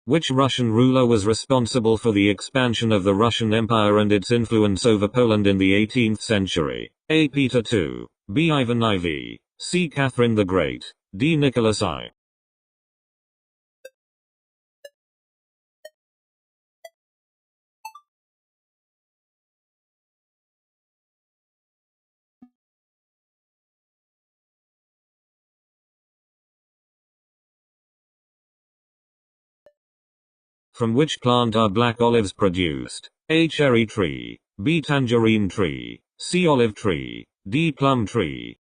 Which Russian ruler was responsible for the expansion of the Russian Empire and its influence over Poland in the 18th century? A. Peter II, B. Ivan IV, C. Catherine the Great, D. Nicholas I. From which plant are black olives produced? A. Cherry tree, B. Tangerine tree, C. Olive tree, D. Plum tree.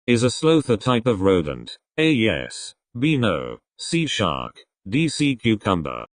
Is a sloth a type of rodent? A. Yes, B. No, C. Shark, D. Sea cucumber.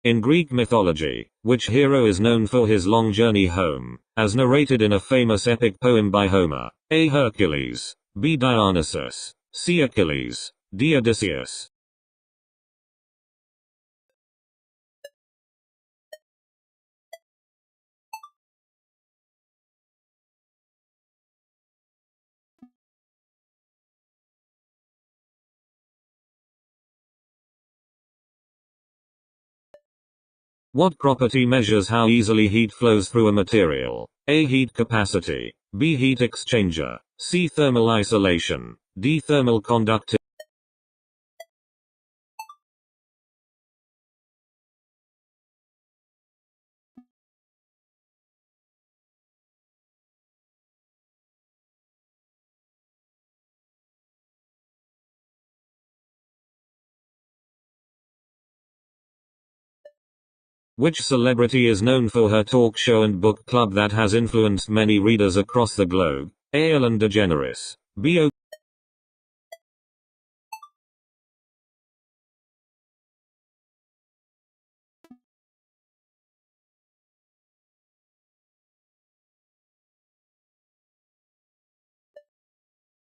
In Greek mythology, which hero is known for his long journey home, as narrated in a famous epic poem by Homer? A. Hercules, B. Dionysus, C. Achilles, D. Odysseus. What property measures how easily heat flows through a material? A. Heat capacity, B. Heat exchanger, C. Thermal isolation, D. Thermal conductivity. Which celebrity is known for her talk show and book club that has influenced many readers across the globe? A. Ellen DeGeneres, B. O.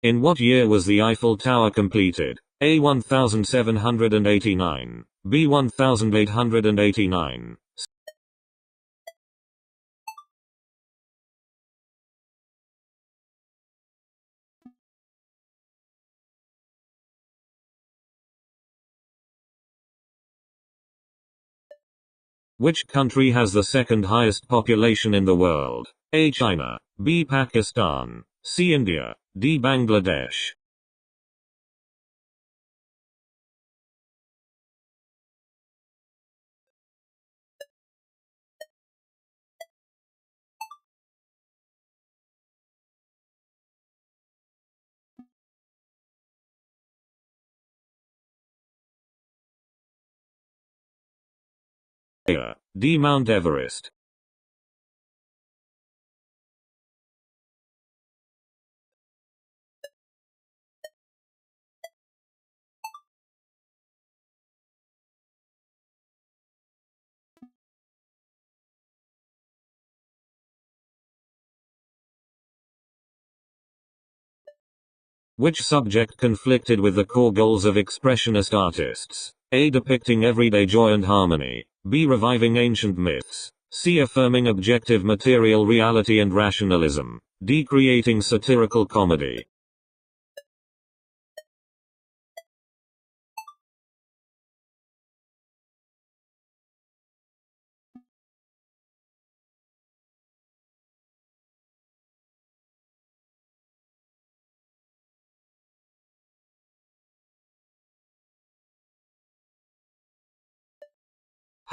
In what year was the Eiffel Tower completed? A. 1789, B. 1889. Which country has the second highest population in the world? A. China, B. Pakistan, C. India, D. Bangladesh. A. D. Mount Everest. Which subject conflicted with the core goals of Expressionist artists? A. Depicting everyday joy and harmony, B. Reviving ancient myths, C. Affirming objective material reality and rationalism, D. Creating satirical comedy.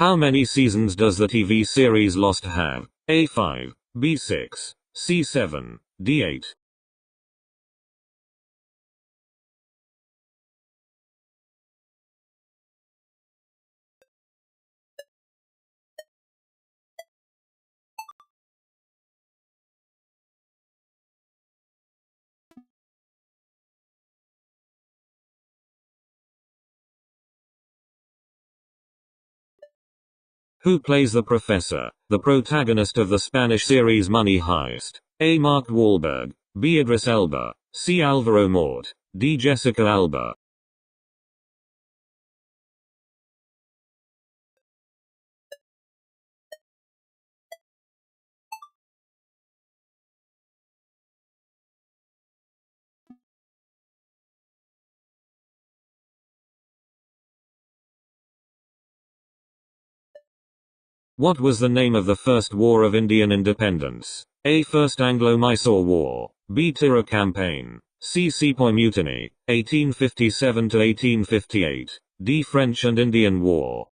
How many seasons does the TV series Lost have? A. 5, B. 6, C. 7, D. 8. Who plays the professor, the protagonist of the Spanish series Money Heist? A. Mark Wahlberg, B. Idris Elba, C. Alvaro Mort, D. Jessica Alba. What was the name of the first war of Indian independence? A. First Anglo-Mysore War, B. Tirra Campaign, C. Sepoy Mutiny, 1857 to 1858, D. French and Indian War.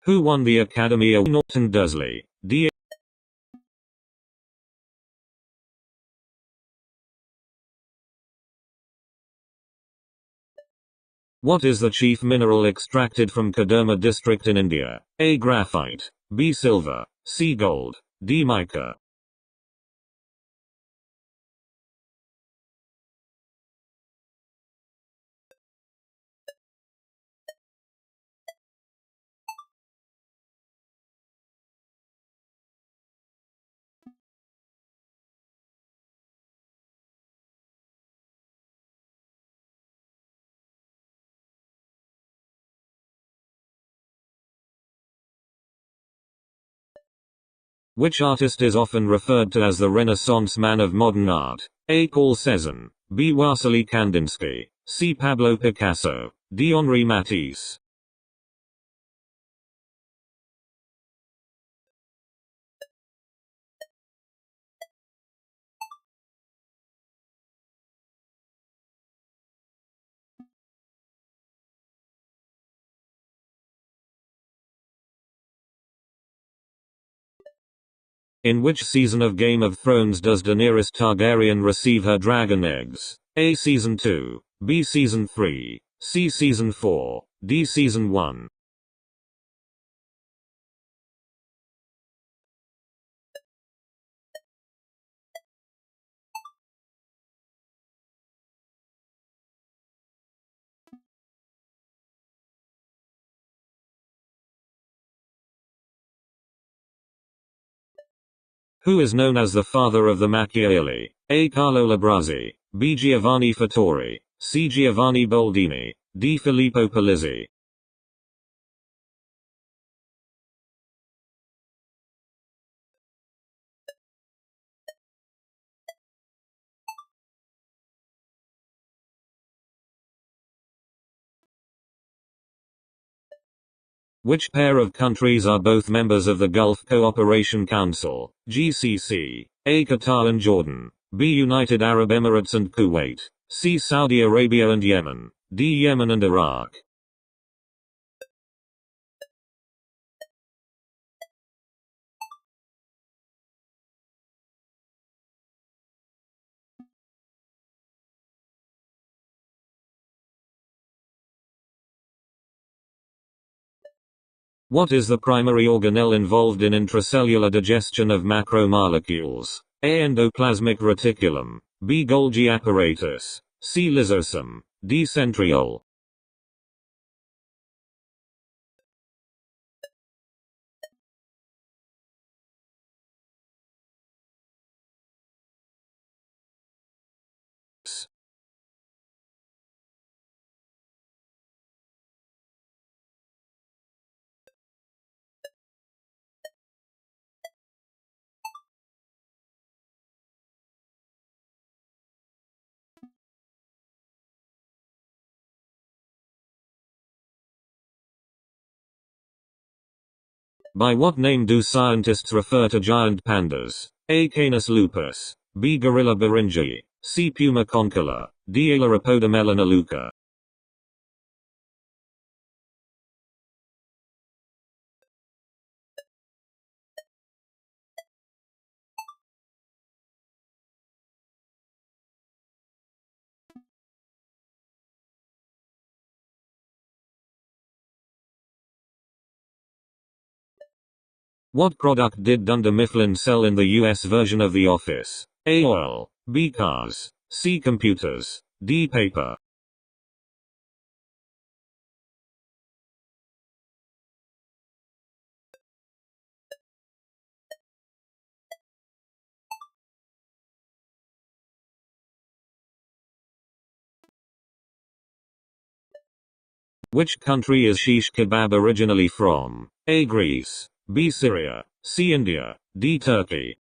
Who won the Academy Award? Norton Dursley, D. What is the chief mineral extracted from Kadurma district in India? A. Graphite, B. Silver, C. Gold, D. Mica. Which artist is often referred to as the Renaissance man of modern art? A. Paul Cézanne, B. Wassily Kandinsky, C. Pablo Picasso, D. Henri Matisse. In which season of Game of Thrones does Daenerys Targaryen receive her dragon eggs? A. Season 2, B. Season 3, C. Season 4, D. Season 1. Who is known as the father of the Machiavelli? A. Carlo Labrazi, B. Giovanni Fattori, C. Giovanni Boldini, D. Filippo Polizzi. Which pair of countries are both members of the Gulf Cooperation Council, GCC? A. Qatar and Jordan, B. United Arab Emirates and Kuwait, C. Saudi Arabia and Yemen, D. Yemen and Iraq. What is the primary organelle involved in intracellular digestion of macromolecules? A. Endoplasmic reticulum, B. Golgi apparatus, C. Lysosome, D. centriole. By what name do scientists refer to giant pandas? A. Canis lupus, B. Gorilla beringei, C. Puma concolor, D. Elaropoda melanaluca. What product did Dunder Mifflin sell in the US version of The Office? A. Oil. B. Cars. C. Computers. D. Paper. Which country is shish kebab originally from? A. Greece. B. Syria. C. India. D. Turkey.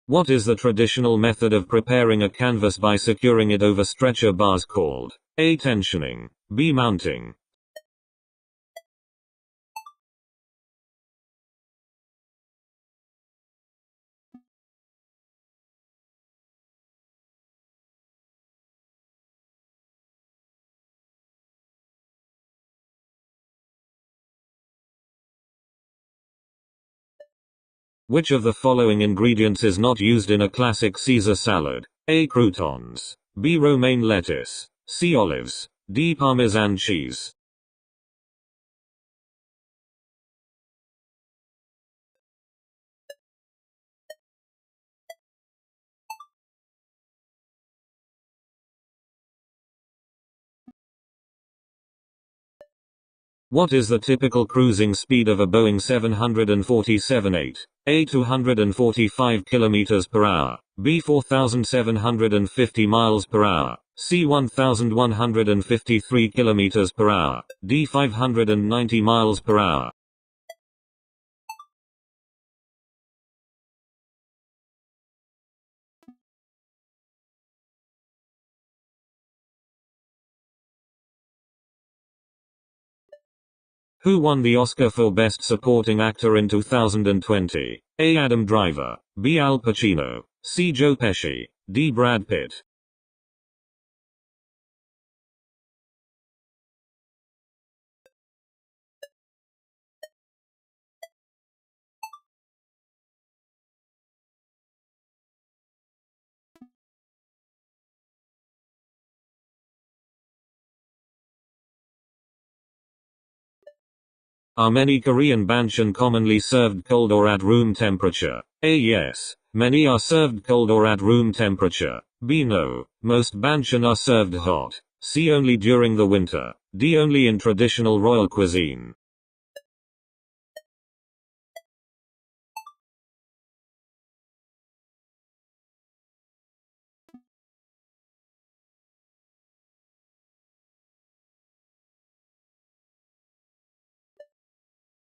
What is the traditional method of preparing a canvas by securing it over stretcher bars called? A. Tensioning. B. Mounting. Which of the following ingredients is not used in a classic Caesar salad? A. Croutons. B. Romaine lettuce. C. Olives. D. Parmesan cheese. What is the typical cruising speed of a Boeing 747-8? A. 245 km per hour. B. 4,750 miles per hour. C. 1,153 km per hour. D. 590 miles per hour. Who won the Oscar for Best Supporting Actor in 2020? A. Adam Driver. B. Al Pacino. C. Joe Pesci. D. Brad Pitt. Are many Korean banchan commonly served cold or at room temperature? A. Yes. Many are served cold or at room temperature. B. No. Most banchan are served hot. C. Only during the winter. D. Only in traditional royal cuisine.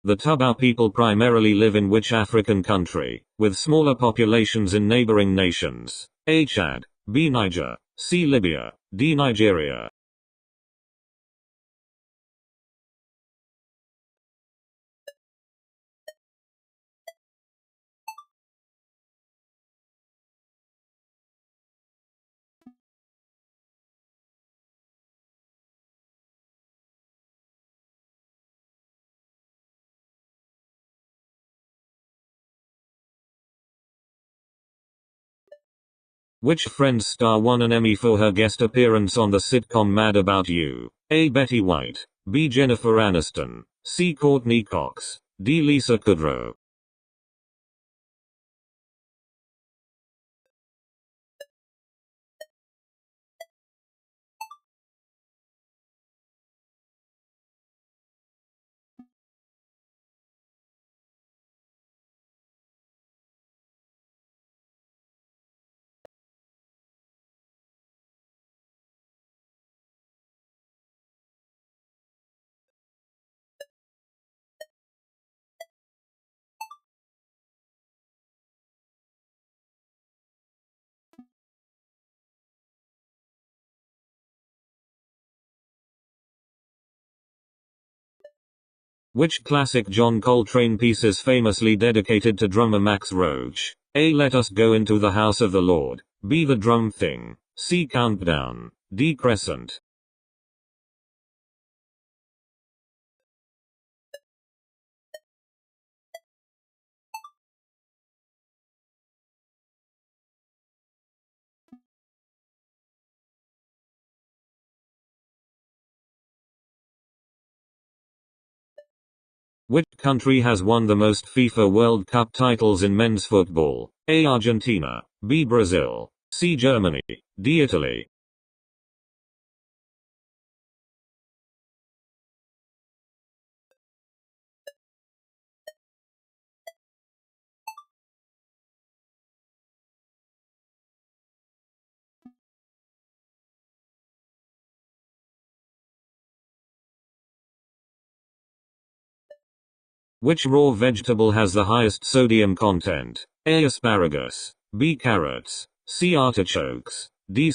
The Tubao people primarily live in which African country, with smaller populations in neighboring nations? A. Chad. B. Niger. C. Libya. D. Nigeria. Which Friends star won an Emmy for her guest appearance on the sitcom Mad About You? A. Betty White. B. Jennifer Aniston. C. Courtney Cox. D. Lisa Kudrow. Which classic John Coltrane piece is famously dedicated to drummer Max Roach? A. Let Us Go Into the House of the Lord. B. The Drum Thing. C. Countdown. D. Crescent. Which country has won the most FIFA World Cup titles in men's football? A. Argentina. B. Brazil. C. Germany. D. Italy. Which raw vegetable has the highest sodium content? A. Asparagus. B. Carrots. C. Artichokes. D.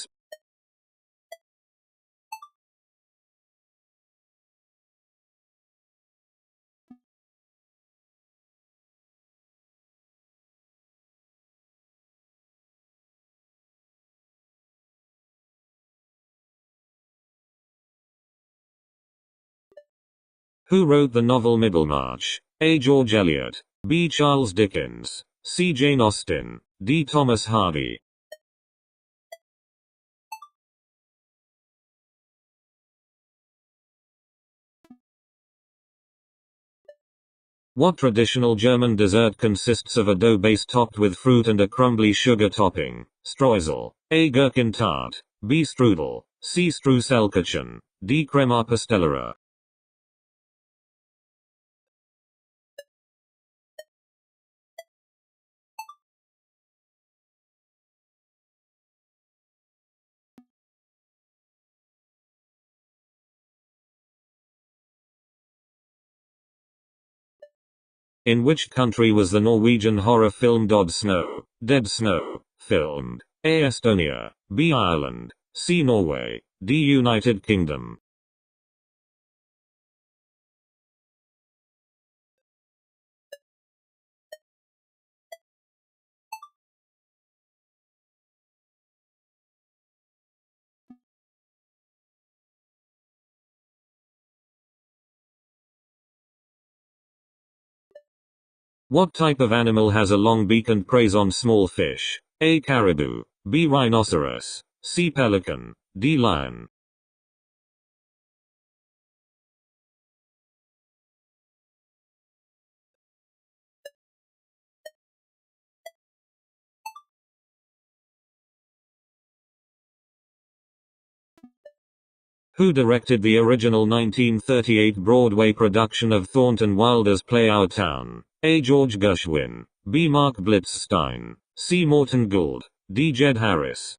Who wrote the novel Middlemarch? A. George Eliot. B. Charles Dickens. C. Jane Austen. D. Thomas Hardy. What traditional German dessert consists of a dough base topped with fruit and a crumbly sugar topping? Streusel. A. Gherkin tart. B. Strudel. C. Streuselkuchen. D. Crema pastellera. In which country was the Norwegian horror film Dead Snow, filmed? A. Estonia. B. Ireland. C. Norway. D. United Kingdom. What type of animal has a long beak and preys on small fish? A. Caribou. B. Rhinoceros. C. Pelican. D. Lion. Who directed the original 1938 Broadway production of Thornton Wilder's play Our Town? A. George Gershwin. B. Mark Blitzstein. C. Morton Gould. D. Jed Harris.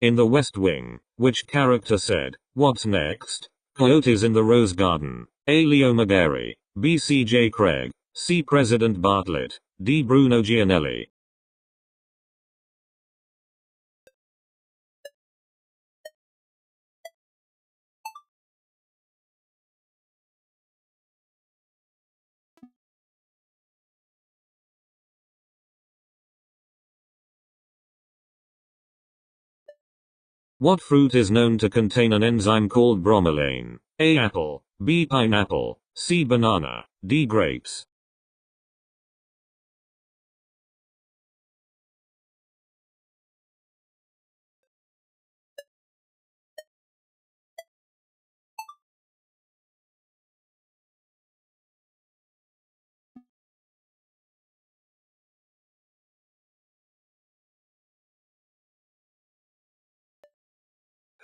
In The West Wing, which character said, "What's next? Coyotes in the Rose Garden"? A. Leo McGarry. B. C. J. Craig. C. President Bartlett. D. Bruno Gianelli. What fruit is known to contain an enzyme called bromelain? A. Apple. B. Pineapple. C. Banana. D. Grapes.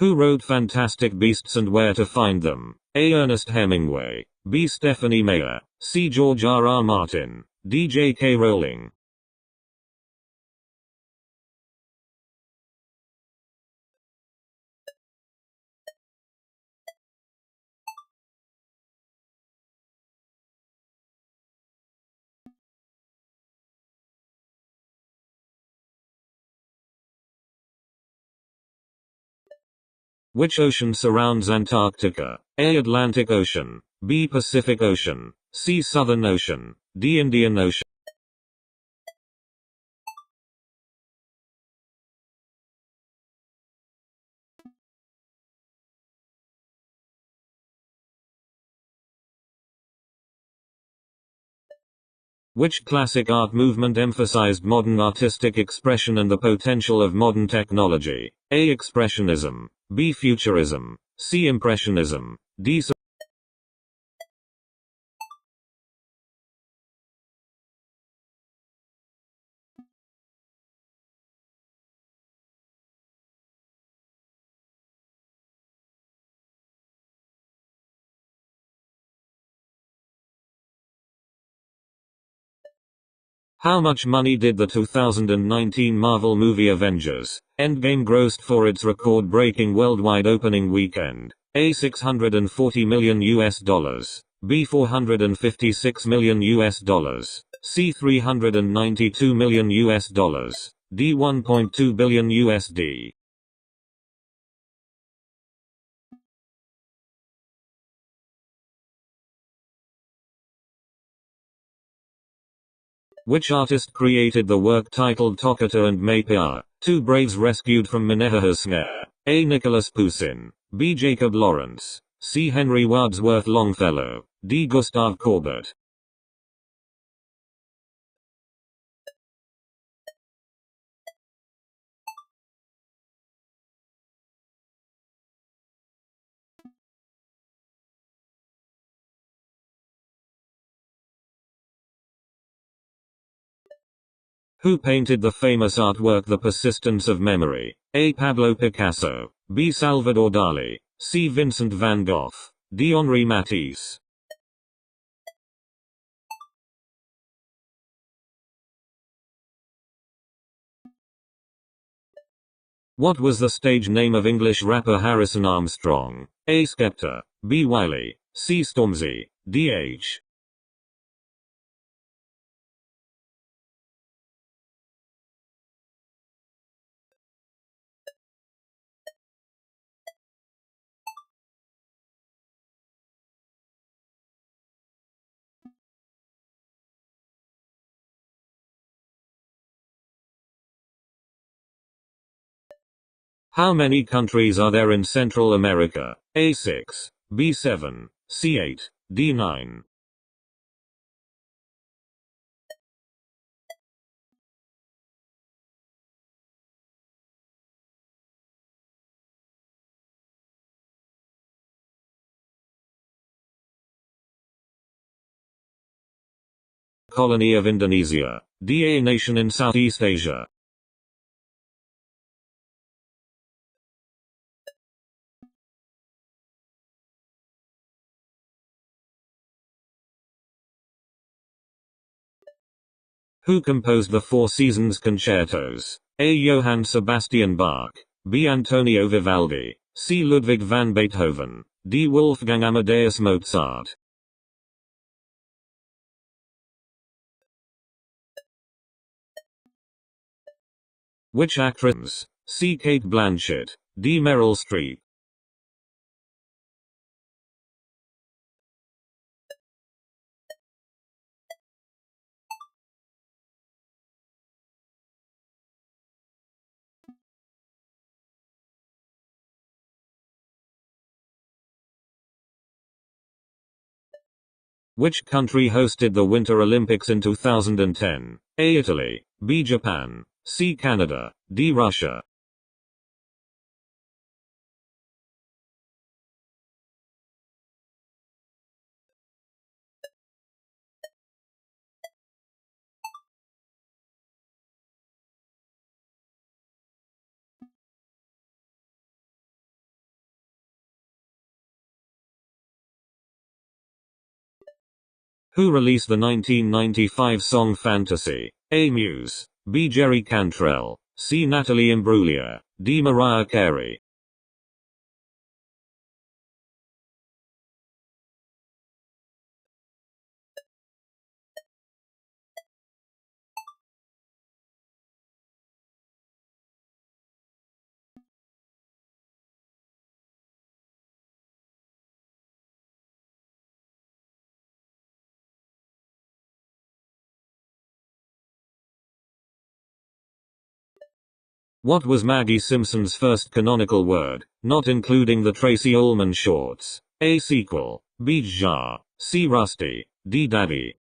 Who wrote Fantastic Beasts and Where to Find Them? A. Ernest Hemingway. B. Stephanie Meyer. C. George R. R. Martin. D. J. K. Rowling. Which ocean surrounds Antarctica? A. Atlantic Ocean. B. Pacific Ocean. C. Southern Ocean. D. Indian Ocean. Which classic art movement emphasized modern artistic expression and the potential of modern technology? A. Expressionism. B. Futurism. C. Impressionism. D. How much money did the 2019 Marvel movie Avengers: Endgame grossed for its record-breaking worldwide opening weekend? A. $640 million US, B. $456 million US, C. $392 million US, D. $1.2 billion USD. Which artist created the work titled Toccata and Maypia, Two Braves Rescued from Minnehaha's Snare? A. Nicholas Poussin. B. Jacob Lawrence. C. Henry Wadsworth Longfellow. D. Gustav Courbet. Who painted the famous artwork The Persistence of Memory? A. Pablo Picasso. B. Salvador Dali. C. Vincent van Gogh. D. Henri Matisse. What was the stage name of English rapper Harrison Armstrong? A. Skepta. B. Wiley. C. Stormzy. D. H. How many countries are there in Central America? A. 6. B. 7. C. 8. D. 9. Colony of Indonesia. D. A nation in Southeast Asia. Who composed the Four Seasons concertos? A. Johann Sebastian Bach. B. Antonio Vivaldi. C. Ludwig van Beethoven. D. Wolfgang Amadeus Mozart. Which actress? C. Kate Blanchett. D. Meryl Streep. Which country hosted the Winter Olympics in 2010? A. Italy. B. Japan. C. Canada. D. Russia. Who released the 1995 song Fantasy? A. Muse. B. Jerry Cantrell. C. Natalie Imbruglia. D. Mariah Carey. What was Maggie Simpson's first canonical word, not including the Tracy Ullman shorts? A. Sequel. B. Jar. C. Rusty. D. Daddy.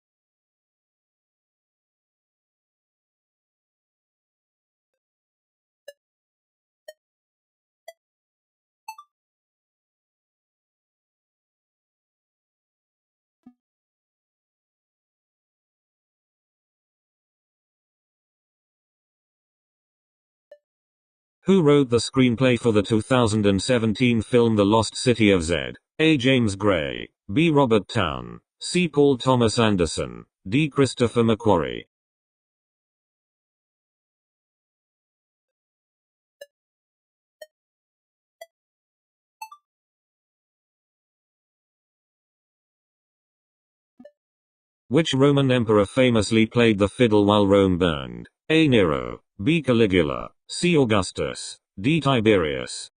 Who wrote the screenplay for the 2017 film The Lost City of Z? A. James Gray. B. Robert Towne. C. Paul Thomas Anderson. D. Christopher McQuarrie. Which Roman emperor famously played the fiddle while Rome burned? A. Nero. B. Caligula. C. Augustus. D. Tiberius.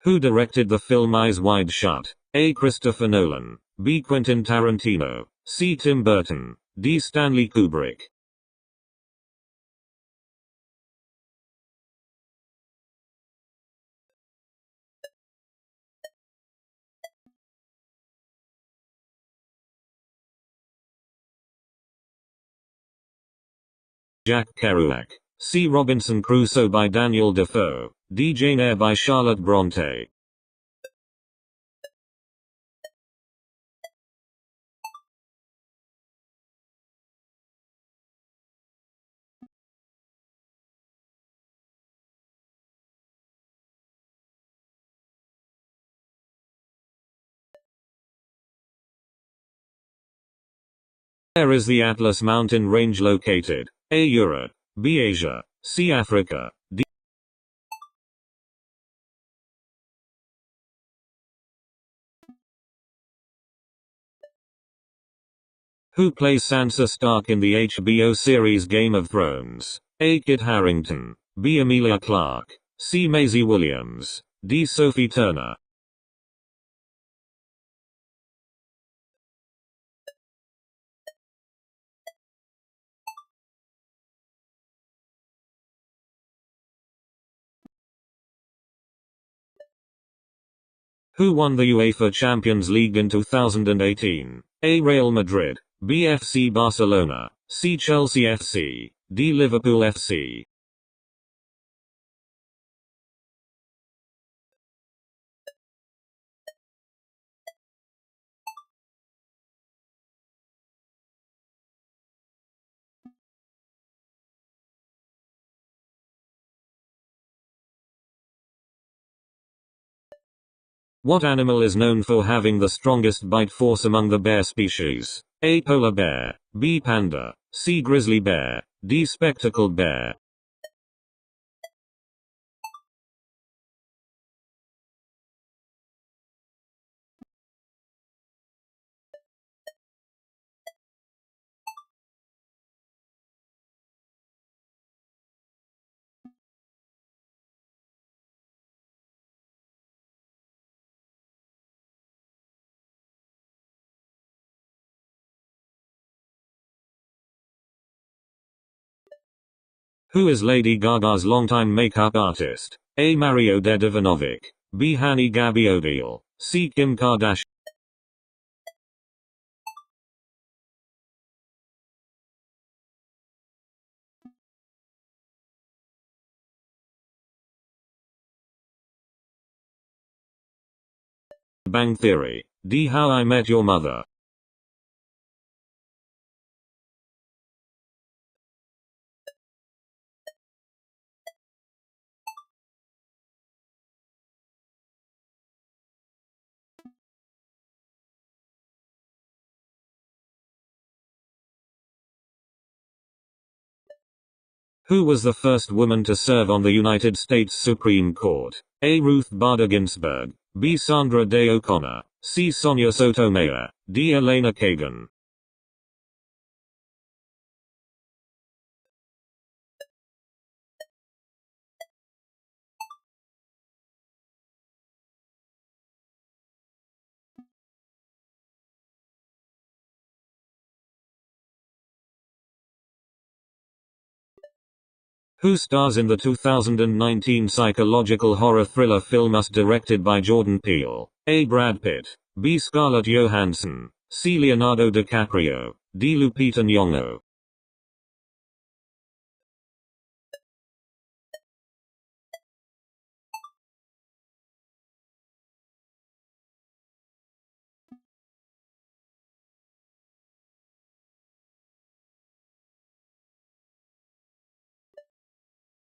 Who directed the film Eyes Wide Shut? A. Christopher Nolan. B. Quentin Tarantino. C. Tim Burton. D. Stanley Kubrick. Jack Kerouac. C. Robinson Crusoe by Daniel Defoe. D. Jane Eyre by Charlotte Bronte. Where is the Atlas mountain range located? A. Europe. B. Asia. C. Africa. D. Who plays Sansa Stark in the HBO series Game of Thrones? A. Kit Harington. B. Emilia Clarke. C. Maisie Williams. D. Sophie Turner. Who won the UEFA Champions League in 2018? A. Real Madrid. B. FC Barcelona. C. Chelsea FC. D. Liverpool FC. What animal is known for having the strongest bite force among the bear species? A. Polar bear. B. Panda. C. Grizzly bear. D. Spectacled bear. Who is Lady Gaga's longtime makeup artist? A. Mario Dedivanovic. B. Hani Gabiodil. C. Kim Kardashian. Bang Theory. D. How I Met Your Mother. Who was the first woman to serve on the United States Supreme Court? A. Ruth Bader Ginsburg. B. Sandra Day O'Connor. C. Sonia Sotomayor. D. Elena Kagan. Who stars in the 2019 psychological horror thriller film Us, directed by Jordan Peele? A. Brad Pitt. B. Scarlett Johansson. C. Leonardo DiCaprio. D. Lupita Nyong'o.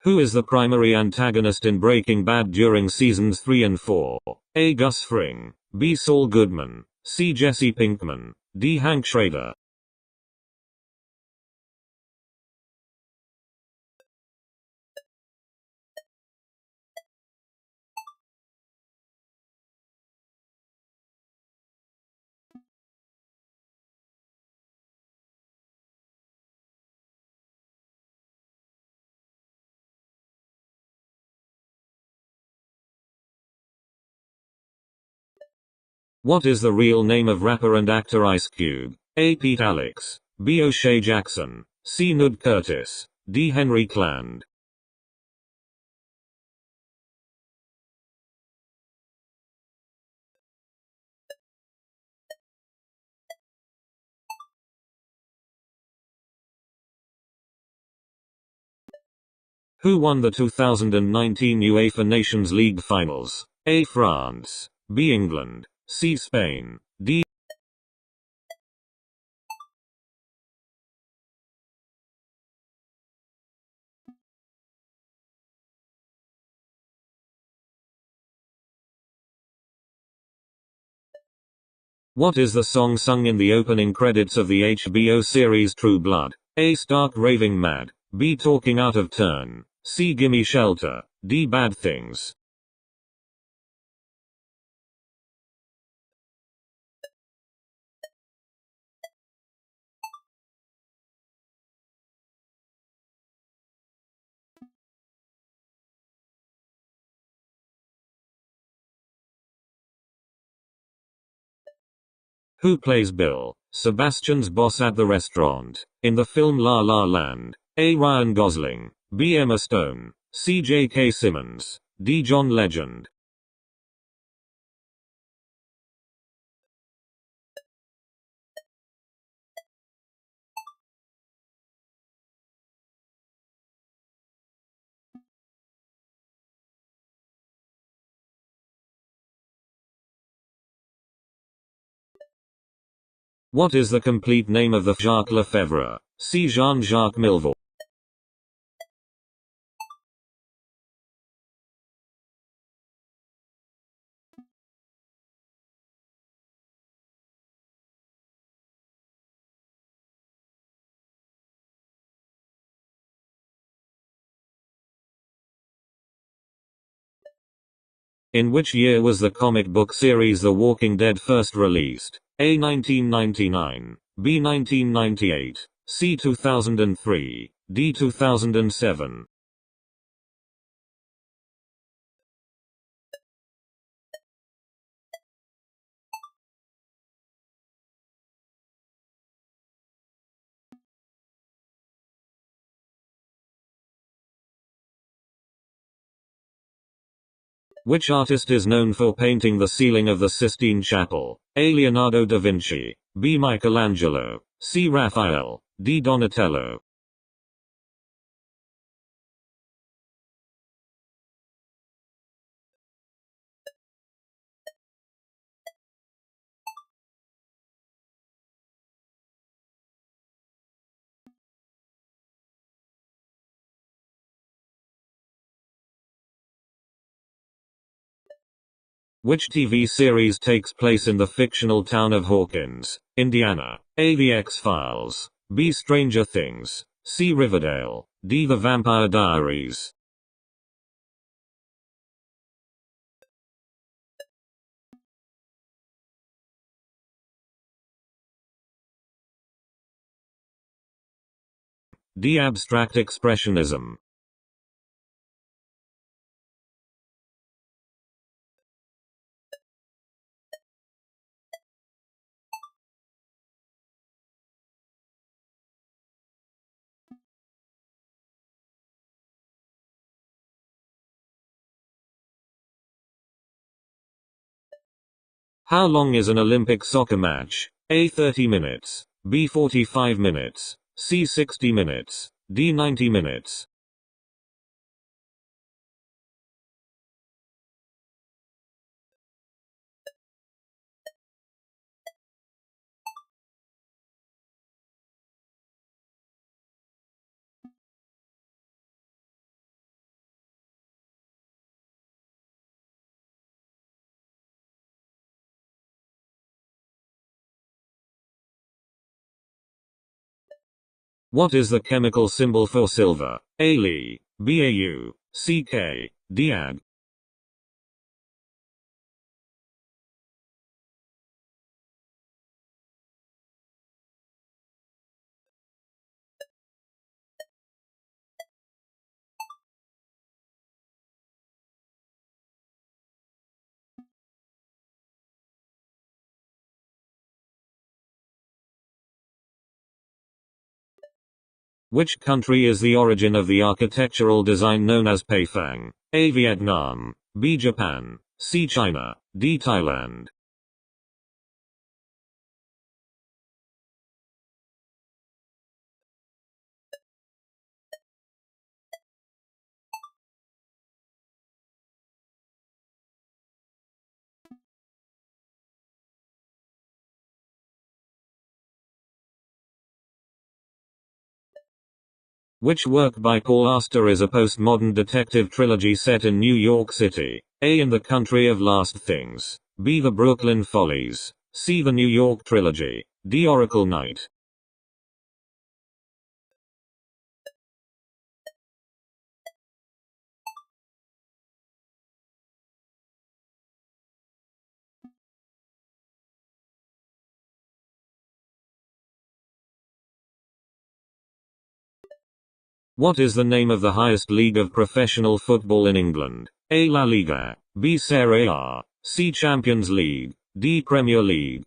Who is the primary antagonist in Breaking Bad during seasons 3 and 4? A. Gus Fring. B. Saul Goodman. C. Jesse Pinkman. D. Hank Schrader. What is the real name of rapper and actor Ice Cube? A. Pete Alex. B. O'Shea Jackson. C. Nud Curtis. D. Henry Cland. Who won the 2019 UEFA Nations League finals? A. France. B. England. C. Spain. D. What is the song sung in the opening credits of the HBO series True Blood? A. Stark Raving Mad. B. Talking Out of Turn. C. Gimme Shelter. D. Bad Things. Who plays Bill, Sebastian's boss at the restaurant, in the film La La Land? A. Ryan Gosling. B. Emma Stone. C. J.K. Simmons. D. John Legend. What is the complete name of the Jacques Lefebvre? C. Jean-Jacques Milvaux. In which year was the comic book series The Walking Dead first released? A. 1999. B. 1998. C. 2003. D. 2007. Which artist is known for painting the ceiling of the Sistine Chapel? A. Leonardo da Vinci. B. Michelangelo. C. Raphael. D. Donatello. Which TV series takes place in the fictional town of Hawkins, Indiana? A. The X-Files. B. Stranger Things. C. Riverdale. D. The Vampire Diaries. D. Abstract Expressionism. How long is an Olympic soccer match? A. 30 minutes. B. 45 minutes. C. 60 minutes. D. 90 minutes. What is the chemical symbol for silver? A. Li. B. Au. C. K. D. Ag. Which country is the origin of the architectural design known as Peifang? A. Vietnam. B. Japan. C. China. D. Thailand. Which work by Paul Auster is a postmodern detective trilogy set in New York City? A. In the Country of Last Things. B. The Brooklyn Follies. C. The New York Trilogy. D. Oracle Knight. What is the name of the highest league of professional football in England? A. La Liga. B. Serie A. C. Champions League. D. Premier League.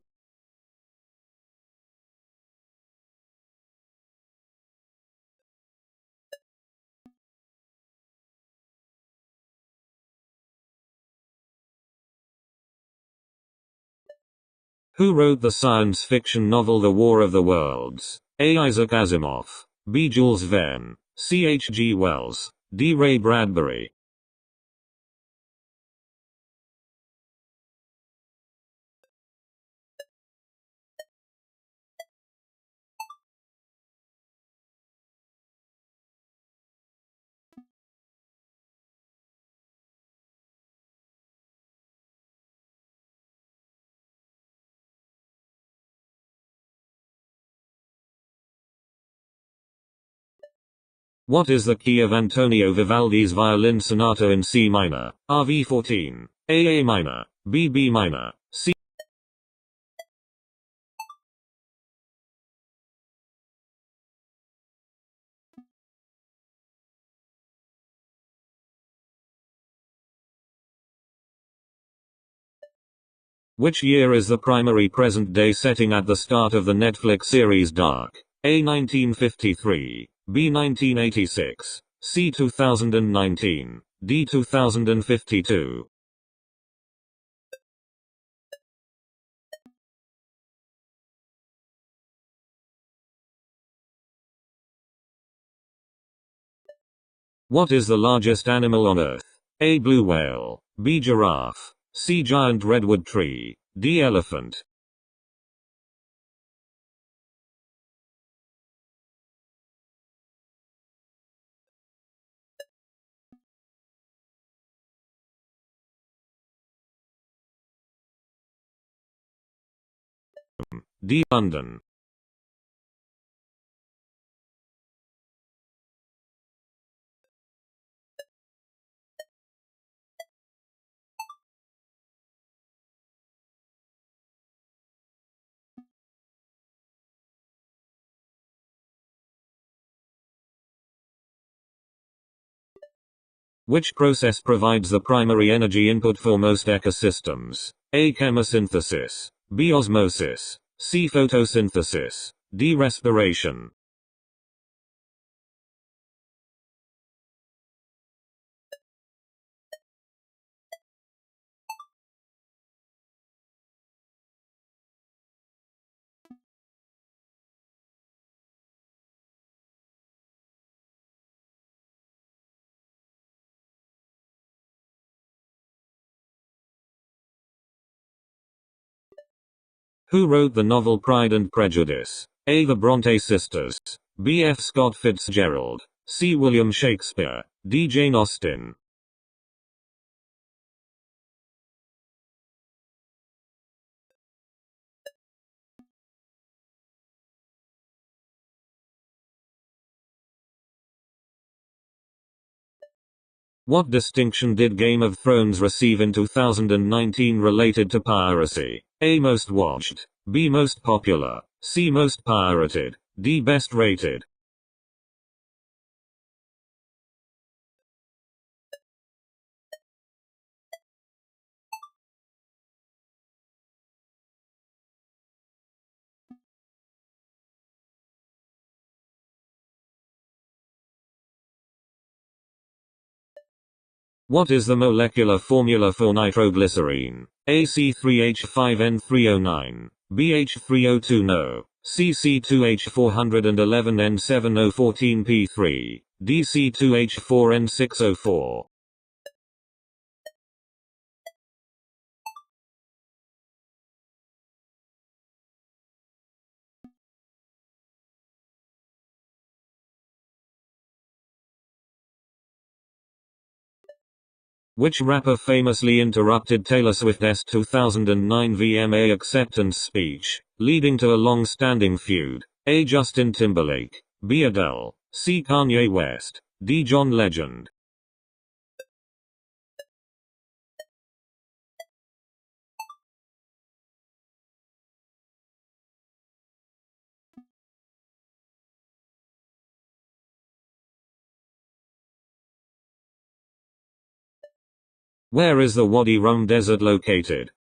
Who wrote the science fiction novel The War of the Worlds? A. Isaac Asimov. B. Jules Verne. C. H. G. Wells. D. Ray Bradbury. What is the key of Antonio Vivaldi's Violin Sonata in C minor? RV 14. A minor. B minor. C. Which year is the primary present-day setting at the start of the Netflix series Dark? A. 1953. B. 1986. C. 2019. D. 2052. What is the largest animal on Earth? A. Blue whale. B. Giraffe. C. Giant redwood tree. D. Elephant. D. London. Which process provides the primary energy input for most ecosystems? A. Chemosynthesis. B. Osmosis. C. Photosynthesis. D. Respiration. Who wrote the novel Pride and Prejudice? A. The Bronte sisters. B. F. Scott Fitzgerald. C. William Shakespeare. D. Jane Austen. What distinction did Game of Thrones receive in 2019 related to piracy? A. Most watched. B. Most popular. C. Most pirated. D. Best rated. What is the molecular formula for nitroglycerine? A. C3H5N309. B. H3O2 No. C. C2H411N7014P3. D. C2H4N604. Which rapper famously interrupted Taylor Swift's 2009 VMA acceptance speech, leading to a long-standing feud? A. Justin Timberlake. B. Adele. C. Kanye West. D. John Legend. Where is the Wadi Rum Desert located?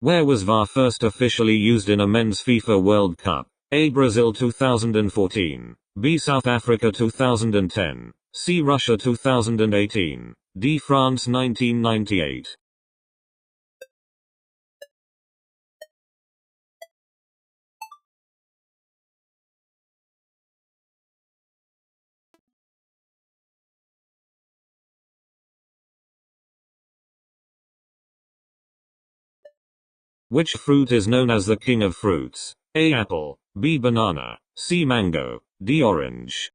Where was VAR first officially used in a men's FIFA World Cup? A. Brazil 2014. B. South Africa 2010. C. Russia 2018. D. France 1998. Which fruit is known as the king of fruits? A. Apple. B. Banana. C. Mango. D. Orange.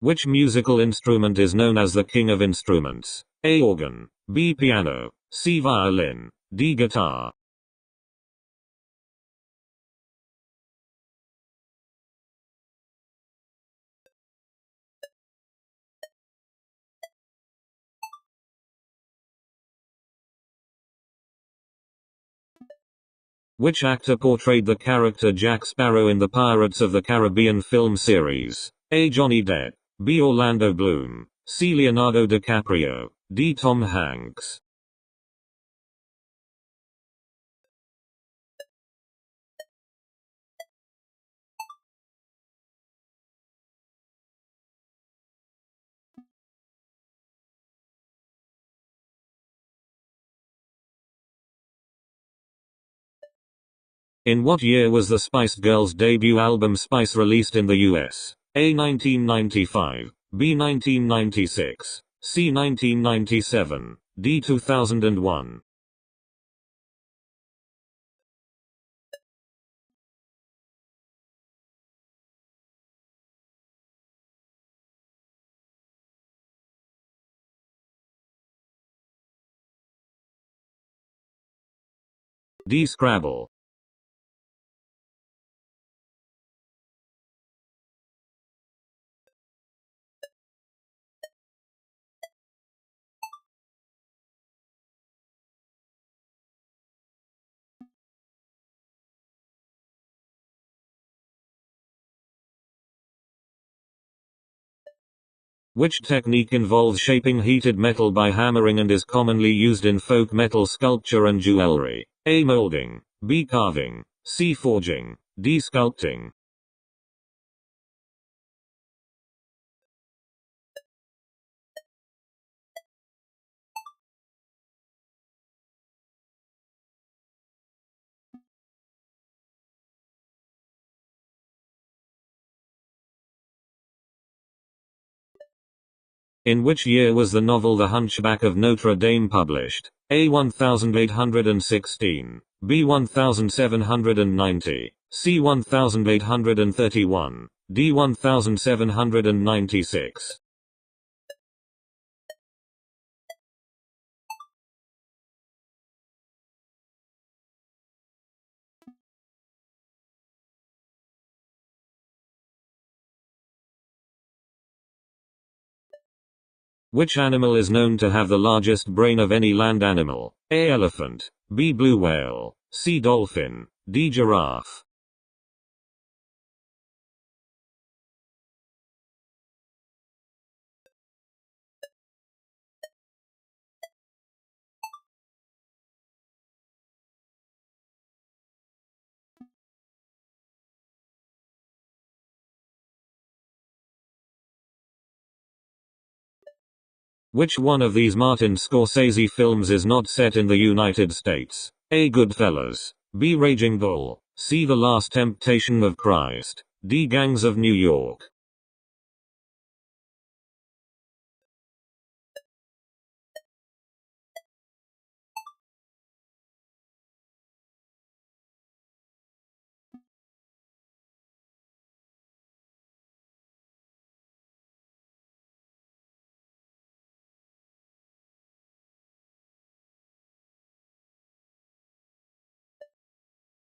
Which musical instrument is known as the king of instruments? A. Organ. B. Piano. C. Violin. D. Guitar. Which actor portrayed the character Jack Sparrow in the Pirates of the Caribbean film series? A. Johnny Depp. B. Orlando Bloom. C. Leonardo DiCaprio. D. Tom Hanks. In what year was the Spice Girls' debut album Spice released in the US? A. 1995. B. 1996. C. 1997. D. 2001. D. Scrabble. Which technique involves shaping heated metal by hammering and is commonly used in folk metal sculpture and jewelry? A. Molding. B. Carving. C. Forging. D. Sculpting. In which year was the novel The Hunchback of Notre Dame published? A. 1816, B. 1790, C. 1831, D. 1796. Which animal is known to have the largest brain of any land animal? A. Elephant, B. Blue whale, C. Dolphin, D. Giraffe. Which one of these Martin Scorsese films is not set in the United States? A. Goodfellas, B. Raging Bull, C. The Last Temptation of Christ, D. Gangs of New York.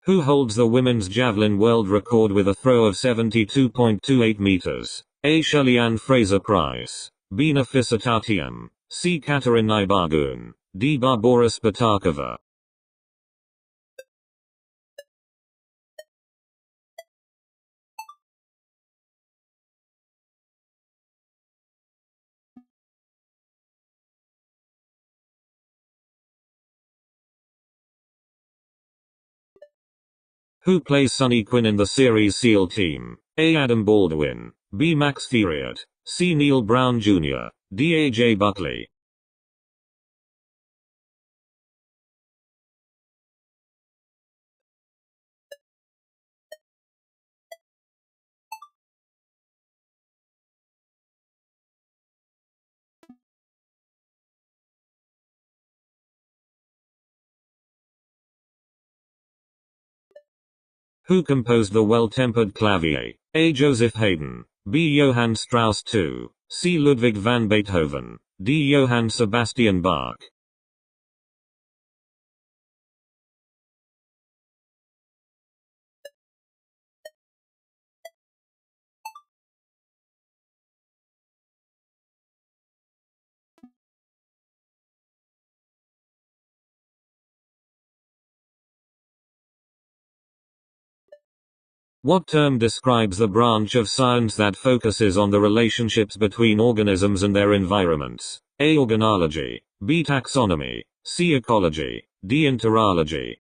Who holds the women's javelin world record with a throw of 72.28 meters? A. Shirley-Ann Fraser-Pryce, B. Nafisa Tatiam, C. Katerina Ibargun, D. Barbora Spatakova. Who plays Sonny Quinn in the series SEAL Team? A. Adam Baldwin, B. Max Theriot, C. Neil Brown Jr., D. A.J. Buckley. Who composed the Well-Tempered Clavier? A. Joseph Haydn, B. Johann Strauss II, C. Ludwig van Beethoven, D. Johann Sebastian Bach. What term describes the branch of science that focuses on the relationships between organisms and their environments? A. Organology, B. Taxonomy, C. Ecology, D. Enterology.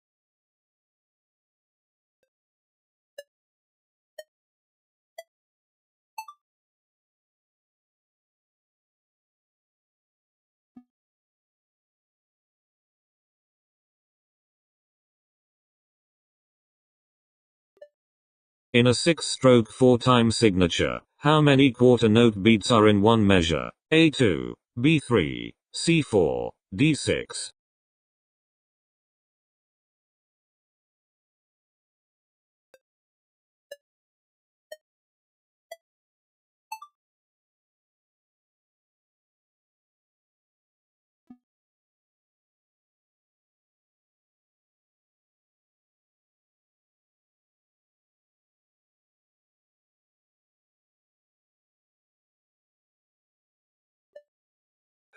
In a 6-stroke 4-time signature, how many quarter note beats are in one measure? A2, B3, C4, D6.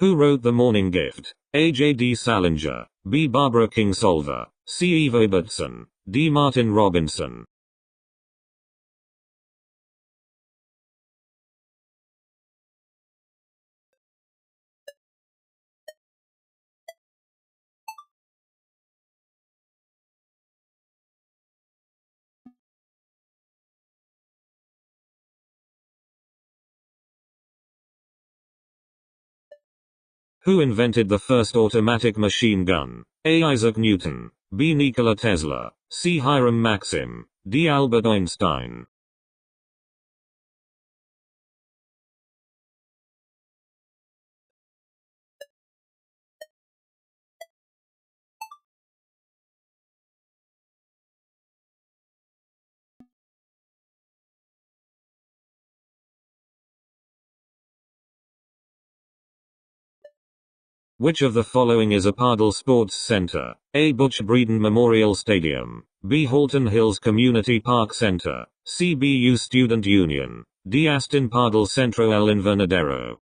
Who wrote The Morning Gift? A. J. D. Salinger, B. Barbara Kingsolver, C. Eva Ibbotson, D. Martin Robinson. Who invented the first automatic machine gun? A. Isaac Newton. B. Nikola Tesla. C. Hiram Maxim. D. Albert Einstein. Which of the following is a Pardal Sports Center? A. Butch Breeden Memorial Stadium. B. Halton Hills Community Park Center. C. BU Student Union. D. Aston Pardal Centro El Invernadero.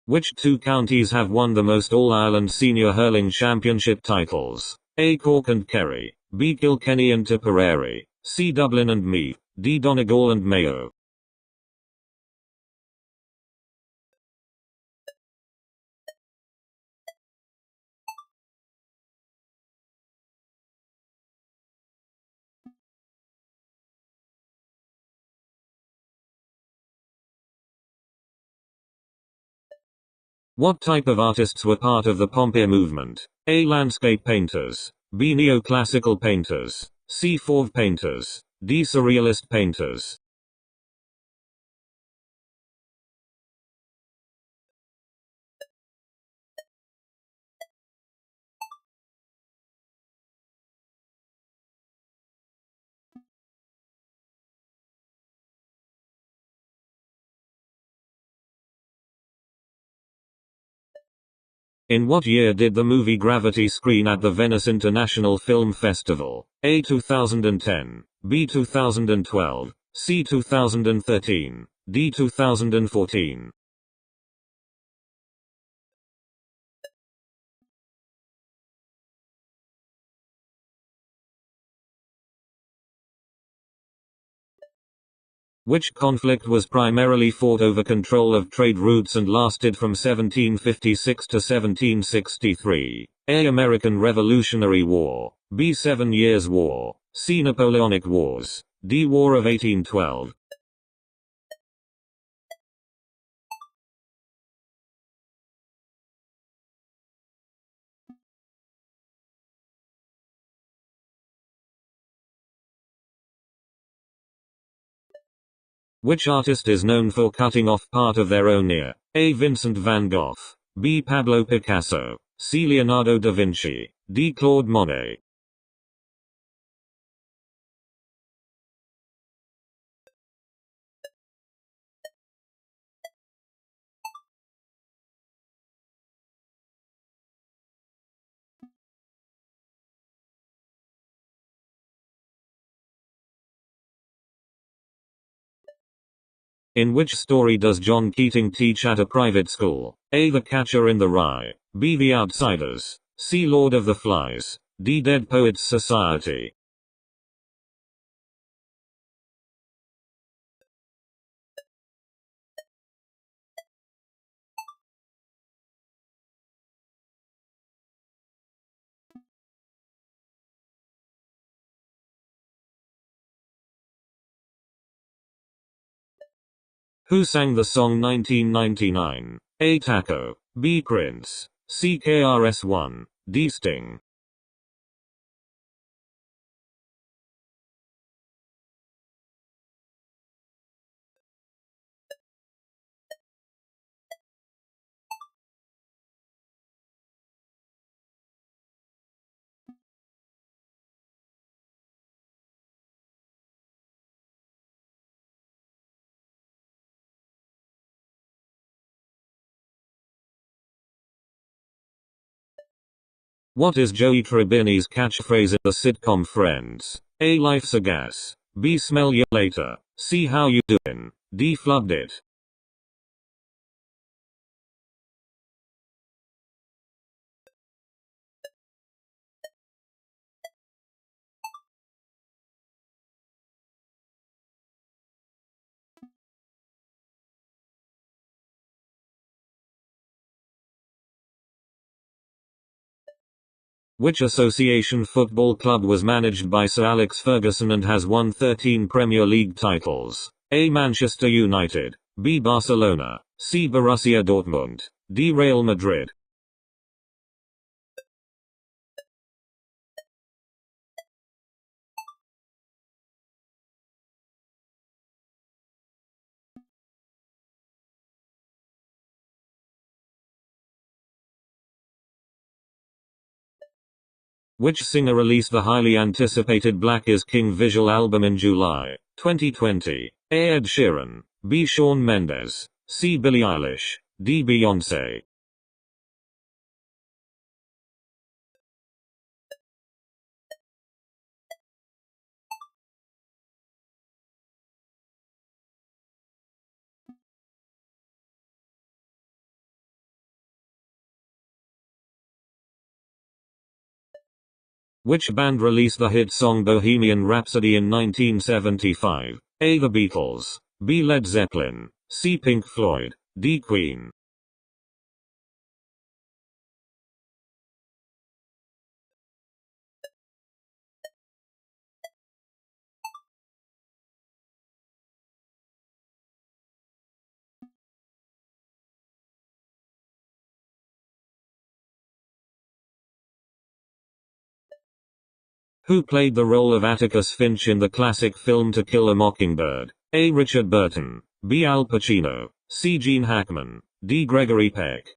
Which two counties have won the most All-Ireland Senior Hurling Championship titles? A. Cork and Kerry. B. Kilkenny and Tipperary. C. Dublin and Meath. D. Donegal and Mayo. What type of artists were part of the Pompey movement? A. Landscape painters. B. Neoclassical painters. C. Fauve painters. D. Surrealist painters. In what year did the movie Gravity screen at the Venice International Film Festival? A. 2010. B. 2012. C. 2013. D. 2014. Which conflict was primarily fought over control of trade routes and lasted from 1756 to 1763? A. American Revolutionary War. B. 7 Years' War. C. Napoleonic Wars. D. War of 1812. Which artist is known for cutting off part of their own ear? A. Vincent van Gogh. B. Pablo Picasso. C. Leonardo da Vinci. D. Claude Monet. In which story does John Keating teach at a private school? A. The Catcher in the Rye. B. The Outsiders. C. Lord of the Flies. D. Dead Poets Society. Who sang the song 1999? A. Taco. B. Prince. C. KRS-One. D. Sting. What is Joey Tribbiani's catchphrase in the sitcom Friends? A. Life's a gas. B. Smell ya later. C. How you doin'. D. Flood it. Which association football club was managed by Sir Alex Ferguson and has won 13 Premier League titles? A. Manchester United, B. Barcelona, C. Borussia Dortmund, D. Real Madrid. Which singer released the highly anticipated Black is King visual album in July 2020? A. Ed Sheeran, B. Shawn Mendes, C. Billie Eilish, D. Beyoncé. Which band released the hit song Bohemian Rhapsody in 1975? A. The Beatles, B. Led Zeppelin, C. Pink Floyd, D. Queen. Who played the role of Atticus Finch in the classic film To Kill a Mockingbird? A. Richard Burton, B. Al Pacino, C. Gene Hackman, D. Gregory Peck.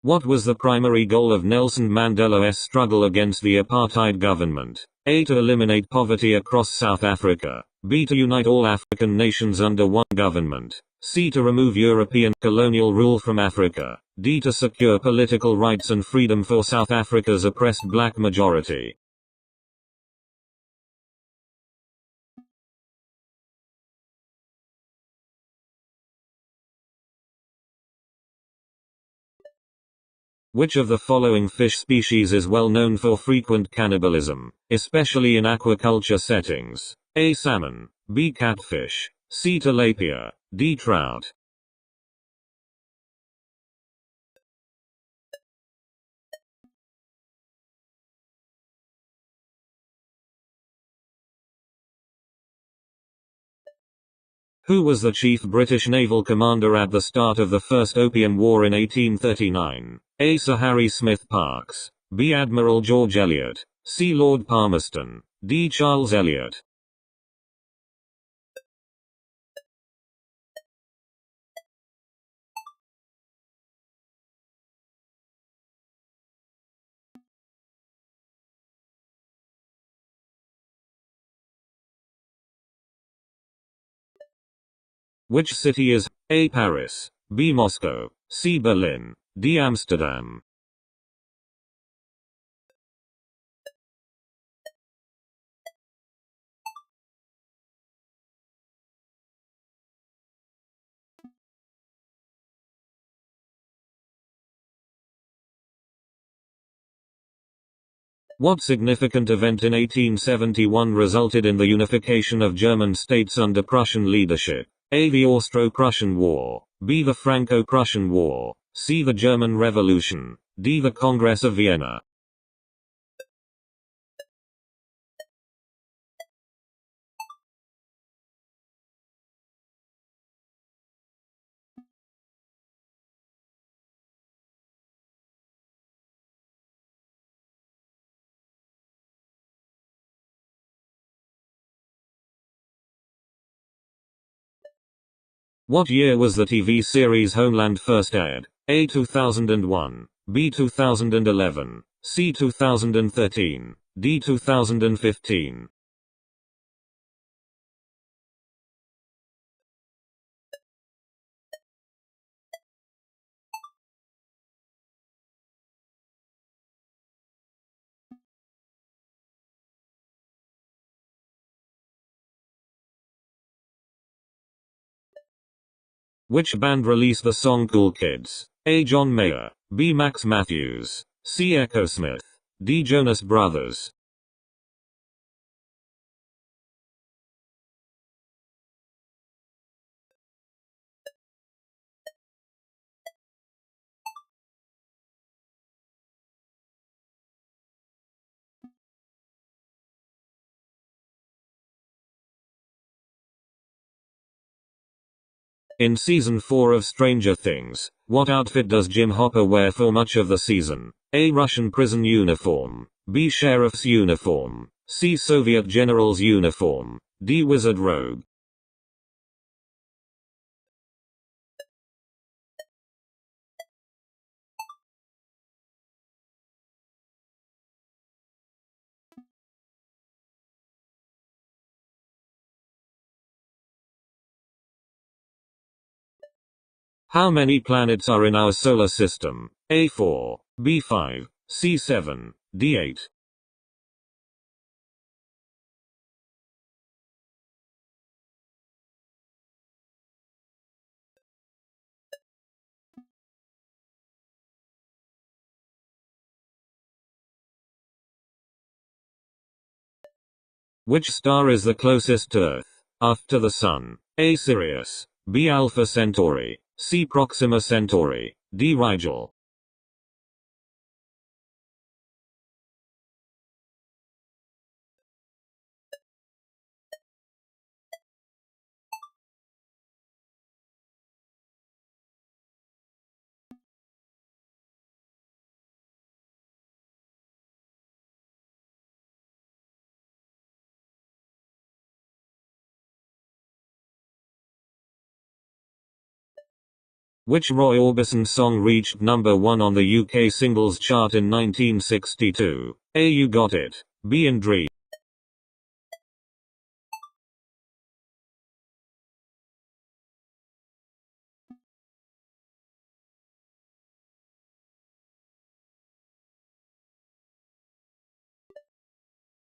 What was the primary goal of Nelson Mandela's struggle against the apartheid government? A. To eliminate poverty across South Africa, B. To unite all African nations under one government, C. To remove European colonial rule from Africa, D. To secure political rights and freedom for South Africa's oppressed black majority. Which of the following fish species is well known for frequent cannibalism, especially in aquaculture settings? A. Salmon, B. Catfish, C. Tilapia, D. Trout. Who was the chief British naval commander at the start of the First Opium War in 1839? A. Sir Harry Smith Parkes, B. Admiral George Eliot, C. Lord Palmerston, D. Charles Eliot. Which city is A. Paris, B. Moscow, C. Berlin, D. Amsterdam? What significant event in 1871 resulted in the unification of German states under Prussian leadership? A. The Austro-Prussian War, B. The Franco-Prussian War, C. The German Revolution, D. The Congress of Vienna. What year was the TV series Homeland first aired? A. 2001, B. 2011, C. 2013, D. 2015. Which band released the song Cool Kids? A. John Mayer, B. Max Matthews, C. Echo Smith, D. Jonas Brothers. In season 4 of Stranger Things, what outfit does Jim Hopper wear for much of the season? A. Russian prison uniform, B. Sheriff's uniform, C. Soviet general's uniform, D. Wizard robe. How many planets are in our solar system? A4, B5, C7, D8. Which star is the closest to Earth, after the Sun? A. Sirius, B. Alpha Centauri, C. Proxima Centauri, D. Rigel. Which Roy Orbison song reached number 1 on the UK singles chart in 1962? A. You Got It, B. In Dream.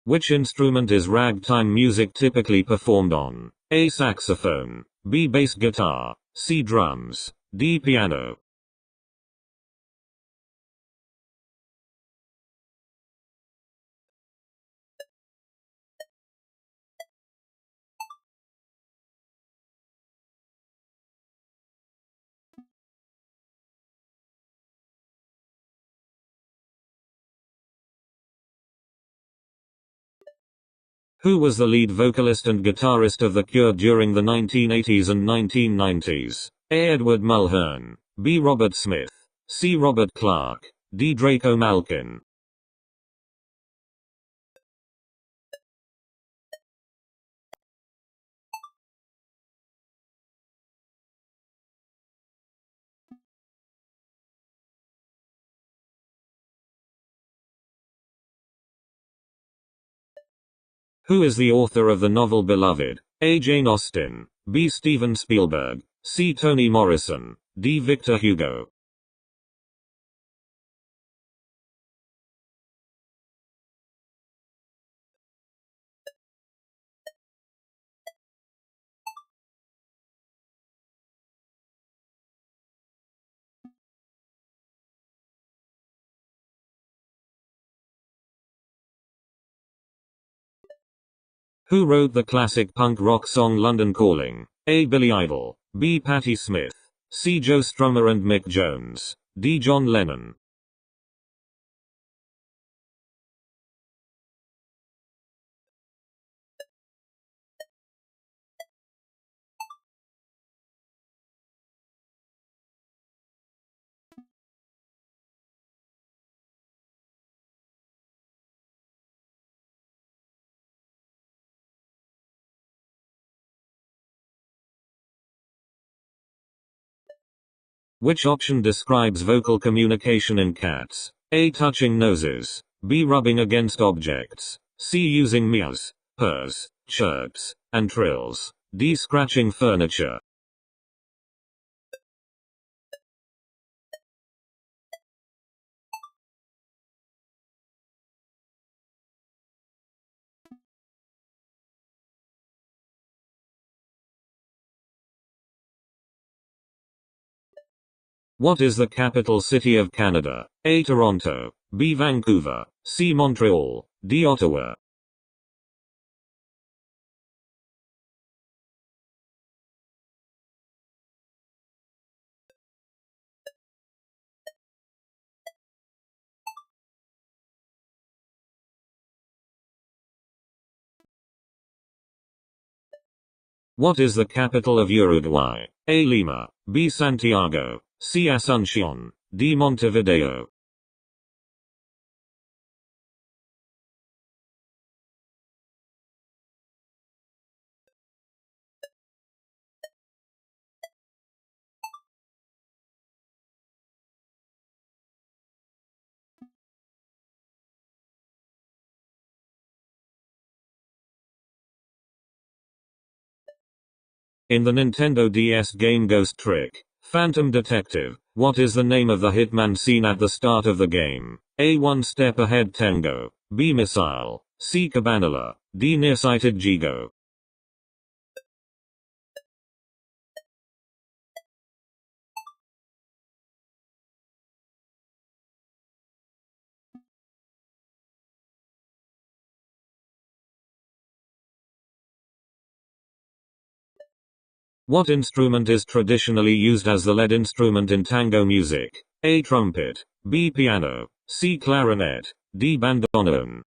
Which instrument is ragtime music typically performed on? A. Saxophone, B. Bass guitar, C. Drums, D. Piano. Who was the lead vocalist and guitarist of The Cure during the 1980s and 1990s? A. Edward Mulhern, B. Robert Smith, C. Robert Clark, D. Draco Malkin. Who is the author of the novel Beloved? A. Jane Austen, B. Steven Spielberg, C. Toni Morrison, D. Victor Hugo. Who wrote the classic punk rock song London Calling? A. Billy Idol, B. Patti Smith, C. Joe Strummer and Mick Jones, D. John Lennon. Which option describes vocal communication in cats? A. Touching noses, B. Rubbing against objects, C. Using meows, purrs, chirps, and trills, D. Scratching furniture. What is the capital city of Canada? A. Toronto, B. Vancouver, C. Montreal, D. Ottawa. What is the capital of Uruguay? A. Lima, B. Santiago, C. Asuncion, D. Montevideo. In the Nintendo DS game Ghost Trick, Phantom Detective, what is the name of the hitman seen at the start of the game? A. One Step Ahead Tango, B. Missile, C. Cabanela, D. Nearsighted Jigo. What instrument is traditionally used as the lead instrument in tango music? A. Trumpet, B. Piano, C. Clarinet, D. Bandoneon.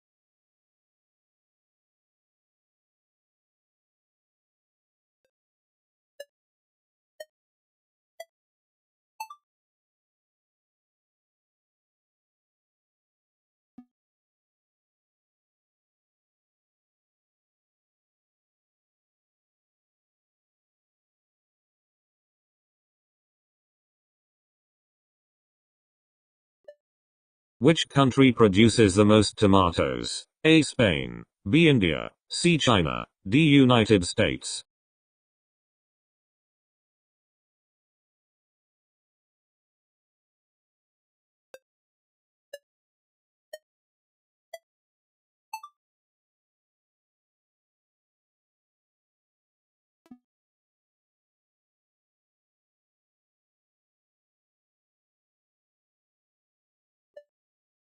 Which country produces the most tomatoes? A. Spain, B. India, C. China, D. United States.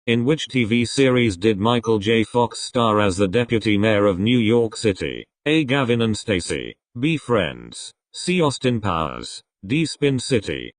In which TV series did Michael J. Fox star as the deputy mayor of New York City? A. Gavin and Stacey, B. Friends, C. Austin Powers, D. Spin City.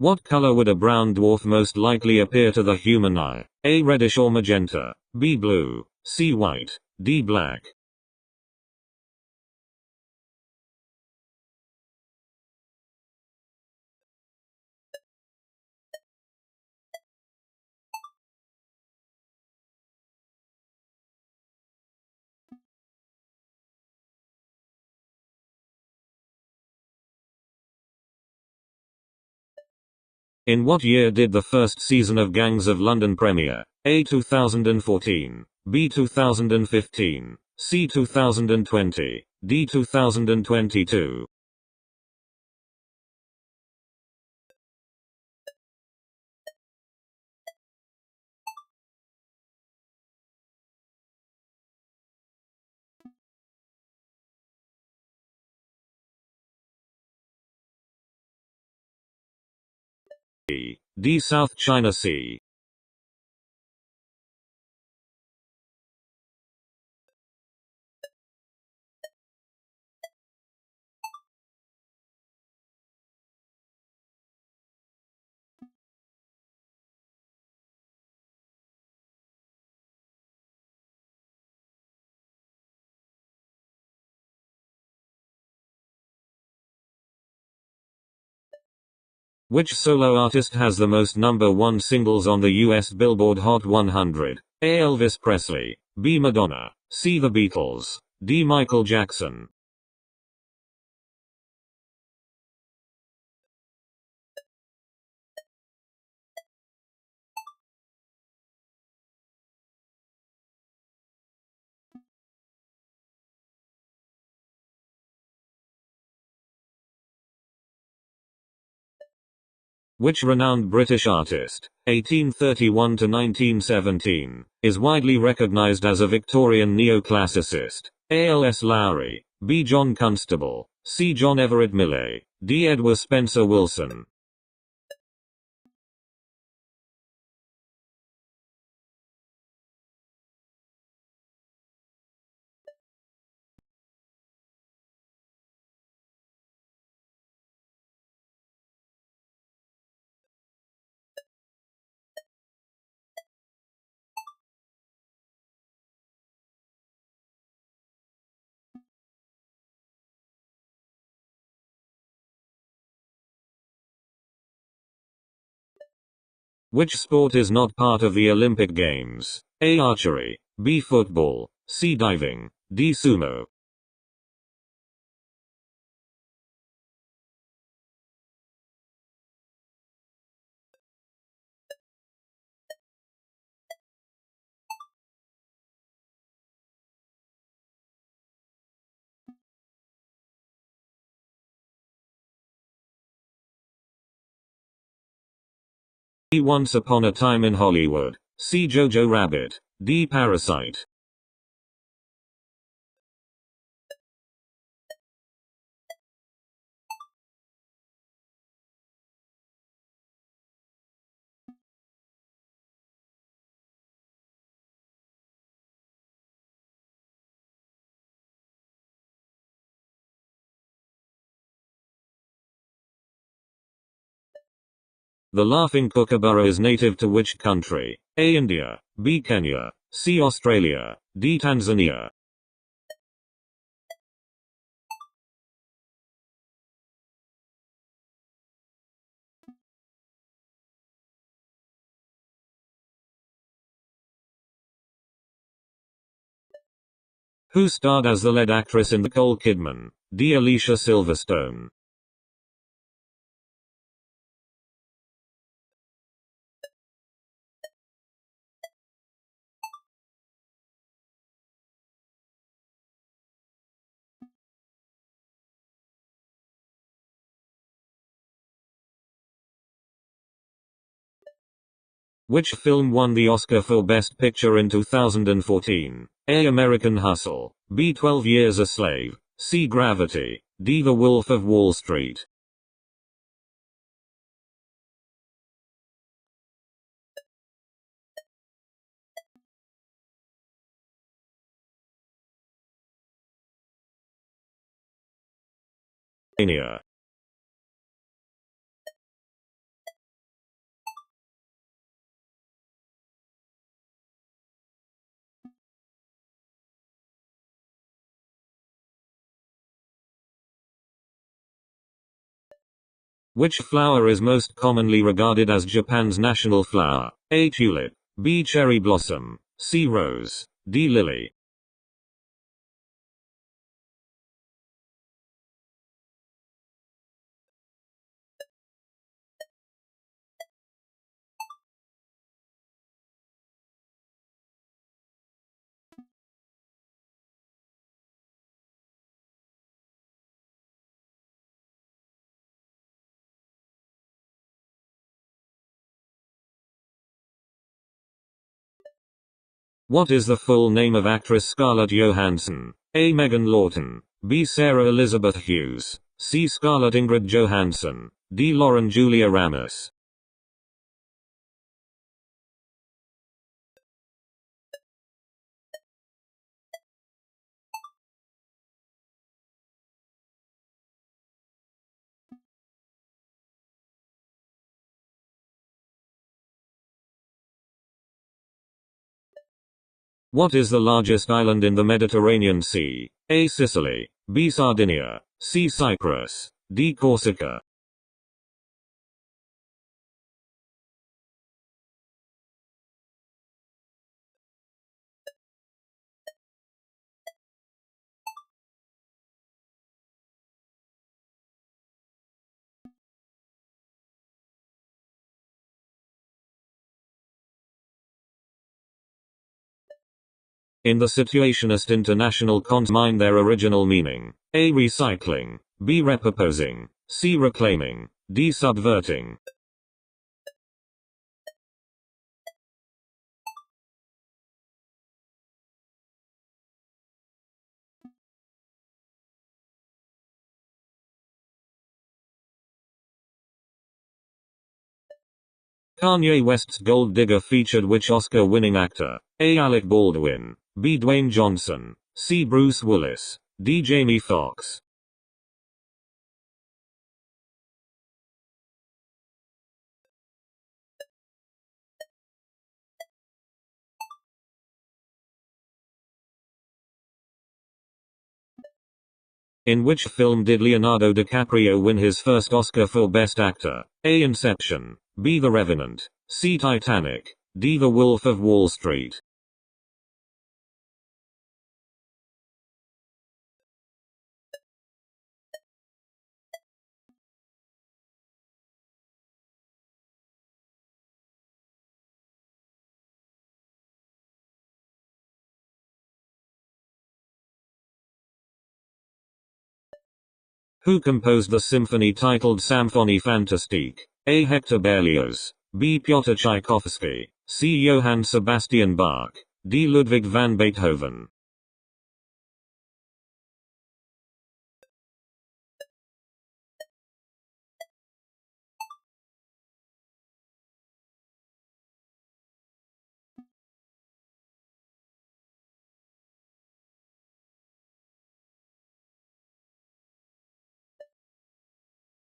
What color would a brown dwarf most likely appear to the human eye? A. Reddish or magenta, B. Blue, C. White, D. Black. In what year did the first season of Gangs of London premiere? A. 2014, B. 2015, C. 2020, D. 2022. D. South China Sea. Which solo artist has the most number one singles on the US Billboard Hot 100? A. Elvis Presley, B. Madonna, C. The Beatles, D. Michael Jackson. Which renowned British artist, 1831 to 1917, is widely recognized as a Victorian neoclassicist? A. L. S. Lowry, B. John Constable, C. John Everett Millais, D. Edward Spencer Wilson. Which sport is not part of the Olympic Games? A. Archery, B. Football, C. Diving, D. Sumo. B. Once Upon a Time in Hollywood, C. Jojo Rabbit, D. Parasite. The laughing kookaburra is native to which country? A. India, B. Kenya, C. Australia, D. Tanzania. Who starred as the lead actress in Nicole Kidman? D. Alicia Silverstone. Which film won the Oscar for Best Picture in 2014? A. American Hustle, B. 12 Years a Slave, C. Gravity, D. The Wolf of Wall Street. Mania. Which flower is most commonly regarded as Japan's national flower? A. Tulip, B. Cherry blossom, C. Rose, D. Lily. What is the full name of actress Scarlett Johansson? A. Megan Lawton, B. Sarah Elizabeth Hughes, C. Scarlett Ingrid Johansson, D. Lauren Julia Ramos. What is the largest island in the Mediterranean Sea? A. Sicily, B. Sardinia, C. Cyprus, D. Corsica. In the Situationist International cons mine their original meaning. A. Recycling, B. Repurposing, C. Reclaiming, D. Subverting. Kanye West's Gold Digger featured which Oscar-winning actor? A. Alec Baldwin, B. Dwayne Johnson, C. Bruce Willis, D. Jamie Foxx. In which film did Leonardo DiCaprio win his first Oscar for Best Actor? A. Inception, B. The Revenant, C. Titanic, D. The Wolf of Wall Street. Who composed the symphony titled Symphonie Fantastique? A. Hector Berlioz, B. Pyotr Tchaikovsky, C. Johann Sebastian Bach, D. Ludwig van Beethoven.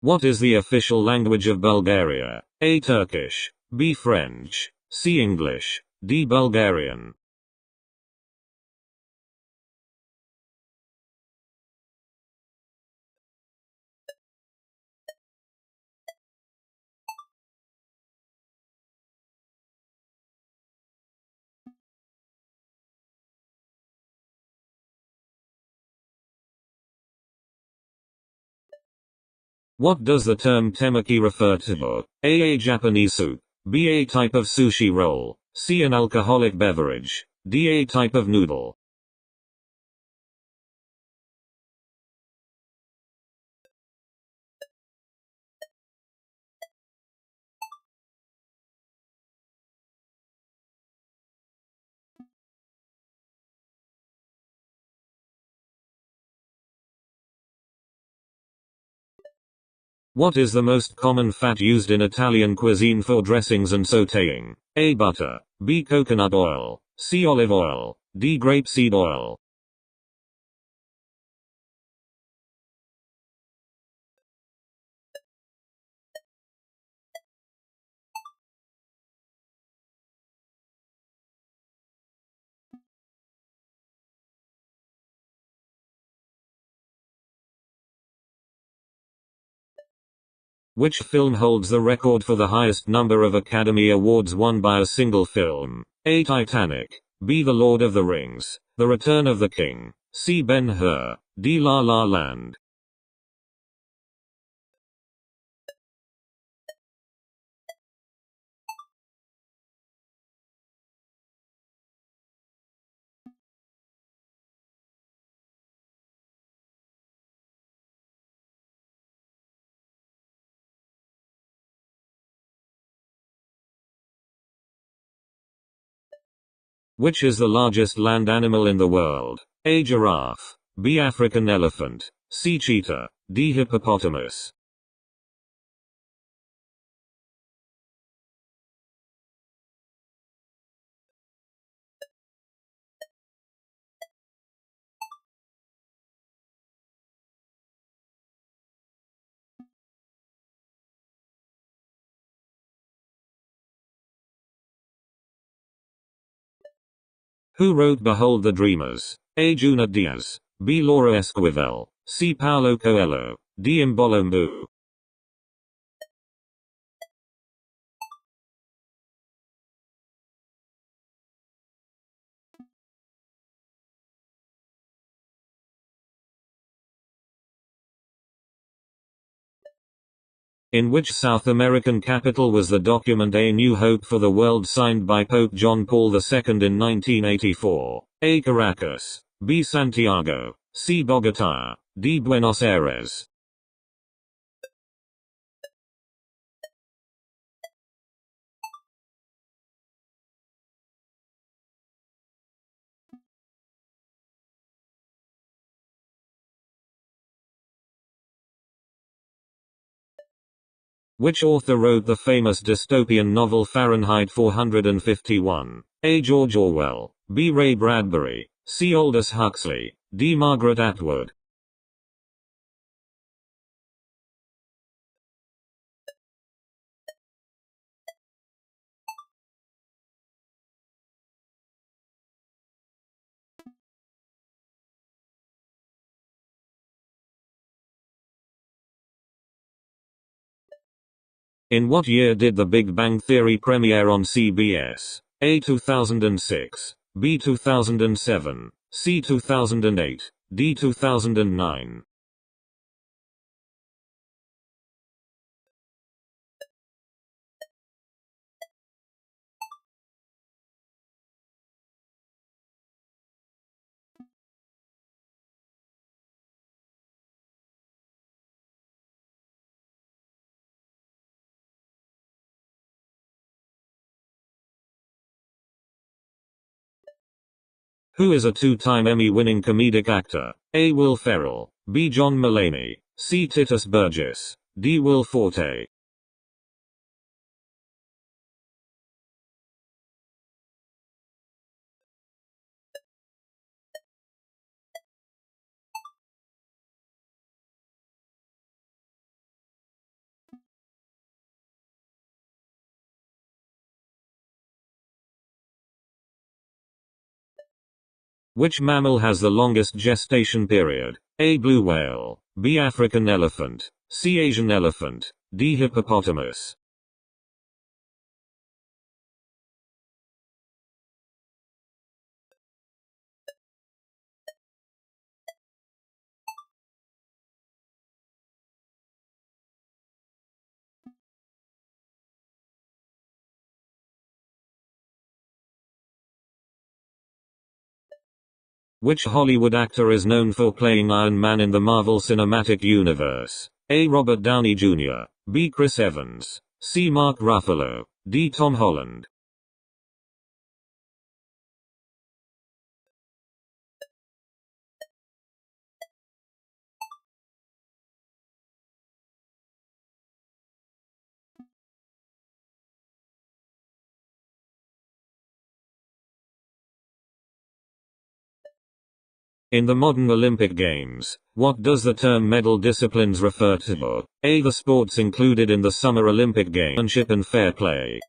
What is the official language of Bulgaria? A. Turkish, B. French, C. English, D. Bulgarian. What does the term temaki refer to? A. Japanese soup, B. A type of sushi roll, C. An alcoholic beverage, D. A type of noodle. What is the most common fat used in Italian cuisine for dressings and sautéing? A. Butter, B. Coconut oil, C. Olive oil, D. Grapeseed oil. Which film holds the record for the highest number of Academy Awards won by a single film? A. Titanic, B. The Lord of the Rings, The Return of the King, C. Ben-Hur, D. La La Land. Which is the largest land animal in the world? A. Giraffe, B. African elephant, C. Cheetah, D. Hippopotamus. Who wrote Behold the Dreamers? A. Junot Diaz, B. Laura Esquivel, C. Paulo Coelho, D. Mbolombo. In which South American capital was the document A New Hope for the World signed by Pope John Paul II in 1984? A. Caracas, B. Santiago, C. Bogota, D. Buenos Aires. Which author wrote the famous dystopian novel Fahrenheit 451? A. George Orwell. B. Ray Bradbury. C. Aldous Huxley. D. Margaret Atwood. In what year did The Big Bang Theory premiere on CBS? A. 2006. B. 2007. C. 2008. D. 2009. Who is a two-time Emmy-winning comedic actor? A. Will Ferrell. B. John Mulaney. C. Titus Burgess. D. Will Forte. Which mammal has the longest gestation period? A. Blue whale. B. African elephant. C. Asian elephant. D. Hippopotamus. Which Hollywood actor is known for playing Iron Man in the Marvel Cinematic Universe? A. Robert Downey Jr. B. Chris Evans. C. Mark Ruffalo. D. Tom Holland. In the modern Olympic Games, what does the term medal disciplines refer to? A. The sports included in the Summer Olympic Games and fair play.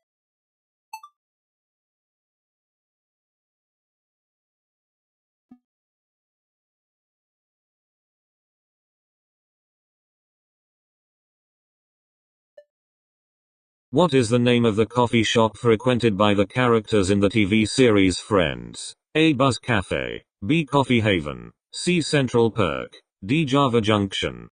What is the name of the coffee shop frequented by the characters in the TV series Friends? A. Buzz Cafe. B. Coffee Haven. C. Central Perk. D. Java Junction.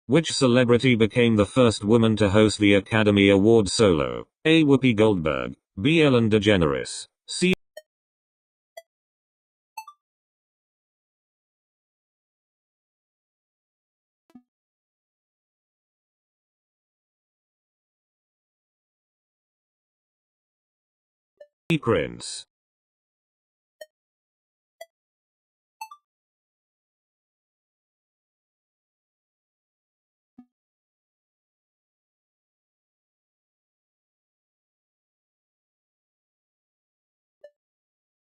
Which celebrity became the first woman to host the Academy Awards solo? A. Whoopi Goldberg. B. Ellen DeGeneres. C. Prince.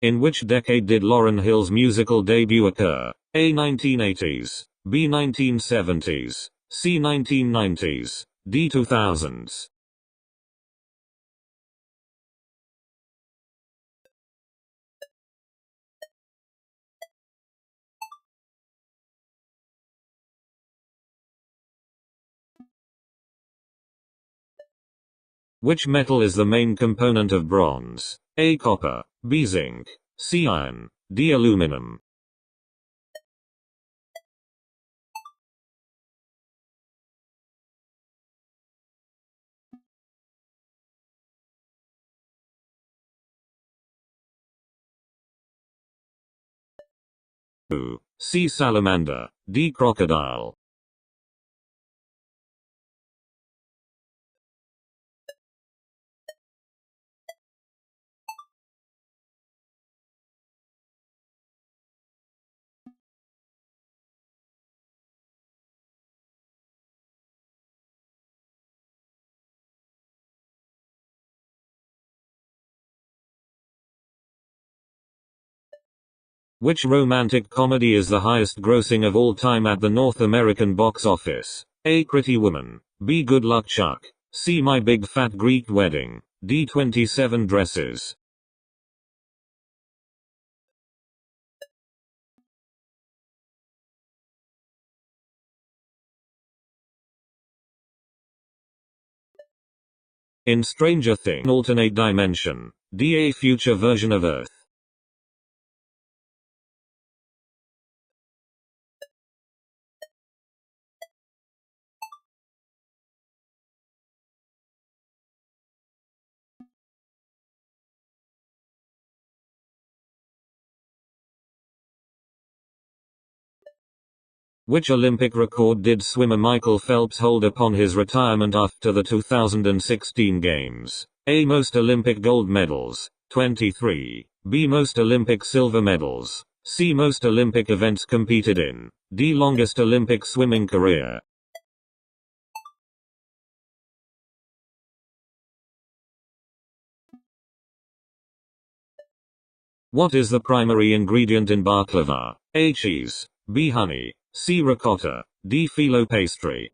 In which decade did Lauryn Hill's musical debut occur? A. 1980s. B. 1970s. C. 1990s. D. 2000s. Which metal is the main component of bronze? A. Copper. B. Zinc. C. Iron. D. Aluminum. U. C. Salamander. D. Crocodile. Which romantic comedy is the highest grossing of all time at the North American box office? A. Pretty Woman. B. Good Luck Chuck. C. My Big Fat Greek Wedding. D. 27 Dresses. In Stranger Things alternate dimension. D. A future version of Earth. Which Olympic record did swimmer Michael Phelps hold upon his retirement after the 2016 Games? A. Most Olympic gold medals, 23. B. Most Olympic silver medals. C. Most Olympic events competed in. D. Longest Olympic swimming career. What is the primary ingredient in baklava? A. Cheese. B. Honey. C. Ricotta. D. Phyllo pastry.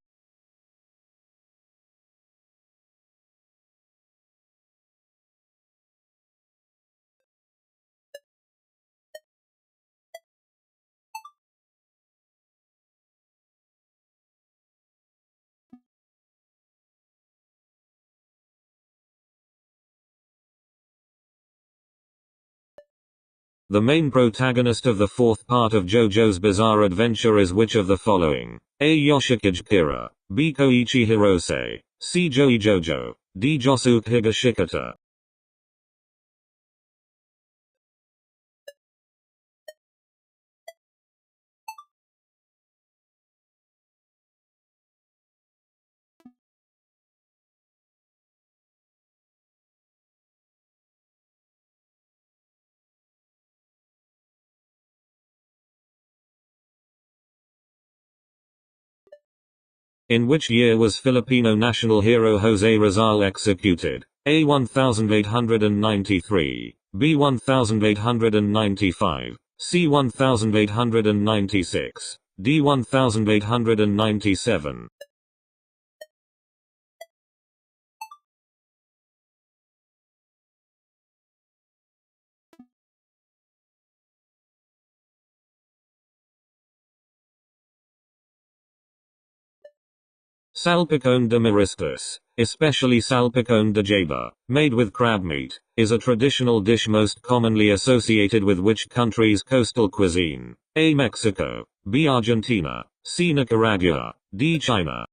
The main protagonist of the fourth part of JoJo's Bizarre Adventure is which of the following? A. Yoshikage Kira. B. Koichi Hirose. C. Joey Jojo. D. Josuke Higashikata. In which year was Filipino national hero Jose Rizal executed? A. 1893. B. 1895. C. 1896. D. 1897. Salpicón de mariscos, especially salpicón de jaiba, made with crab meat, is a traditional dish most commonly associated with which country's coastal cuisine? A. Mexico. B. Argentina. C. Nicaragua. D. China.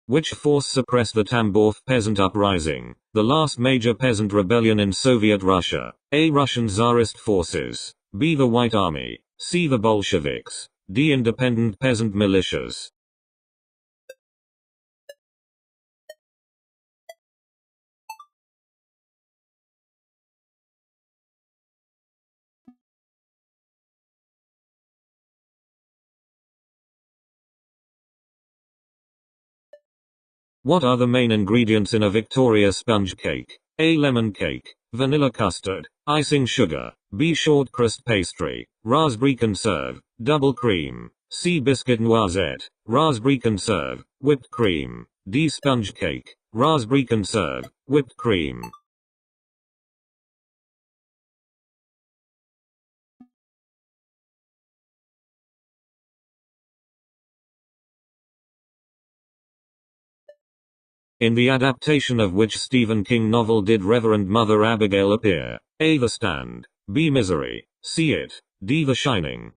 Which force suppressed the Tambov peasant uprising, the last major peasant rebellion in Soviet Russia? A. Russian Tsarist forces. B. The White Army. C. The Bolsheviks. D. Independent peasant militias. What are the main ingredients in a Victoria sponge cake? A. Lemon cake. Vanilla custard. Icing sugar. B. Short crust pastry. Raspberry conserve. Double cream. C. Biscuit noisette. Raspberry conserve. Whipped cream. D. Sponge cake. Raspberry conserve. Whipped cream. In the adaptation of which Stephen King novel did Reverend Mother Abigail appear? A. The Stand. B. Misery. C. It. D. The Shining.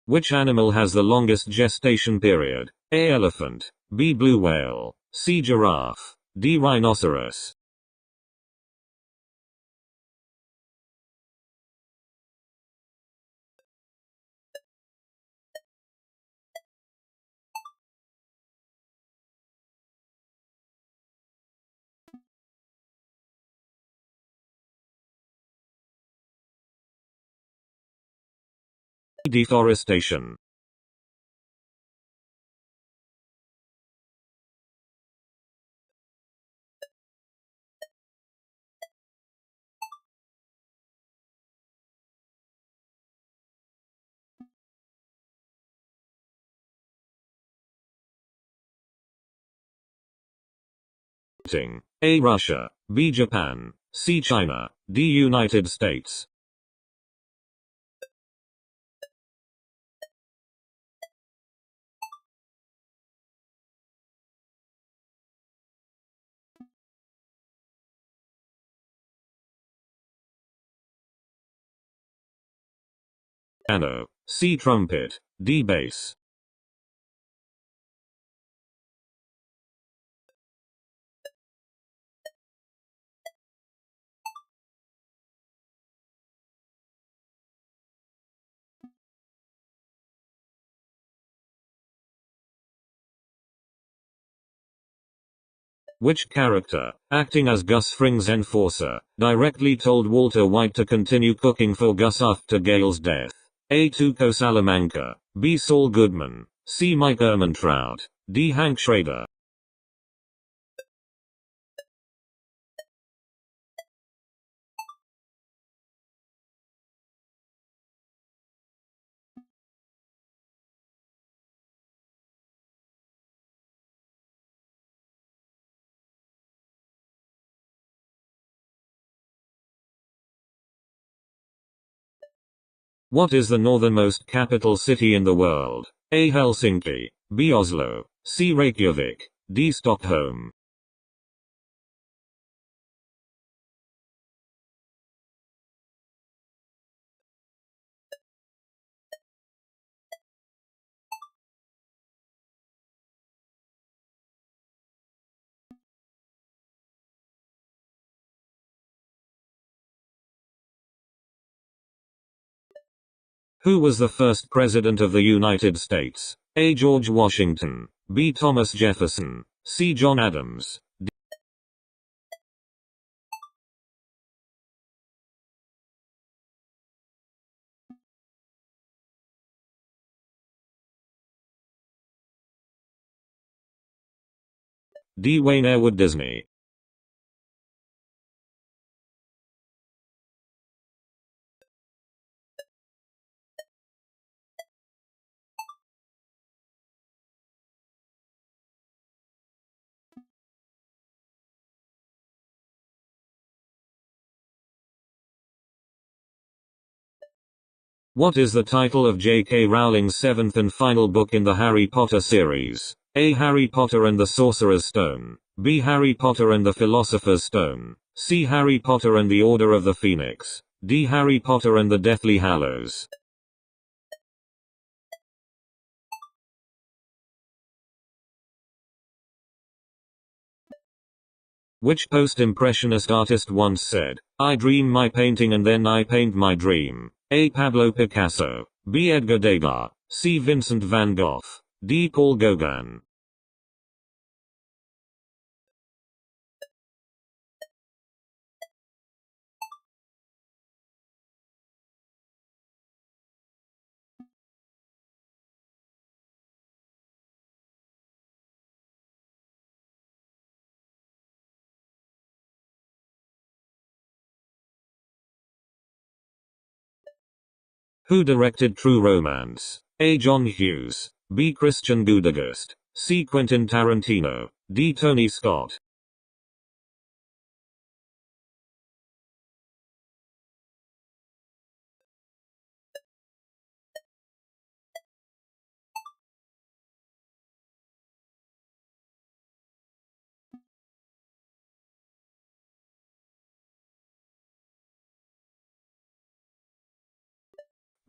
Which animal has the longest gestation period? A. Elephant. B. Blue whale. C. Giraffe. D. Rhinoceros. Deforestation. A. Russia. B. Japan. C. China. D. United States. Piano. C. Trumpet. D. Bass. Which character, acting as Gus Fring's enforcer, directly told Walter White to continue cooking for Gus after Gale's death? A. Tuco Salamanca. B. Saul Goodman. C. Mike Ehrmantraut. D. Hank Schrader. What is the northernmost capital city in the world? A. Helsinki. B. Oslo. C. Reykjavik. D. Stockholm. Who was the first president of the United States? A. George Washington. B. Thomas Jefferson. C. John Adams. D. Wayne Erwood Disney. What is the title of J.K. Rowling's seventh and final book in the Harry Potter series? A. Harry Potter and the Sorcerer's Stone. B. Harry Potter and the Philosopher's Stone. C. Harry Potter and the Order of the Phoenix. D. Harry Potter and the Deathly Hallows. Which post-impressionist artist once said, "I dream my painting and then I paint my dream"? A. Pablo Picasso. B. Edgar Degas. C. Vincent van Gogh. D. Paul Gauguin. Who directed True Romance? A. John Hughes. B. Christian Gudegust. C. Quentin Tarantino. D. Tony Scott.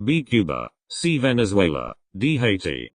B. Cuba. C. Venezuela, D. Haiti.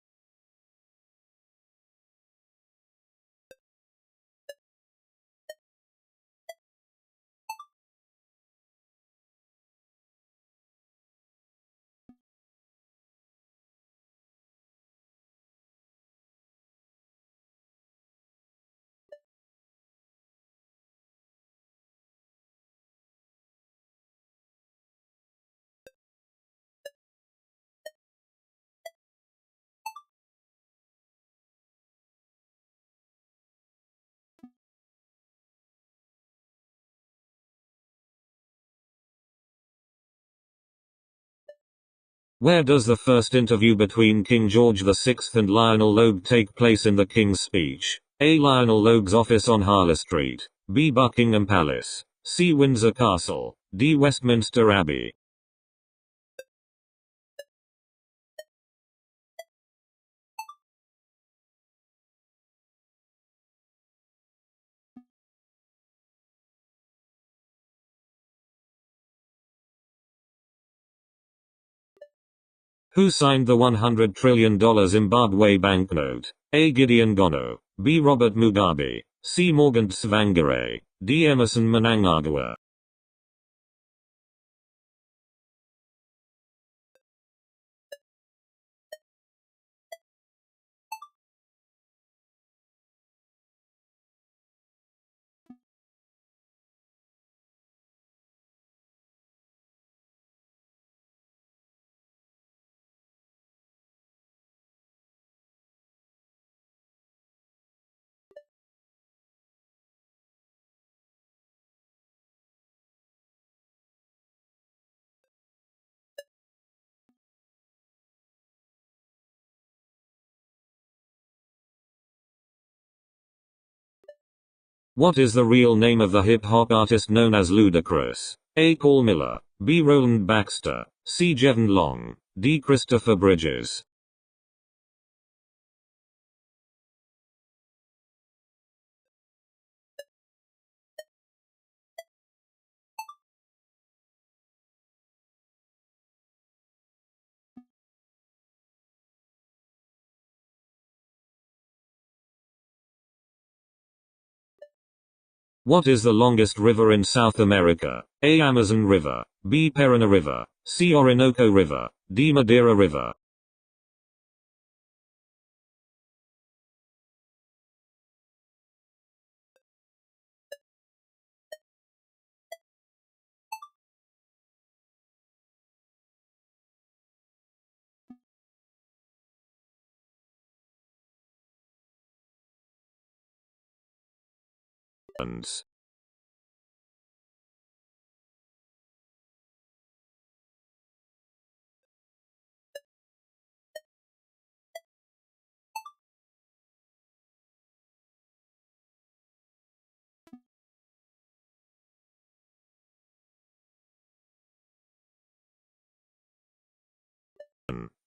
Where does the first interview between King George VI and Lionel Logue take place in the King's Speech? A. Lionel Logue's office on Harley Street. B. Buckingham Palace. C. Windsor Castle. D. Westminster Abbey. Who signed the $100 trillion Zimbabwe banknote? A. Gideon Gono. B. Robert Mugabe. C. Morgan Tsvangirai. D. Emerson Mnangagwa. What is the real name of the hip-hop artist known as Ludacris? A. Paul Miller. B. Roland Baxter. C. Jevon Long. D. Christopher Bridges. What is the longest river in South America? A. Amazon River. B. Paraná River. C. Orinoco River. D. Madeira River.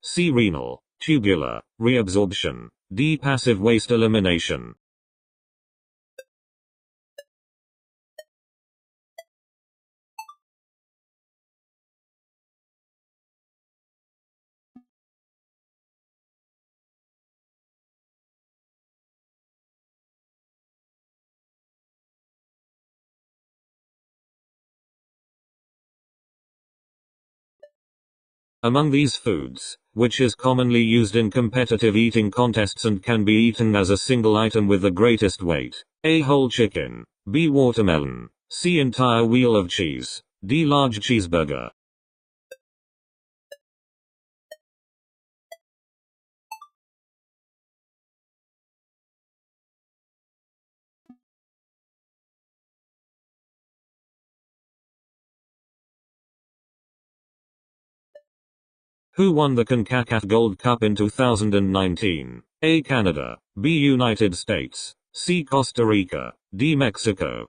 C. Renal, tubular, reabsorption. D. Passive waste elimination. Among these foods, which is commonly used in competitive eating contests and can be eaten as a single item with the greatest weight? A. Whole chicken. B. Watermelon. C. Entire wheel of cheese. D. Large cheeseburger. Who won the CONCACAF Gold Cup in 2019? A. Canada. B. United States. C. Costa Rica. D. Mexico.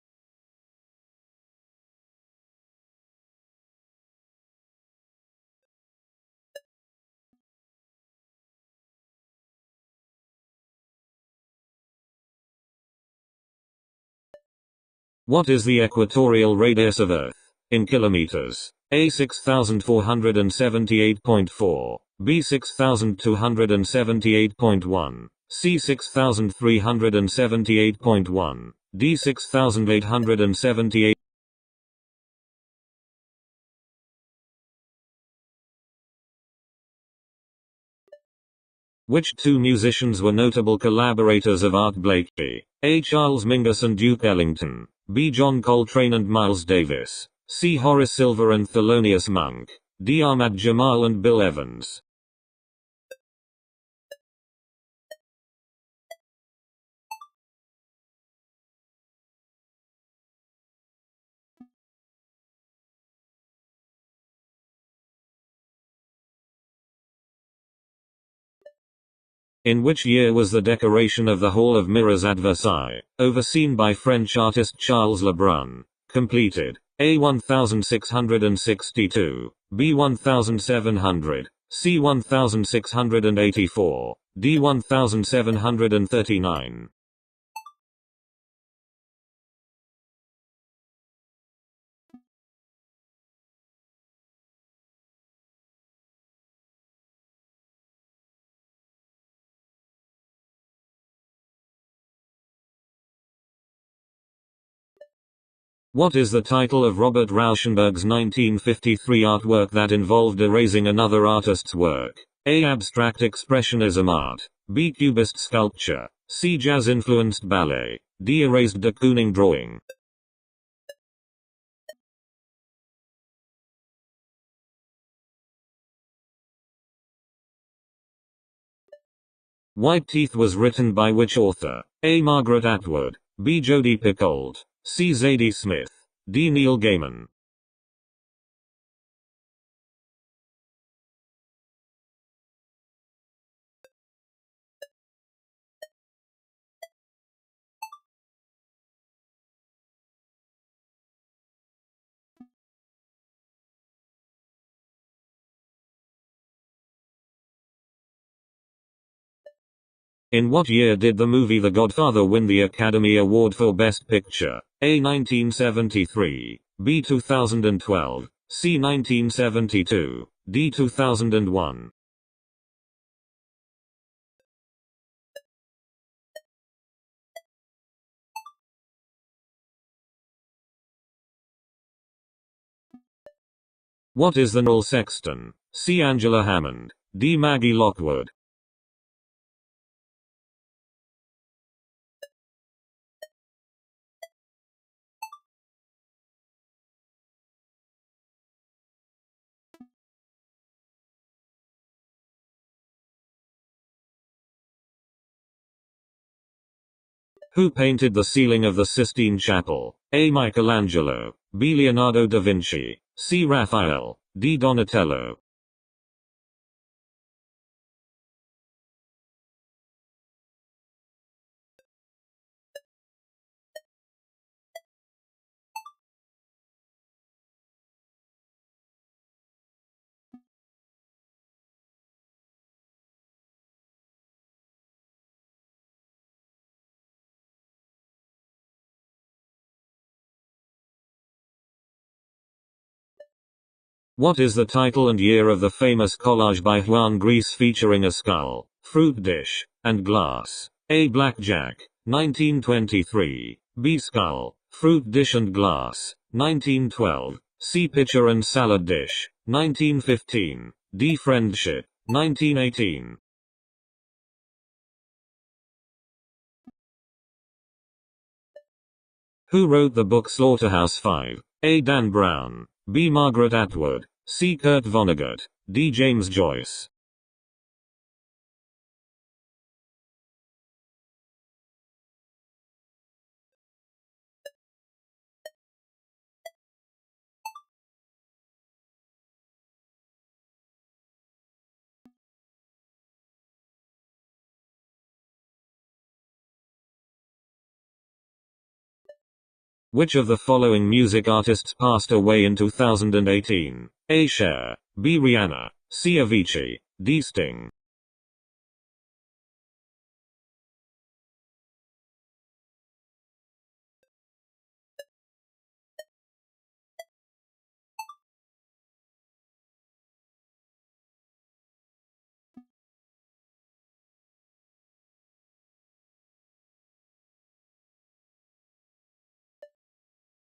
What is the equatorial radius of Earth? In kilometers. A. 6478.4. B 6278.1, C 6378.1, D 6878. Which two musicians were notable collaborators of Art Blakey? A. Charles Mingus and Duke Ellington, B. John Coltrane and Miles Davis, C. Horace Silver and Thelonious Monk, D. Ahmad Jamal and Bill Evans. In which year was the decoration of the Hall of Mirrors at Versailles, overseen by French artist Charles Lebrun, completed? A. 1662, B. 1700, C. 1684, D. 1739. What is the title of Robert Rauschenberg's 1953 artwork that involved erasing another artist's work? A. Abstract Expressionism art, B. Cubist sculpture, C. Jazz-influenced ballet, D. Erased de Kooning drawing. White Teeth was written by which author? A. Margaret Atwood, B. Jodi Picoult, C. Zadie Smith, D. Neil Gaiman. In what year did the movie The Godfather win the Academy Award for Best Picture? A. 1973, B. 2012, C. 1972, D. 2001. What is the Noel Sexton? C. Angela Hammond, D. Maggie Lockwood. Who painted the ceiling of the Sistine Chapel? A. Michelangelo, B. Leonardo da Vinci, C. Raphael, D. Donatello. What is the title and year of the famous collage by Juan Gris featuring a skull, fruit dish, and glass? A. Blackjack, 1923, B. Skull, fruit dish and glass, 1912, C. Pitcher and salad dish, 1915, D. Friendship, 1918. Who wrote the book Slaughterhouse-Five? A. Dan Brown, B. Margaret Atwood, C. Kurt Vonnegut, D. James Joyce. Which of the following music artists passed away in 2018? A. Cher, B. Rihanna, C. Avicii, D. Sting.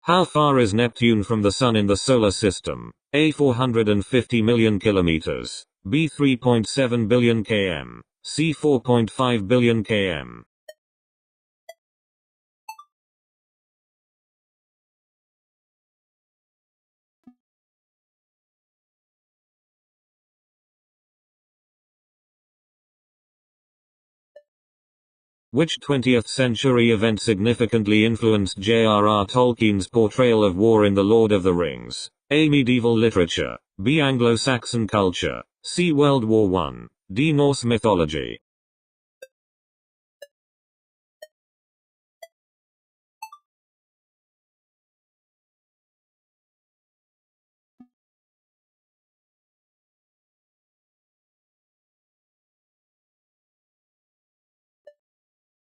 How far is Neptune from the Sun in the Solar System? A. 450 million kilometers. B. 3.7 billion km. C. 4.5 billion km. Which 20th century event significantly influenced J.R.R. Tolkien's portrayal of war in The Lord of the Rings? A. Medieval literature. B. Anglo-Saxon culture. C. World War I. D. Norse mythology.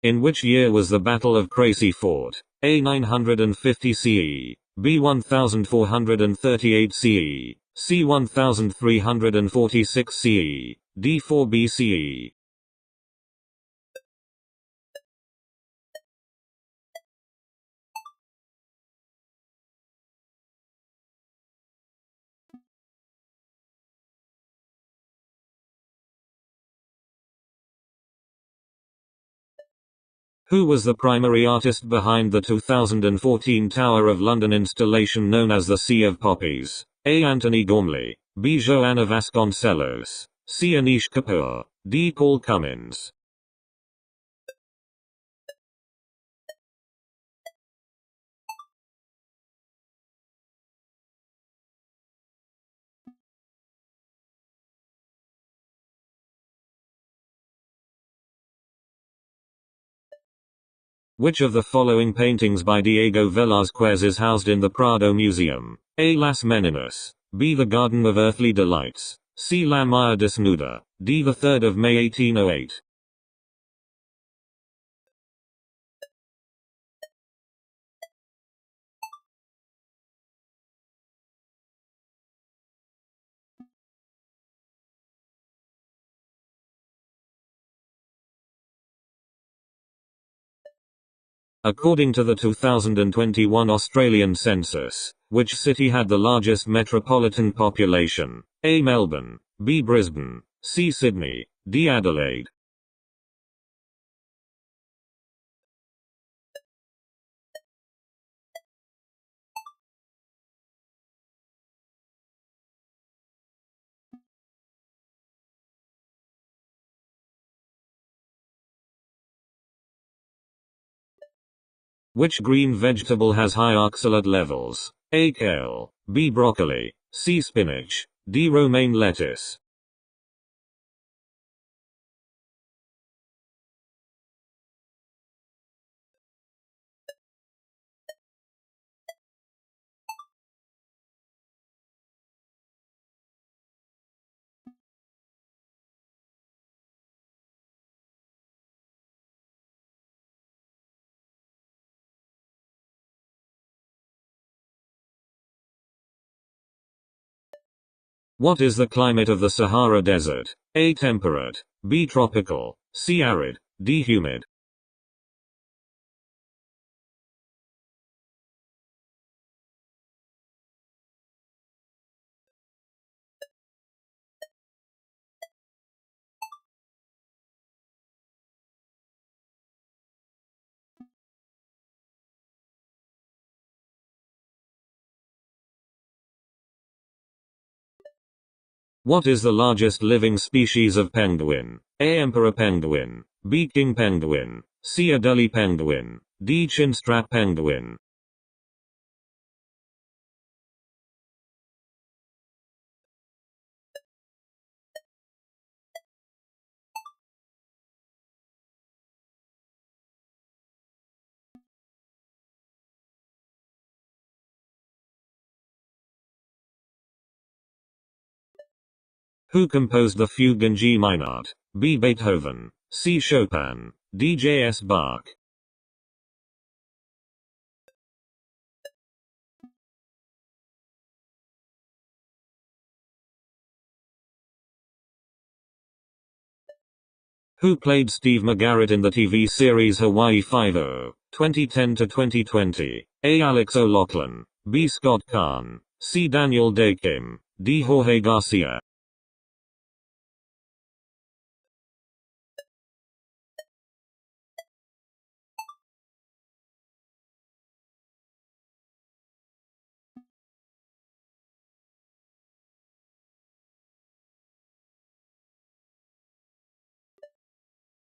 In which year was the Battle of Crécy fought? A. 950 CE. B. 1438 CE. C. 1346 CE. D. 4 BCE. Who was the primary artist behind the 2014 Tower of London installation known as the Sea of Poppies? A. Anthony Gormley. B. Joanna Vasconcelos. C. Anish Kapoor. D. Paul Cummins. Which of the following paintings by Diego Velázquez is housed in the Prado Museum? A. Las Meninas. B. The Garden of Earthly Delights. C. La Maya Desnuda. D. The 3rd of May 1808. According to the 2021 Australian census, which city had the largest metropolitan population? A. Melbourne. B. Brisbane. C. Sydney. D. Adelaide. Which green vegetable has high oxalate levels? A. Kale. B. Broccoli. C. Spinach. D. Romaine lettuce. What is the climate of the Sahara Desert? A. Temperate. B. Tropical. C. Arid. D. Humid. What is the largest living species of penguin? A. Emperor penguin. B. King penguin. C. Adelie penguin. D. Chinstrap penguin. Who composed the Fugue in G minor? B. Beethoven. C. Chopin. D. J.S. Bach. Who played Steve McGarrett in the TV series Hawaii Five-O, 2010 to 2020? A. Alex O'Loughlin, B. Scott Kahn, C. Daniel Day Kim, D. Jorge Garcia.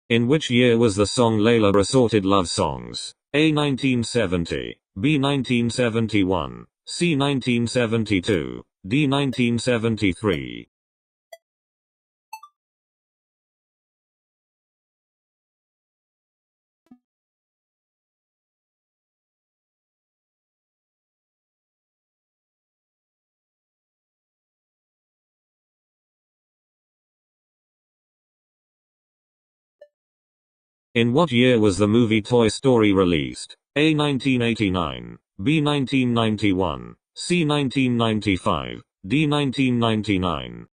In which year was the song Layla Resorted Love Songs? A. 1970, B. 1971, C. 1972, D. 1973. In what year was the movie Toy Story released? A. 1989, B. 1991, C. 1995, D. 1999.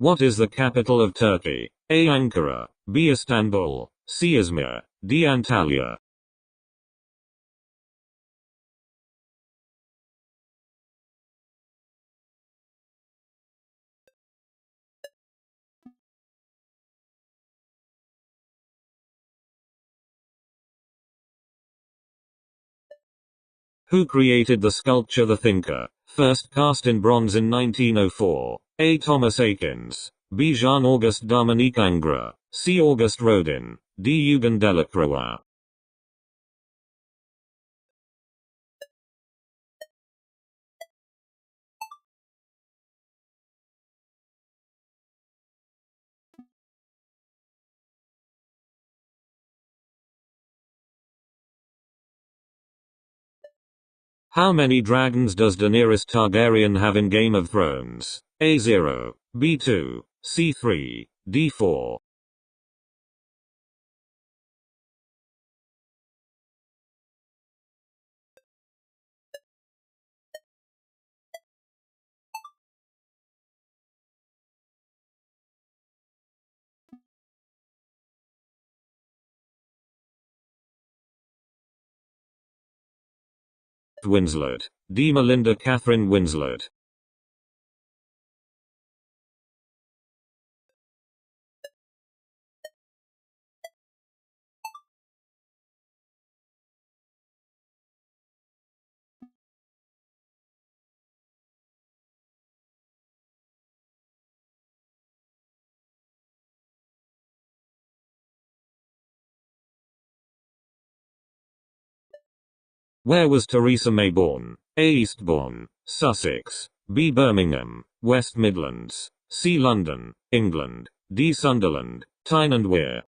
What is the capital of Turkey? A. Ankara, B. Istanbul, C. Izmir, D. Antalya. Who created the sculpture The Thinker, first cast in bronze in 1904? A. Thomas Akins, B. Jean-Auguste Dominique Ingres, C. Auguste Rodin, D. Eugen Delacroix. How many dragons does Daenerys Targaryen have in Game of Thrones? A. 0, B. 2, C. 3, D. 4. Winslet, D. Melinda Catherine Winslet. Where was Theresa May born? A. Eastbourne, Sussex, B. Birmingham, West Midlands, C. London, England, D. Sunderland, Tyne and Wear.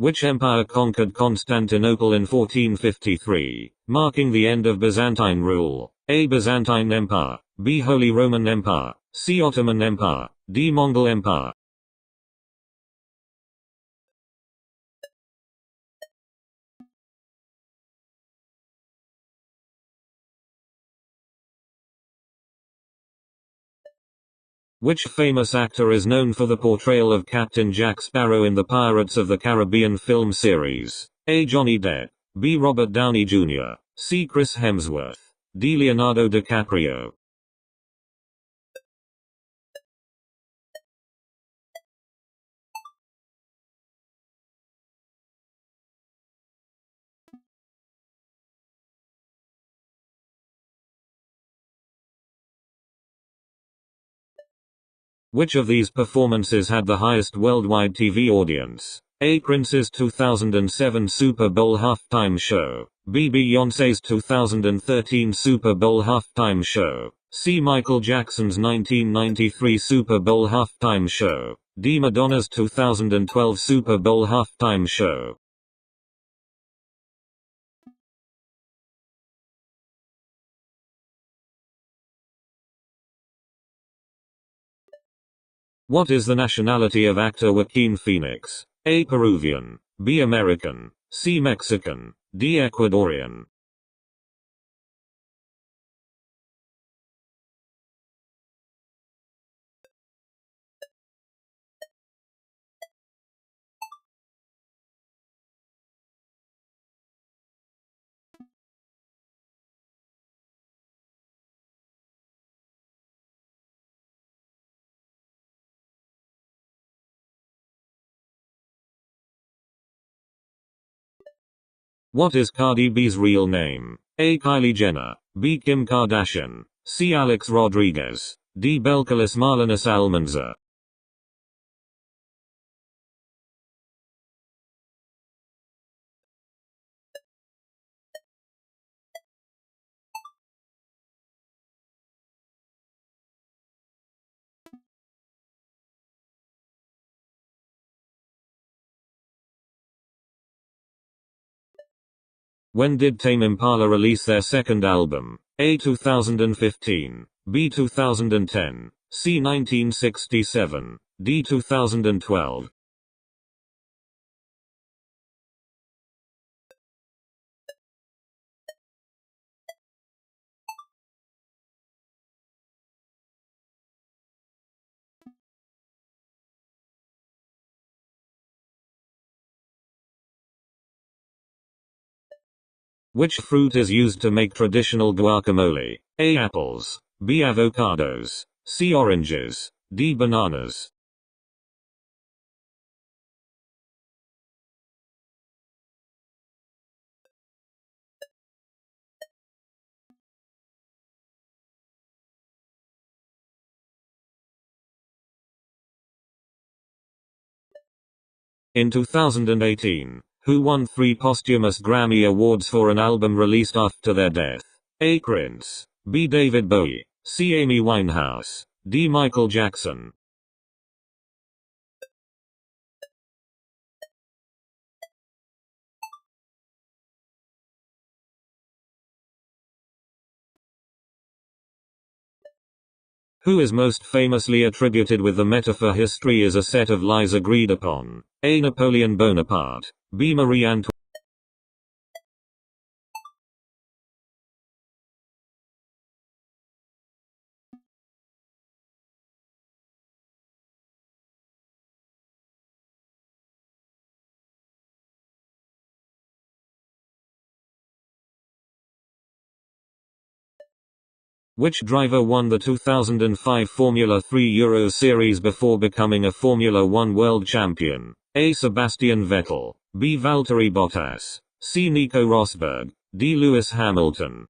Which empire conquered Constantinople in 1453, marking the end of Byzantine rule? A. Byzantine Empire, B. Holy Roman Empire, C. Ottoman Empire, D. Mongol Empire. Which famous actor is known for the portrayal of Captain Jack Sparrow in the Pirates of the Caribbean film series? A. Johnny Depp, B. Robert Downey Jr., C. Chris Hemsworth, D. Leonardo DiCaprio. Which of these performances had the highest worldwide TV audience? A. Prince's 2007 Super Bowl halftime show, B. Beyoncé's 2013 Super Bowl halftime show, C. Michael Jackson's 1993 Super Bowl halftime show. D. Madonna's 2012 Super Bowl halftime show. What is the nationality of actor Joaquin Phoenix? A. Peruvian. B. American. C. Mexican. D. Ecuadorian. What is Cardi B's real name? A. Kylie Jenner. B. Kim Kardashian. C. Alex Rodriguez. D. Belcalis Marlinus Almanza. When did Tame Impala release their second album? A. 2015. B. 2010. C. 1967. D. 2012. Which fruit is used to make traditional guacamole? A. Apples. B. Avocados. C. Oranges. D. Bananas. In 2018, who won 3 posthumous Grammy Awards for an album released after their death? A. Prince. B. David Bowie. C. Amy Winehouse. D. Michael Jackson. Who is most famously attributed with the metaphor history is a set of lies agreed upon? A. Napoleon Bonaparte. B. Marie Antoinette. Which driver won the 2005 Formula 3 Euro Series before becoming a Formula 1 world champion? A. Sebastian Vettel. B. Valtteri Bottas. C. Nico Rosberg. D. Lewis Hamilton.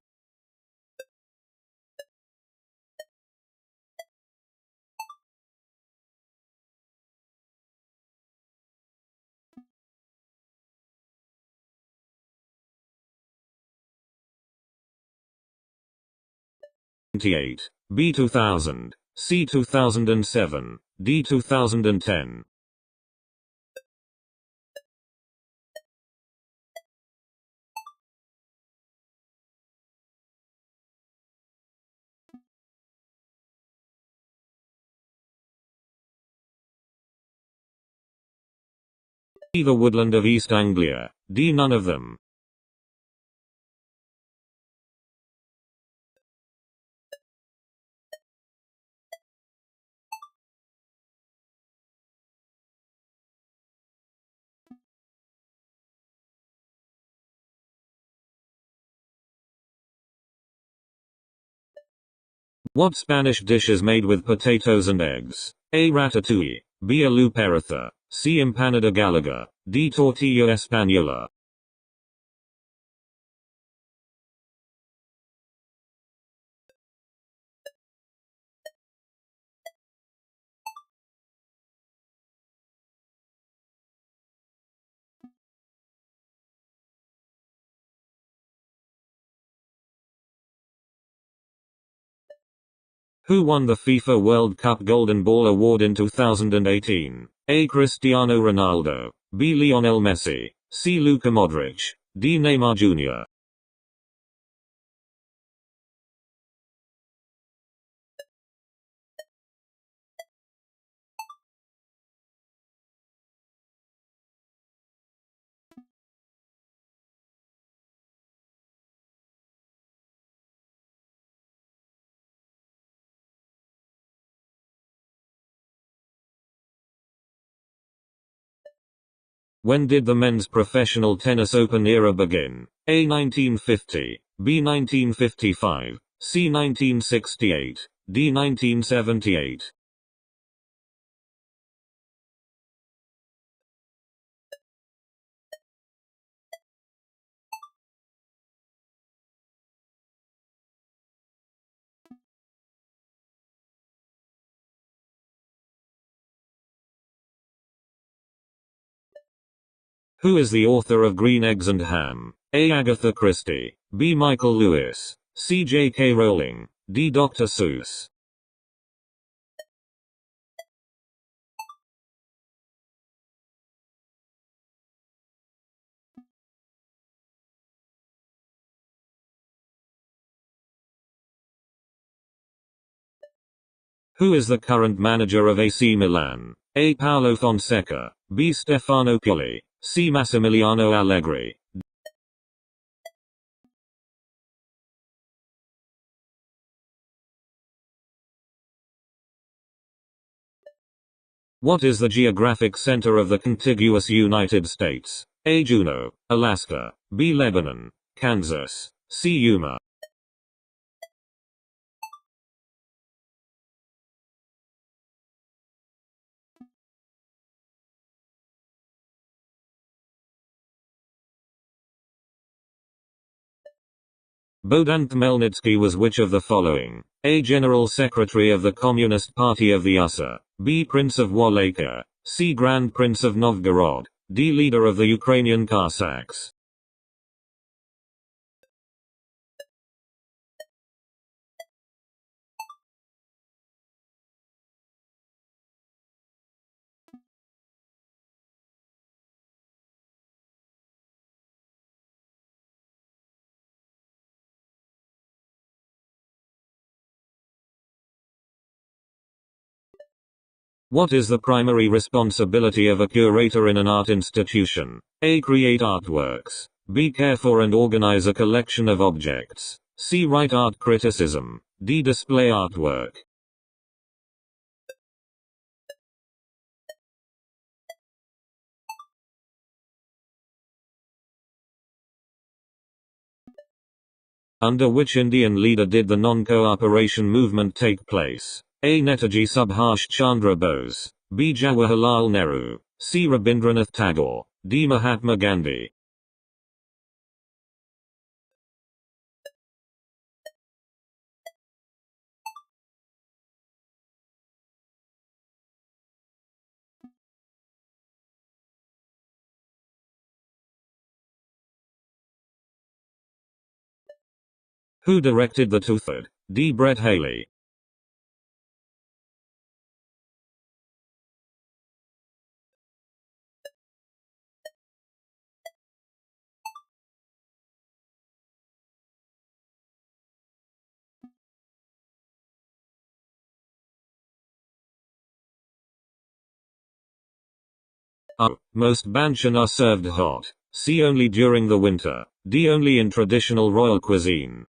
B. 2000. C. 2007. D. 2010. E. The woodland of East Anglia. D. None of them. What Spanish dish is made with potatoes and eggs? A. Ratatouille. B. Aloo peratha. C. Empanada gallega. D. Tortilla española. Who won the FIFA World Cup Golden Ball Award in 2018? A. Cristiano Ronaldo. B. Lionel Messi. C. Luka Modric. D. Neymar Jr. When did the men's professional tennis open era begin? A. 1950. B. 1955. C. 1968. D. 1978. Who is the author of Green Eggs and Ham? A. Agatha Christie. B. Michael Lewis. C. J.K. Rowling. D. Dr. Seuss. Who is the current manager of AC Milan? A. Paulo Fonseca. B. Stefano Pioli. C. Massimiliano Allegri. What is the geographic center of the contiguous United States? A. Juneau, Alaska. B. Lebanon, Kansas. C. Yuma. Bogdan Khmelnytsky was which of the following? A. General Secretary of the Communist Party of the USSR. B. Prince of Wallachia. C. Grand Prince of Novgorod. D. Leader of the Ukrainian Cossacks. What is the primary responsibility of a curator in an art institution? A. Create artworks. B. Care for and organize a collection of objects. C. Write art criticism. D. Display artwork. Under which Indian leader did the non-cooperation movement take place? A. Netaji Subhash Chandra Bose. B. Jawaharlal Nehru. C. Rabindranath Tagore. D. Mahatma Gandhi. Who directed the Two-Third? D. Brett Haley. A. Most banchan are served hot. C. Only during the winter. D. Only in traditional royal cuisine.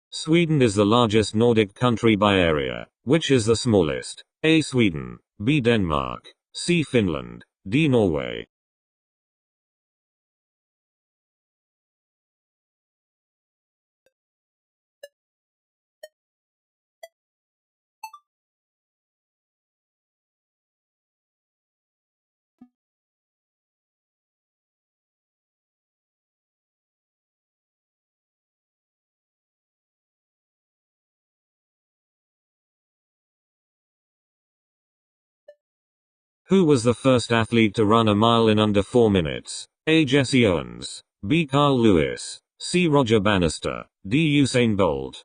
Sweden is the largest Nordic country by area. Which is the smallest? A. Sweden. B. Denmark. C. Finland. D. Norway. Who was the first athlete to run a mile in under 4 minutes? A. Jesse Owens. B. Carl Lewis. C. Roger Bannister. D. Usain Bolt.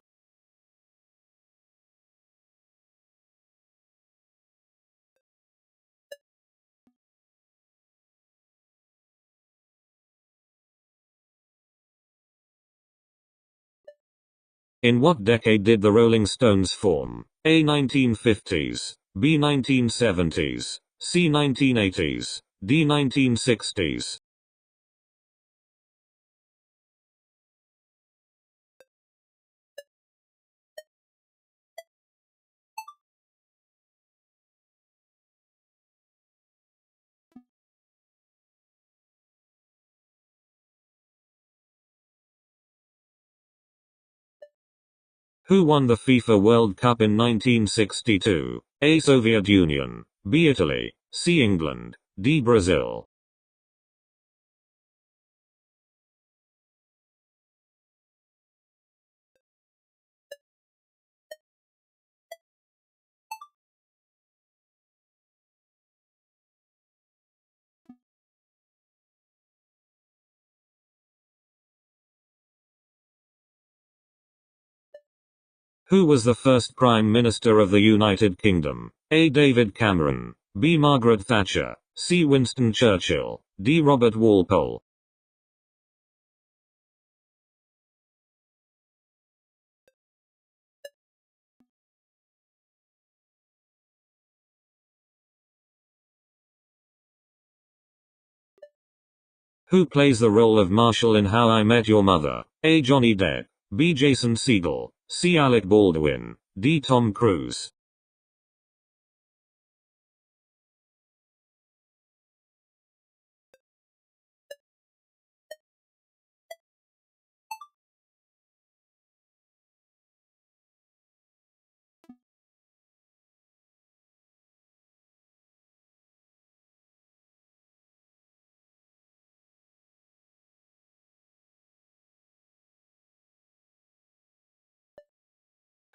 In what decade did the Rolling Stones form? A. 1950s. B. 1970s. C. 1980s. D. 1960s. Who won the FIFA World Cup in 1962? A. Soviet Union. B. Italy. C. England. D. Brazil. Who was the first Prime Minister of the United Kingdom? A. David Cameron. B. Margaret Thatcher. C. Winston Churchill. D. Robert Walpole. Who plays the role of Marshall in How I Met Your Mother? A. Johnny Depp. B. Jason Segel. C. Alec Baldwin. D. Tom Cruise.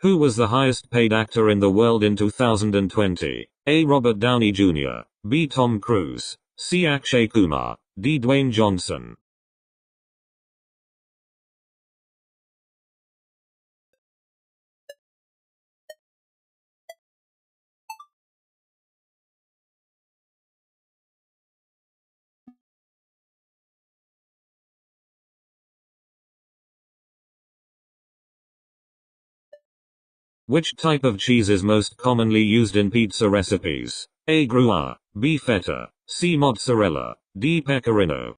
Who was the highest paid actor in the world in 2020? A. Robert Downey Jr. B. Tom Cruise. C. Akshay Kumar. D. Dwayne Johnson. Which type of cheese is most commonly used in pizza recipes? A. Gruyere. B. Feta. C. Mozzarella. D. Pecorino.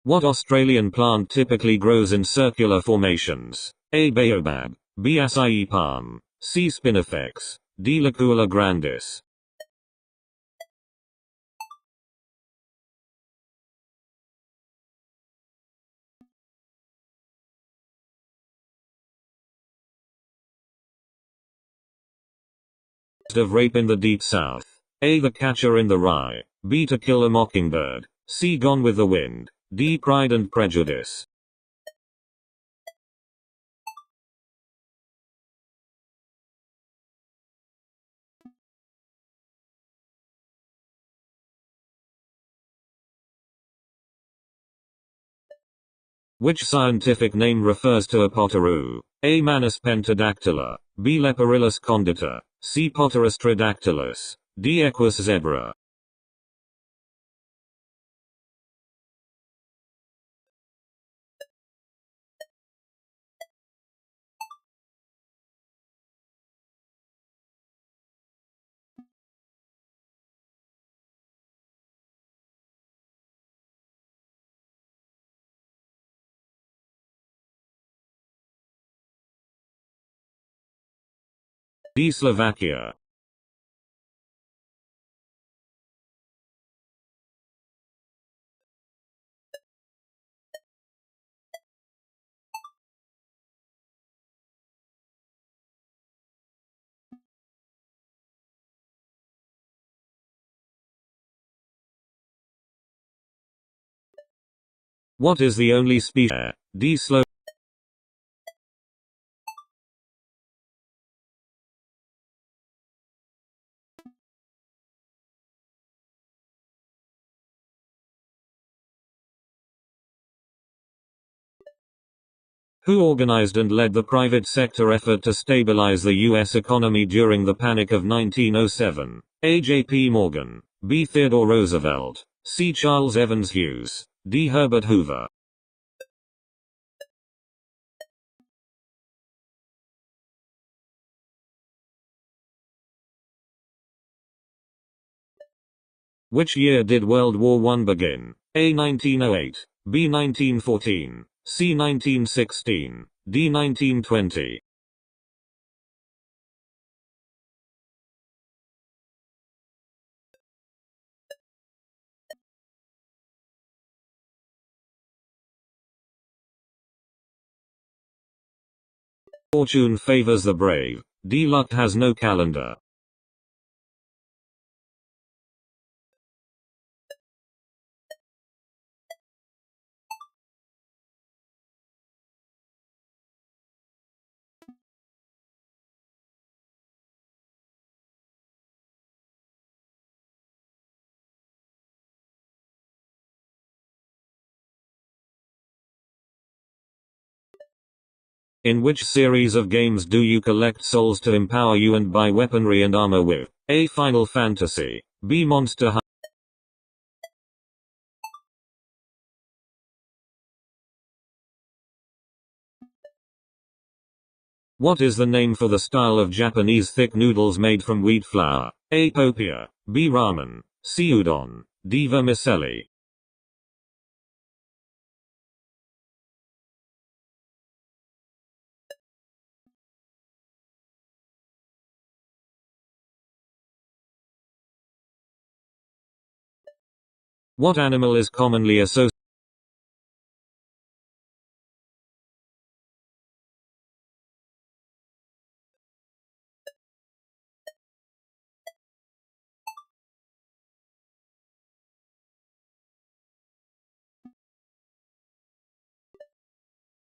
What Australian plant typically grows in circular formations? A. Baobab. B. Acai palm. C. Spinifex. D. Leucula grandis. Of Rape in the Deep South. A. The Catcher in the Rye. B. To Kill a Mockingbird. C. Gone with the Wind. D. Pride and Prejudice. Which scientific name refers to a potteroo? A. Manus pentadactyla. B. Leporillus condita. C. Potterus tridactylus. D. Equus zebra. D. Slovakia. What is the only species? D. Slow. Who organized and led the private sector effort to stabilize the U.S. economy during the Panic of 1907? A. J.P. Morgan. B. Theodore Roosevelt. C. Charles Evans Hughes. D. Herbert Hoover. Which year did World War I begin? A. 1908. B. 1914. C. 1916. D. 1920. Fortune favors the brave. D. Luck has no calendar. In which series of games do you collect souls to empower you and buy weaponry and armor with? A. Final Fantasy. B. Monster Hunter. What is the name for the style of Japanese thick noodles made from wheat flour? A. Popier. B. Ramen. C. Udon. D. Vermicelli. What animal is commonly associated?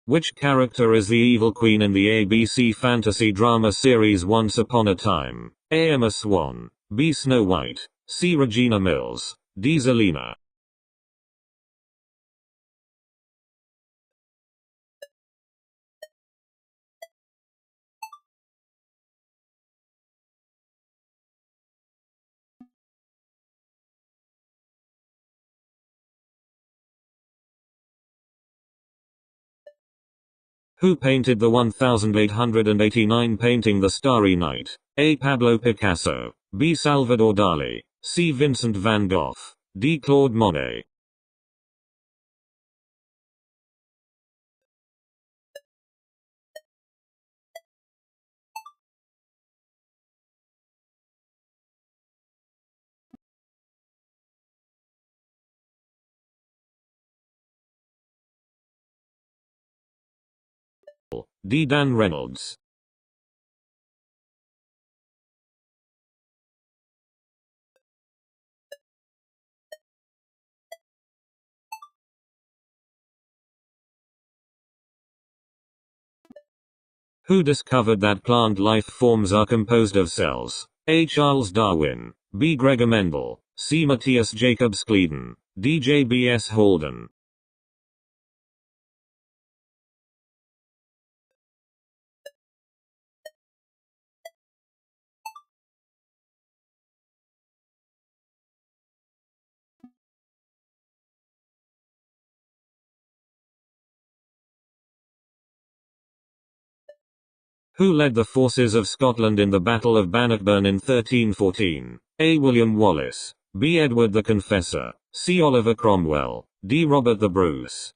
Which character is the evil queen in the ABC fantasy drama series Once Upon a Time? A. Emma Swan. B. Snow White. C. Regina Mills. D. Zelina. Who painted the 1889 painting The Starry Night? A. Pablo Picasso. B. Salvador Dali. C. Vincent van Gogh. D. Claude Monet. D. Dan Reynolds. Who discovered that plant life forms are composed of cells? A. Charles Darwin. B. Gregor Mendel. C. Matthias Jacob Schleiden. D. J.B.S. Holden. Who led the forces of Scotland in the Battle of Bannockburn in 1314? A. William Wallace. B. Edward the Confessor. C. Oliver Cromwell. D. Robert the Bruce.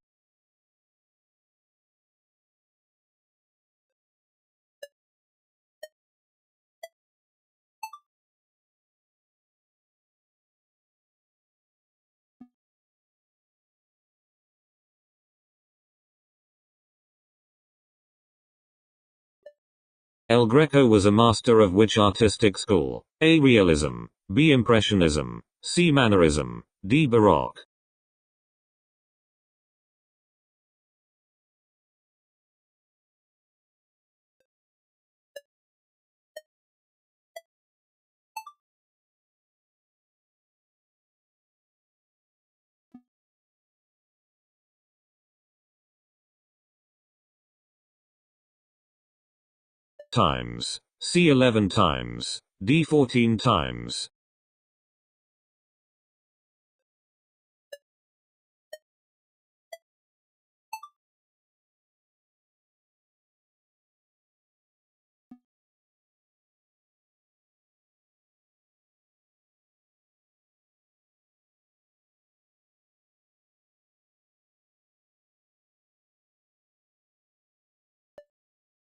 El Greco was a master of which artistic school? A. Realism. B. Impressionism. C. Mannerism. D. Baroque. times, C 11 times, D 14 times.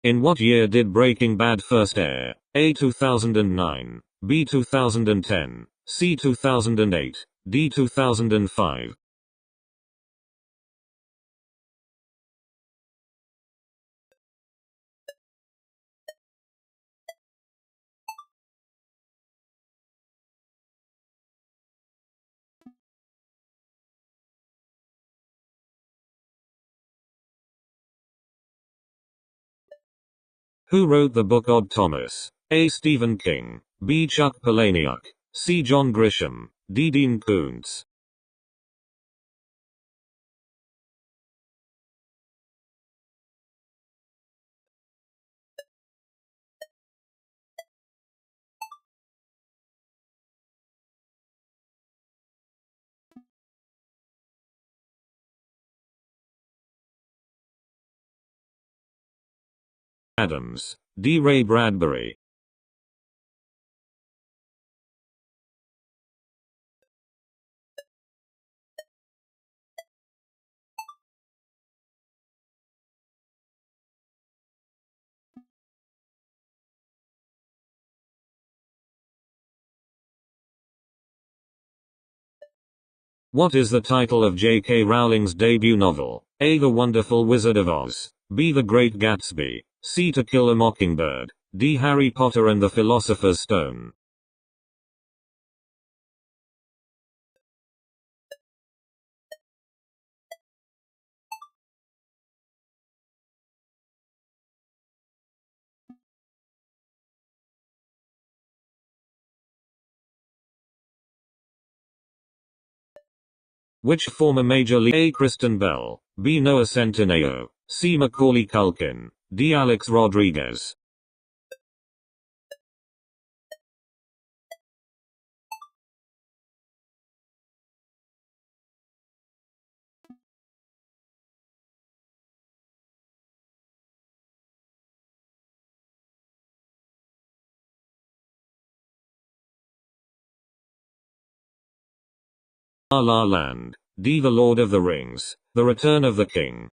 In what year did Breaking Bad first air? A 2009, B 2010, C 2008, D 2005. Who wrote the book Odd Thomas? A. Stephen King, B. Chuck Palahniuk, C. John Grisham, D. Dean Koontz. Adams, D. Ray Bradbury. What is the title of J.K. Rowling's debut novel? A. The Wonderful Wizard of Oz, B. The Great Gatsby, C. To Kill a Mockingbird, D. Harry Potter and the Philosopher's Stone. Which former Major League? A. Kristen Bell, B. Noah Centineo, C. Macaulay Culkin, D. Alex Rodriguez. La La Land, D. The Lord of the Rings, The Return of the King.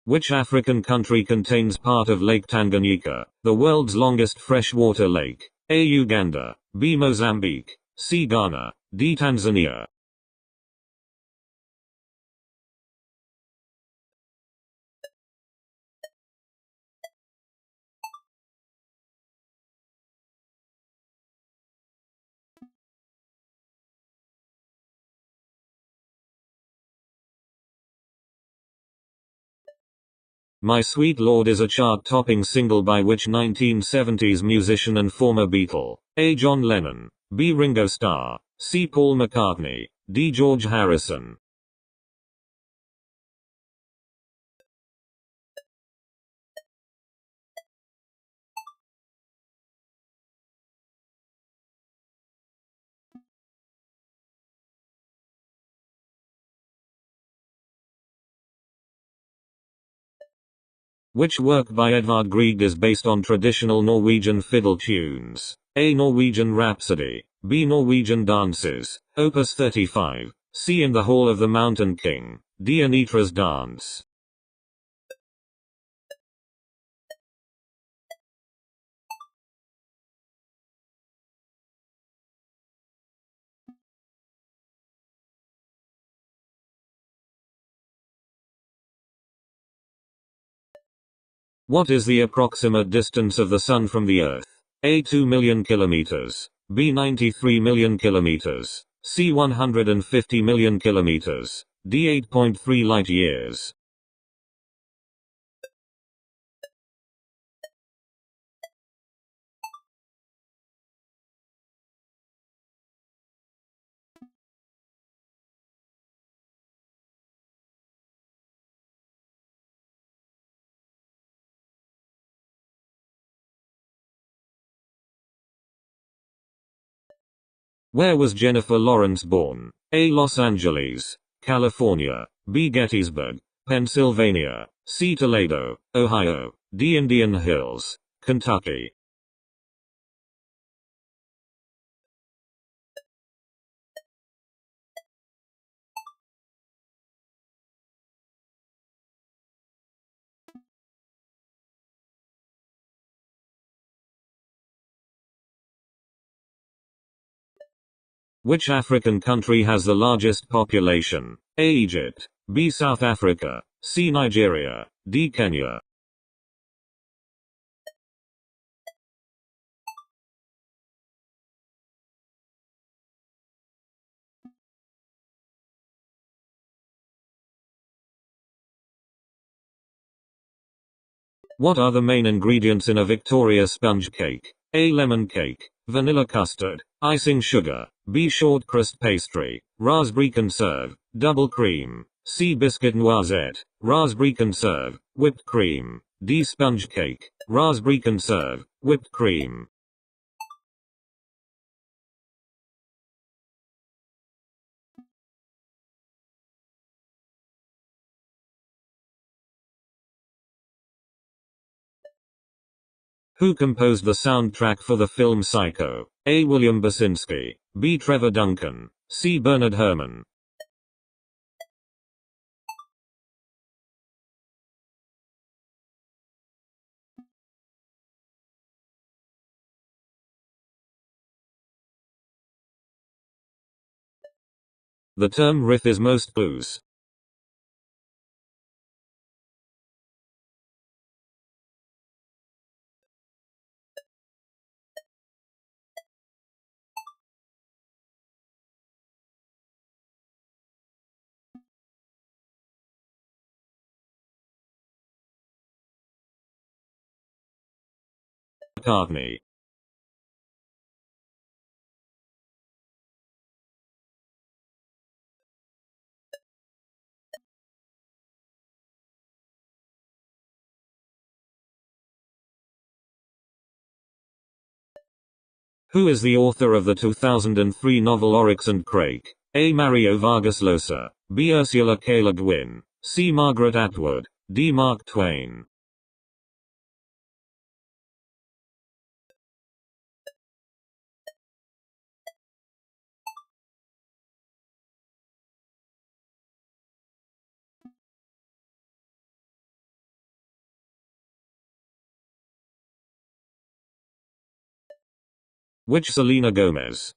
Which African country contains part of Lake Tanganyika, the world's longest freshwater lake? A. Uganda, B. Mozambique, C. Ghana, D. Tanzania. My Sweet Lord is a chart-topping single by which 1970s musician and former Beatle? A. John Lennon, B. Ringo Starr, C. Paul McCartney, D. George Harrison. Which work by Edvard Grieg is based on traditional Norwegian fiddle tunes? A. Norwegian Rhapsody, B. Norwegian Dances, Opus 35, C. In the Hall of the Mountain King, D. Anitra's Dance. What is the approximate distance of the Sun from the Earth? A. 2 million kilometers, B. 93 million kilometers, C. 150 million kilometers, D. 8.3 light years. Where was Jennifer Lawrence born? A. Los Angeles, California. B. Gettysburg, Pennsylvania. C. Toledo, Ohio. D. Indian Hills, Kentucky. Which African country has the largest population? A. Egypt. B. South Africa. C. Nigeria. D. Kenya. What are the main ingredients in a Victoria sponge cake? A. Lemon cake, vanilla custard, icing sugar, B. short crust pastry, raspberry conserve, double cream, C. biscuit noisette, raspberry conserve, whipped cream, D. sponge cake, raspberry conserve, whipped cream. Who composed the soundtrack for the film Psycho? A. William Basinski, B. Trevor Duncan, C. Bernard Herrmann. The term riff is most blues. McCartney. Who is the author of the 2003 novel Oryx and Crake? A. Mario Vargas Llosa, B. Ursula K. Le Guin, C. Margaret Atwood, D. Mark Twain. Which Selena Gomez?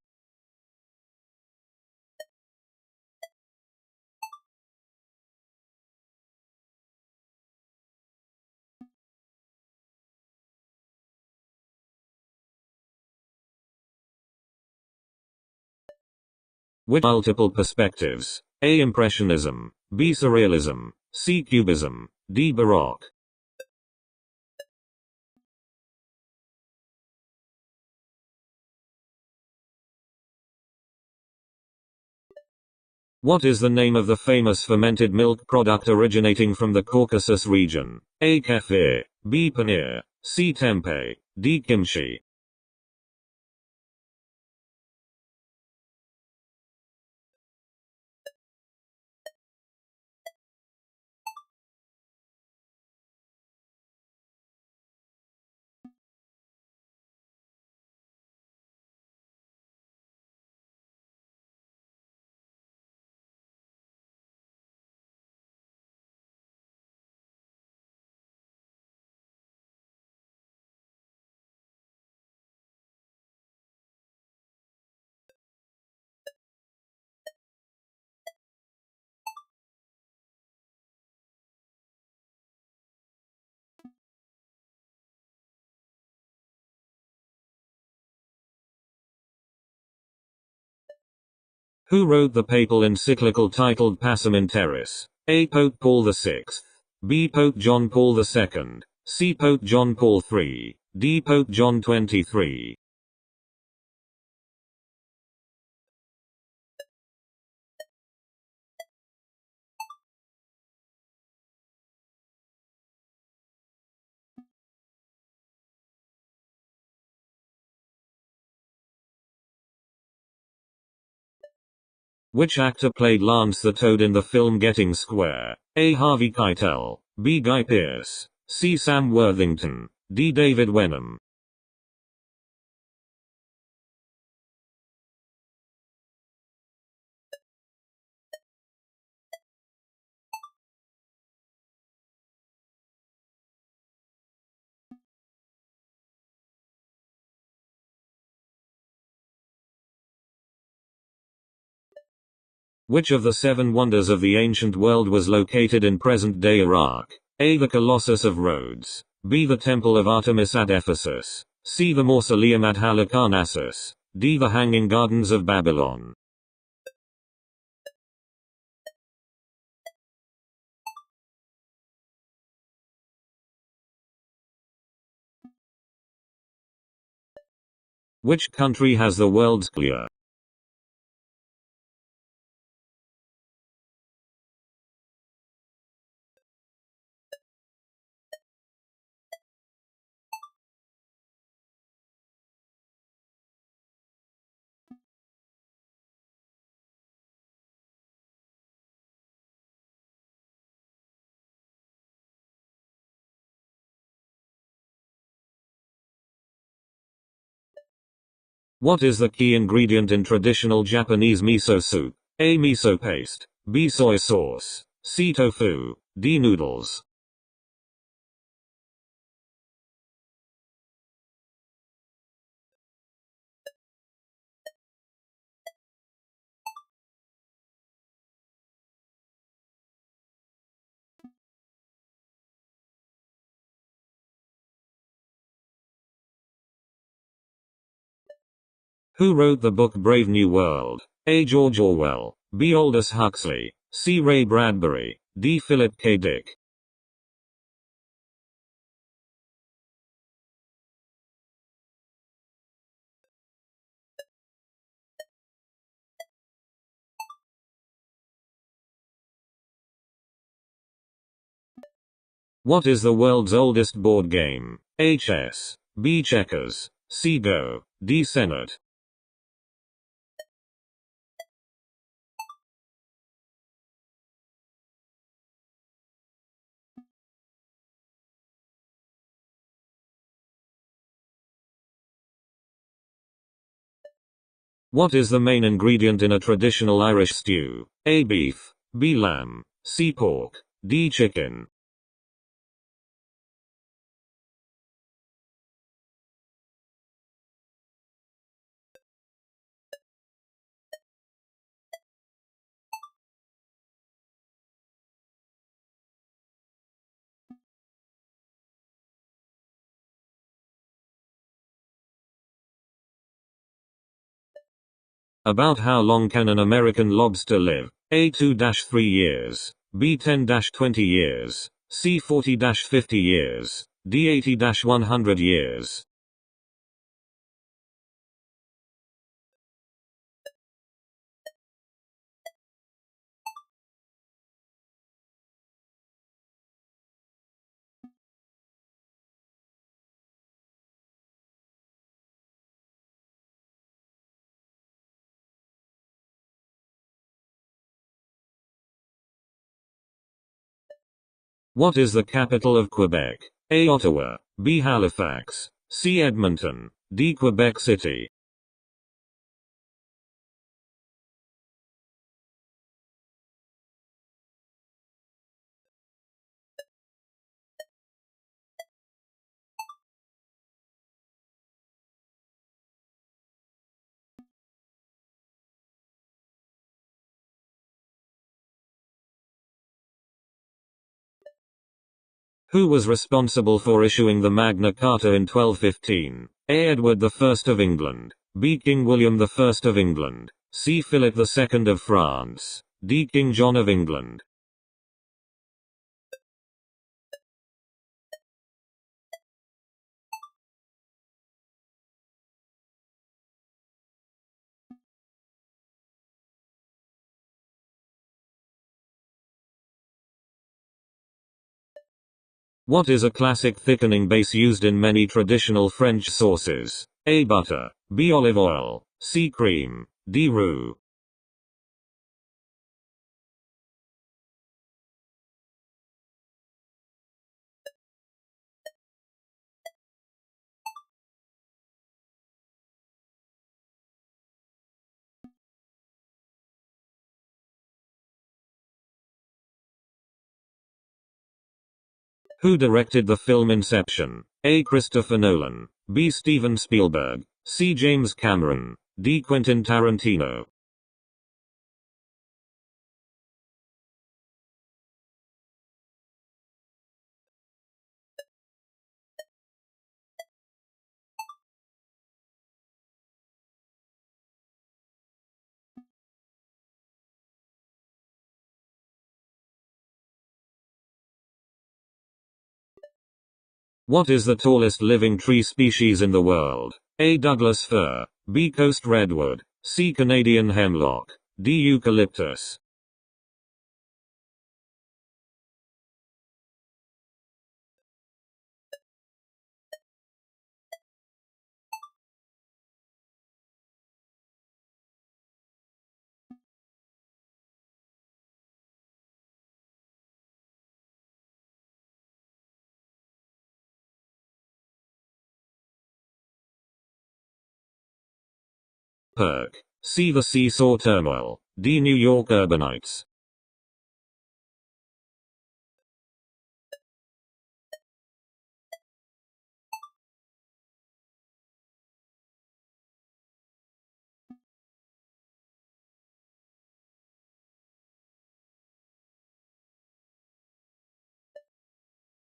Which multiple perspectives? A. Impressionism, B. Surrealism, C. Cubism, D. Baroque. What is the name of the famous fermented milk product originating from the Caucasus region? A. Kefir, B. Paneer, C. Tempeh, D. Kimchi. Who wrote the papal encyclical titled Pacem in Terris? A. Pope Paul VI, B. Pope John Paul II, C. Pope John Paul III, D. Pope John XXIII. Which actor played Lance the Toad in the film Getting Square? A. Harvey Keitel, B. Guy Pearce, C. Sam Worthington, D. David Wenham. Which of the 7 wonders of the ancient world was located in present-day Iraq? A. The Colossus of Rhodes, B. The Temple of Artemis at Ephesus, C. The Mausoleum at Halicarnassus, D. The Hanging Gardens of Babylon. Which country has the world's clear? What is the key ingredient in traditional Japanese miso soup? A. Miso paste, B. Soy sauce, C. Tofu, D. Noodles. Who wrote the book Brave New World? A. George Orwell, B. Aldous Huxley, C. Ray Bradbury, D. Philip K. Dick. What is the world's oldest board game? A. Chess, B. Checkers, C. Go, D. Senet. What is the main ingredient in a traditional Irish stew? A. Beef, B. Lamb, C. Pork, D. Chicken. About how long can an American lobster live? A. 2-3 years, B. 10-20 years, C. 40-50 years, D. 80-100 years. What is the capital of Quebec? A. Ottawa, B. Halifax, C. Edmonton, D. Quebec City. Who was responsible for issuing the Magna Carta in 1215? A. Edward I of England, B. King William I of England, C. Philip II of France, D. King John of England. What is a classic thickening base used in many traditional French sauces? A. Butter, B. Olive oil, C. Cream, D. Roux. Who directed the film Inception? A. Christopher Nolan. B. Steven Spielberg. C. James Cameron. D. Quentin Tarantino. What is the tallest living tree species in the world? A. Douglas fir. B. Coast redwood. C. Canadian hemlock. D. Eucalyptus. Perk. C. The seesaw turmoil. D. New York urbanites.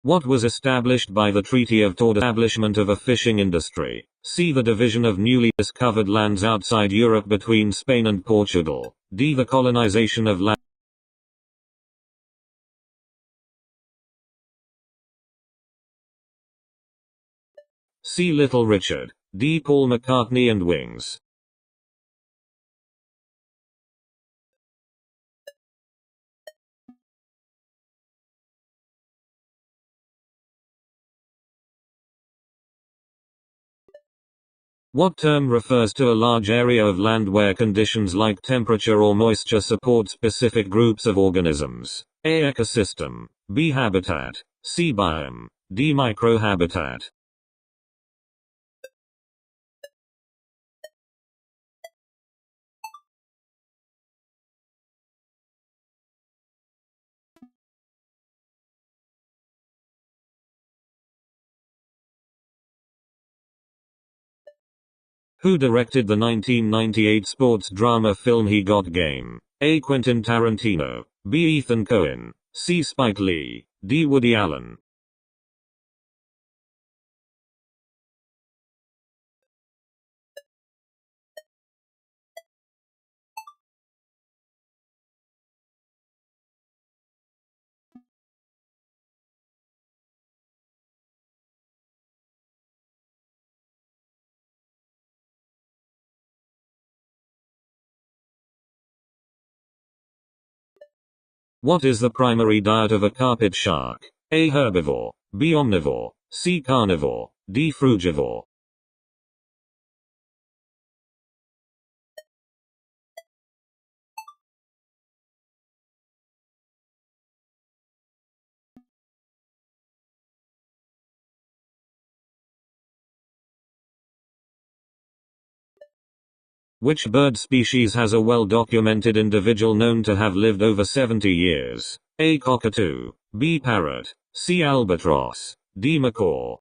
What was established by the Treaty of Tordesillas? Establishment of a fishing industry. C. The division of newly discovered lands outside Europe between Spain and Portugal. D. The colonization of land. C. Little Richard. D. Paul McCartney and Wings. What term refers to a large area of land where conditions like temperature or moisture support specific groups of organisms? A. Ecosystem. B. Habitat. C. Biome. D. Microhabitat. Who directed the 1998 sports drama film He Got Game? A. Quentin Tarantino. B. Ethan Coen. C. Spike Lee. D. Woody Allen. What is the primary diet of a carpet shark? A. Herbivore. B. Omnivore. C. Carnivore. D. Frugivore. Which bird species has a well-documented individual known to have lived over 70 years? A. Cockatoo. B. Parrot. C. Albatross. D. Macaw.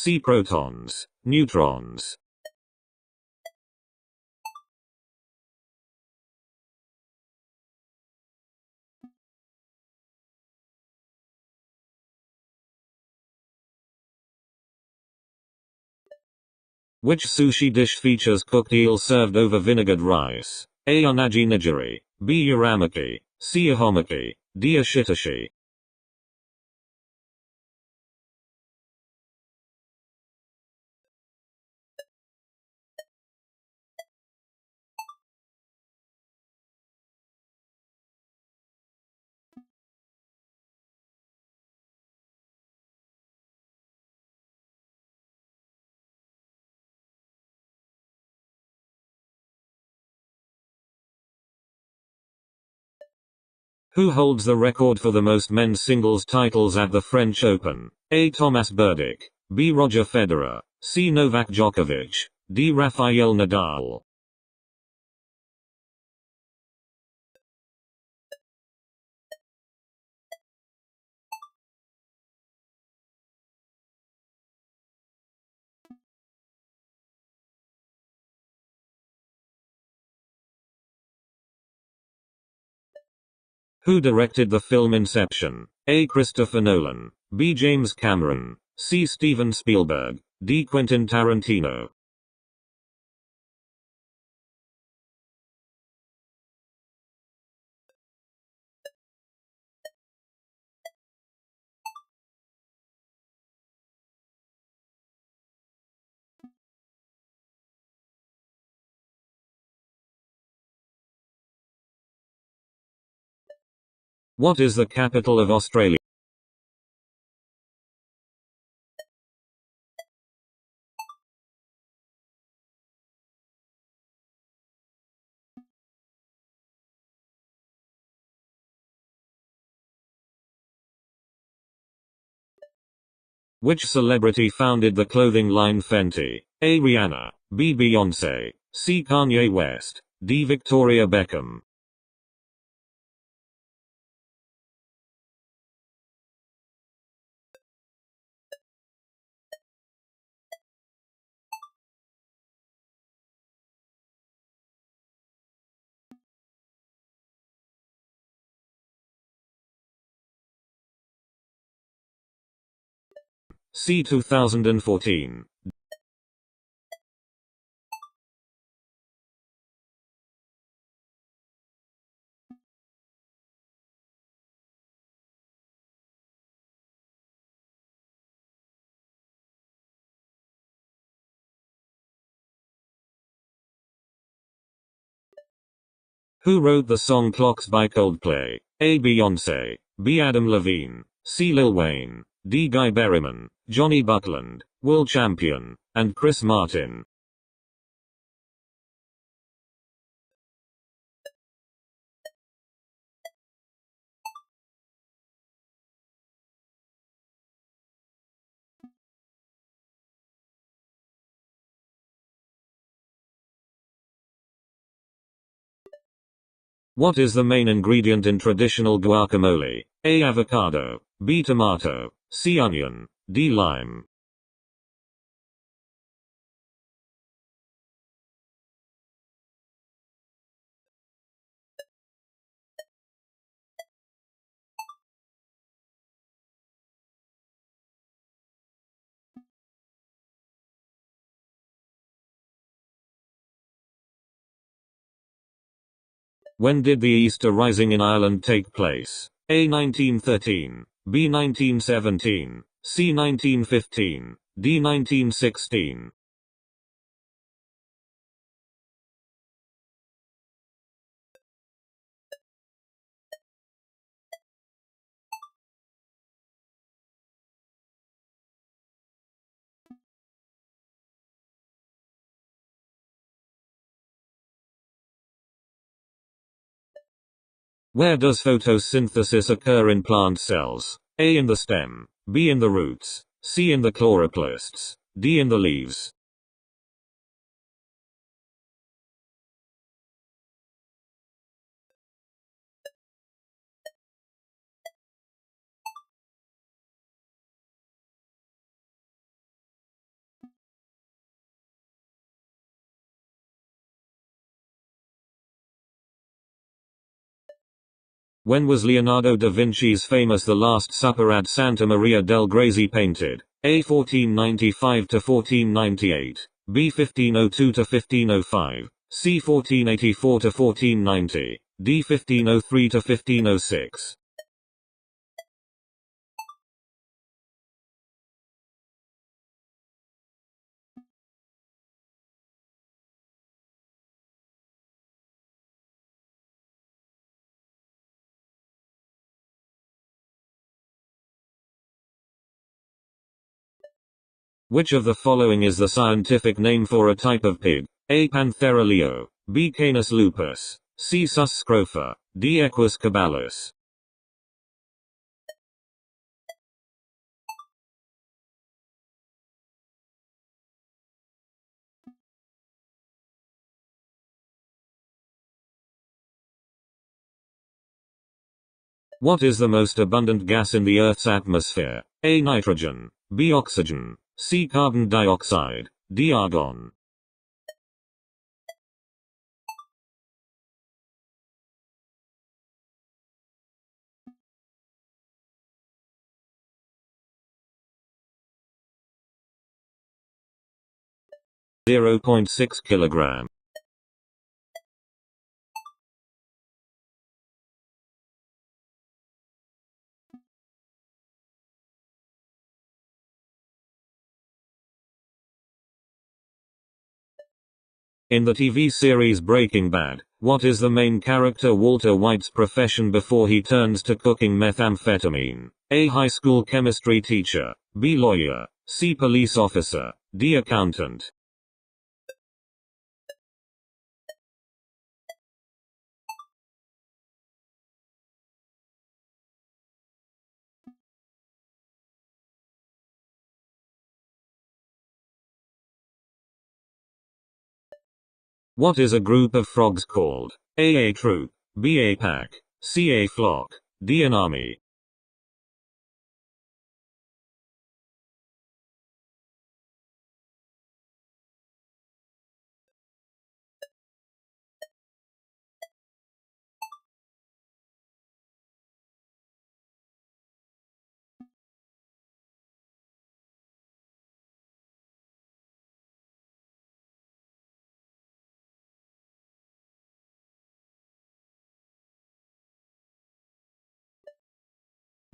C. Protons. Neutrons. Which sushi dish features cooked eel served over vinegared rice? A. Unagi nigiri. B. Uramaki. C. Ahomaki. D. Ashitashi. Who holds the record for the most men's singles titles at the French Open? A. Thomas Berdych. B. Roger Federer. C. Novak Djokovic. D. Rafael Nadal. Who directed the film Inception? A. Christopher Nolan. B. James Cameron. C. Steven Spielberg. D. Quentin Tarantino. What is the capital of Australia? Which celebrity founded the clothing line Fenty? A. Rihanna. B. Beyoncé. C. Kanye West. D. Victoria Beckham. C. 2014. Who wrote the song Clocks by Coldplay? A. Beyoncé. B. Adam Levine. C. Lil Wayne. D. Guy Berryman. Johnny Buckland, world champion, and Chris Martin. What is the main ingredient in traditional guacamole? A. Avocado. B. Tomato. C. Onion. D. Lime. When did the Easter Rising in Ireland take place? A. 1913. B. 1917. C. 1915. D. 1916. Where does photosynthesis occur in plant cells? A. In the stem. B. In the roots. C. In the chloroplasts. D. In the leaves. When was Leonardo da Vinci's famous The Last Supper at Santa Maria del Grazie painted? A. 1495 to 1498. B. 1502 to 1505. C. 1484 to 1490. D. 1503 to 1506. Which of the following is the scientific name for a type of pig? A. Panthera leo. B. Canis lupus. C. Sus scrofa. D. Equus caballus. What is the most abundant gas in the Earth's atmosphere? A. Nitrogen. B. Oxygen. C. Carbon dioxide. D. Argon. Zero point 0.6 kilogram. In the TV series Breaking Bad, what is the main character Walter White's profession before he turns to cooking methamphetamine? A. High school chemistry teacher. B. Lawyer. C. Police officer. D. Accountant. What is a group of frogs called? A troop. B. A pack. C. A flock. D. An army.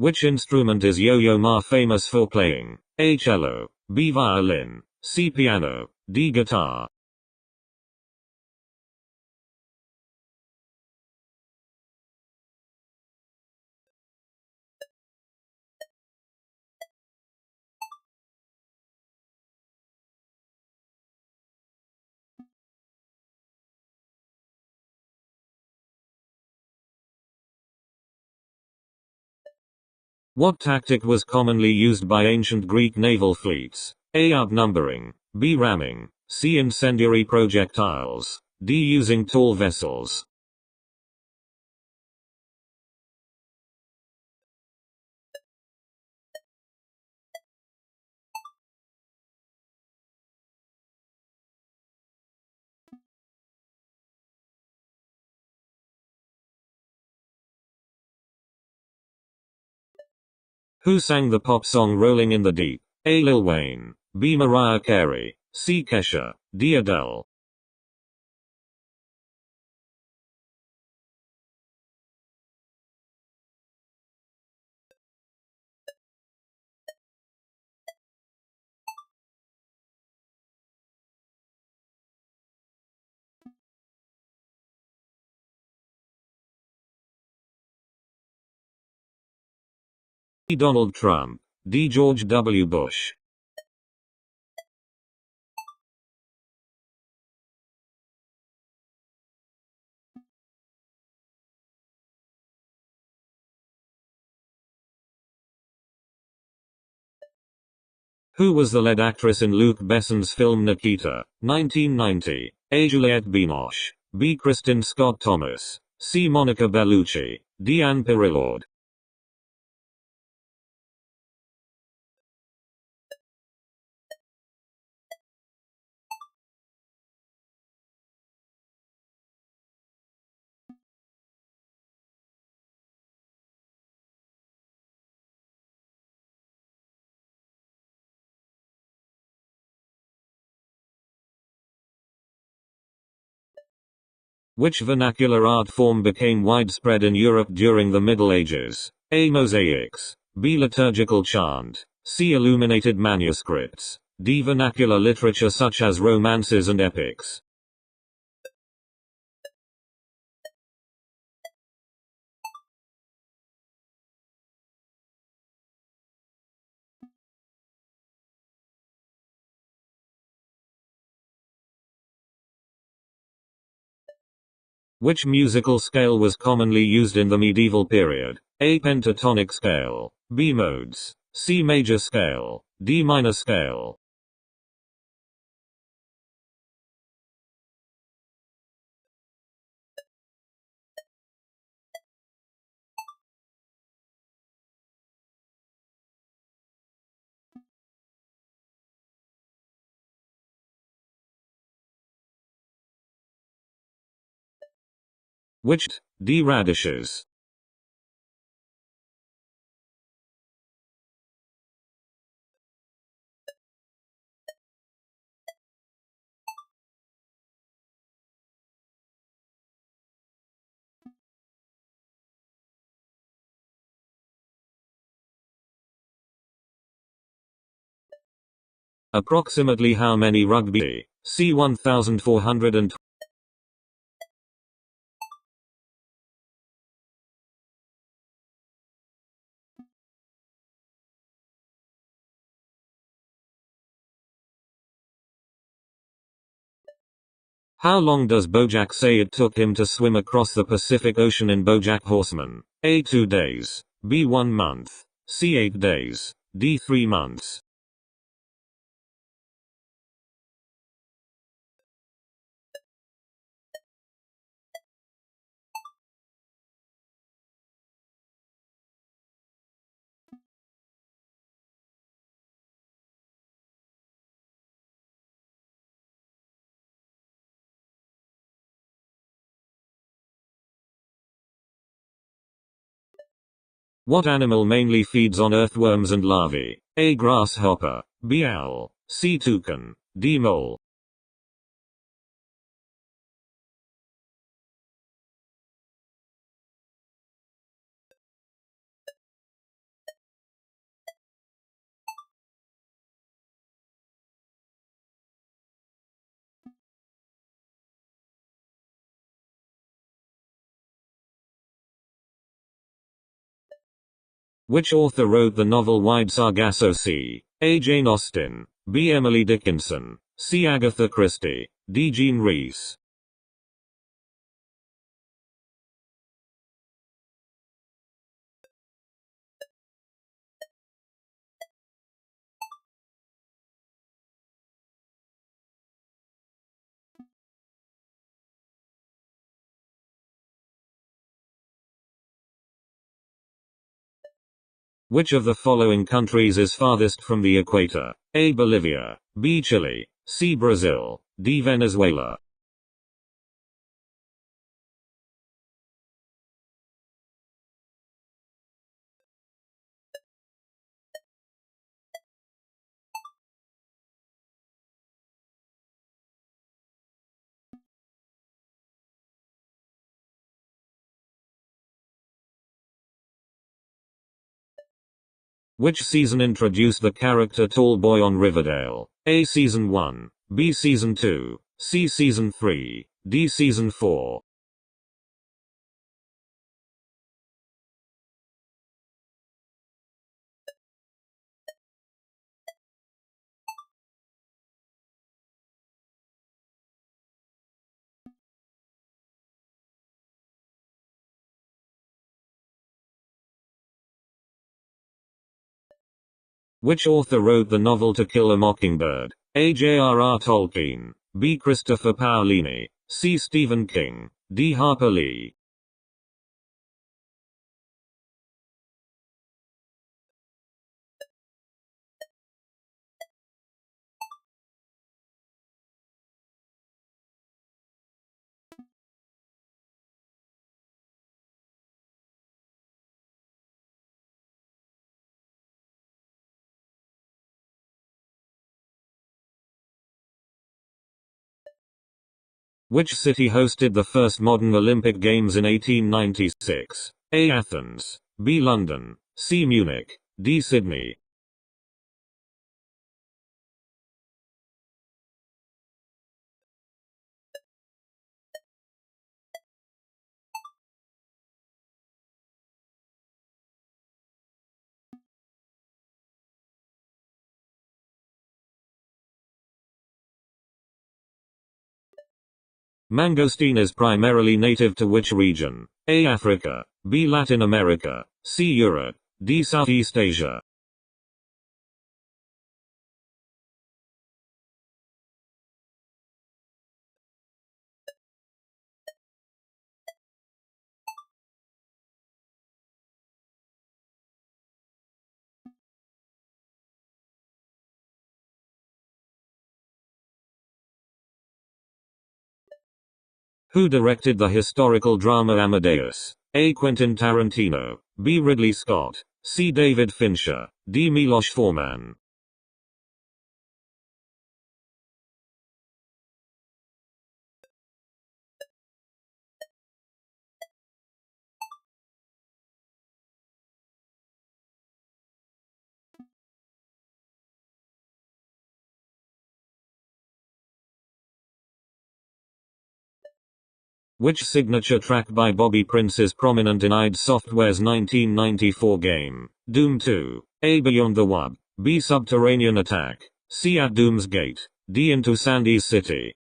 Which instrument is Yo-Yo Ma famous for playing? A. Cello. B. Violin. C. Piano. D. Guitar. What tactic was commonly used by ancient Greek naval fleets? A. Outnumbering. B. Ramming. C. Incendiary projectiles. D. Using tall vessels. Who sang the pop song Rolling in the Deep? A. Lil Wayne. B. Mariah Carey. C. Kesha. D. Adele. D. Donald Trump. D. George W. Bush. Who was the lead actress in Luc Besson's film Nikita, 1990? A. Juliette Binoche. B. Kristen Scott Thomas. C. Monica Bellucci. D. Anne Pirilord. Which vernacular art form became widespread in Europe during the Middle Ages? A. Mosaics. B. Liturgical chant. C. Illuminated manuscripts. D. Vernacular literature such as romances and epics. Which musical scale was commonly used in the medieval period? A. Pentatonic scale. B. Modes. C. Major scale. D. Minor scale. Which D. radishes. Approximately how many rugby? C 1420. How long does Bojack say it took him to swim across the Pacific Ocean in Bojack Horseman? A. 2 days. B. 1 month. C. 8 days. D. 3 months. What animal mainly feeds on earthworms and larvae? A. grasshopper. B. owl. C. toucan. D. mole. Which author wrote the novel Wide Sargasso Sea? A. Jane Austen. B. Emily Dickinson. C. Agatha Christie. D. Jean Rhys. Which of the following countries is farthest from the equator? A. Bolivia. B. Chile. C. Brazil. D. Venezuela. Which season introduced the character Tall Boy on Riverdale? A. Season 1. B. Season 2. C. Season 3. D. Season 4. Which author wrote the novel To Kill a Mockingbird? A. J.R.R. Tolkien. B. Christopher Paolini. C. Stephen King. D. Harper Lee. Which city hosted the first modern Olympic Games in 1896? A. Athens. B. London. C. Munich. D. Sydney. Mangosteen is primarily native to which region? A. Africa. B. Latin America. C. Europe. D. Southeast Asia. Who directed the historical drama Amadeus? A. Quentin Tarantino, B. Ridley Scott, C. David Fincher, D. Milos Forman. Which signature track by Bobby Prince is prominent in id Software's 1994 game, Doom 2? A. Beyond the Wub, B. Subterranean Attack, C. At Doom's Gate, D. Into Sandy's City.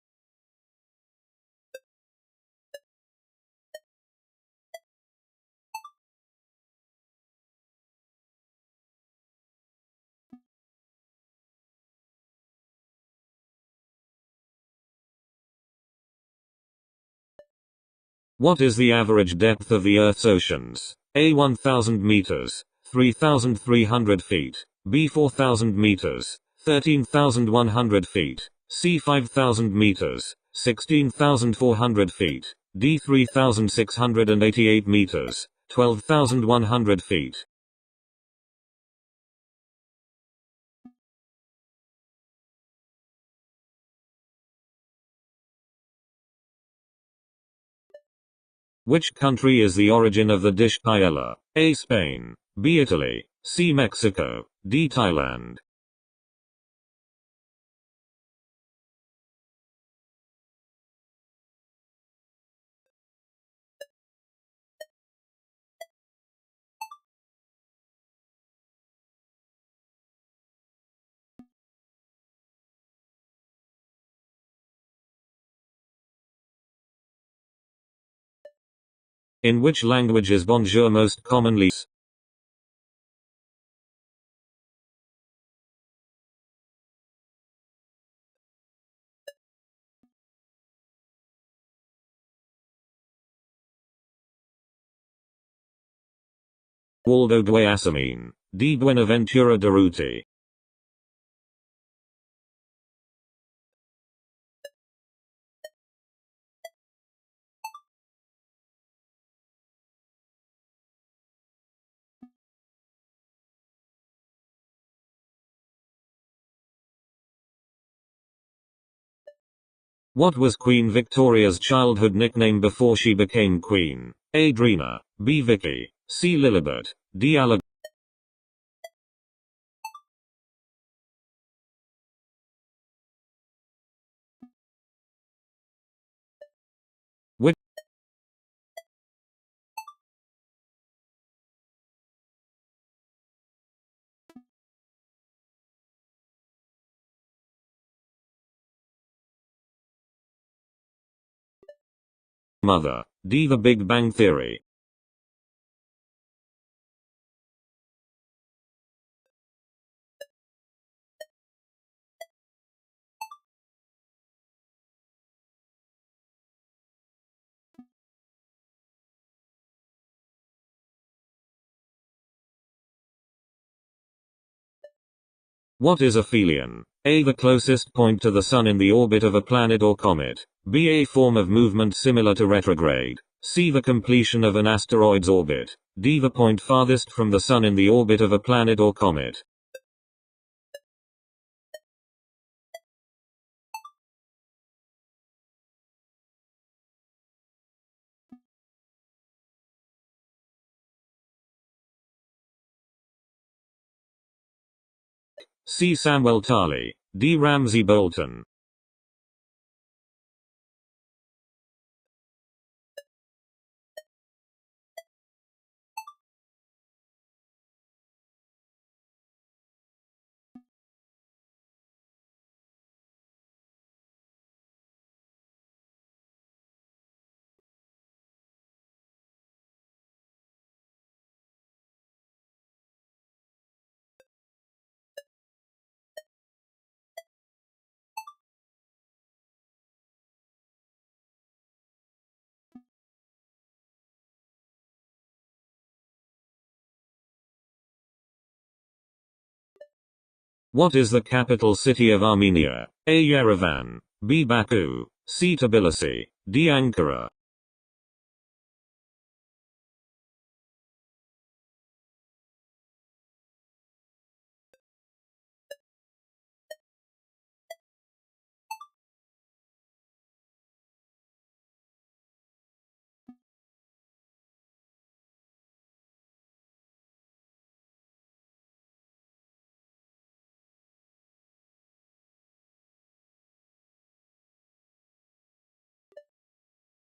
What is the average depth of the Earth's oceans? A. 1000 meters, 3,300 feet, B. 4000 meters, 13,100 feet, C. 5000 meters, 16,400 feet, D. 3,688 meters, 12,100 feet. Which country is the origin of the dish paella? A. Spain, B. Italy, C. Mexico, D. Thailand. In which language is bonjour most commonly used? Waldo Guayasamín, D. Buenaventura Durruti. What was Queen Victoria's childhood nickname before she became queen? A. Drina, B. Vicky, C. Lilibet, D. Alec. Which mother? D. The Big Bang Theory. What is aphelion? A. The closest point to the Sun in the orbit of a planet or comet. B. A form of movement similar to retrograde. C. The completion of an asteroid's orbit. D. The point farthest from the Sun in the orbit of a planet or comet. C. Samuel Tarly. D. Ramsay Bolton. What is the capital city of Armenia? A. Yerevan, B. Baku, C. Tbilisi, D. Ankara.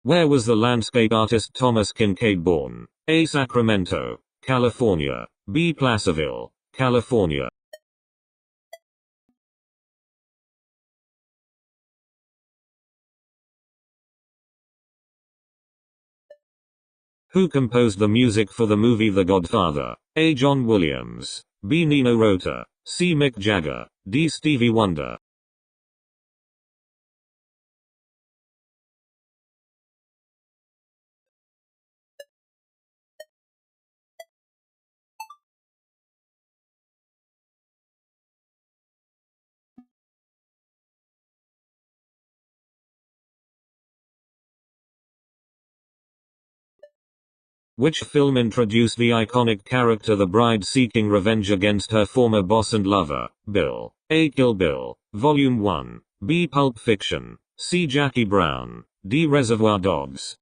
Where was the landscape artist Thomas Kincaid born? A. Sacramento, California. B. Placerville, California. Who composed the music for the movie The Godfather? A. John Williams, B. Nino Rota, C. Mick Jagger, D. Stevie Wonder. Which film introduced the iconic character the bride seeking revenge against her former boss and lover, Bill? A. Kill Bill, Volume 1, B. Pulp Fiction, C. Jackie Brown, D. Reservoir Dogs.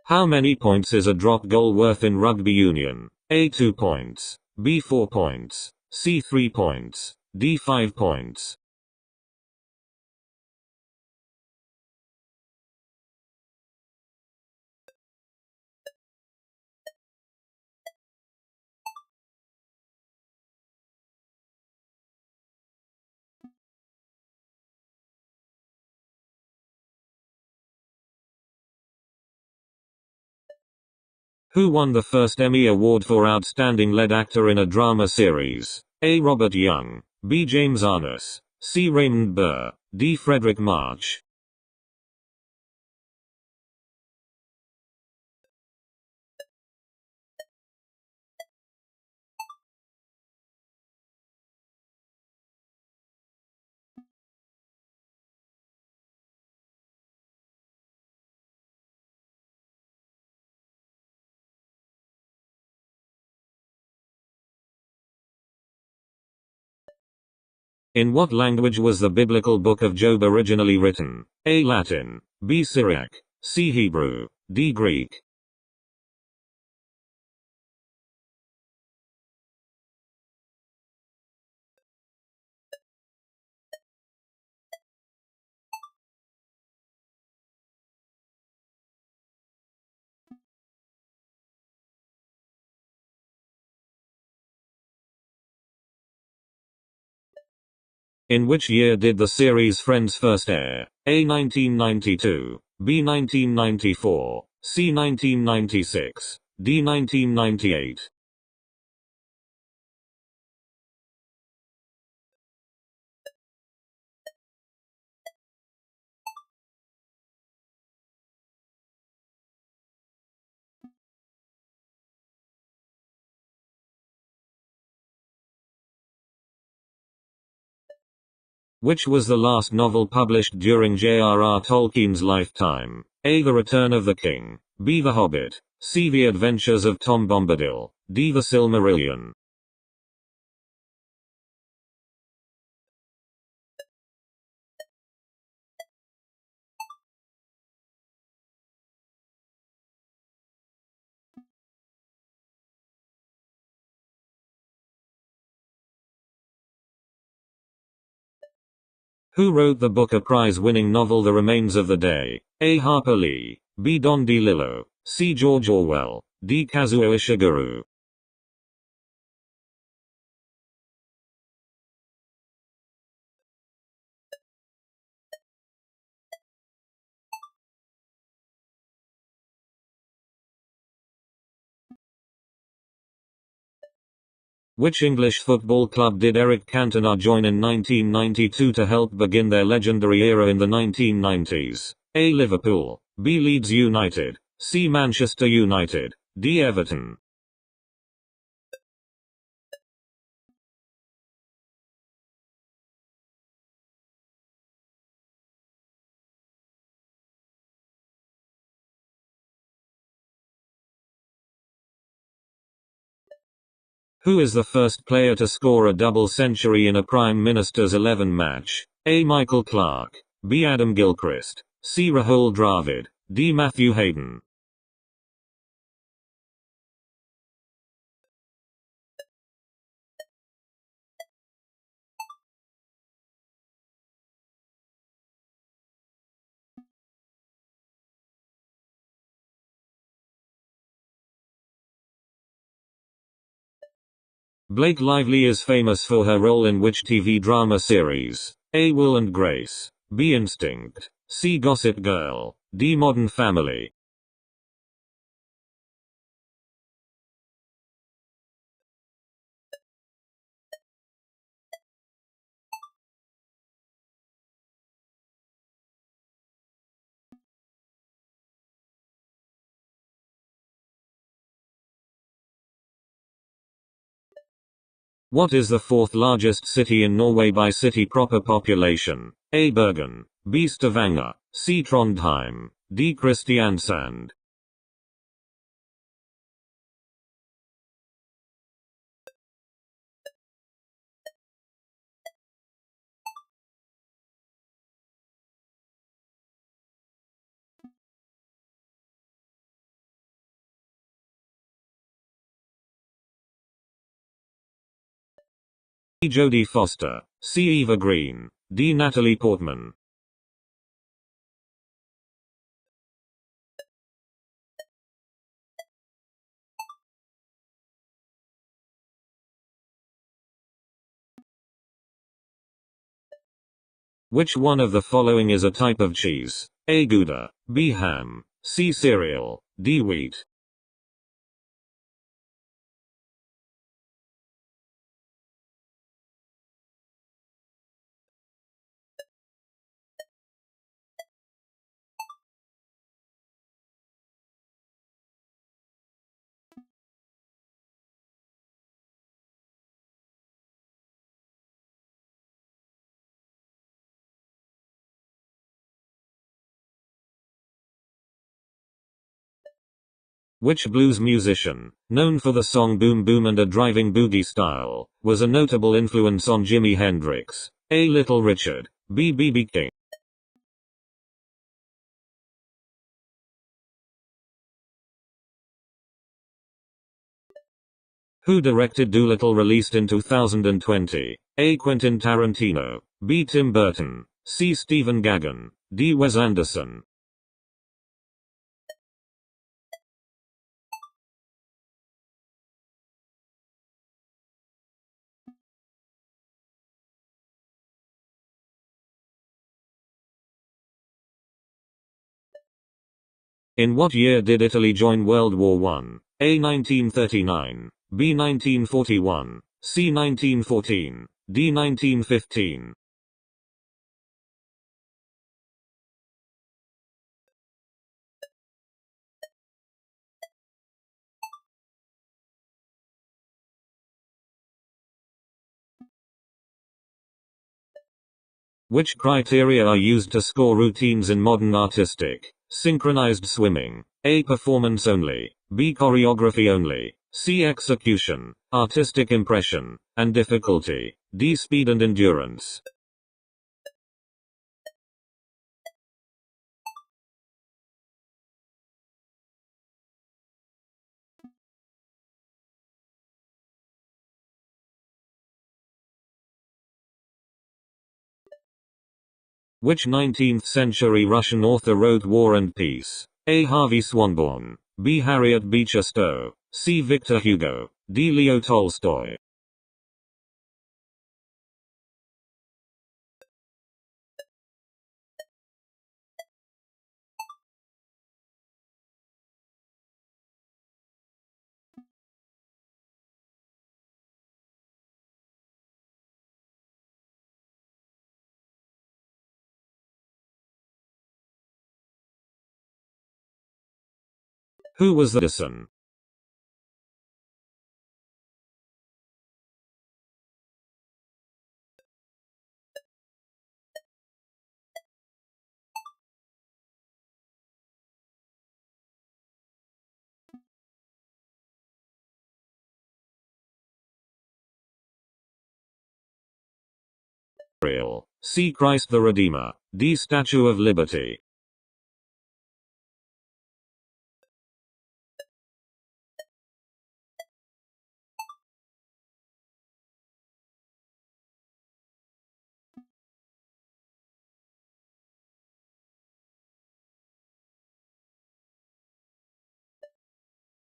How many points is a drop goal worth in rugby union? A. 2 points, B. 4 points, C. 3 points, D. 5 points. Who won the first Emmy Award for Outstanding Lead Actor in a Drama Series? A. Robert Young, B. James Arness, C. Raymond Burr, D. Frederick March. In what language was the biblical book of Job originally written? A. Latin, B. Syriac, C. Hebrew, D. Greek. In which year did the series Friends first air? A. 1992, B. 1994, C. 1996, D. 1998. Which was the last novel published during J.R.R. Tolkien's lifetime? A. The Return of the King, B. The Hobbit, C. The Adventures of Tom Bombadil, D. The Silmarillion. Who wrote the Booker Prize-winning novel The Remains of the Day? A. Harper Lee, B. Don DeLillo, C. George Orwell, D. Kazuo Ishiguro. Which English football club did Eric Cantona join in 1992 to help begin their legendary era in the 1990s? A. Liverpool, B. Leeds United, C. Manchester United, D. Everton. Who is the first player to score a double century in a Prime Minister's 11 match? A. Michael Clarke, B. Adam Gilchrist, C. Rahul Dravid, D. Matthew Hayden. Blake Lively is famous for her role in which TV drama series? A. Will and Grace, B. Instinct, C. Gossip Girl, D. Modern Family. What is the fourth largest city in Norway by city proper population? A. Bergen, B. Stavanger, C. Trondheim, D. Kristiansand. B. Jodie Foster, C. Eva Green, D. Natalie Portman. Which one of the following is a type of cheese? A. Gouda, B. Ham, C. Cereal, D. Wheat. Which blues musician, known for the song Boom Boom and a driving boogie style, was a notable influence on Jimi Hendrix? A. Little Richard, B. B.B. King. Who directed Dolittle, released in 2020? A. Quentin Tarantino, B. Tim Burton, C. Stephen Gaghan, D. Wes Anderson. In what year did Italy join World War I? A. 1939, B. 1941, C. 1914, D. 1915. Which criteria are used to score routines in modern artistic, synchronized swimming? A. Performance only, B. Choreography only, C. Execution, artistic impression, and difficulty, D. Speed and endurance. Which 19th century Russian author wrote War and Peace? A. Harvey Swanborne, B. Harriet Beecher Stowe, C. Victor Hugo, D. Leo Tolstoy. Who was Edison? C. Christ the Redeemer. D. Statue of Liberty.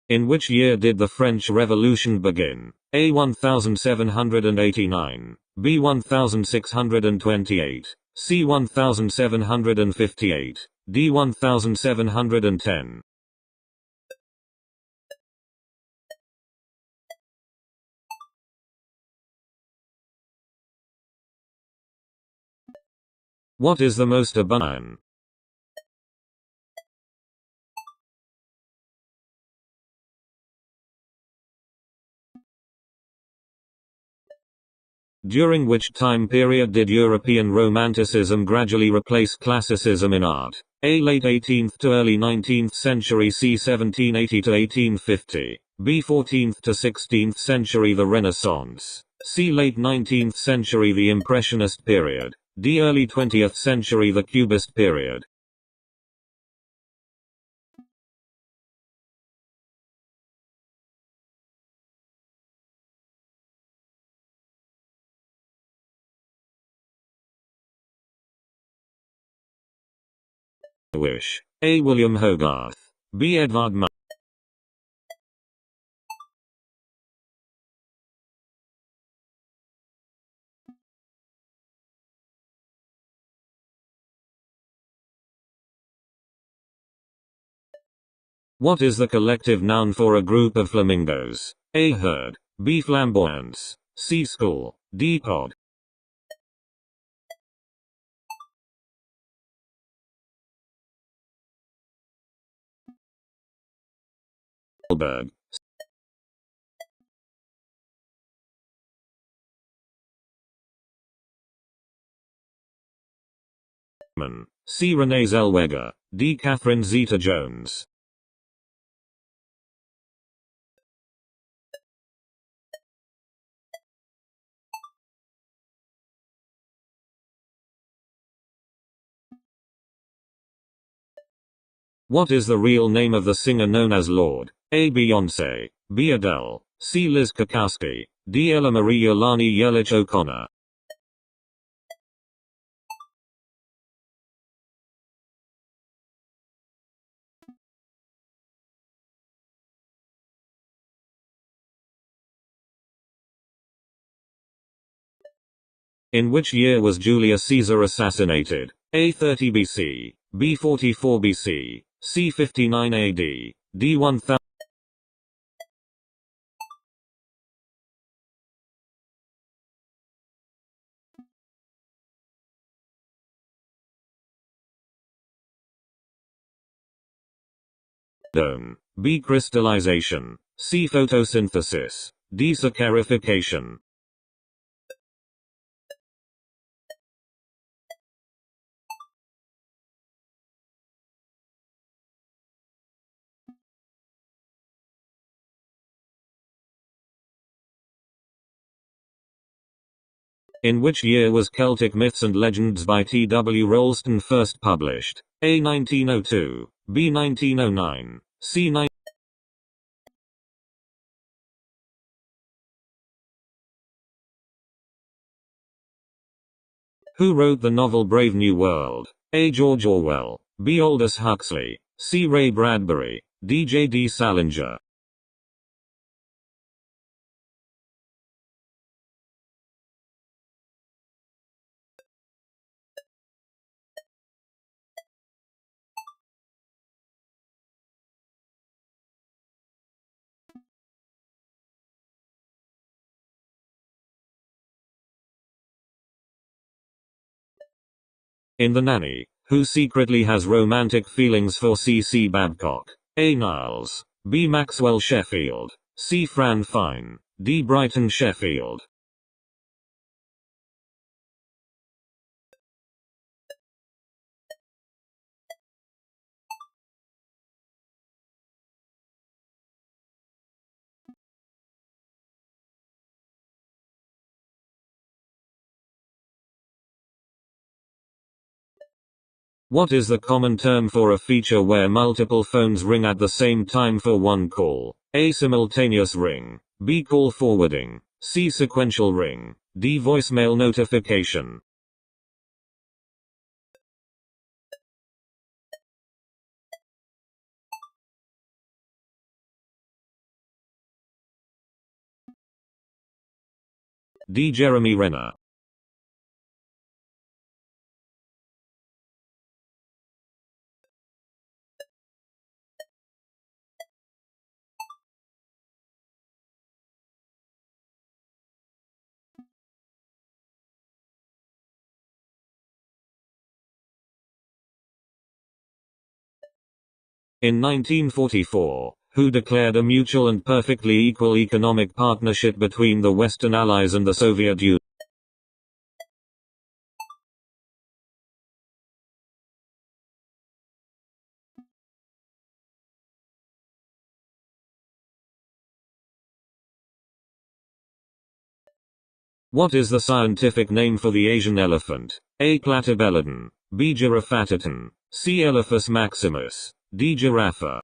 In which year did the French Revolution begin? A. 1789, B. 1628, C. 1758, D. 1710. What is the most abundant? During which time period did European Romanticism gradually replace Classicism in art? A. Late 18th to early 19th century, C. 1780 to 1850, B. 14th to 16th century, the Renaissance, C. Late 19th century, the Impressionist period, D. Early 20th century, the Cubist period. Wish. A. William Hogarth, B. Edvard Munch. What is the collective noun for a group of flamingos? A. Herd, B. Flamboyance, C. School, D. Pod. Spielberg. C. Renee Zellweger, D. Catherine Zeta-Jones. What is the real name of the singer known as Lorde? A. Beyoncé, B. Adele, C. Liz Kukowski, D. Ella Marie Yolani Yelich O'Connor. In which year was Julius Caesar assassinated? A. 30 BC, B. 44 BC, C. 59 AD, D. 1000. Dome. B. Crystallization, C. Photosynthesis, D. Saccharification. In which year was Celtic Myths and Legends by T. W. Rolston first published? A. 1902, B. 1909, C. 9. Who wrote the novel Brave New World? A. George Orwell, B. Aldous Huxley, C. Ray Bradbury, D. J. D. Salinger. In The Nanny, who secretly has romantic feelings for C. C. Babcock? A. Niles, B. Maxwell Sheffield. C. Fran Fine. D. Brighton Sheffield. What is the common term for a feature where multiple phones ring at the same time for one call? A. Simultaneous ring. B. Call forwarding. C. Sequential ring. D. Voicemail notification. D. Jeremy Renner. In 1944, who declared a mutual and perfectly equal economic partnership between the Western Allies and the Soviet Union? What is the scientific name for the Asian elephant? A. Platybelodon. B. Giraffattodon. C. Elephas maximus. D. Giraffa.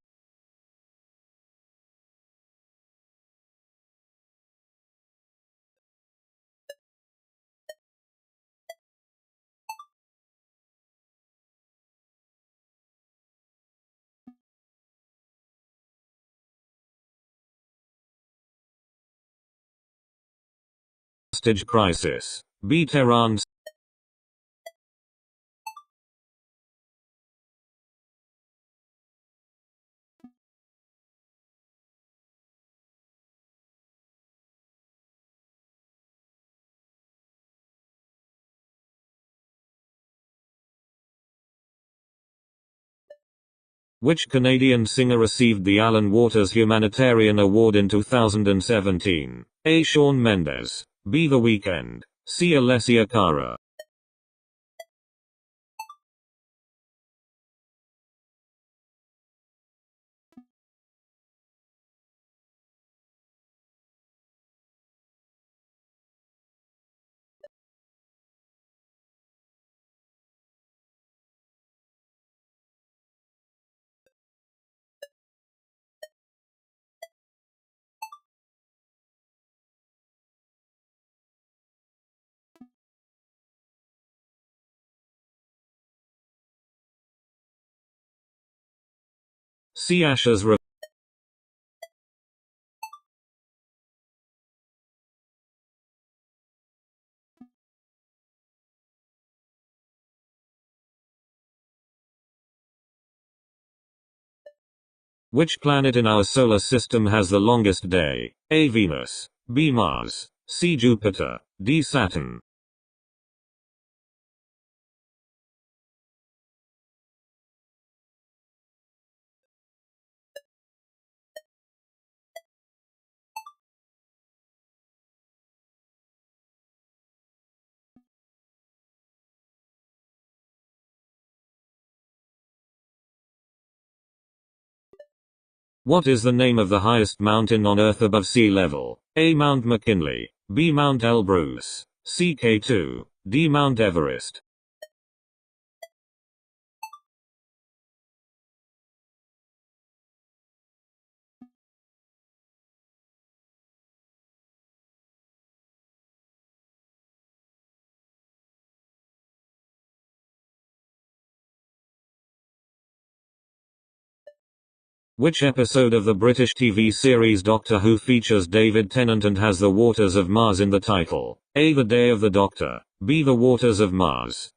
Hostage crisis. B. Tehran. Which Canadian singer received the Alan Waters Humanitarian Award in 2017? A. Shawn Mendes. B. The Weeknd. C. Alessia Cara. C. Ashes. Which planet in our solar system has the longest day? A. Venus. B. Mars. C. Jupiter. D. Saturn. What is the name of the highest mountain on Earth above sea level? A. Mount McKinley. B. Mount Elbrus. C. K2. D. Mount Everest. Which episode of the British TV series Doctor Who features David Tennant and has the Waters of Mars in the title? A. The Day of the Doctor. B. The Waters of Mars.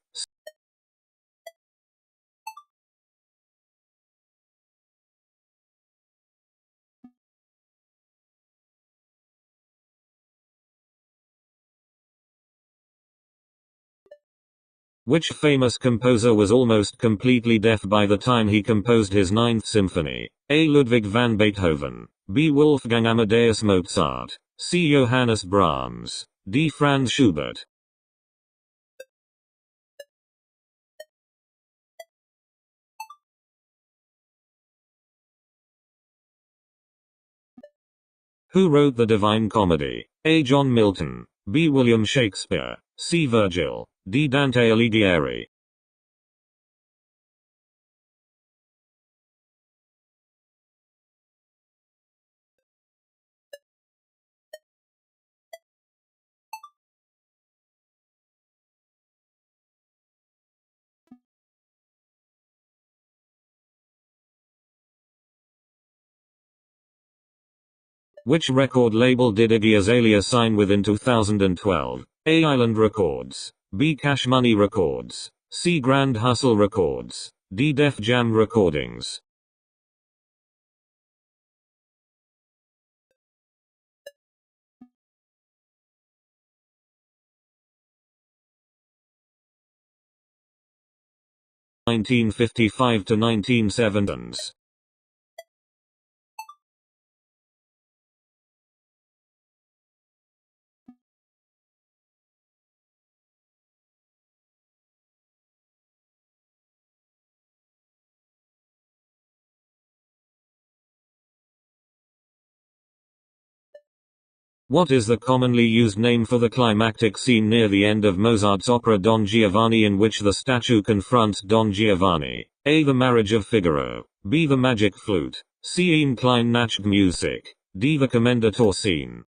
Which famous composer was almost completely deaf by the time he composed his Ninth Symphony? A. Ludwig van Beethoven. B. Wolfgang Amadeus Mozart. C. Johannes Brahms. D. Franz Schubert. Who wrote the Divine Comedy? A. John Milton. B. William Shakespeare. C. Virgil. D. Dante Alighieri. Which record label did Iggy Azalea sign with in 2012? A. Island Records. B. Cash Money Records. C. Grand Hustle Records. D. Def Jam Recordings. (1955 to 1970s). What is the commonly used name for the climactic scene near the end of Mozart's opera Don Giovanni in which the statue confronts Don Giovanni? A. The Marriage of Figaro. B. The Magic Flute. C. Ein klein Nacht Musik. D. The Commendator scene.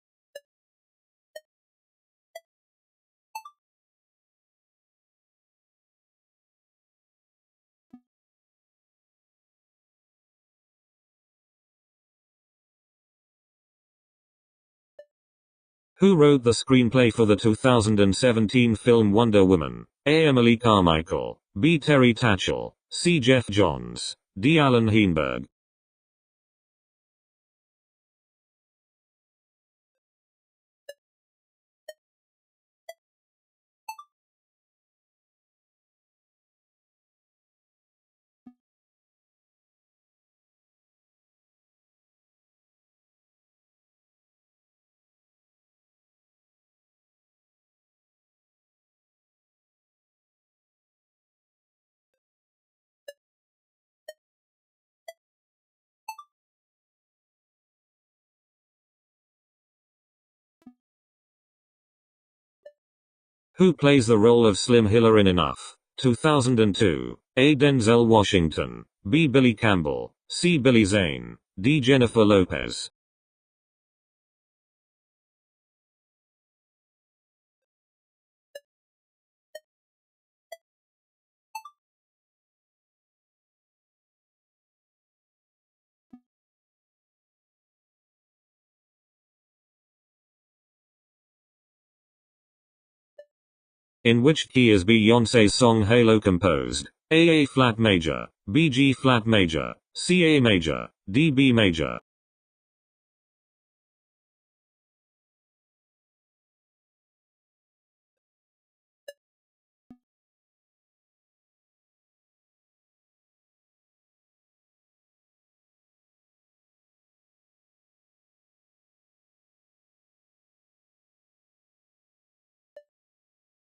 Who wrote the screenplay for the 2017 film Wonder Woman? A. Emily Carmichael. B. Terry Tatchell. C. Jeff Johns. D. Alan Heinberg. Who plays the role of Slim Hiller in Enough? 2002. A. Denzel Washington. B. Billy Campbell. C. Billy Zane. D. Jennifer Lopez. In which key is Beyoncé's song Halo composed? A. A flat major. B. G flat major. C. A major. D. B major.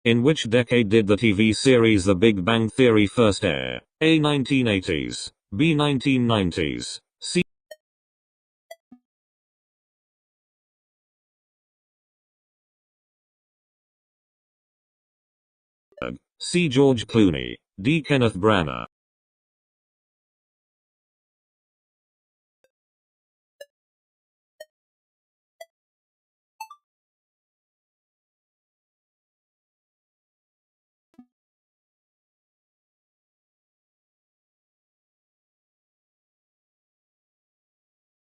In which decade did the TV series The Big Bang Theory first air? A. 1980s. B. 1990s. C. C. George Clooney. D. Kenneth Branagh.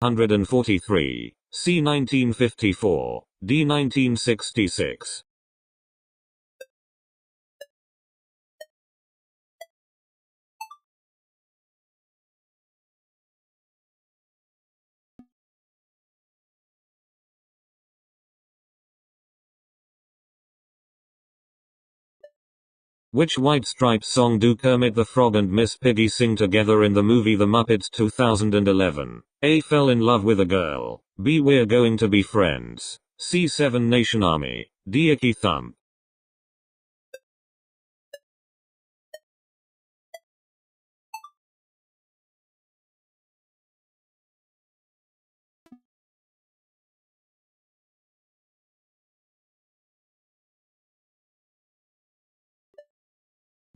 (143). C. 1954. D. 1966. Which White Stripes song do Kermit the Frog and Miss Piggy sing together in the movie The Muppets 2011? A. Fell in love with a girl. B. We're going to be friends. C. Seven Nation Army. D. Icky Thump.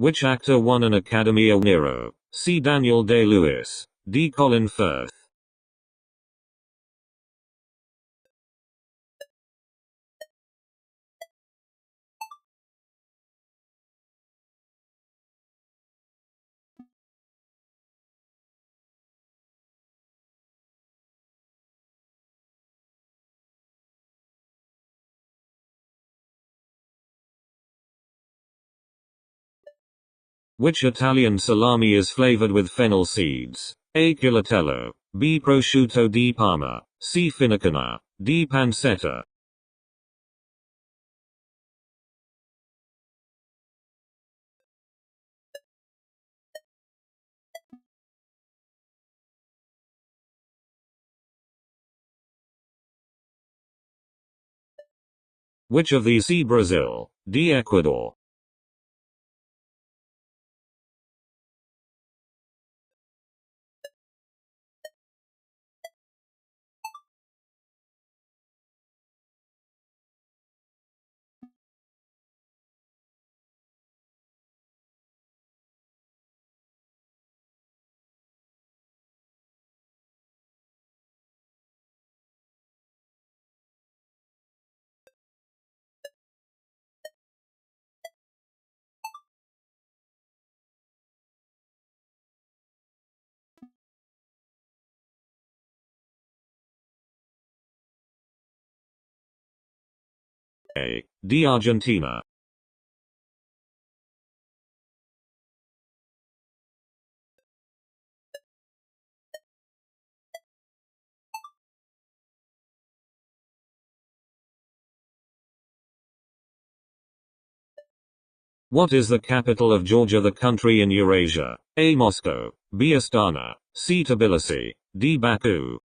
Which actor won an Academy Award? C. Daniel Day-Lewis. D. Colin Firth. Which Italian salami is flavored with fennel seeds? A. Culatello. B. Prosciutto di Parma. C. Finocchiana. D. Pancetta. Which of these? C. Brazil. D. Ecuador. A. D. Argentina. What is the capital of Georgia, the country in Eurasia? A. Moscow. B. Astana. C. Tbilisi. D. Baku.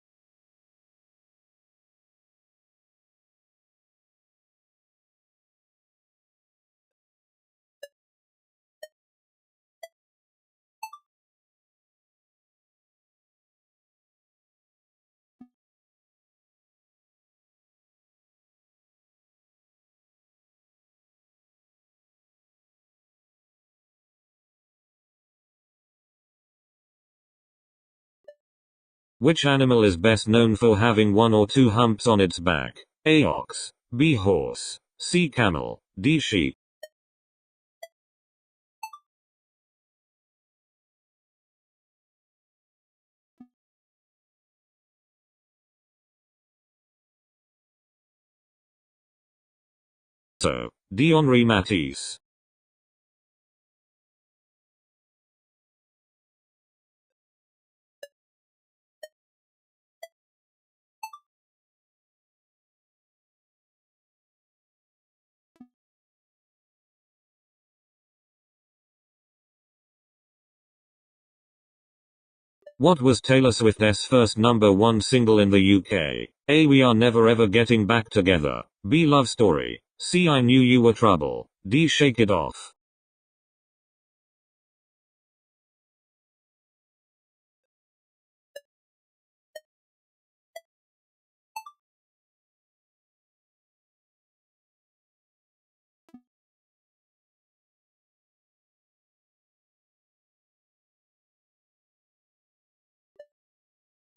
Which animal is best known for having one or two humps on its back? A. Ox. B. Horse. C. Camel. D. Sheep. So, D. Henri Matisse. What was Taylor Swift's first #1 single in the UK? A. We Are Never Ever Getting Back Together. B. Love Story. C. I Knew You Were Trouble. D. Shake It Off.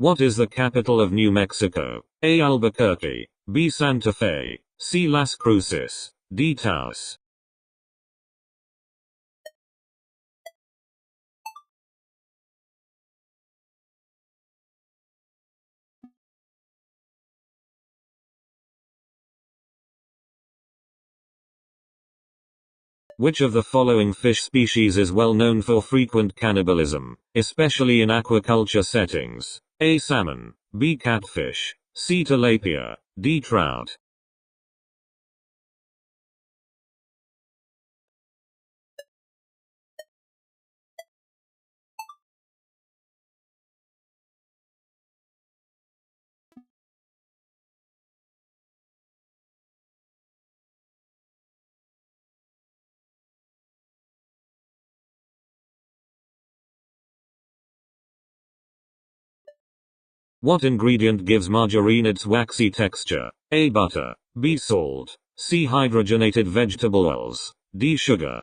What is the capital of New Mexico? A. Albuquerque. B. Santa Fe. C. Las Cruces. D. Taos. Which of the following fish species is well known for frequent cannibalism, especially in aquaculture settings? A. Salmon. B. Catfish. C. Tilapia. D. Trout. What ingredient gives margarine its waxy texture? A. Butter. B. Salt. C. Hydrogenated vegetable oils. D. Sugar.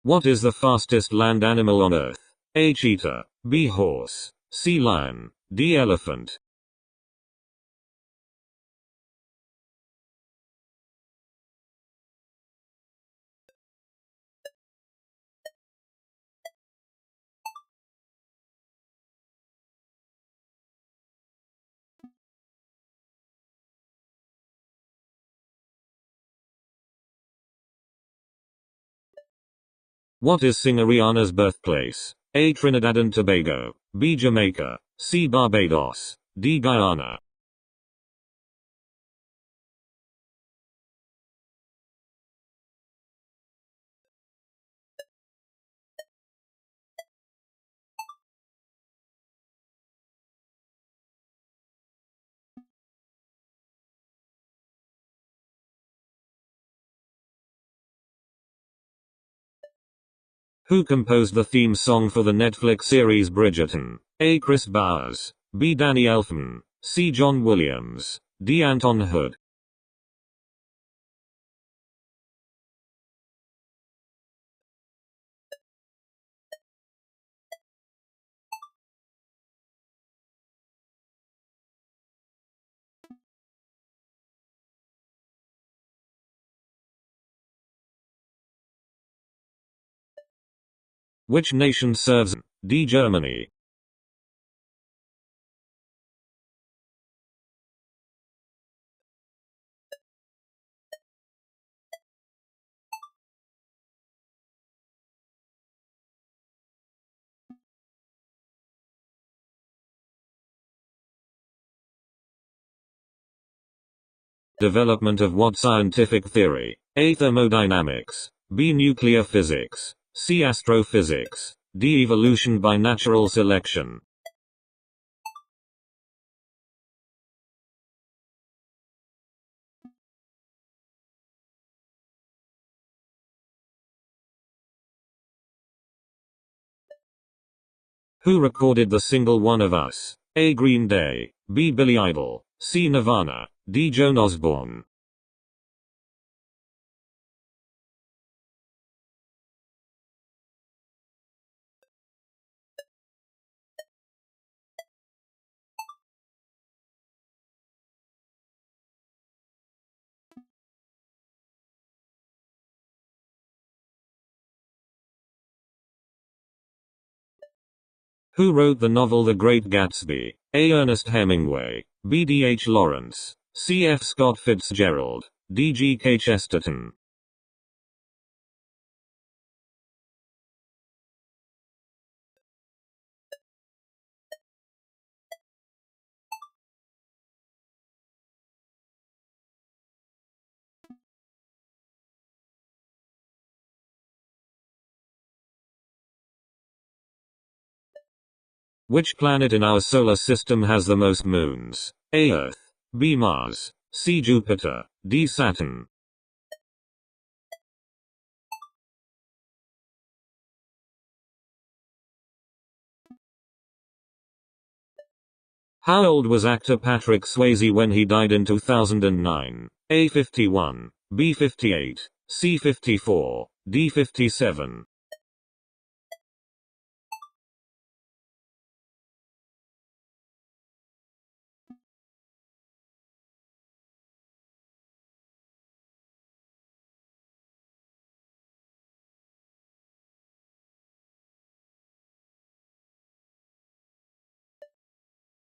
What is the fastest land animal on Earth? A. Cheetah. B. Horse. C. Lion. D. Elephant. What is Singeriana's birthplace? A. Trinidad and Tobago. B. Jamaica. C. Barbados. D. Guyana. Who composed the theme song for the Netflix series Bridgerton? A. Chris Bowers. B. Danny Elfman. C. John Williams. D. Anton Hood. Which nation serves? D. Germany. Development of what scientific theory? A. Thermodynamics. B. Nuclear physics. C. Astrophysics. D. Evolution by natural selection. Who recorded the single One of Us? A. Green Day. B. Billy Idol. C. Nirvana. D. Joan Osborne. Who wrote the novel The Great Gatsby? A. Ernest Hemingway. B. D. H. Lawrence. C. F. Scott Fitzgerald. D. G. K. Chesterton. Which planet in our solar system has the most moons? A. Earth. B. Mars. C. Jupiter. D. Saturn. How old was actor Patrick Swayze when he died in 2009? A. 51. B. 58. C. 54. D. 57.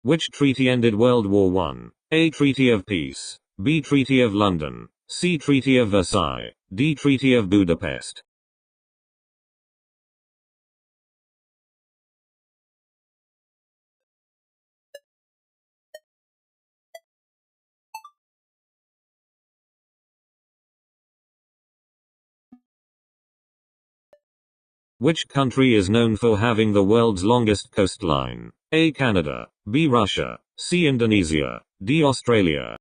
Which treaty ended World War I? A. Treaty of Peace. B. Treaty of London. C. Treaty of Versailles. D. Treaty of Budapest. Which country is known for having the world's longest coastline? A. Canada, B. Russia, C. Indonesia, D. Australia.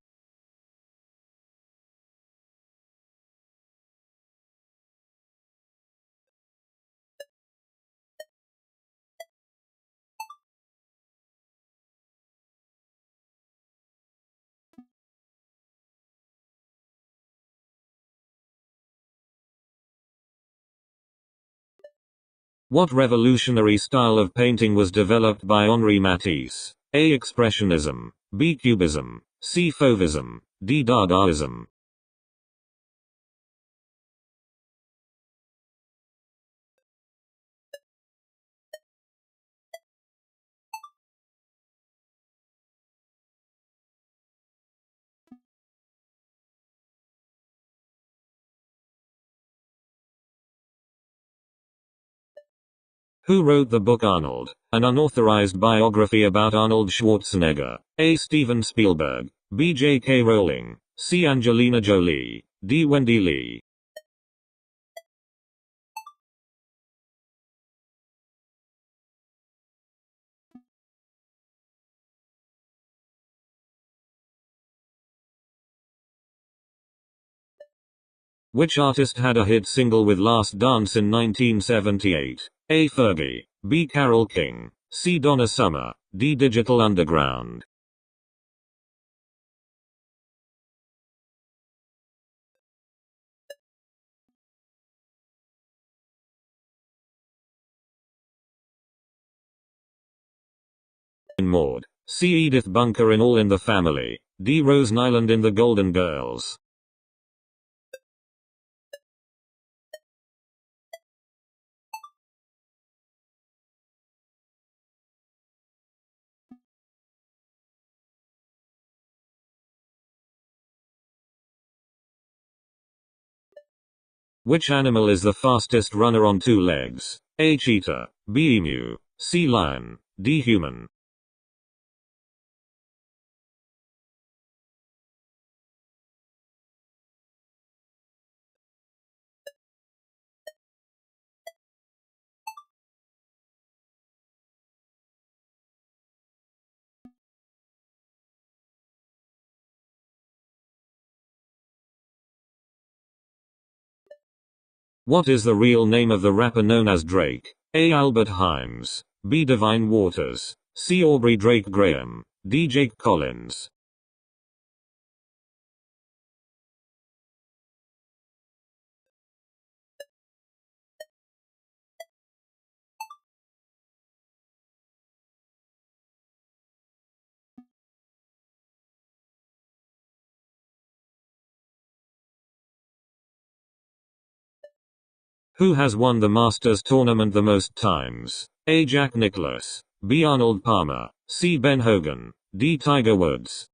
What revolutionary style of painting was developed by Henri Matisse? A. Expressionism, B. Cubism, C. Fauvism, D. Dadaism. Who wrote the book Arnold, an unauthorized biography about Arnold Schwarzenegger? A. Steven Spielberg, B. J.K. Rowling, C. Angelina Jolie, D. Wendy Lee. Which artist had a hit single with Last Dance in 1978? A. Fergie, B. Carole King, C. Donna Summer, D. Digital Underground. Maud, C. Edith Bunker in All in the Family, D. Rose Nyland in The Golden Girls. Which animal is the fastest runner on two legs? A. Cheetah, B. Emu, C. Lion, D. Human. What is the real name of the rapper known as Drake? A. Albert Himes, B. Divine Waters, C. Aubrey Drake Graham, D. Jake Collins. Who has won the Masters tournament the most times? A. Jack Nicklaus, B. Arnold Palmer, C. Ben Hogan, D. Tiger Woods.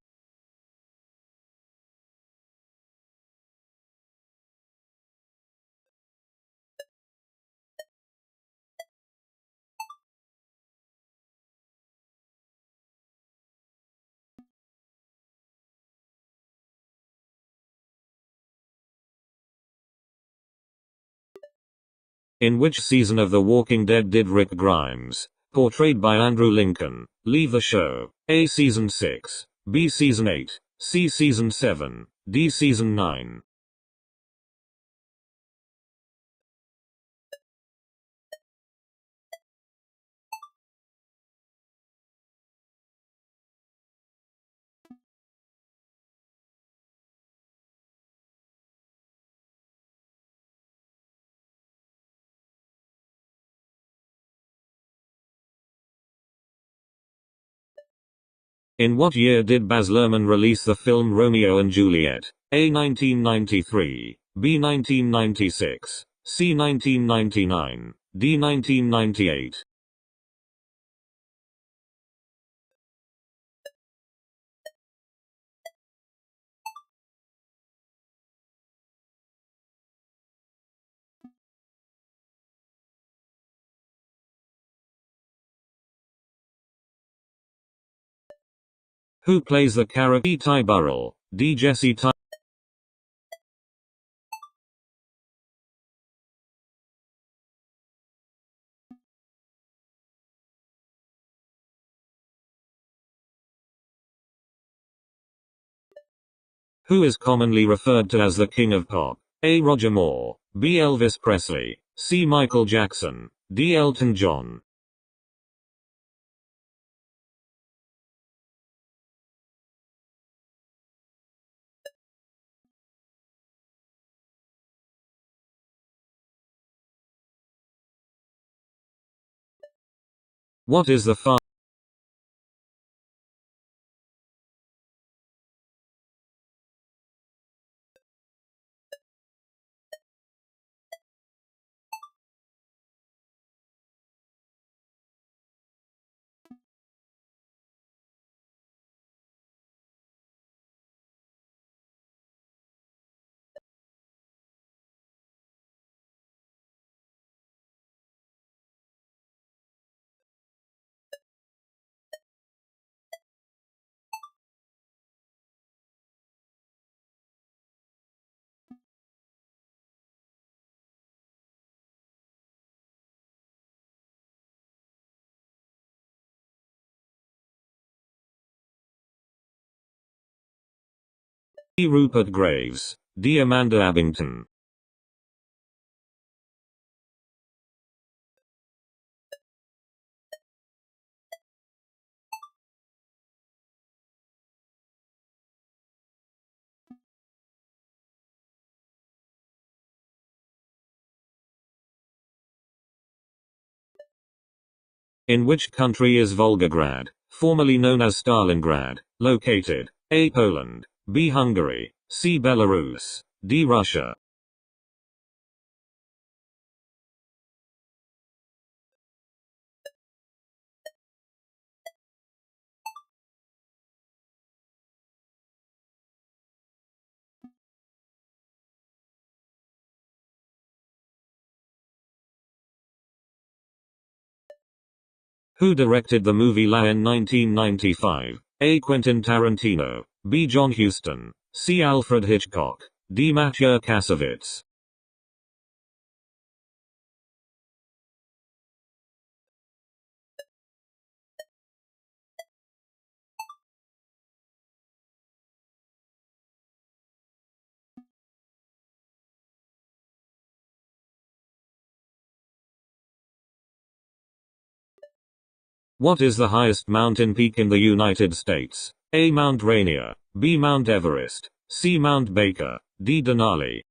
In which season of The Walking Dead did Rick Grimes, portrayed by Andrew Lincoln, leave the show? A. Season 6, B. Season 8, C. Season 7, D. Season 9. In what year did Baz Luhrmann release the film Romeo and Juliet? A. 1993, B. 1996, C. 1999, D. 1998. Who plays the character Ty Burrell? D. Jesse Ty Who is commonly referred to as the King of Pop? A. Roger Moore, B. Elvis Presley, C. Michael Jackson, D. Elton John. What is the D. Rupert Graves, D. Amanda Abington. In which country is Volgograd, formerly known as Stalingrad, located? A. Poland, B. Hungary, C. Belarus, D. Russia. Who directed the movie La in 1995? A. Quentin Tarantino, B. John Huston, C. Alfred Hitchcock, D. Matej Kassovitz. What is the highest mountain peak in the United States? A. Mount Rainier, B. Mount Everest, C. Mount Baker, D. Denali.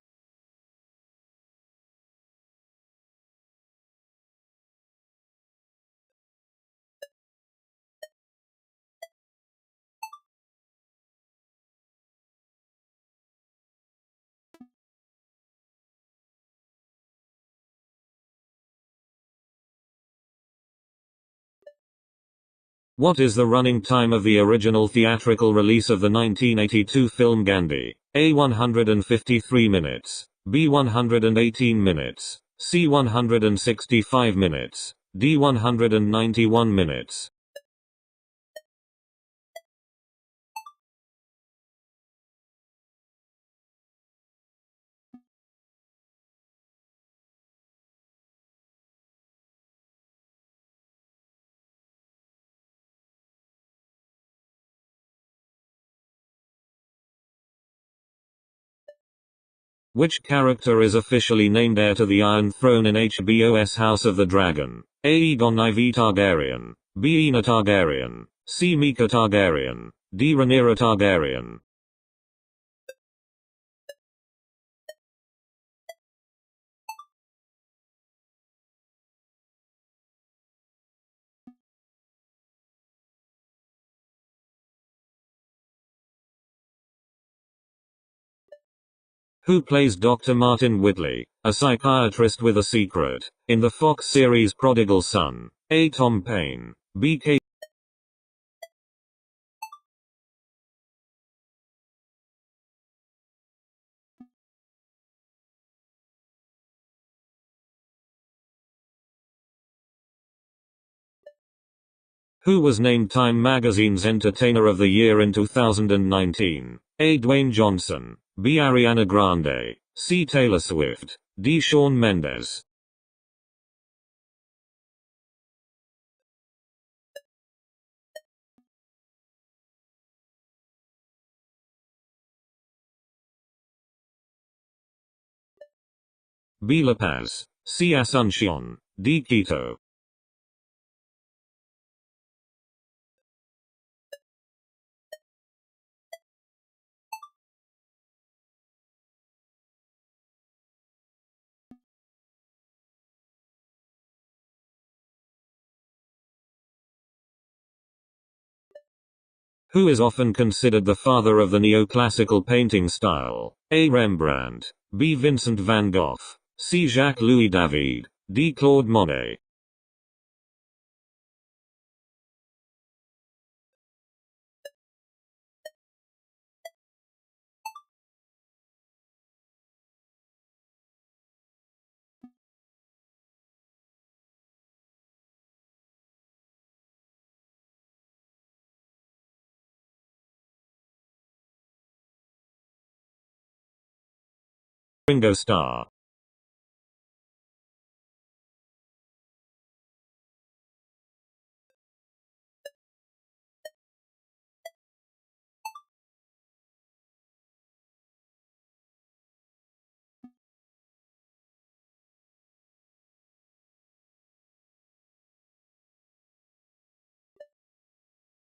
What is the running time of the original theatrical release of the 1982 film Gandhi? A. 153 minutes, B. 118 minutes, C. 165 minutes, D. 191 minutes. Which character is officially named heir to the Iron Throne in HBO's House of the Dragon? A. Aegon IV Targaryen, B. Aena Targaryen, C. Mika Targaryen, D. Rhaenyra Targaryen. Who plays Dr. Martin Whitley, a psychiatrist with a secret, in the Fox series Prodigal Son? A. Tom Paine, B. K. Who was named Time Magazine's Entertainer of the Year in 2019? A. Dwayne Johnson, B. Ariana Grande, C. Taylor Swift, D. Shawn Mendes. B. La Paz, C. Asuncion, D. Quito. Who is often considered the father of the neoclassical painting style? A. Rembrandt, B. Vincent van Gogh, C. Jacques-Louis David, D. Claude Monet. Ringo Starr.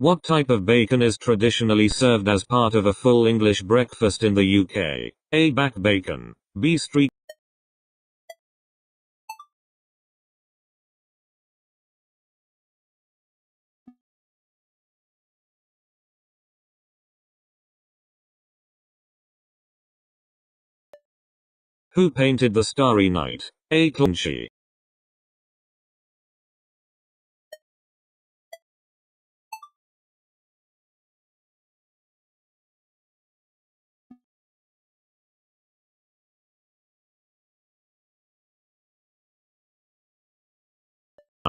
What type of bacon is traditionally served as part of a full English breakfast in the UK? A. Back bacon, B. Street. Who painted The Starry Night? A. Clinchy.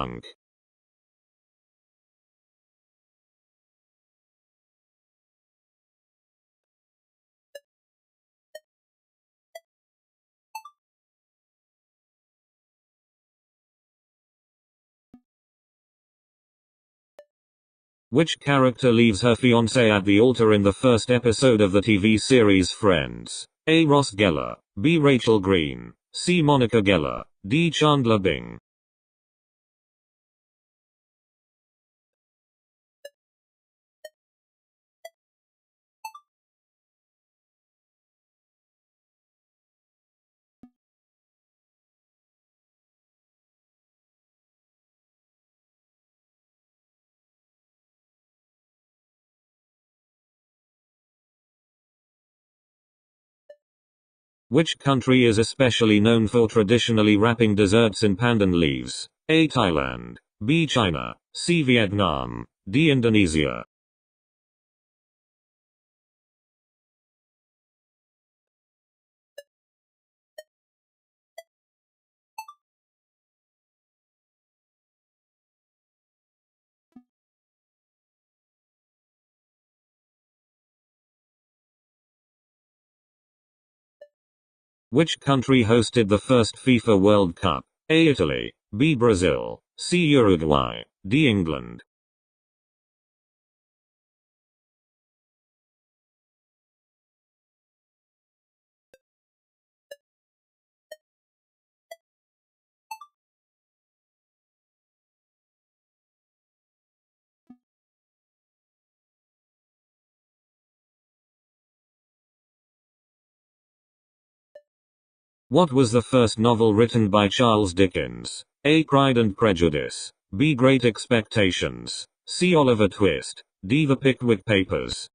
Unk. Which character leaves her fiancé at the altar in the first episode of the TV series Friends? A. Ross Geller, B. Rachel Green, C. Monica Geller, D. Chandler Bing. Which country is especially known for traditionally wrapping desserts in pandan leaves? A. Thailand, B. China, C. Vietnam, D. Indonesia. Which country hosted the first FIFA World Cup? A. Italy, B. Brazil, C. Uruguay, D. England. What was the first novel written by Charles Dickens? A. Pride and Prejudice, B. Great Expectations, C. Oliver Twist, D. The Pickwick Papers.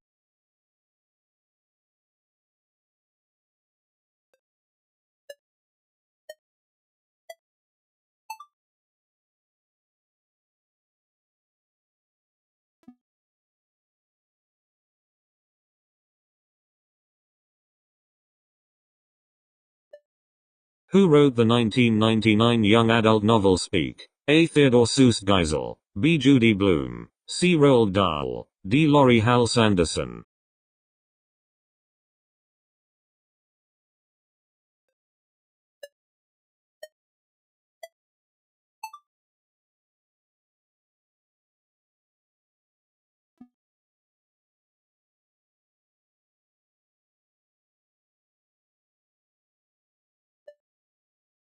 Who wrote the 1999 young adult novel Speak? A. Theodore Seuss Geisel, B. Judy Blume, C. Roald Dahl, D. Laurie Halse Anderson.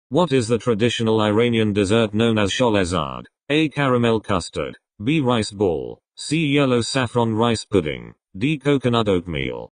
What is the traditional Iranian dessert known as sholezad? A. Caramel custard. B. Rice ball. C. Yellow saffron rice pudding. D. Coconut oatmeal.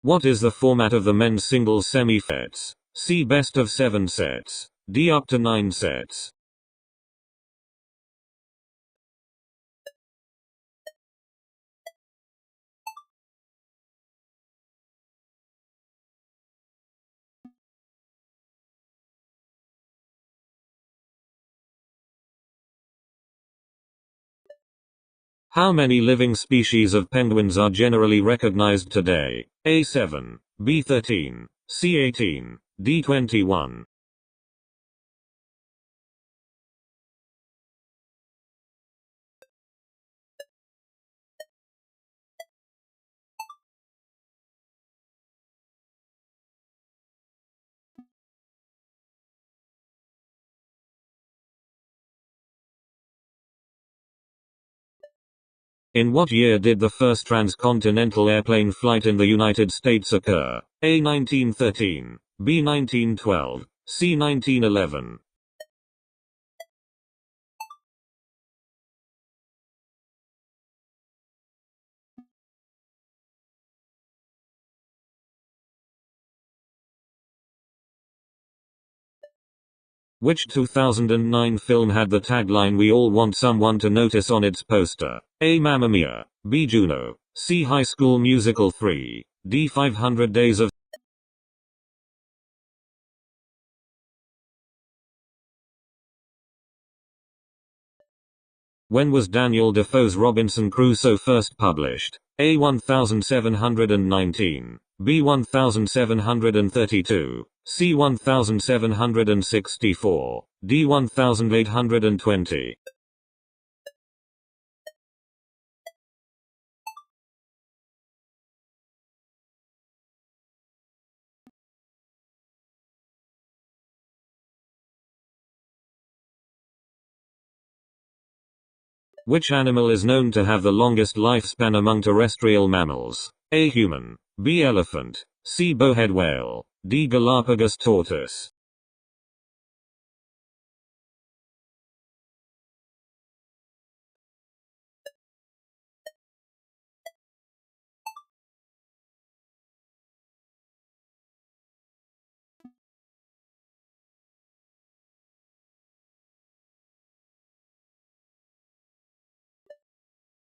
What is the format of the men's singles semi-sets? C. Best of 7 sets. D. Up to 9 sets. How many living species of penguins are generally recognized today? A. 7. B. 13. C. 18. D. 21. In what year did the first transcontinental airplane flight in the United States occur? A. 1913. B. 1912. C. 1911. Which 2009 film had the tagline "We all want someone to notice" on its poster? A. Mamma Mia. B. Juno. C. High School Musical 3. D. 500 Days of... When was Daniel Defoe's Robinson Crusoe first published? A. 1719. B. 1732. C. 1764. D. 1820. Which animal is known to have the longest lifespan among terrestrial mammals? A. Human. B. Elephant. C. Bowhead whale. D. Galapagos tortoise.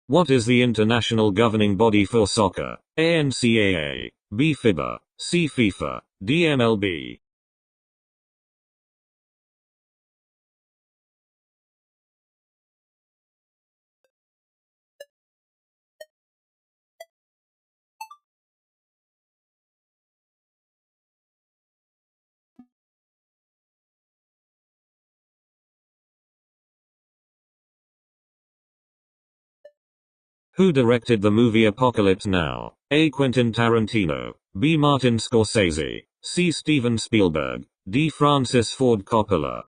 What is the international governing body for soccer? A. NCAA. B. FIBA. C. FIFA. D. MLB. Who directed the movie Apocalypse Now? A. Quentin Tarantino. B. Martin Scorsese. C. Steven Spielberg. D. Francis Ford Coppola.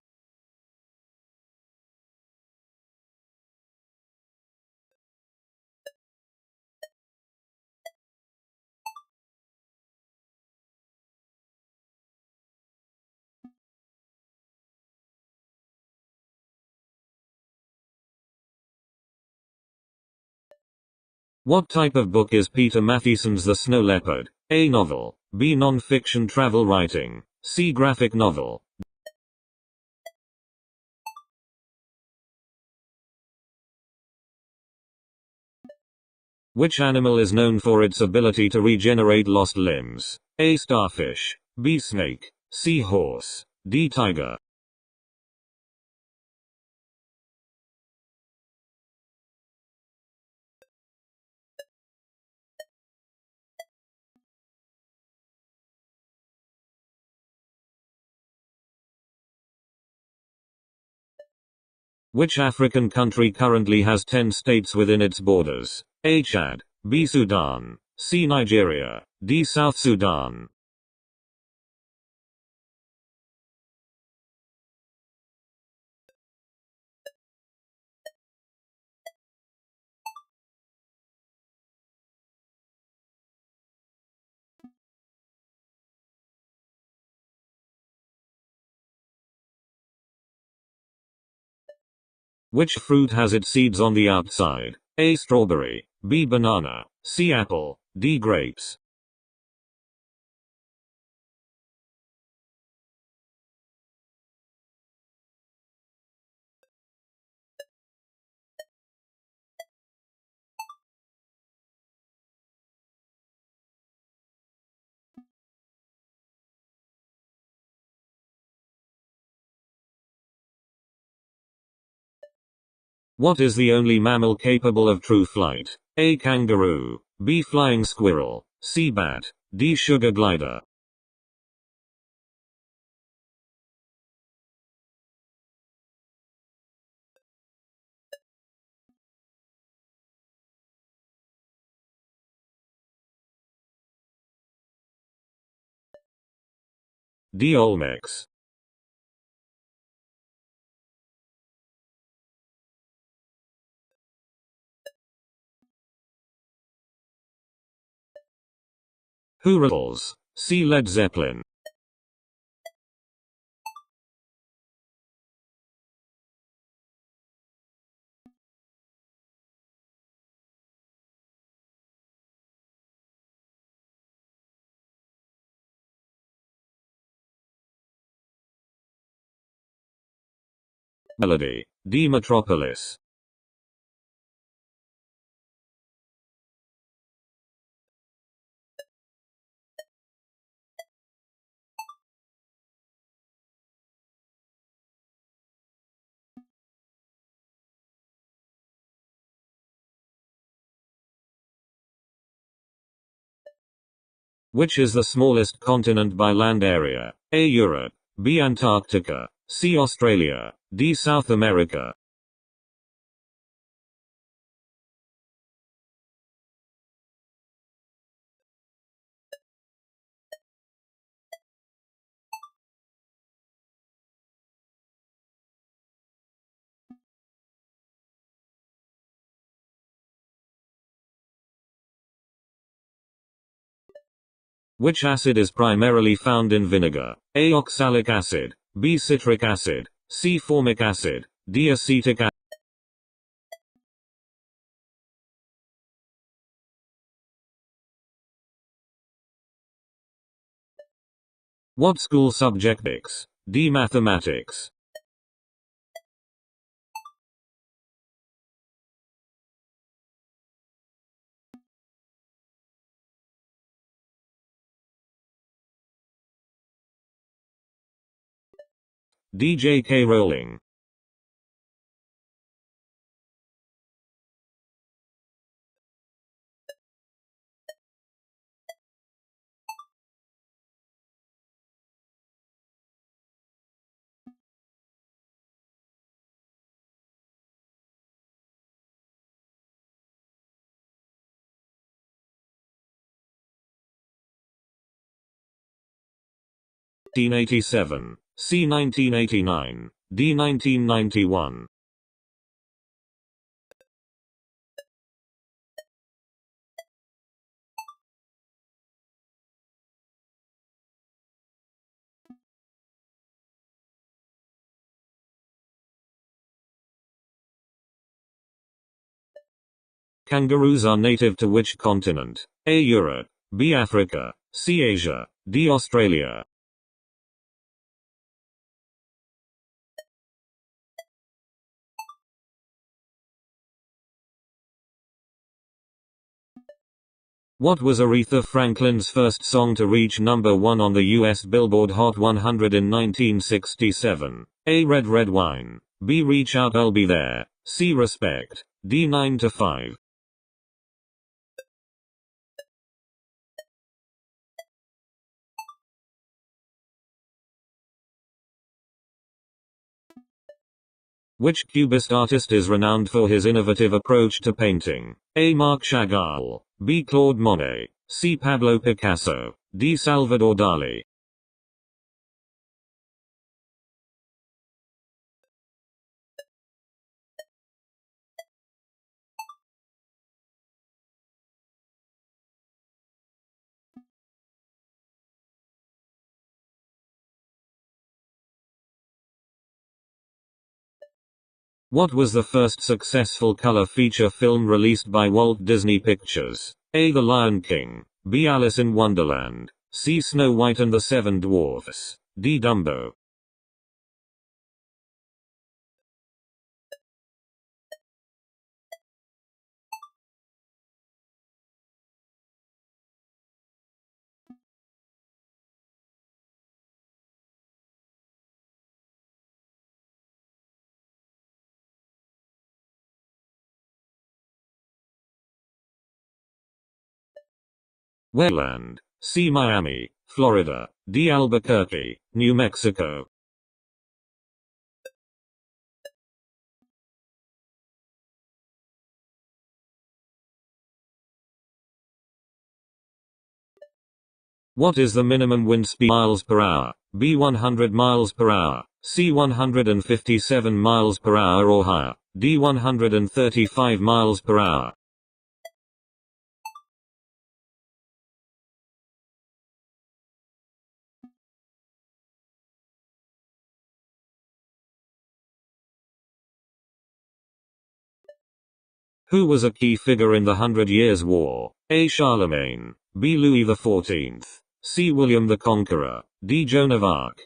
What type of book is Peter Matthiesen's The Snow Leopard? A. Novel. B. Non-fiction travel writing. C. Graphic novel. Which animal is known for its ability to regenerate lost limbs? A. Starfish. B. Snake. C. Horse. D. Tiger. Which African country currently has 10 states within its borders? A. Chad, B. Sudan, C. Nigeria, D. South Sudan. Which fruit has its seeds on the outside? A. Strawberry, B. Banana, C. Apple, D. Grapes. What is the only mammal capable of true flight? A. Kangaroo, B. Flying squirrel, C. Bat, D. Sugar glider. D. Olmecs. Who rules? C. Led Zeppelin. Melody, D. Metropolis. Which is the smallest continent by land area? A. Europe, B. Antarctica, C. Australia, D. South America. Which acid is primarily found in vinegar? A. Oxalic acid, B. Citric acid, C. Formic acid, D. Acetic acid. What school subject X? D. Mathematics. D. J.K. Rowling. D. 1987, C. 1989, D. 1991. Kangaroos are native to which continent? A. Europe, B. Africa, C. Asia, D. Australia. What was Aretha Franklin's first song to reach number 1 on the US Billboard Hot 100 in 1967? A. Red Red Wine, B. Reach Out I'll Be There, C. Respect, D. 9 to 5. Which Cubist artist is renowned for his innovative approach to painting? A. Marc Chagall, B. Claude Monet, C. Pablo Picasso, D. Salvador Dali. What was the first successful color feature film released by Walt Disney Pictures? A. The Lion King, B. Alice in Wonderland, C. Snow White and the Seven Dwarfs, D. Dumbo. Wayland, C. Miami, Florida, D. Albuquerque, New Mexico. What is the minimum wind speed miles per hour? B. 100 miles per hour, C. 157 miles per hour or higher, D. 135 miles per hour. Who was a key figure in the Hundred Years' War? A. Charlemagne, B. Louis XIV, C. William the Conqueror, D. Joan of Arc.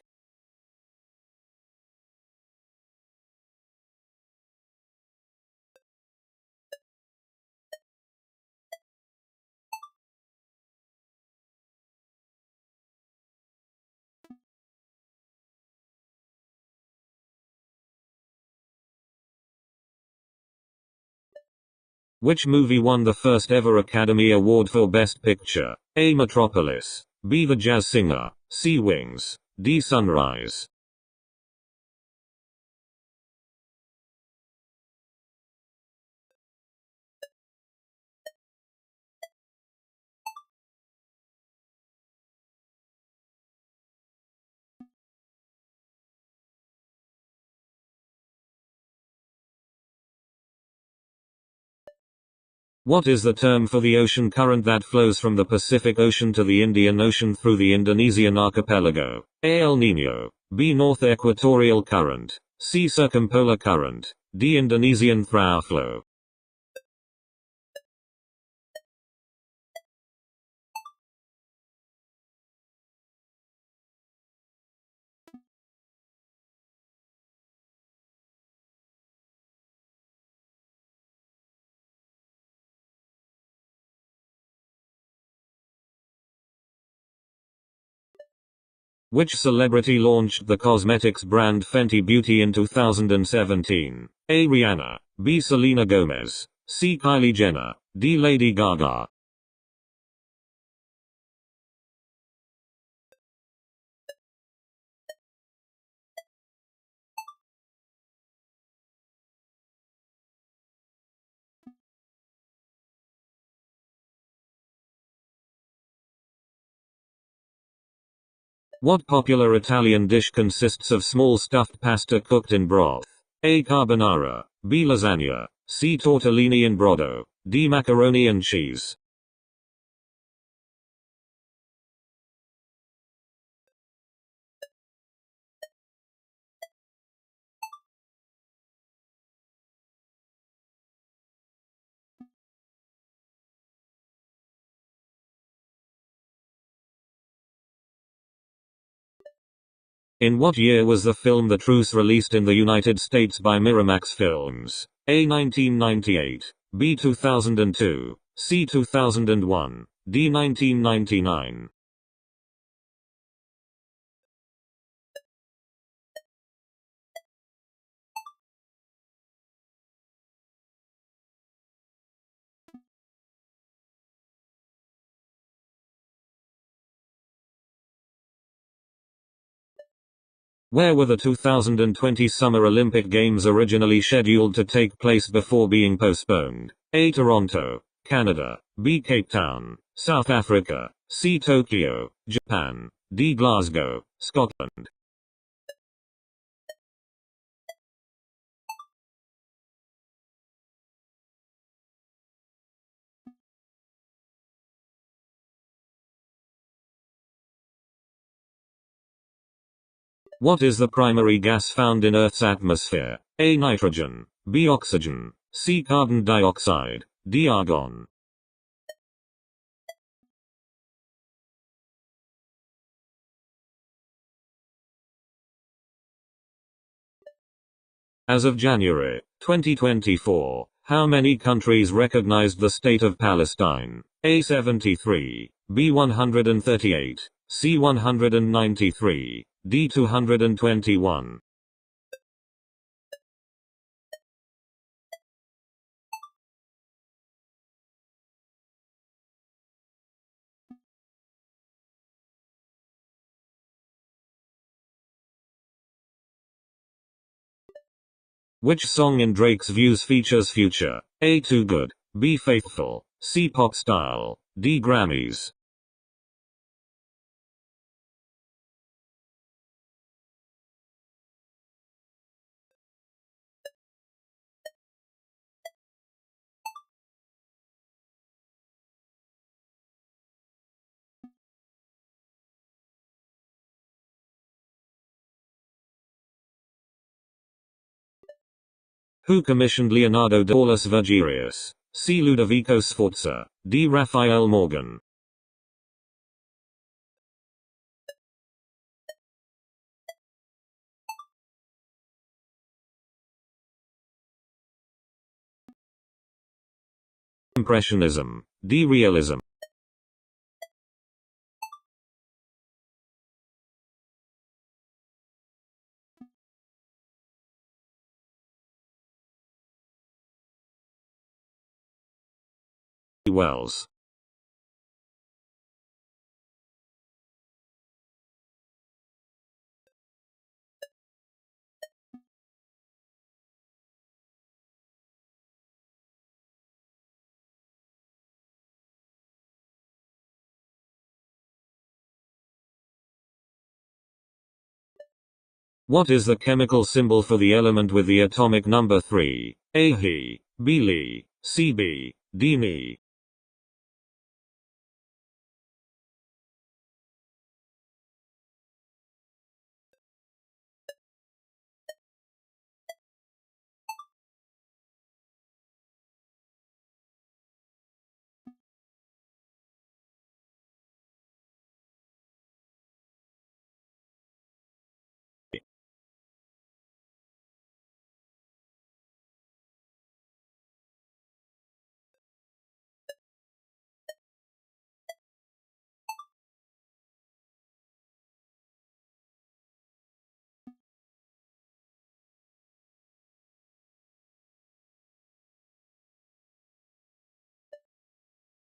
Which movie won the first ever Academy Award for Best Picture? A. Metropolis, B. The Jazz Singer, C. Wings, D. Sunrise. What is the term for the ocean current that flows from the Pacific Ocean to the Indian Ocean through the Indonesian archipelago? A. El Niño, B. North Equatorial Current, C. Circumpolar Current, D. Indonesian Thaw Flow. Which celebrity launched the cosmetics brand Fenty Beauty in 2017? A. Rihanna, B. Selena Gomez, C. Kylie Jenner, D. Lady Gaga. What popular Italian dish consists of small stuffed pasta cooked in broth? A. Carbonara, B. Lasagna, C. Tortellini in brodo, D. Macaroni and cheese. In what year was the film The Truce released in the United States by Miramax Films? A. 1998, B. 2002, C. 2001, D. 1999. Where were the 2020 Summer Olympic Games originally scheduled to take place before being postponed? A. Toronto, Canada. B. Cape Town, South Africa. C. Tokyo, Japan. D. Glasgow, Scotland. What is the primary gas found in Earth's atmosphere? A. Nitrogen. B. Oxygen. C. Carbon dioxide. D. Argon. As of January 2024, how many countries recognized the State of Palestine? A. 73, B. 138, C. 193, D. 221. Which song in Drake's Views features Future? A. Too Good, B. Faithful, C. Pop Style, D. Grammys. Who commissioned Leonardo da Paulus Virgilius? C. Ludovico Sforza, D. Raphael Morgan. Impressionism, D. Realism. Wells. What is the chemical symbol for the element with the atomic number 3? A. He, B. Li, C. B, D. Ni.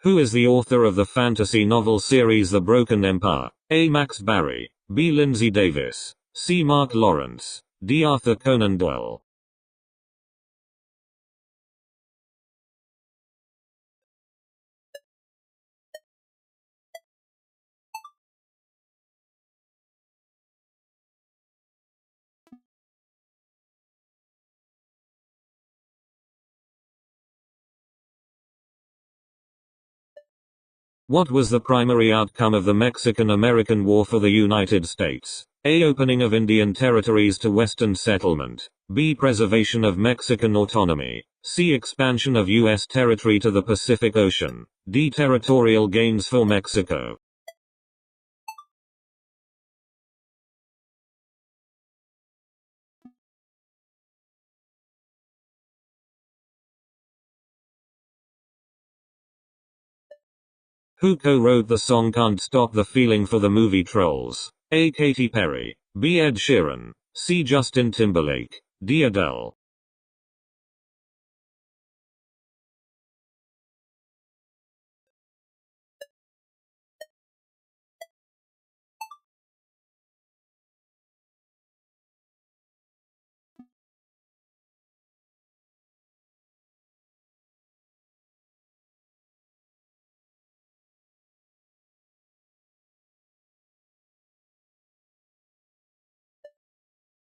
Who is the author of the fantasy novel series The Broken Empire? A. Max Barry, B. Lindsay Davis, C. Mark Lawrence, D. Arthur Conan Doyle. What was the primary outcome of the Mexican-American War for the United States? A. Opening of Indian territories to Western settlement. B. Preservation of Mexican autonomy. C. Expansion of U.S. territory to the Pacific Ocean. D. Territorial gains for Mexico. Who co-wrote the song Can't Stop the Feeling for the movie Trolls? A. Katy Perry, B. Ed Sheeran, C. Justin Timberlake, D. Adele.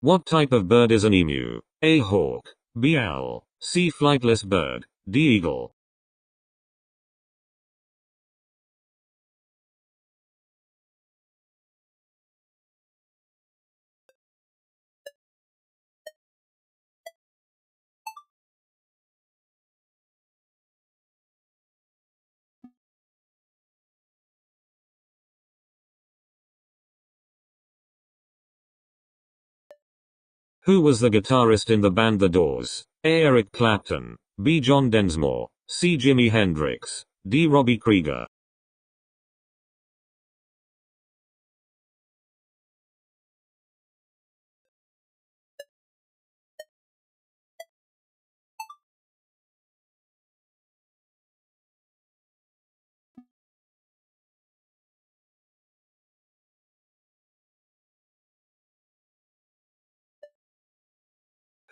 What type of bird is an emu? A. Hawk. B. Owl. C. Flightless bird. D. Eagle. Who was the guitarist in the band The Doors? A. Eric Clapton. B. John Densmore. C. Jimi Hendrix. D. Robbie Krieger.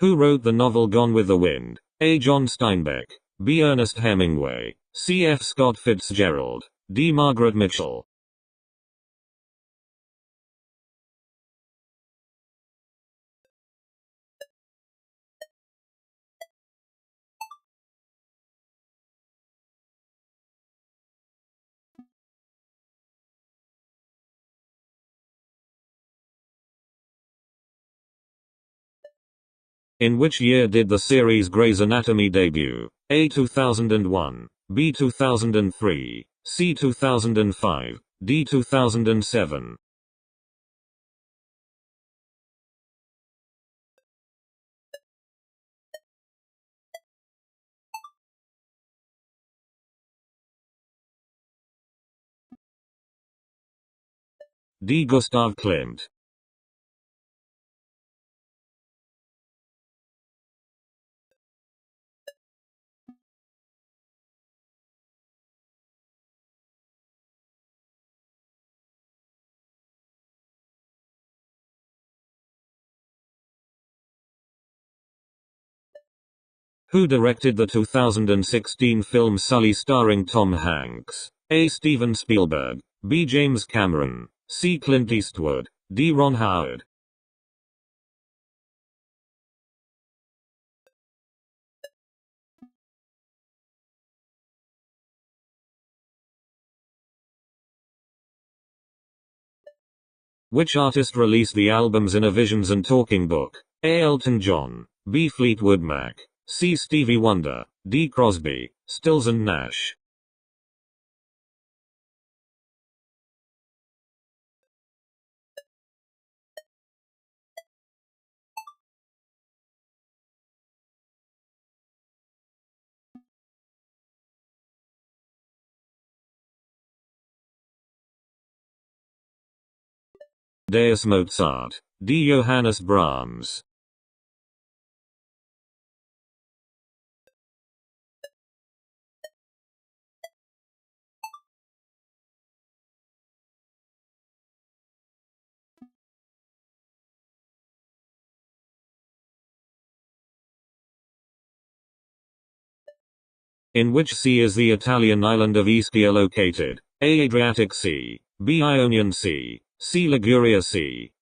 Who wrote the novel Gone with the Wind? A. John Steinbeck. B. Ernest Hemingway. C. F. Scott Fitzgerald. D. Margaret Mitchell. In which year did the series Grey's Anatomy debut? A. 2001. B. 2003. C. 2005. D. 2007. D. Gustav Klimt. Who directed the 2016 film Sully starring Tom Hanks? A. Steven Spielberg. B. James Cameron. C. Clint Eastwood. D. Ron Howard. Which artist released the albums Inner Visions and Talking Book? A. Elton John. B. Fleetwood Mac. C. Stevie Wonder. D. Crosby, Stills and Nash. Deus Mozart. D. Johannes Brahms. In which sea is the Italian island of Ischia located? A. Adriatic Sea. B. Ionian Sea. C. Liguria Sea.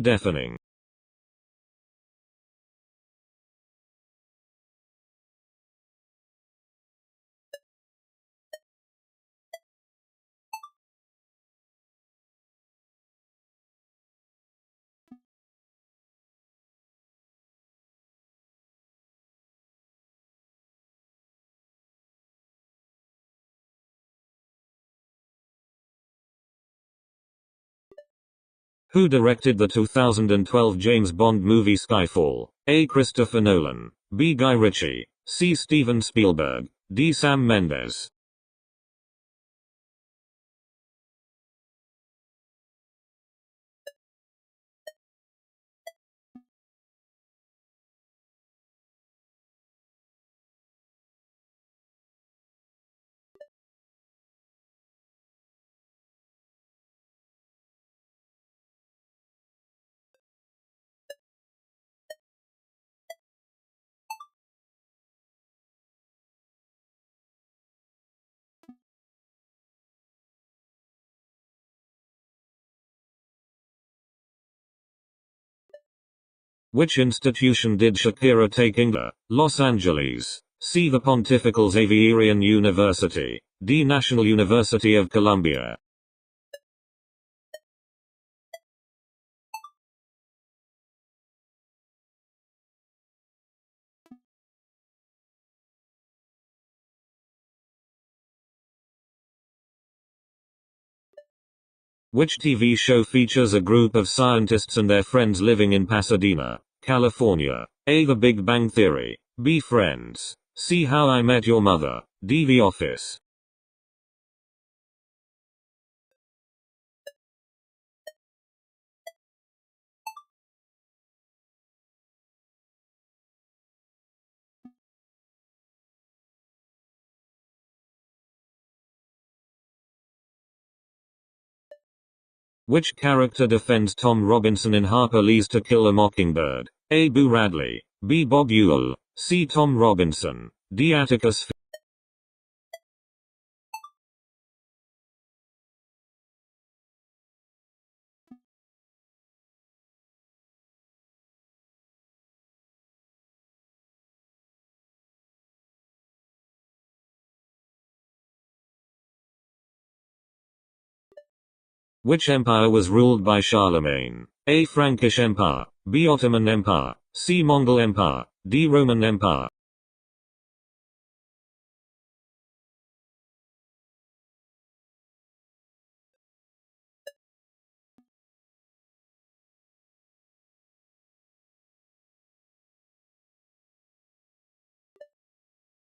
Deafening. Who directed the 2012 James Bond movie Skyfall? A. Christopher Nolan. B. Guy Ritchie. C. Steven Spielberg. D. Sam Mendes. Which institution did Shakira take English? Los Angeles. C. The Pontifical Xaverian University. D. National University of Columbia. Which TV show features a group of scientists and their friends living in Pasadena, California? A. The Big Bang Theory. B. Friends. C. How I Met Your Mother. D. The Office. Which character defends Tom Robinson in Harper Lee's To Kill a Mockingbird? A. Boo Radley. B. Bob Ewell. C. Tom Robinson. D. Atticus. Which empire was ruled by Charlemagne? A. Frankish Empire. B. Ottoman Empire. C. Mongol Empire. D. Roman Empire.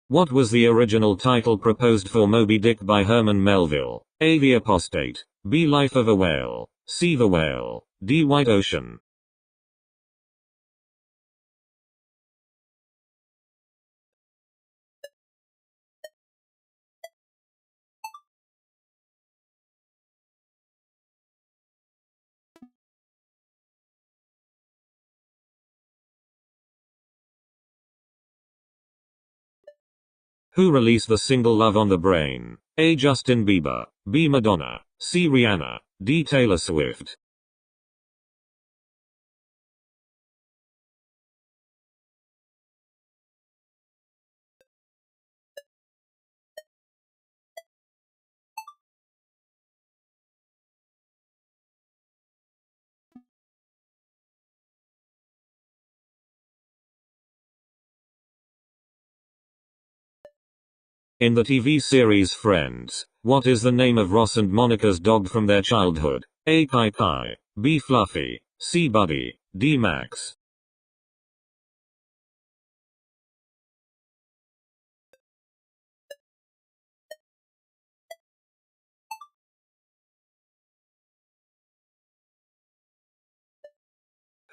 What was the original title proposed for Moby Dick by Herman Melville? A. The Apostate. B. Life of a Whale. C. The Whale. D. White Ocean. Who released the single Love on the Brain? A. Justin Bieber. B. Madonna. C. Rihanna. D. Taylor Swift. In the TV series Friends, what is the name of Ross and Monica's dog from their childhood? A. Kai Kai. B. Fluffy. C. Buddy. D. Max.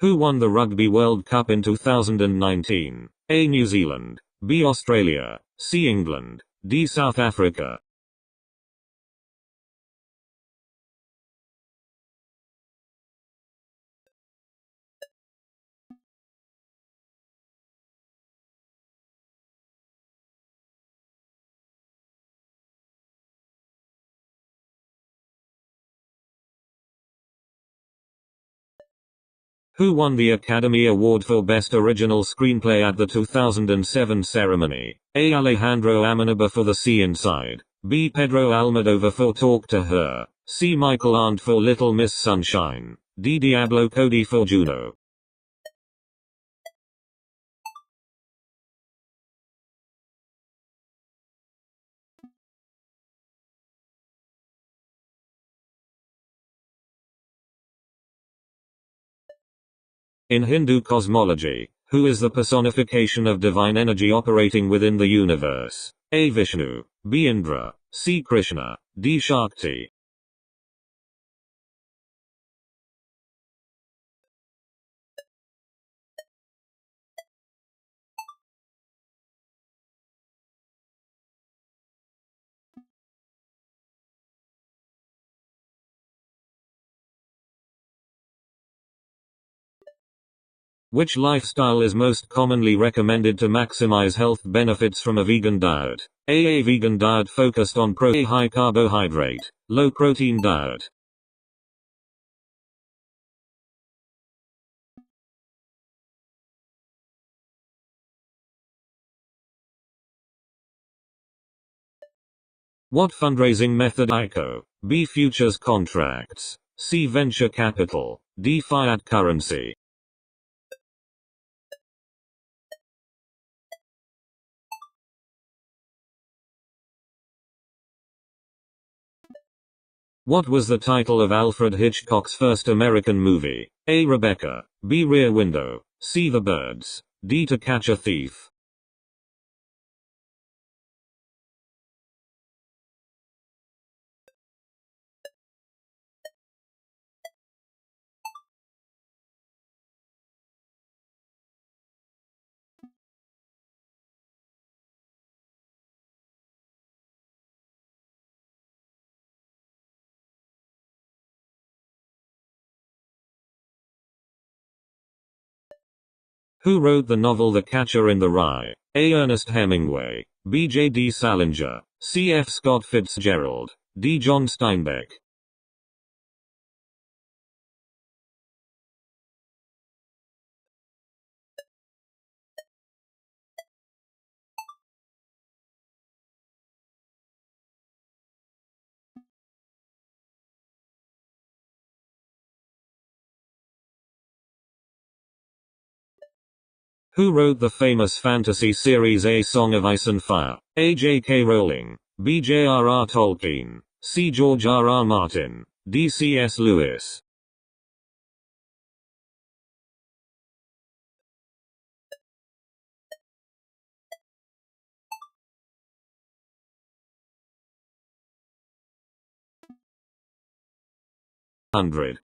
Who won the Rugby World Cup in 2019? A. New Zealand. B. Australia. C. England. D. South Africa. Who won the Academy Award for Best Original Screenplay at the 2007 ceremony? A. Alejandro Amenabar for The Sea Inside. B. Pedro Almodovar for Talk to Her. C. Michael Arndt for Little Miss Sunshine. D. Diablo Cody for Juno. In Hindu cosmology, who is the personification of divine energy operating within the universe? A. Vishnu. B. Indra. C. Krishna. D. Shakti. Which lifestyle is most commonly recommended to maximize health benefits from a vegan diet? A vegan diet focused on high carbohydrate, low protein diet. What fundraising method ICO? B. Futures contracts. C. Venture capital. D. Fiat currency. What was the title of Alfred Hitchcock's first American movie? A. Rebecca. B. Rear Window. C. The Birds. D. To Catch a Thief. Who wrote the novel The Catcher in the Rye? A. Ernest Hemingway. B. J. D. Salinger. C. F. Scott Fitzgerald. D. John Steinbeck. Who wrote the famous fantasy series A Song of Ice and Fire? A. J. K. Rowling. B. J. R. R. Tolkien. C. George R. R. Martin. D. C. S. Lewis. Hundred.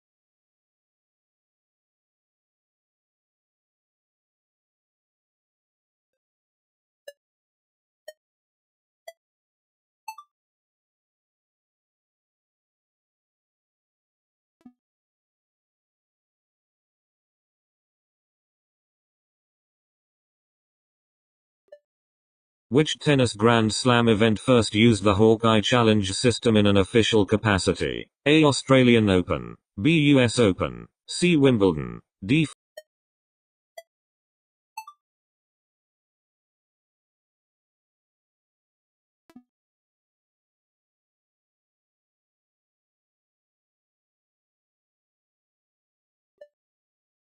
Which tennis Grand Slam event first used the Hawkeye Challenge system in an official capacity? A. Australian Open. B. US Open. C. Wimbledon. D.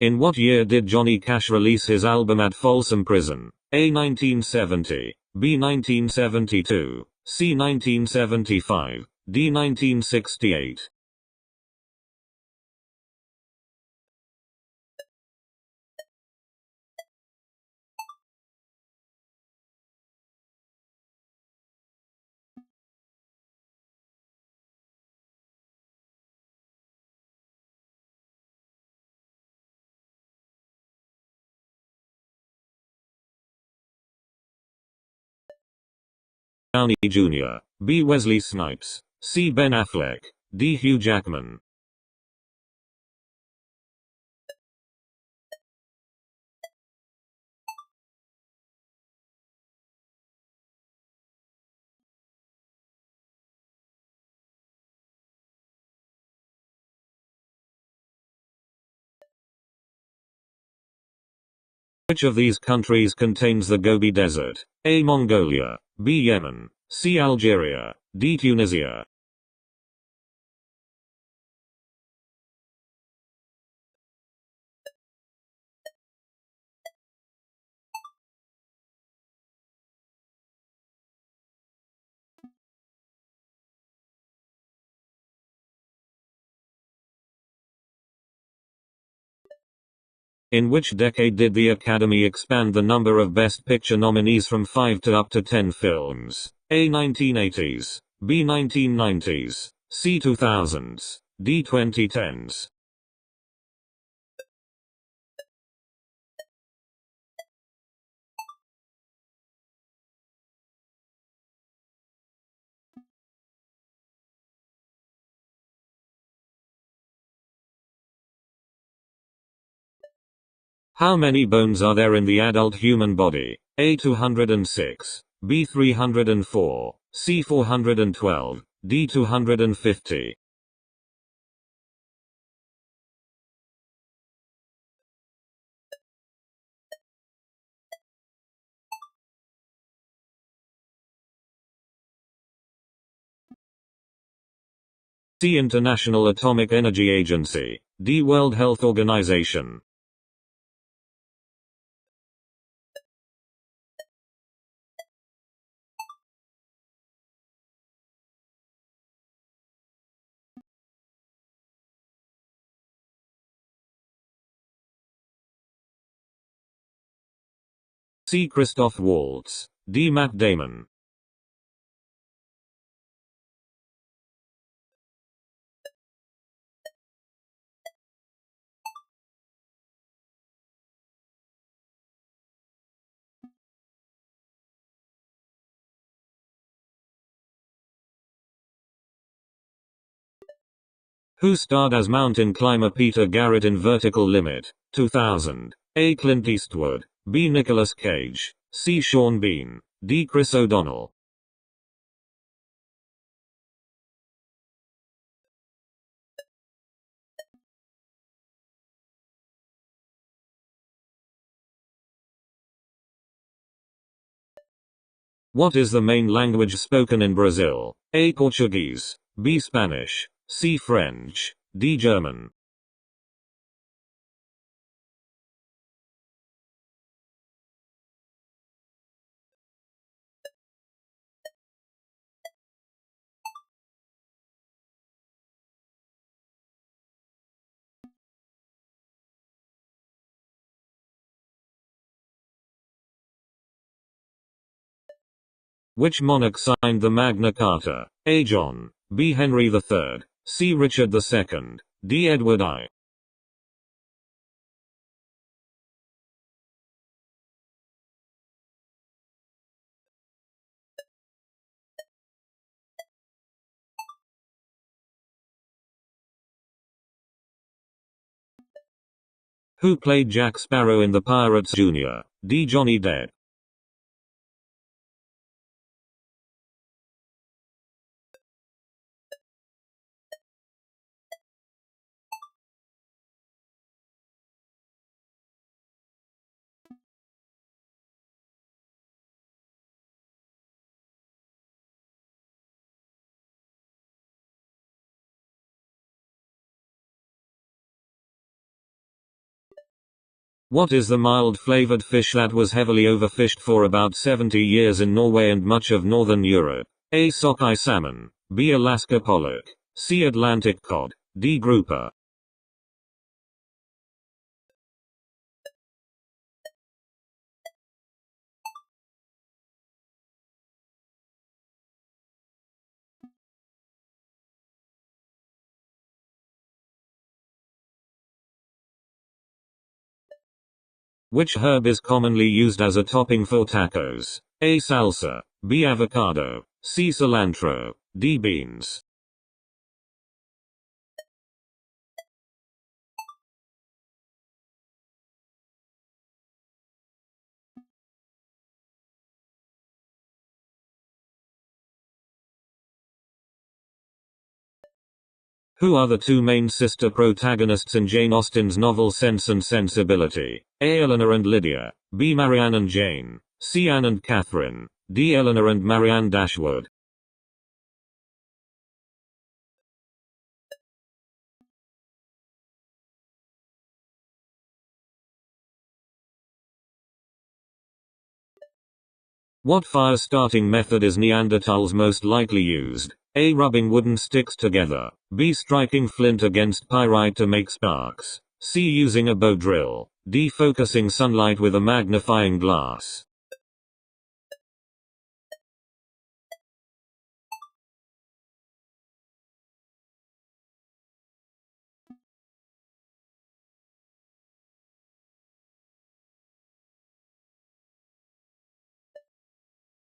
In what year did Johnny Cash release his album At Folsom Prison? A. 1970. B. 1972. C. 1975. D. 1968. Downey Jr. B. Wesley Snipes. C. Ben Affleck. D. Hugh Jackman. Which of these countries contains the Gobi Desert? A. Mongolia. B. Yemen. C. Algeria. D. Tunisia. In which decade did the Academy expand the number of Best Picture nominees from 5 to up to 10 films? A. 1980s. B. 1990s. C. 2000s. D. 2010s. How many bones are there in the adult human body? A. 206. B. 304. C. 412. D. 250. C. International Atomic Energy Agency. D. World Health Organization. C. Christoph Waltz. D. Matt Damon. Who starred as mountain climber Peter Garrett in Vertical Limit, 2000? A. Clint Eastwood. B. Nicolas Cage. C. Sean Bean. D. Chris O'Donnell. What is the main language spoken in Brazil? A. Portuguese. B. Spanish. C. French. D. German. Which monarch signed the Magna Carta? A. John. B. Henry III. C. Richard II. D. Edward I. Who played Jack Sparrow in The Pirates Jr.? D. Johnny Depp. What is the mild-flavored fish that was heavily overfished for about 70 years in Norway and much of northern Europe? A. Sockeye salmon. B. Alaska pollock. C. Atlantic cod. D. grouper. Which herb is commonly used as a topping for tacos? A. Salsa. B. Avocado. C. Cilantro. D. Beans. Who are the two main sister protagonists in Jane Austen's novel Sense and Sensibility? A. Eleanor and Lydia. B. Marianne and Jane. C. Anne and Catherine. D. Eleanor and Marianne Dashwood. What fire starting method is Neanderthals most likely used? A. Rubbing wooden sticks together. B. Striking flint against pyrite to make sparks. C. Using a bow drill. D. Focusing sunlight with a magnifying glass.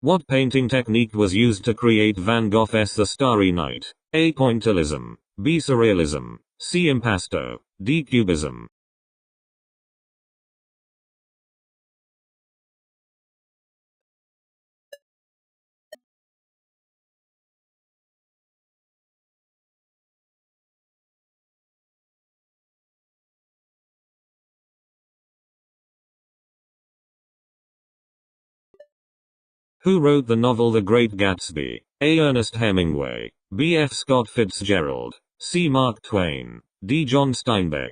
What painting technique was used to create Van Gogh's The Starry Night? A. Pointillism. B. Surrealism. C. Impasto. D. Cubism. Who wrote the novel The Great Gatsby? A. Ernest Hemingway. B. F. Scott Fitzgerald, C. Mark Twain, D. John Steinbeck.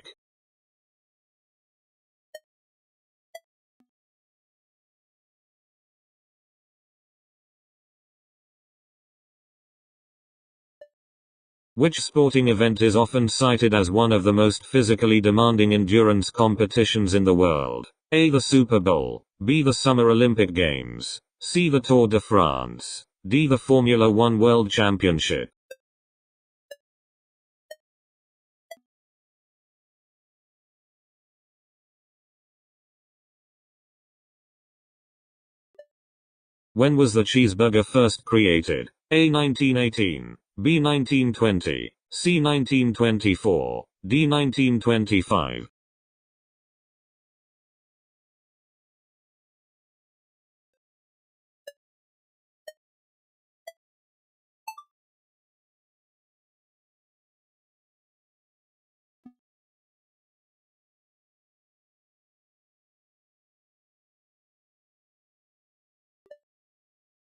Which sporting event is often cited as one of the most physically demanding endurance competitions in the world? A. The Super Bowl, B. The Summer Olympic Games, C. The Tour de France, D. The Formula One World Championship. When was the cheeseburger first created? A. 1918, B. 1920, C. 1924, D. 1925.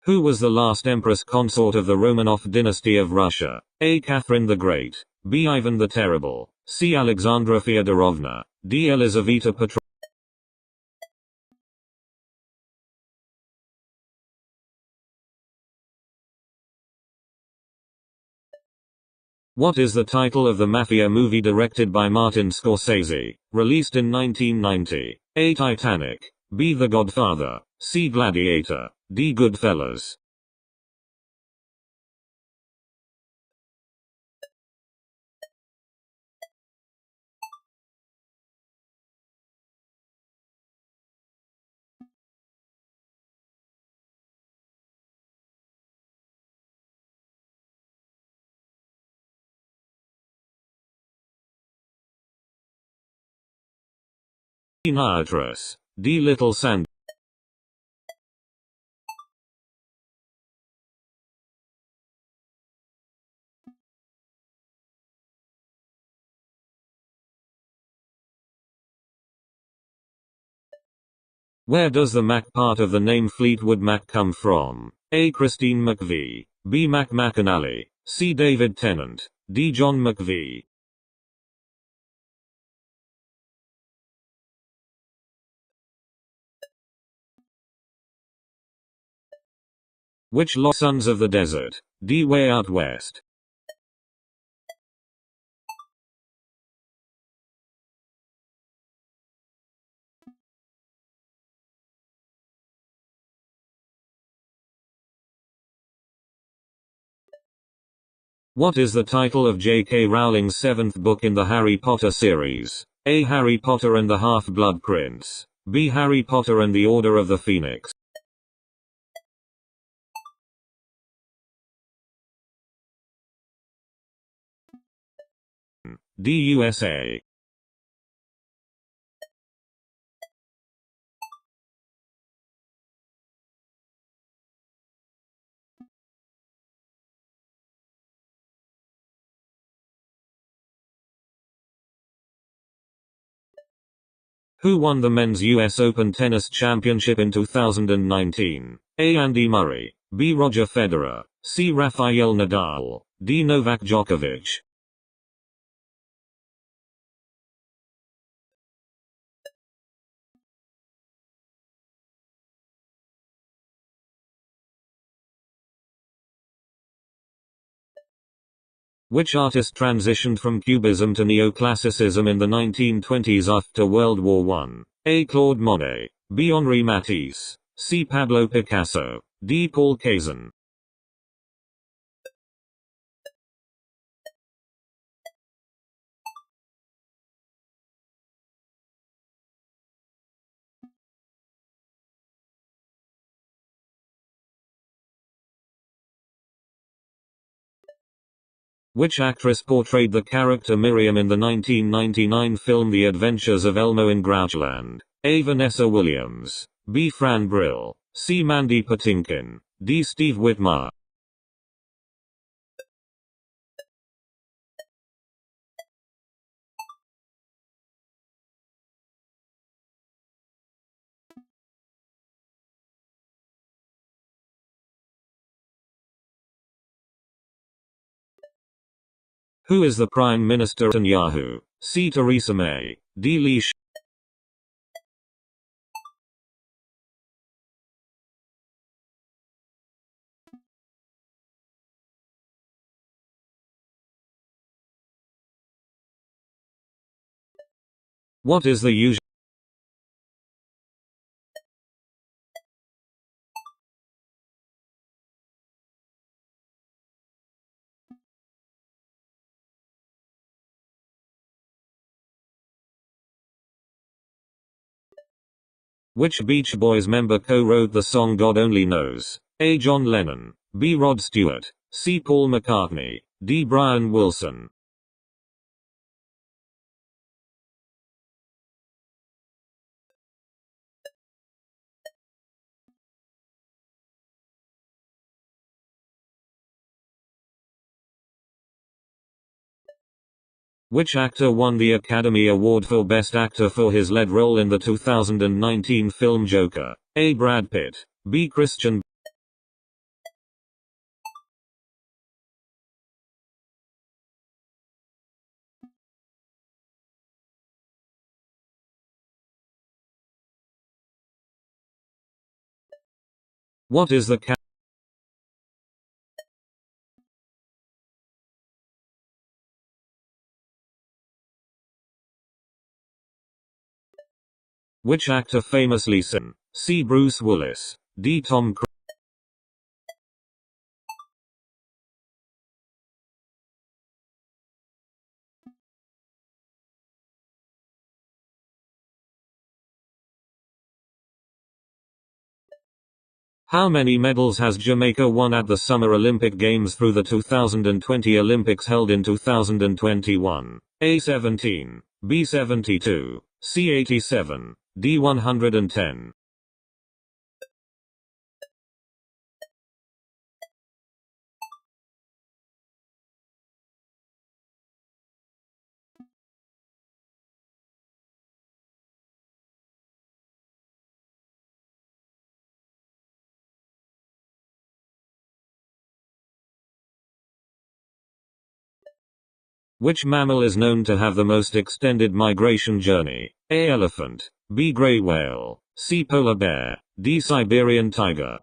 Who was the last empress consort of the Romanov dynasty of Russia? A. Catherine the Great, B. Ivan the Terrible, C. Alexandra Feodorovna, D. Elizaveta Petrovna. What is the title of the mafia movie directed by Martin Scorsese, released in 1990? A. Titanic, B. The Godfather, C. Gladiator, D. Goodfellas. D. Niarchus, D. Little Sand. Where does the Mac part of the name Fleetwood Mac come from? A. Christine McVie, B. Mac McAnally, C. David Tennant, D. John McVie. Which Los Sons of the Desert? D. Way Out West. What is the title of J.K. Rowling's seventh book in the Harry Potter series? A. Harry Potter and the Half-Blood Prince, B. Harry Potter and the Order of the Phoenix, D. USA. Who won the men's US Open Tennis Championship in 2019? A. Andy Murray, B. Roger Federer, C. Rafael Nadal, D. Novak Djokovic. Which artist transitioned from Cubism to Neoclassicism in the 1920s after World War I? A. Claude Monet, B. Henri Matisse, C. Pablo Picasso, D. Paul Cézanne. Which actress portrayed the character Miriam in the 1999 film The Adventures of Elmo in Grouchland? A. Vanessa Williams, B. Fran Brill, C. Mandy Patinkin, D. Steve Whitmire. Who is the Prime Minister Netanyahu? C. Theresa May. D. Lee. What is the usual? Which Beach Boys member co-wrote the song God Only Knows? A. John Lennon. B. Rod Stewart. C. Paul McCartney. D. Brian Wilson. Which actor won the Academy Award for Best Actor for his lead role in the 2019 film Joker? A. Brad Pitt. B. Christian. What is the Which actor famously sang? C. Bruce Willis. D. Tom Cruise. How many medals has Jamaica won at the Summer Olympic Games through the 2020 Olympics held in 2021? A. 17. B. 72. C. 87. D. 110. Which mammal is known to have the most extended migration journey? A. Elephant. B. Gray whale. C. Polar bear. D. Siberian tiger.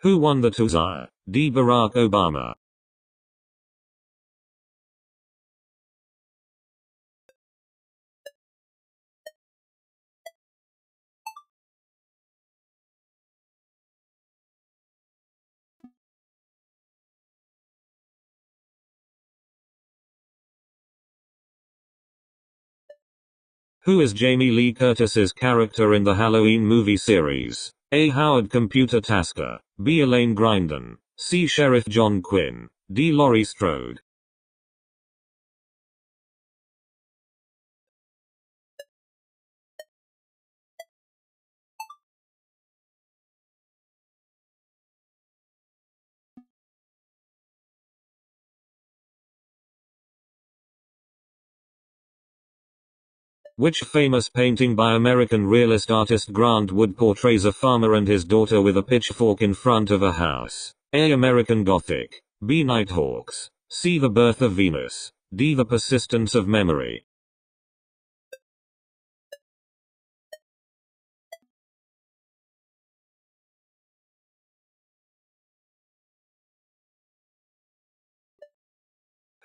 Who won the Tuzaar? D. Barack Obama. Who is Jamie Lee Curtis's character in the Halloween movie series? A. Howard Computer Tasker. B. Elaine Grindon. C. Sheriff John Quinn. D. Laurie Strode. Which famous painting by American realist artist Grant Wood portrays a farmer and his daughter with a pitchfork in front of a house? A. American Gothic. B. Nighthawks. C. The Birth of Venus. D. The Persistence of Memory.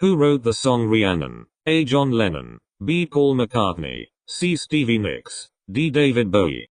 Who wrote the song Rhiannon? A. John Lennon. B. Paul McCartney. C. Stevie Nicks. D. David Bowie.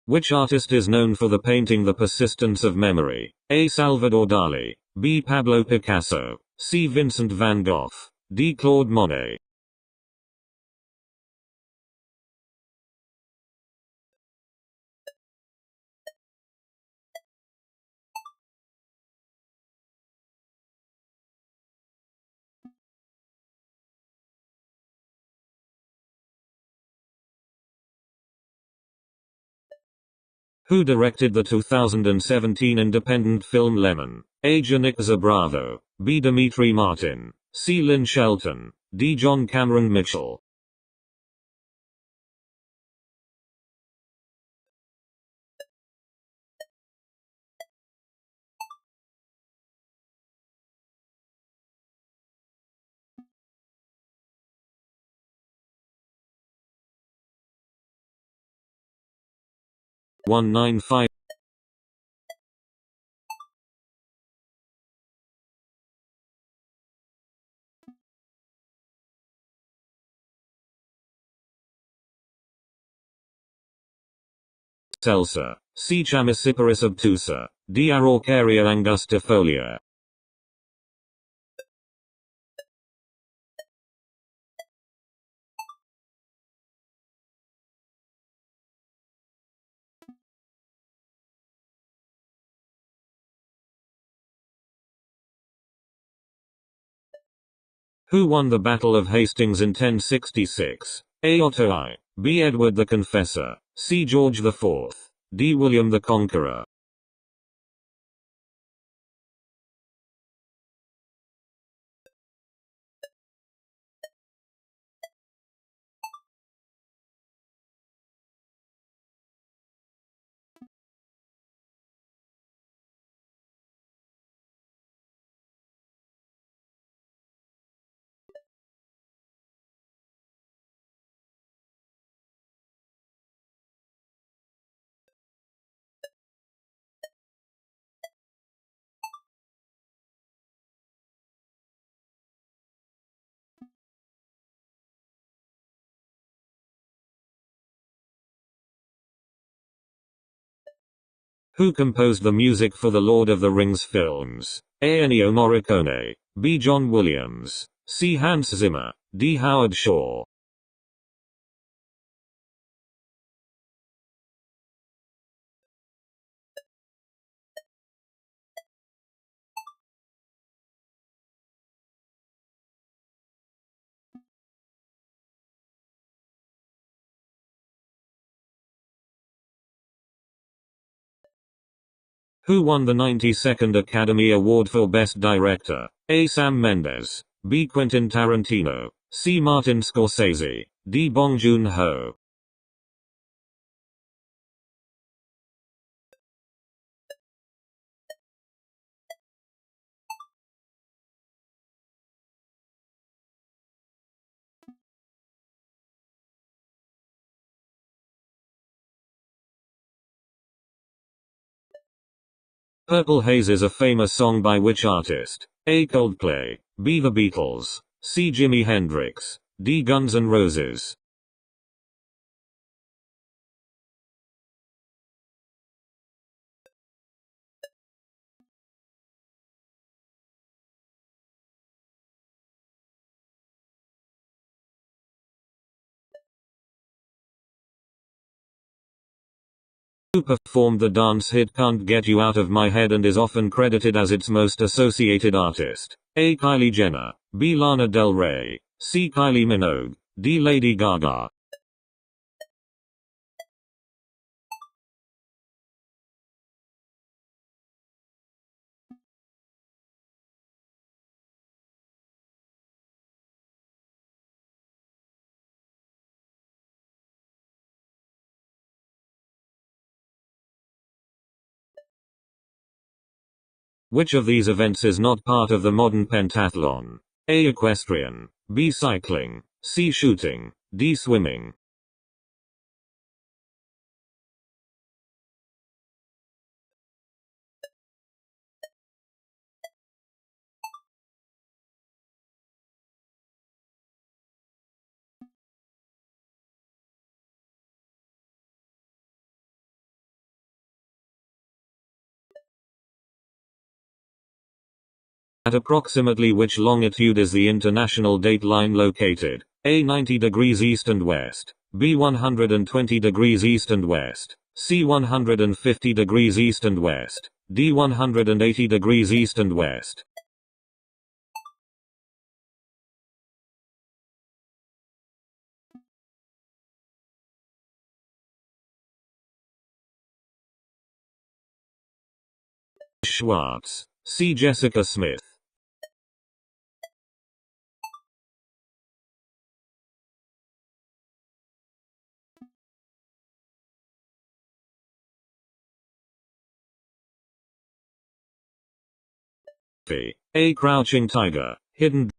Which artist is known for the painting The Persistence of Memory? A. Salvador Dali. B. Pablo Picasso. C. Vincent van Gogh. D. Claude Monet. Who directed the 2017 independent film Lemon? A. Janik Zabravo. B. Dimitri Martin. C. Lynn Shelton. D. John Cameron Mitchell. One nine five. Celsa. C. Chamaecyparis obtusa. D. Araucaria angustifolia. Who won the Battle of Hastings in 1066? A. Otto I. B. Edward the Confessor. C. George IV. D. William the Conqueror. Who composed the music for the Lord of the Rings films? A. Ennio Morricone. B. John Williams. C. Hans Zimmer. D. Howard Shore. Who won the 92nd Academy Award for Best Director? A. Sam Mendes. B. Quentin Tarantino. C. Martin Scorsese. D. Bong Joon-ho. Purple Haze is a famous song by which artist? A. Coldplay. B. The Beatles. C. Jimi Hendrix. D. Guns N' Roses. Who performed the dance hit Can't Get You Out of My Head and is often credited as its most associated artist? A. Kylie Jenner. B. Lana Del Rey. C. Kylie Minogue. D. Lady Gaga. Which of these events is not part of the modern pentathlon? A. Equestrian. B. Cycling. C. Shooting. D. Swimming. At approximately which longitude is the international date line located? A. 90 degrees east and west. B. 120 degrees east and west. C. 150 degrees east and west. D. 180 degrees east and west. Schwartz. C. Jessica Smith. A. Crouching Tiger, Hidden.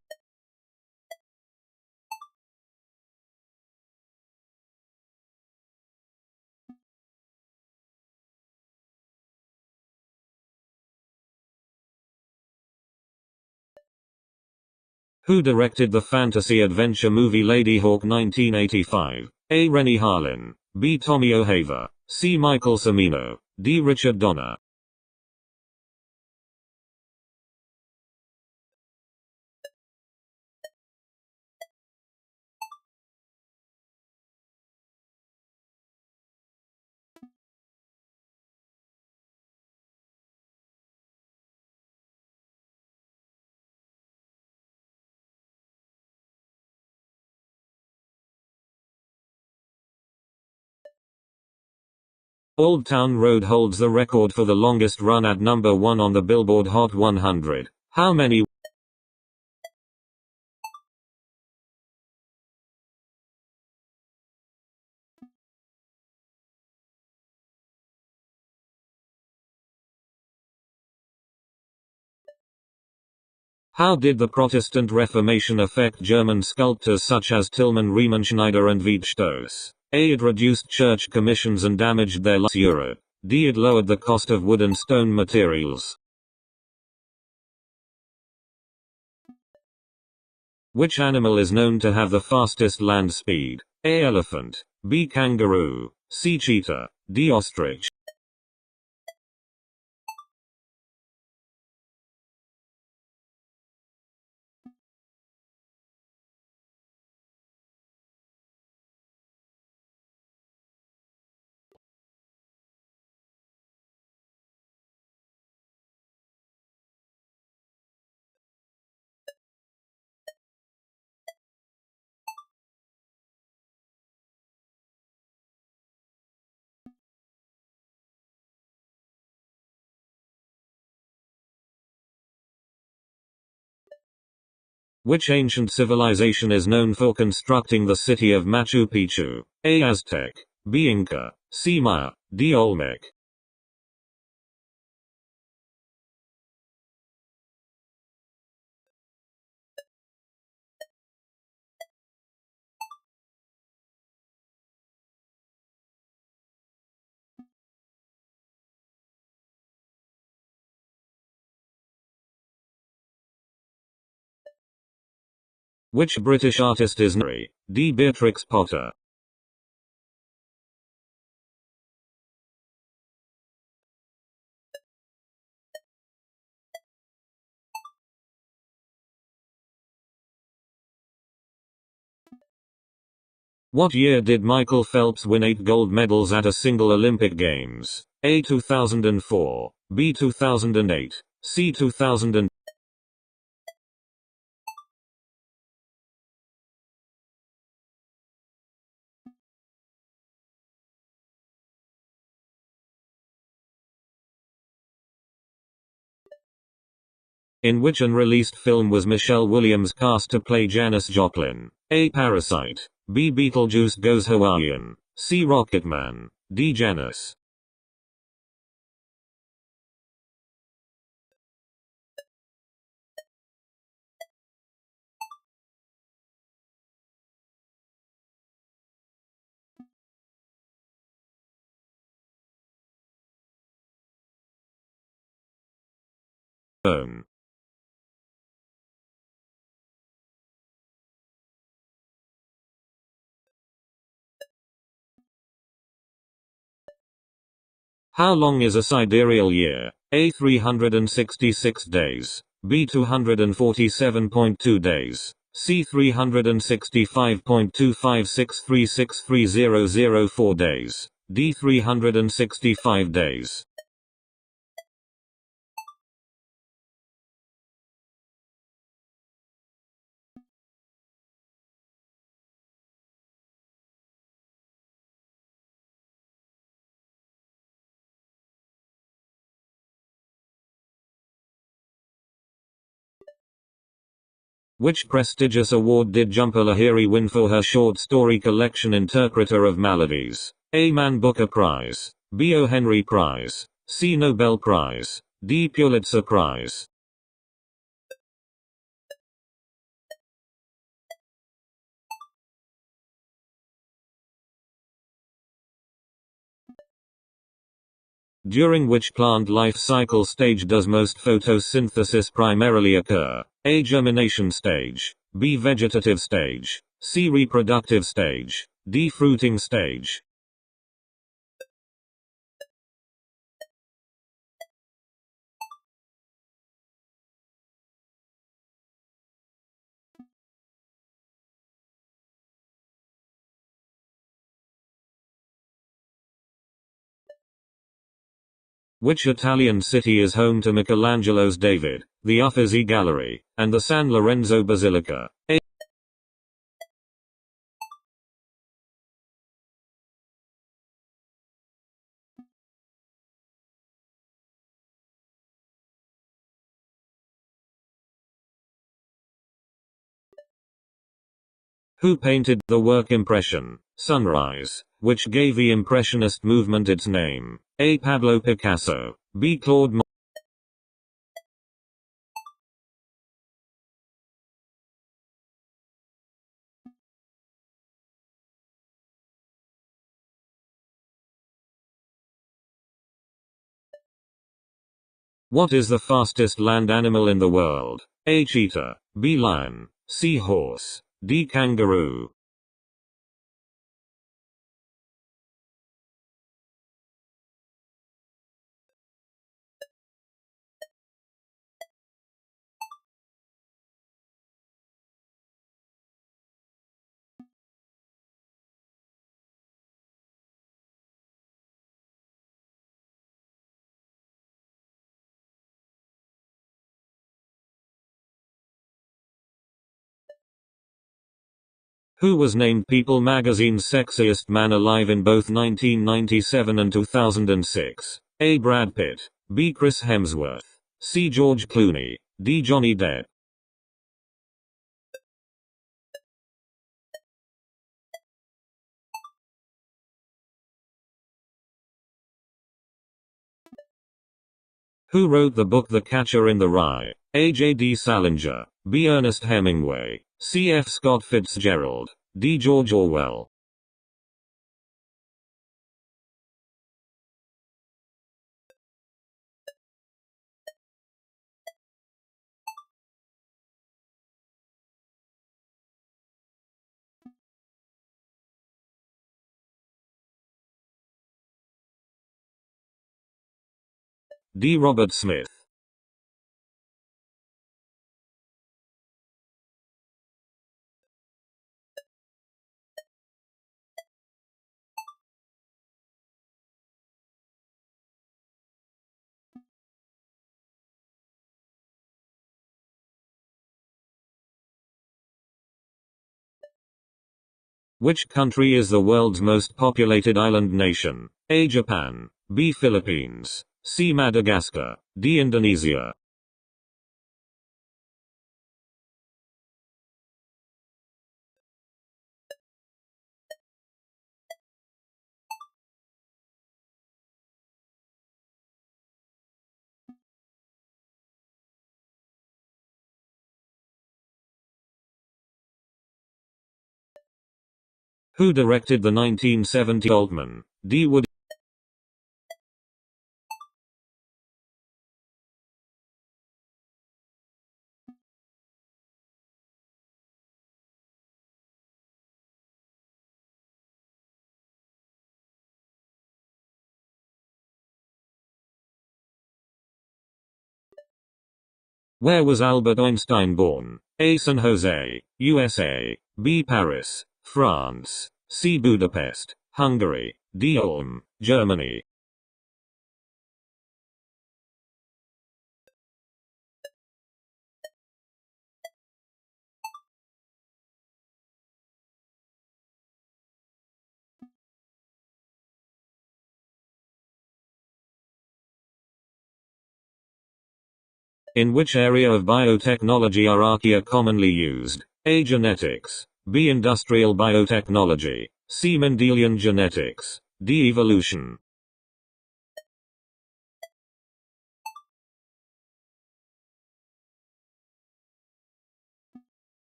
Who directed the fantasy adventure movie Ladyhawke 1985? A. Renny Harlin. B. Tommy O'Haver. C. Michael Cimino. D. Richard Donner. Old Town Road holds the record for the longest run at number 1 on the Billboard Hot 100. How many? How did the Protestant Reformation affect German sculptors such as Tillmann Riemenschneider and Wittstoß? A. It reduced church commissions and damaged their Europe. D. It lowered the cost of wood and stone materials. Which animal is known to have the fastest land speed? A. Elephant. B. Kangaroo. C. Cheetah. D. Ostrich. Which ancient civilization is known for constructing the city of Machu Picchu? A. Aztec. B. Inca. C. Maya. D. Olmec. Which British artist is Mary? D. Beatrix Potter. What year did Michael Phelps win 8 gold medals at a single Olympic Games? A. 2004. B. 2008. C. 2000. In which unreleased film was Michelle Williams cast to play Janis Joplin? A. Parasite. B. Beetlejuice Goes Hawaiian. C. Rocketman. D. Janis. Bone. How long is a sidereal year? A. 366 days. B 247.2 days, C 365.256363004 days, D 365 days. Which prestigious award did Jhumpa Lahiri win for her short story collection Interpreter of Maladies? A. Man Booker Prize, B. O. Henry Prize, C. Nobel Prize, D. Pulitzer Prize. During which plant life cycle stage does most photosynthesis primarily occur? A. Germination stage, B. Vegetative stage, C. Reproductive stage, D. Fruiting stage. Which Italian city is home to Michelangelo's David, the Uffizi Gallery, and the San Lorenzo Basilica? A. Who painted the work Impression, Sunrise, which gave the Impressionist movement its name? A. Pablo Picasso, B. Claude Monet. What is the fastest land animal in the world? A. Cheetah, B. Lion, C. Horse, D. Kangaroo. Who was named People magazine's sexiest man alive in both 1997 and 2006? A. Brad Pitt, B. Chris Hemsworth, C. George Clooney, D. Johnny Depp. Who wrote the book The Catcher in the Rye? A. J. D. Salinger, B. Ernest Hemingway, C. F. Scott Fitzgerald, D. George Orwell. D. Robert Smith. Which country is the world's most populated island nation? A. Japan, B. Philippines, C. Madagascar, D. Indonesia. Who directed the 1970 Altman, D. Woody Where was Albert Einstein born? A. San Jose, USA. B. Paris, France. C. Budapest, Hungary. D. Ulm, Germany. In which area of biotechnology are archaea commonly used? A. Genetics. B. Industrial biotechnology. C. Mendelian genetics. D. Evolution.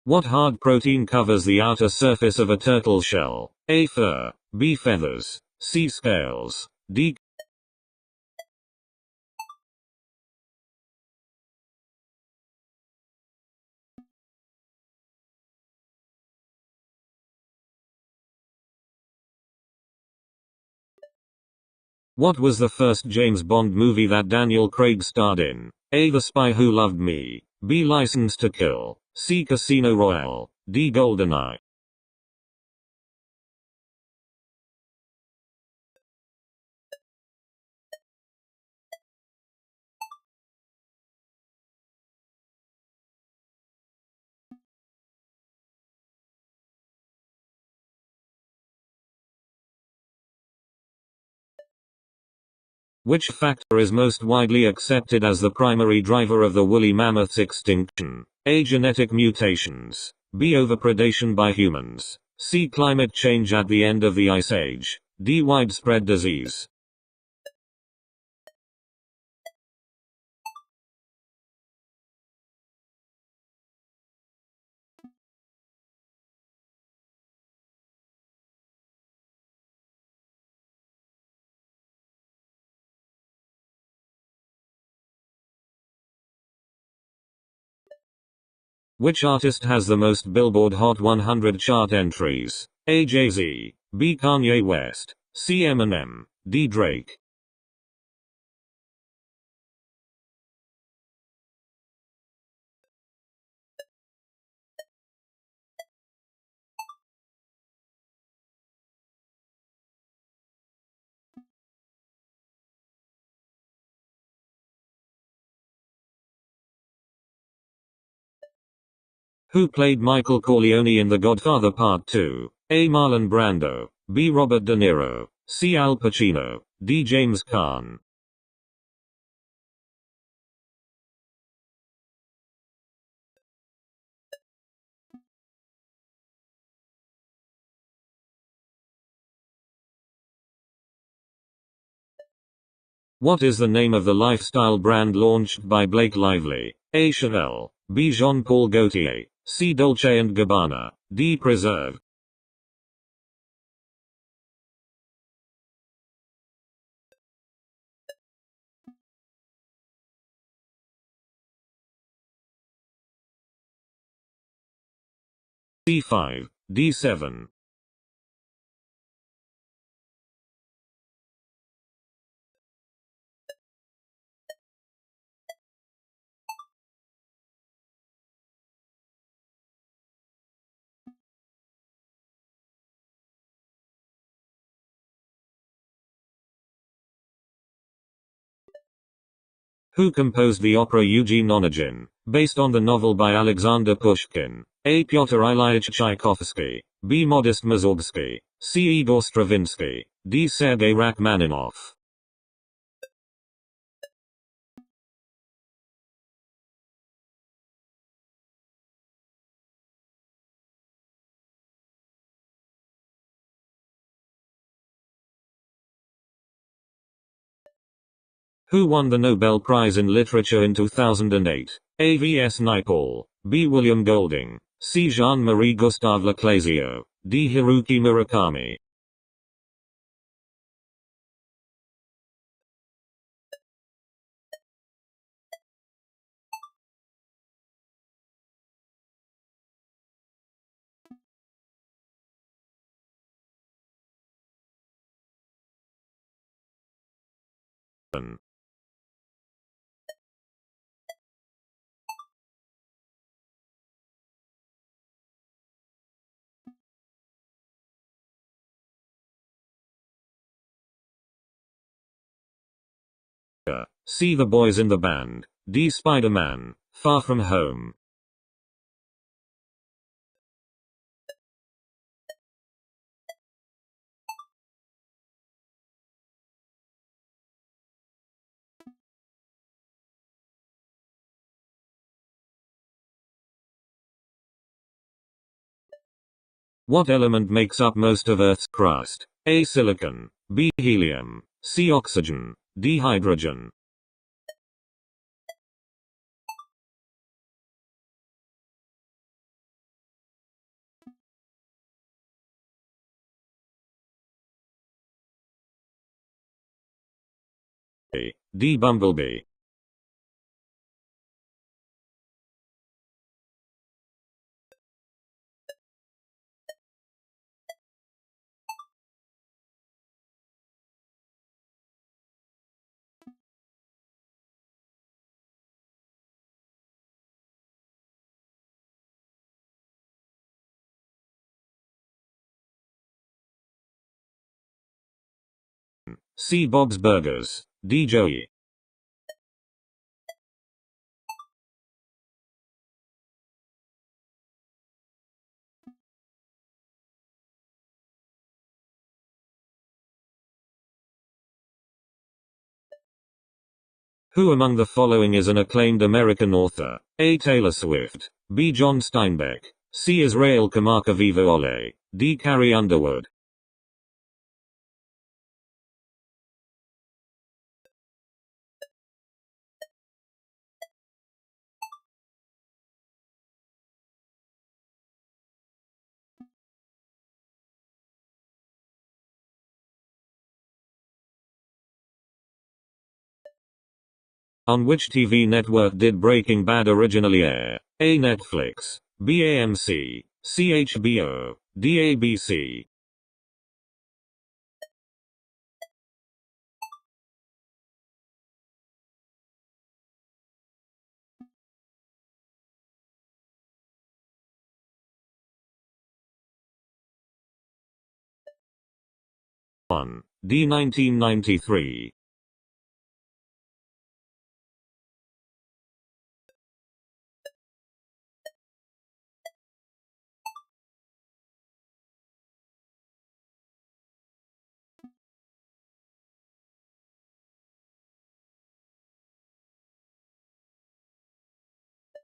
What hard protein covers the outer surface of a turtle shell? A. Fur. B. Feathers. C. Scales. D. What was the first James Bond movie that Daniel Craig starred in? A. The Spy Who Loved Me. B. License to Kill. C. Casino Royale. D. GoldenEye. Which factor is most widely accepted as the primary driver of the woolly mammoth's extinction? A. Genetic mutations. B. Overpredation by humans. C. Climate change at the end of the Ice Age. D. Widespread disease. Which artist has the most Billboard Hot 100 chart entries? A. Jay-Z. B. Kanye West. C. Eminem. D. Drake. Who played Michael Corleone in The Godfather Part 2? A. Marlon Brando. B. Robert De Niro. C. Al Pacino. D. James Caan. What is the name of the lifestyle brand launched by Blake Lively? A. Chanel. B. Jean Paul Gaultier. C. Dolce & Gabbana. D. Preserve. C5. D7. Who composed the opera Eugene Onegin, based on the novel by Alexander Pushkin? A. Pyotr Ilyich Tchaikovsky. B. Modest Mussorgsky. C. Igor Stravinsky. D. Sergei Rachmaninoff. Who won the Nobel Prize in Literature in 2008? A. V. S. Naipaul. B. William Golding. C. Jean-Marie Gustave Leclésio. D. Haruki Murakami. C. The Boys in the Band. D. Spider-Man, Far From Home. What element makes up most of Earth's crust? A. Silicon, B. Helium, C. Oxygen, D. Hydrogen. A. D. Bumblebee. C. Bob's Burgers, D. Joey. Who among the following is an acclaimed American author? A. Taylor Swift, B. John Steinbeck, C. Israel Kamarka-Viva-Ole, D. Carrie Underwood. On which TV network did Breaking Bad originally air? A. Netflix, B. AMC, C. HBO, D. ABC. One. D. 1993.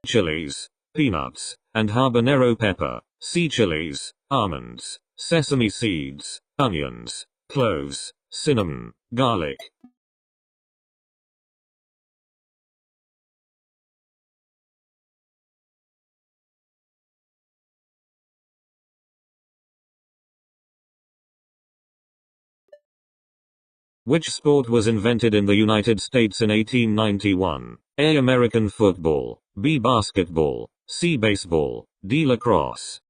Chilies, peanuts, and habanero pepper, C. Chilies, almonds, sesame seeds, onions, cloves, cinnamon, garlic. Which sport was invented in the United States in 1891? A. American football, B. Basketball, C. Baseball, D. Lacrosse.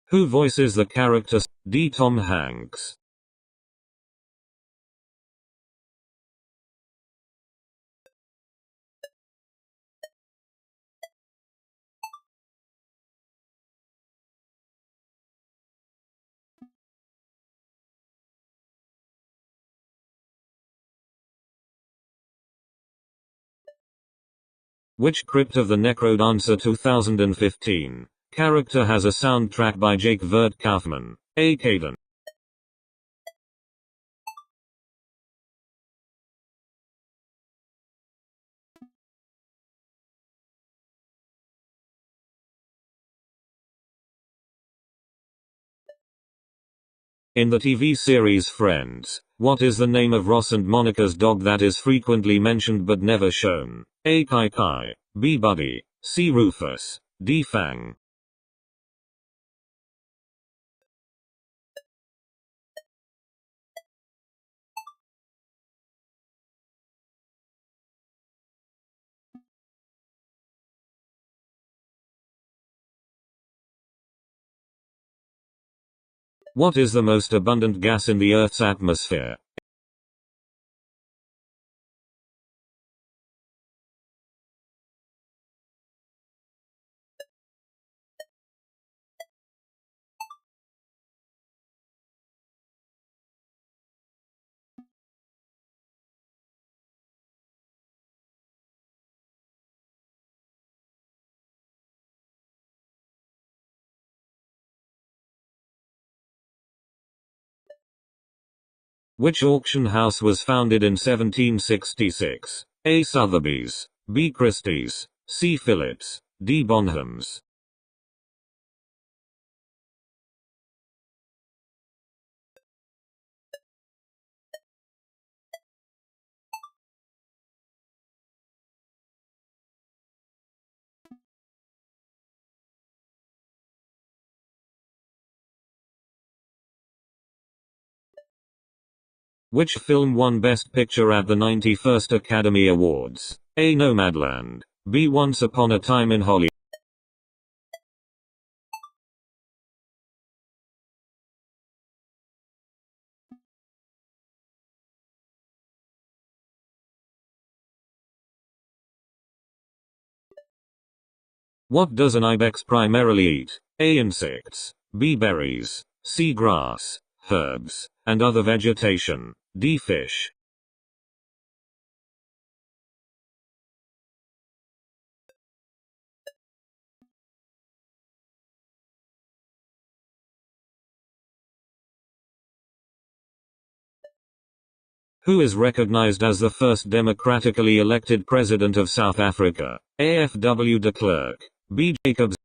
Who voices the character D. Tom Hanks. Which Crypt of the Necrodancer 2015 character has a soundtrack by Jake Vert Kaufman? A. Caden. In the TV series Friends, what is the name of Ross and Monica's dog that is frequently mentioned but never shown? A. Kai Kai, B. Buddy, C. Rufus, D. Fang. What is the most abundant gas in the Earth's atmosphere? Which auction house was founded in 1766? A. Sotheby's, B. Christie's, C. Phillips, D. Bonhams. Which film won Best Picture at the 91st Academy Awards? A. Nomadland, B. Once Upon a Time in Hollywood. What does an ibex primarily eat? A. Insects, B. Berries, C. Grass, herbs, and other vegetation, D. Fish. Who is recognized as the first democratically elected president of South Africa? A. F. W. de Klerk, B. Jacob.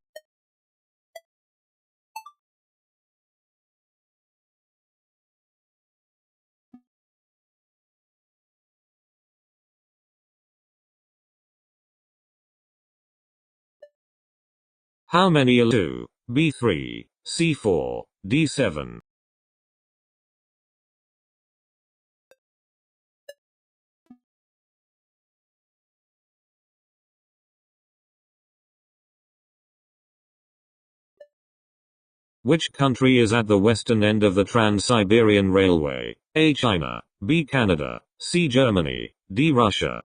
How many 2, B. 3, C. 4, D. 7. Which country is at the western end of the Trans-Siberian Railway? A. China, B. Canada, C. Germany, D. Russia.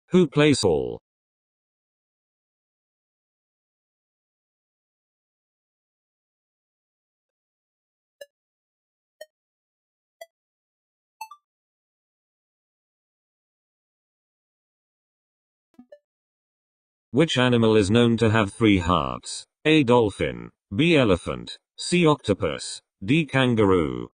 Who plays Saul? Which animal is known to have 3 hearts? A. Dolphin, B. Elephant, C. Octopus, D. Kangaroo.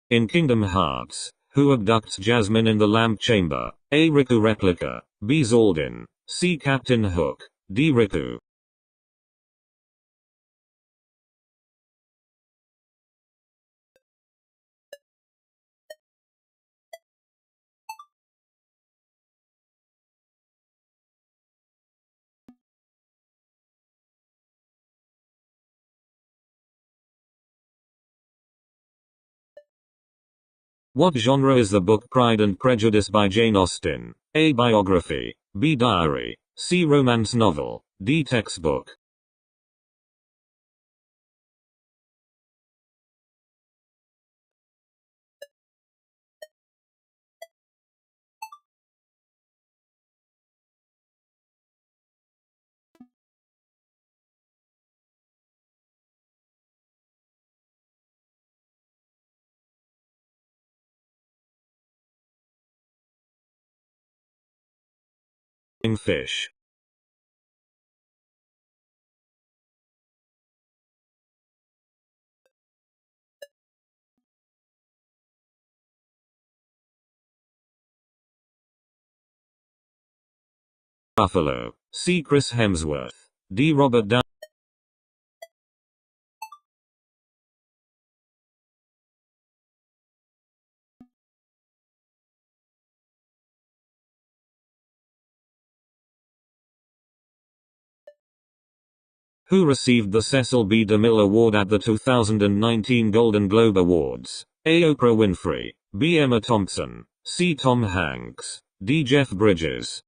In Kingdom Hearts, who abducts Jasmine in the lamp chamber? A. Riku Replica, B. Zaldin, C. Captain Hook, D. Riku. What genre is the book Pride and Prejudice by Jane Austen? A. Biography, B. Diary, C. Romance novel, D. Textbook. Fish. Ruffalo. C. Chris Hemsworth. D. Robert Downey. Who received the Cecil B. DeMille Award at the 2019 Golden Globe Awards? A. Oprah Winfrey. B. Emma Thompson. C. Tom Hanks. D. Jeff Bridges.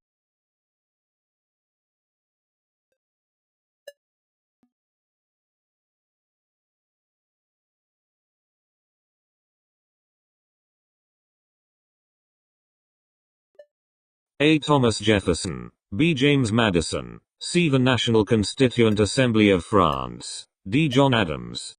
A. Thomas Jefferson. B. James Madison. C. The National Constituent Assembly of France. D. John Adams.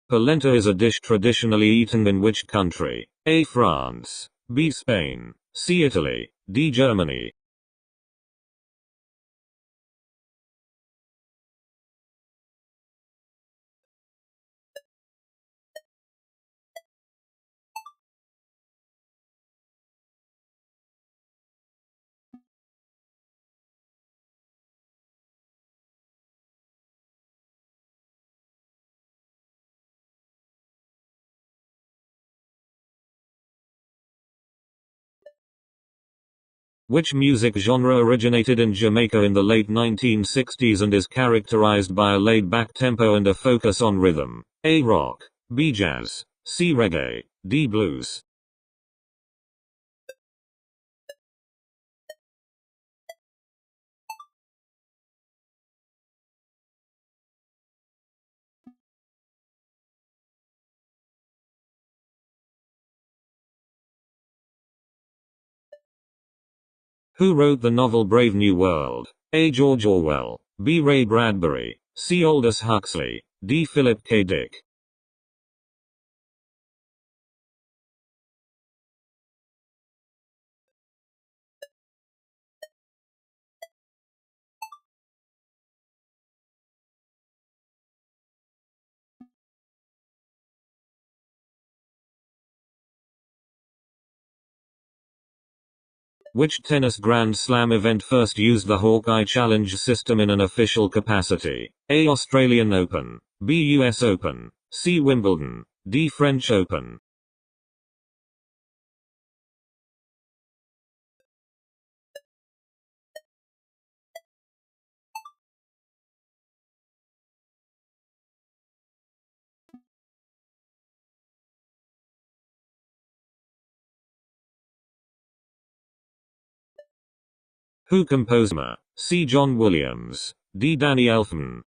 Polenta is a dish traditionally eaten in which country? A. France. B. Spain. C. Italy. D. Germany. Which music genre originated in Jamaica in the late 1960s and is characterized by a laid-back tempo and a focus on rhythm? A. Rock. B. Jazz. C. Reggae. D. Blues. Who wrote the novel Brave New World? A. George Orwell. B. Ray Bradbury. C. Aldous Huxley. D. Philip K. Dick. Which tennis Grand Slam event first used the Hawkeye Challenge system in an official capacity? A. Australian Open. B. US Open. C. Wimbledon. D. French Open. Who composed Ma? C. John Williams. D. Danny Elfman.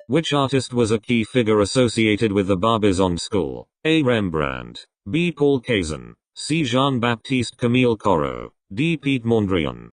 Which artist was a key figure associated with the Barbizon School? A. Rembrandt. B. Paul Cézanne. C. Jean-Baptiste Camille Corot. D. Piet Mondrian.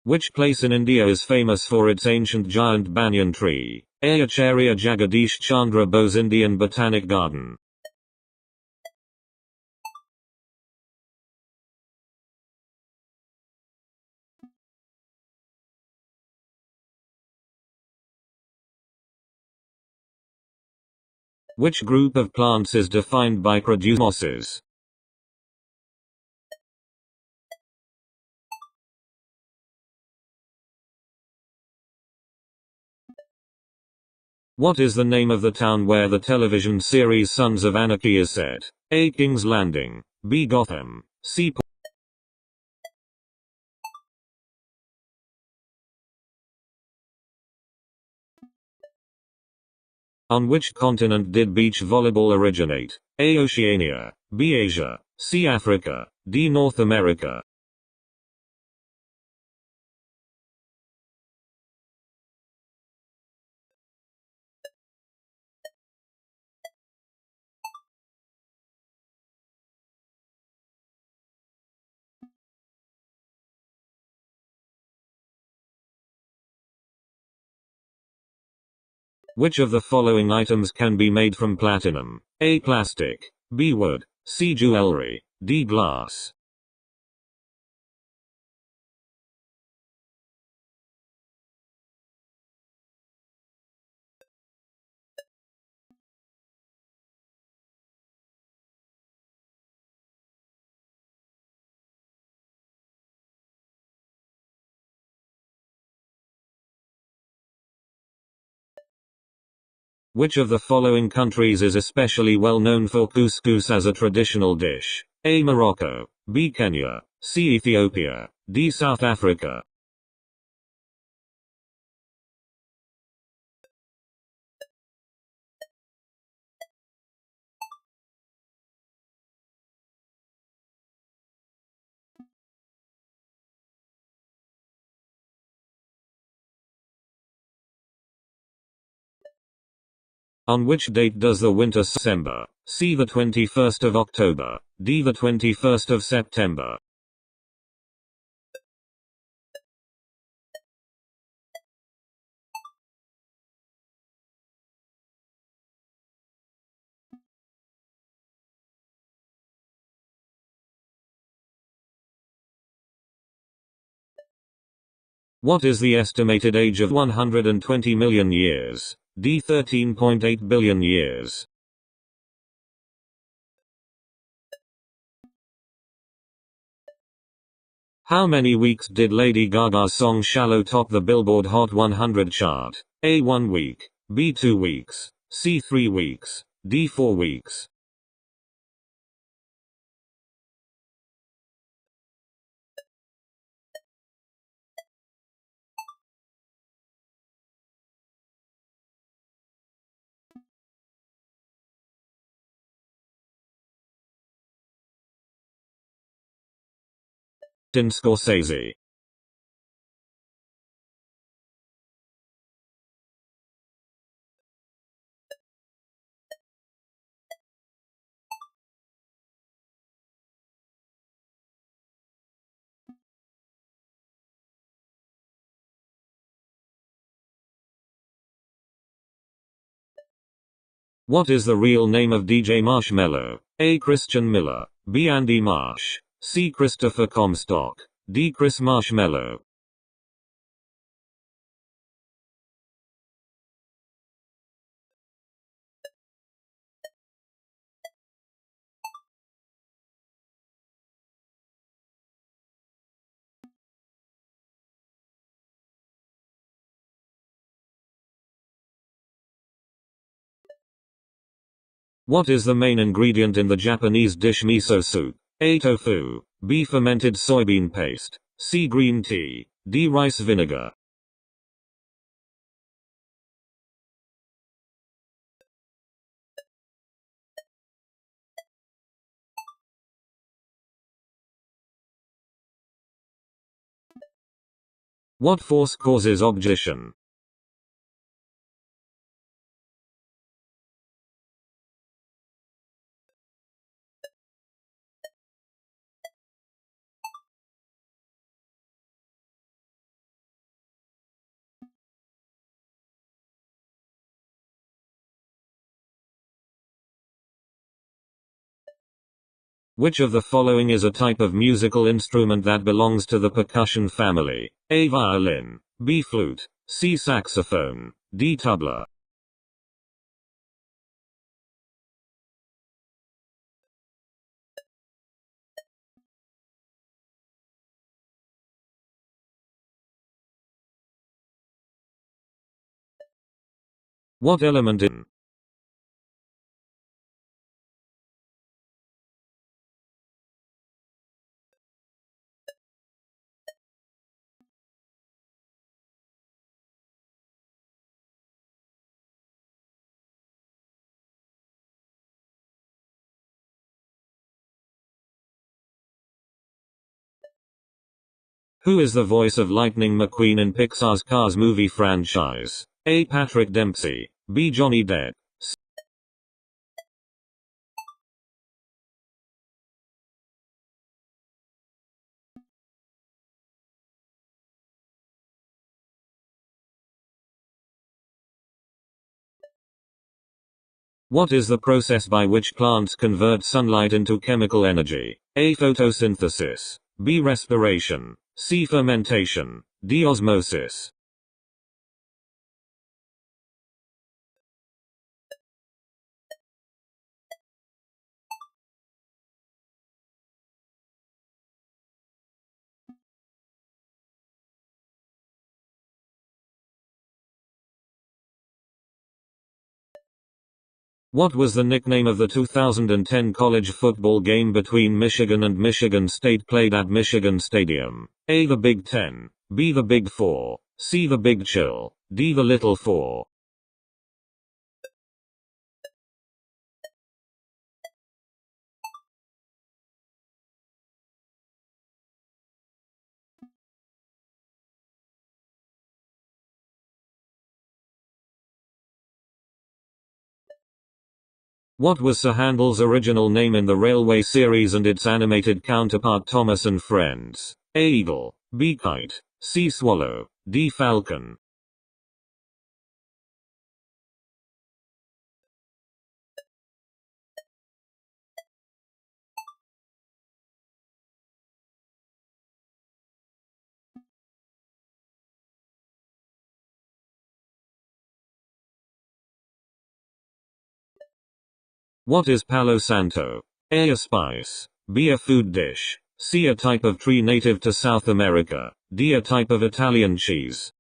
Which place in India is famous for its ancient giant banyan tree? A. Acharya Jagadish Chandra Bose Indian Botanic Garden. Which group of plants is defined by producing mosses? What is the name of the town where the television series Sons of Anarchy is set? A. King's Landing. B. Gotham. C. On which continent did beach volleyball originate? A. Oceania, B. Asia, C. Africa, D. North America. Which of the following items can be made from platinum? A. Plastic, B. Wood, C. Jewelry, D. Glass. Which of the following countries is especially well known for couscous as a traditional dish? A. Morocco, B. Kenya, C. Ethiopia, D. South Africa. On which date does the winter December? C. the 21st of October, D. the 21st of September. What is the estimated age of 120 million years? D. 13.8 billion years. How many weeks did Lady Gaga's song Shallow top the Billboard Hot 100 chart? A. 1 week, B. 2 weeks, C. 3 weeks, D. 4 weeks. Martin Scorsese. What is the real name of DJ Marshmello? A. Christian Miller, B. Andy Marsh, C. Christopher Comstock, D. Chris Marshmello. What is the main ingredient in the Japanese dish miso soup? A. Tofu, B. Fermented soybean paste, C. Green tea, D. Rice vinegar. What force causes objection? Which of the following is a type of musical instrument that belongs to the percussion family? A. Violin, B. Flute, C. Saxophone, D. Tabla. What element in Who is the voice of Lightning McQueen in Pixar's Cars movie franchise? A. Patrick Dempsey. B. Johnny Depp. What is the process by which plants convert sunlight into chemical energy? A. Photosynthesis. B. Respiration. C. Fermentation. D. Osmosis. What was the nickname of the 2010 college football game between Michigan and Michigan State played at Michigan Stadium? A. The Big Ten. B. The Big Four. C. The Big Chill. D. The Little Four. What was Sir Handel's original name in the Railway series and its animated counterpart Thomas and Friends? A. Eagle. B. Kite. C. Swallow. D. Falcon. What is Palo Santo? A. A spice. B. A food dish. C. A type of tree native to South America. D. A type of Italian cheese.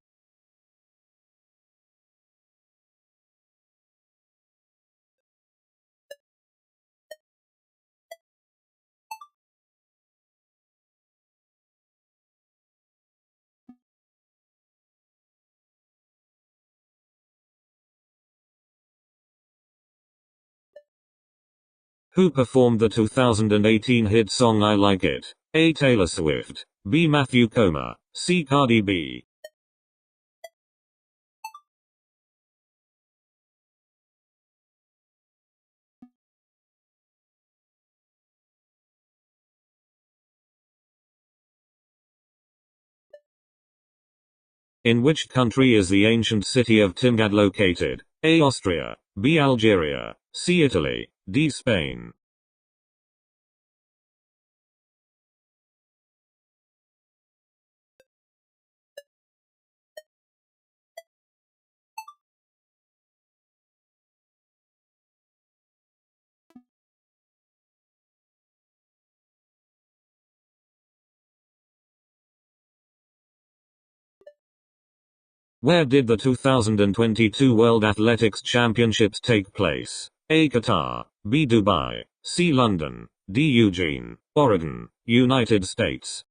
Who performed the 2018 hit song I Like It? A. Taylor Swift. B. Matthew Coma. C. Cardi B. In which country is the ancient city of Timgad located? A. Austria. B. Algeria. C. Italy. D. Spain. Where did the 2022 World Athletics Championships take place? A. Qatar. B. Dubai. C. London. D. Eugene, Oregon, United States.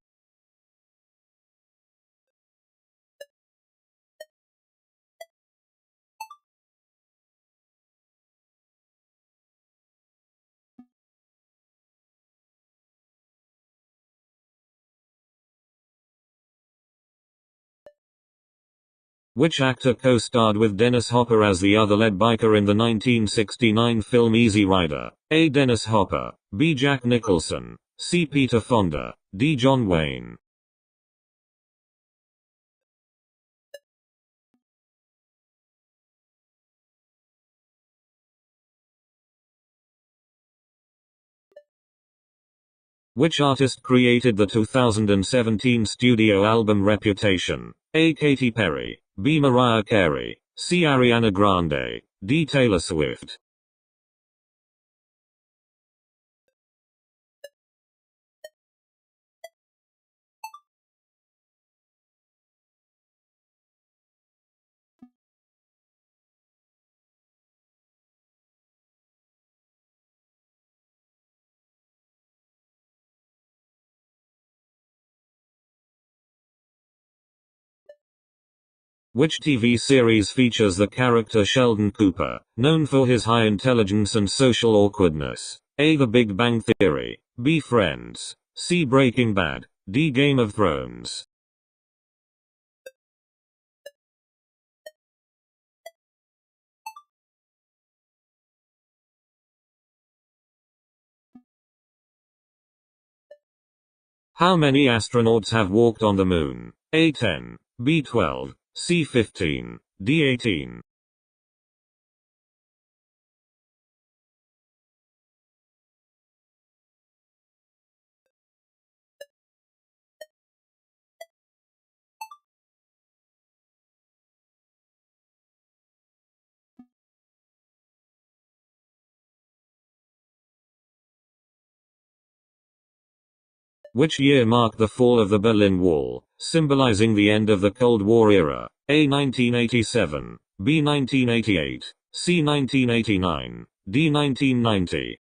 Which actor co-starred with Dennis Hopper as the other lead biker in the 1969 film Easy Rider? A. Dennis Hopper. B. Jack Nicholson. C. Peter Fonda. D. John Wayne. Which artist created the 2017 studio album Reputation? A. Katy Perry. B. Mariah Carey. C. Ariana Grande. D. Taylor Swift. Which TV series features the character Sheldon Cooper, known for his high intelligence and social awkwardness? A. The Big Bang Theory. B. Friends. C. Breaking Bad. D. Game of Thrones. How many astronauts have walked on the moon? A 10, B 12, C 15, D 18. Which year marked the fall of the Berlin Wall, symbolizing the end of the Cold War era? A 1987, B 1988, C 1989, D 1990.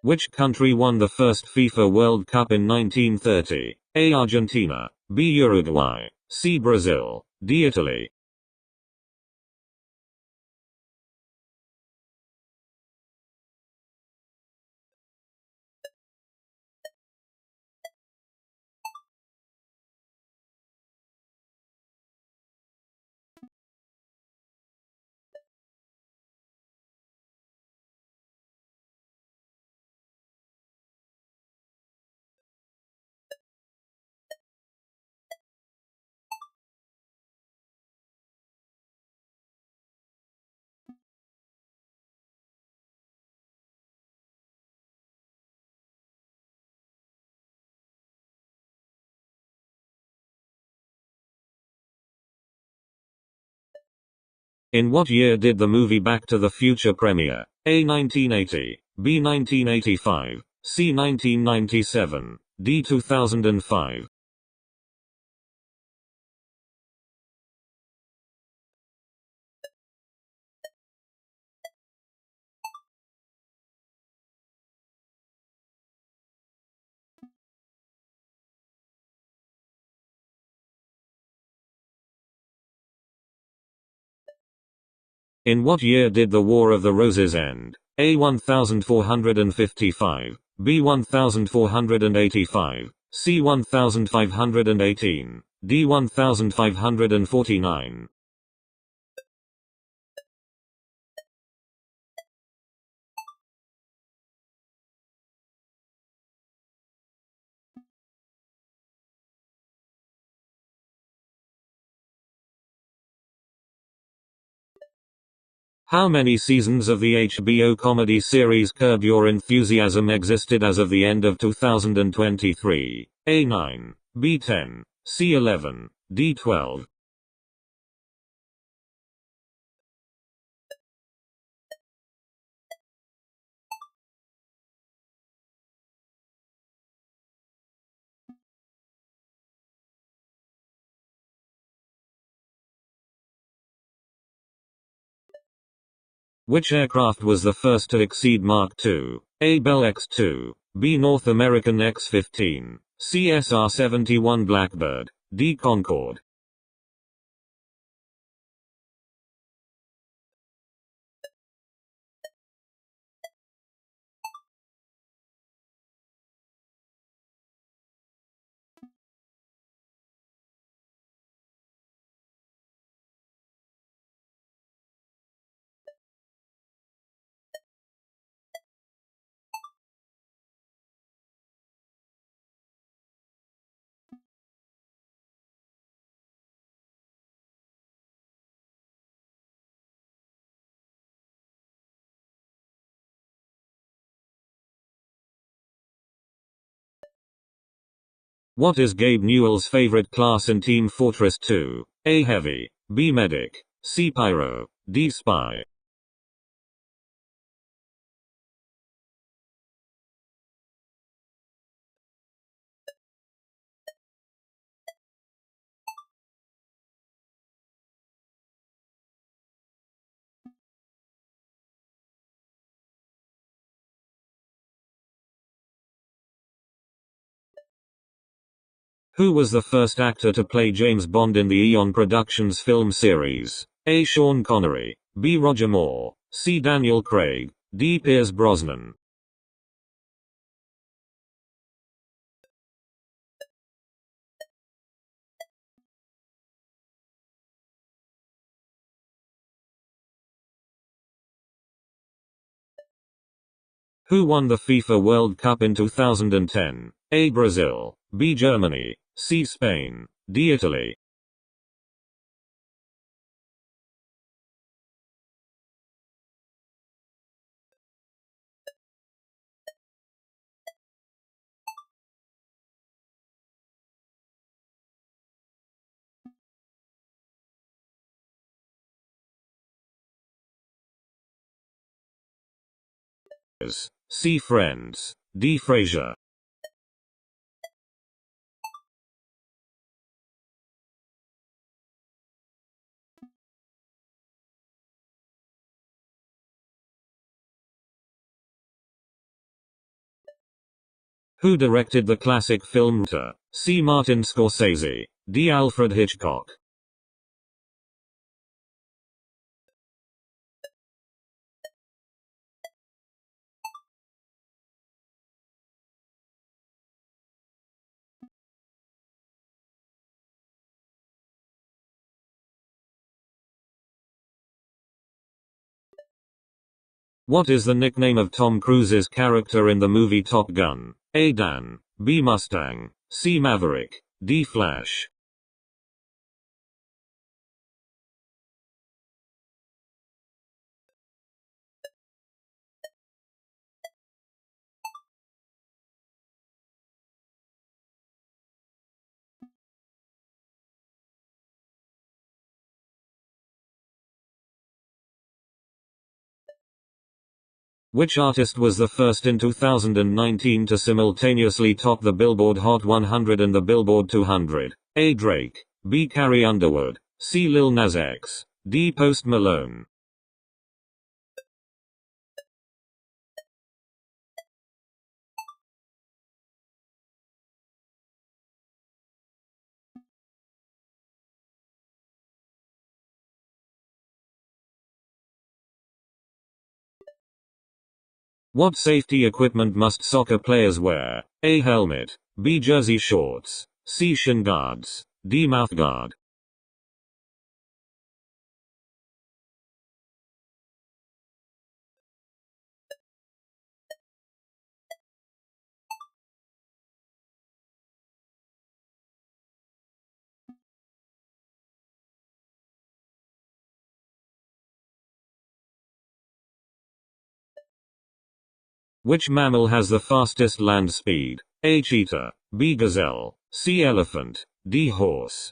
Which country won the first FIFA World Cup in 1930? A. Argentina, B. Uruguay, C. Brazil, D. Italy. In what year did the movie Back to the Future premiere? A. 1980, B. 1985, C. 1997, D. 2005. In what year did the War of the Roses end? A. 1455, B. 1485, C. 1518, D. 1549. How many seasons of the HBO comedy series Curb Your Enthusiasm existed as of the end of 2023? A. 9, B. 10, C. 11, D. 12. Which aircraft was the first to exceed Mach 2? A. Bell X-2, B. North American X-15, C. SR-71 Blackbird, D. Concorde. What is Gabe Newell's favorite class in Team Fortress 2? A. Heavy, B. Medic, C. Pyro, D. Spy. Who was the first actor to play James Bond in the Eon Productions film series? A. Sean Connery, B. Roger Moore, C. Daniel Craig, D. Pierce Brosnan. Who won the FIFA World Cup in 2010? A. Brazil, B. Germany, C. Spain, D. Italy. C. Friends, D. Frasier. Who directed the classic film Tar? C. Martin Scorsese, D. Alfred Hitchcock. What is the nickname of Tom Cruise's character in the movie Top Gun? A. Dan, B. Mustang, C. Maverick, D. Flash. Which artist was the first in 2019 to simultaneously top the Billboard Hot 100 and the Billboard 200? A. Drake, B. Carrie Underwood, C. Lil Nas X, D. Post Malone. What safety equipment must soccer players wear? A. Helmet, B. Jersey shorts, C. Shin guards, D. mouthguard. Which mammal has the fastest land speed? A. Cheetah, B. Gazelle, C. Elephant, D. Horse.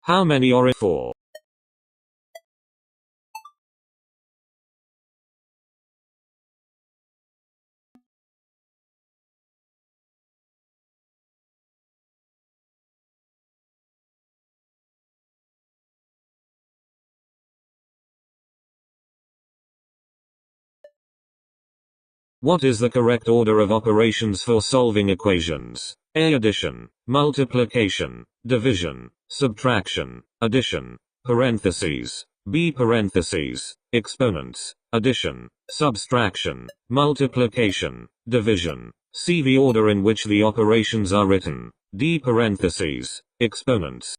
How many are in 4? What is the correct order of operations for solving equations? A. Addition, multiplication, division, subtraction, addition, parentheses, B. parentheses, exponents, addition, subtraction, multiplication, division. C. The order in which the operations are written. D. parentheses, exponents.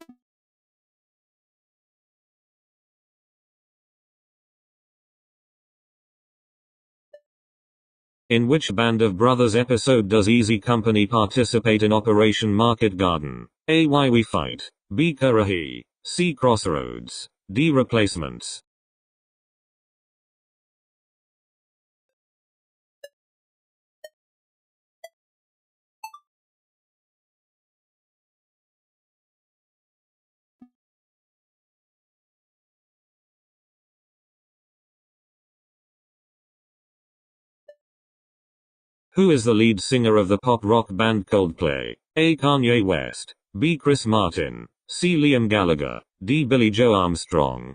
In which Band of Brothers episode does Easy Company participate in Operation Market Garden? A. Why We Fight, B. Karahi, C. Crossroads, D. Replacements. Who is the lead singer of the pop rock band Coldplay? A. Kanye West, B. Chris Martin, C. Liam Gallagher, D. Billy Joe Armstrong.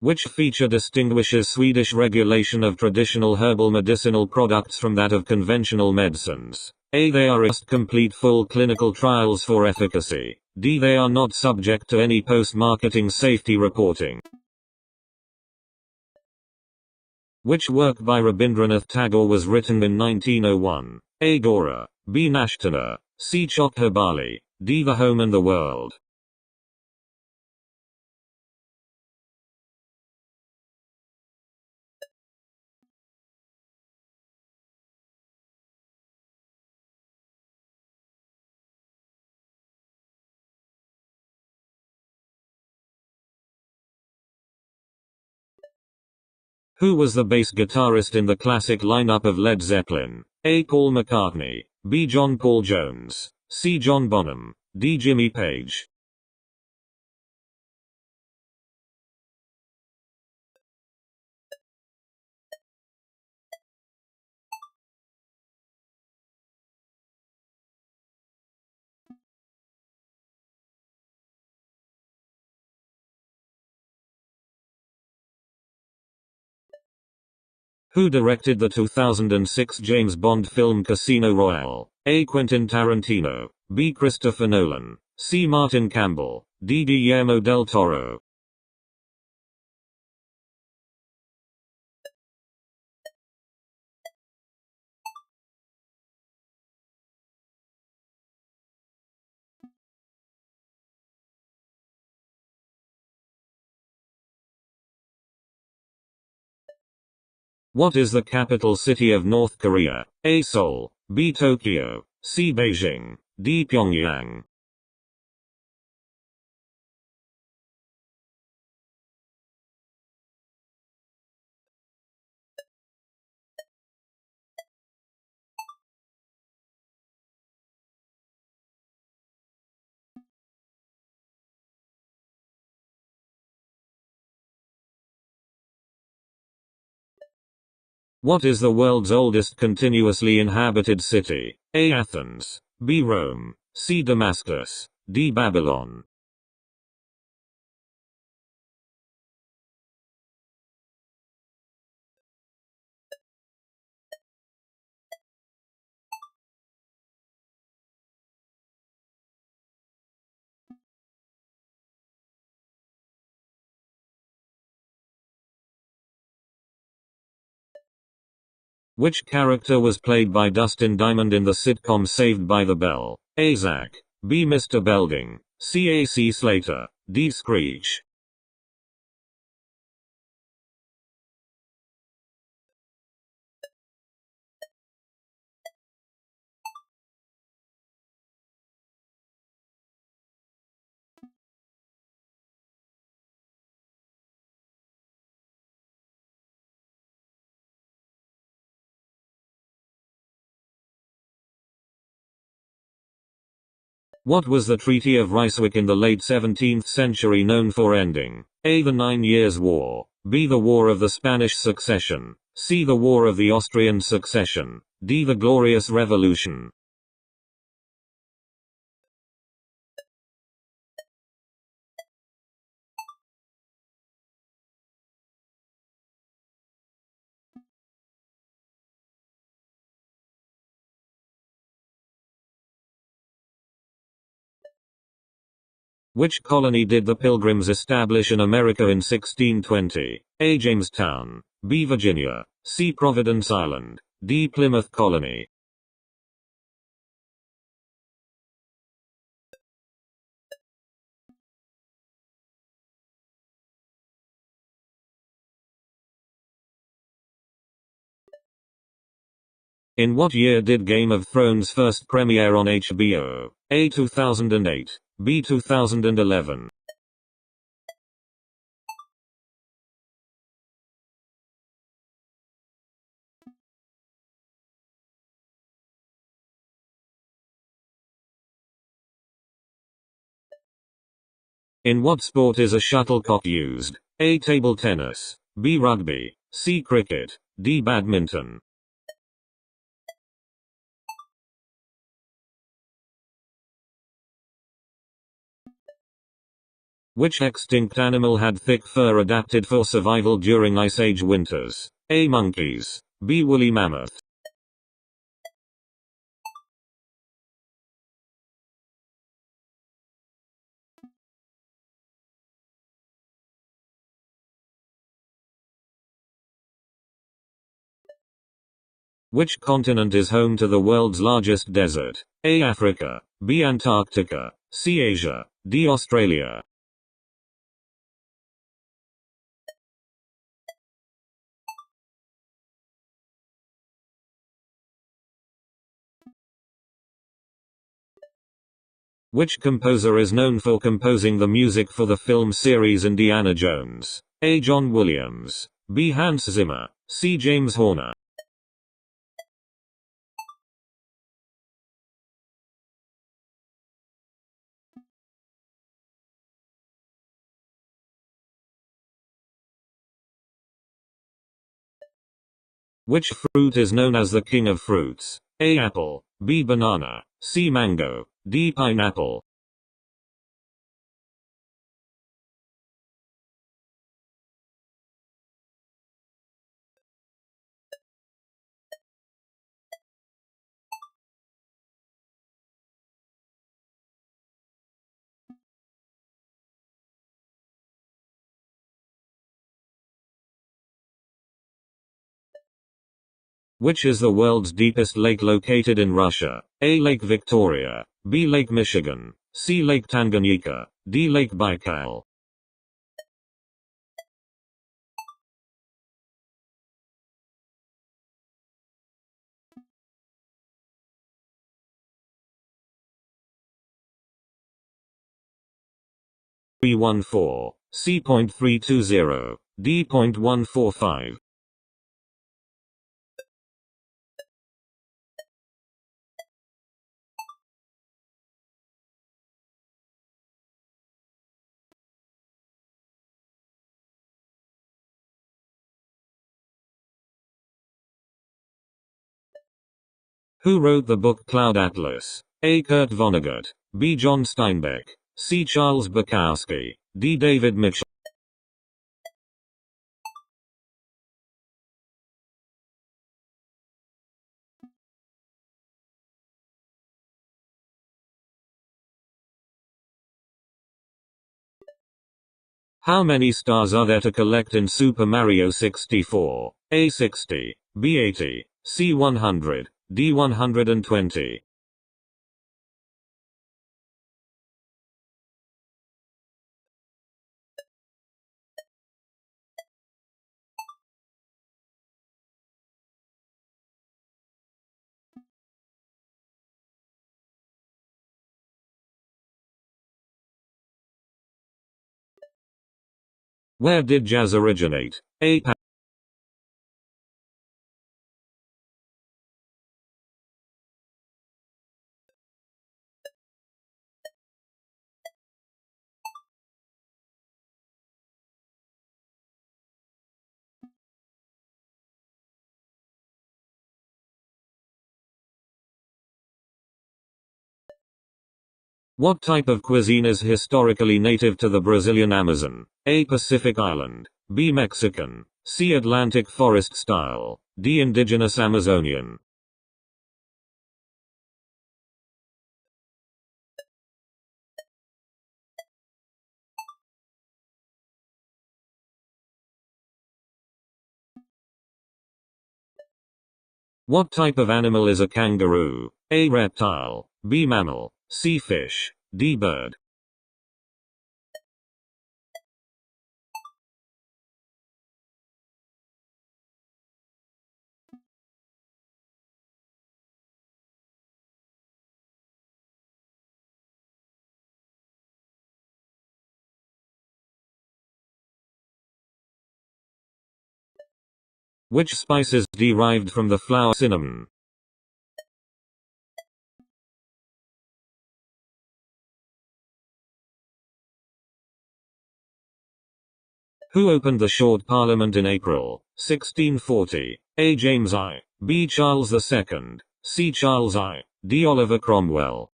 Which feature distinguishes Swedish regulation of traditional herbal medicinal products from that of conventional medicines? A. They are complete full clinical trials for efficacy. D. They are not subject to any post-marketing safety reporting. Which work by Rabindranath Tagore was written in 1901? A. Gora. B. Nashtana. C. Chokhabali. D. The Home and the World. Who was the bass guitarist in the classic lineup of Led Zeppelin? A. Paul McCartney. B. John Paul Jones. C. John Bonham. D. Jimmy Page. Who directed the 2006 James Bond film Casino Royale? A. Quentin Tarantino. B. Christopher Nolan. C. Martin Campbell. D. Guillermo del Toro. What is the capital city of North Korea? A. Seoul. B. Tokyo. C. Beijing. D. Pyongyang. What is the world's oldest continuously inhabited city? A. Athens. B. Rome. C. Damascus. D. Babylon. Which character was played by Dustin Diamond in the sitcom Saved by the Bell? A. Zach. B. Mr. Belding. C. A.C. Slater. D. Screech. What was the Treaty of Ryswick in the late 17th century known for ending? A. The 9 Years' War. B. The War of the Spanish Succession. C. The War of the Austrian Succession. D. The Glorious Revolution. Which colony did the Pilgrims establish in America in 1620? A. Jamestown. B. Virginia. C. Providence Island. D. Plymouth Colony. In what year did Game of Thrones first premiere on HBO? A. 2008. B. 2011. In what sport is a shuttlecock used? A. Table tennis. B. Rugby. C. Cricket. D. Badminton. Which extinct animal had thick fur adapted for survival during Ice Age winters? A. Monkeys. B. Woolly mammoth. Which continent is home to the world's largest desert? A. Africa. B. Antarctica. C. Asia. D. Australia. Which composer is known for composing the music for the film series Indiana Jones? A. John Williams. B. Hans Zimmer. C. James Horner. Which fruit is known as the king of fruits? A. Apple. B. Banana. C. Mango. D. Pineapple. Which is the world's deepest lake located in Russia? A. Lake Victoria. B. Lake Michigan. C. Lake Tanganyika. D. Lake Baikal. B14. C.320. D.145. Who wrote the book Cloud Atlas? A. Kurt Vonnegut. B. John Steinbeck. C. Charles Bukowski. D. David Mitchell. How many stars are there to collect in Super Mario 64? A. 60. B. 80. C. 100. D. 120. Where did jazz originate? A. What type of cuisine is historically native to the Brazilian Amazon? A. Pacific Island. B. Mexican. C. Atlantic forest style. D. Indigenous Amazonian. What type of animal is a kangaroo? A. Reptile. B. Mammal. C. Fish. D. Bird. Which spice is derived from the flower cinnamon? Who opened the Short Parliament in April 1640? A. James I. B. Charles II. C. Charles I. D. Oliver Cromwell.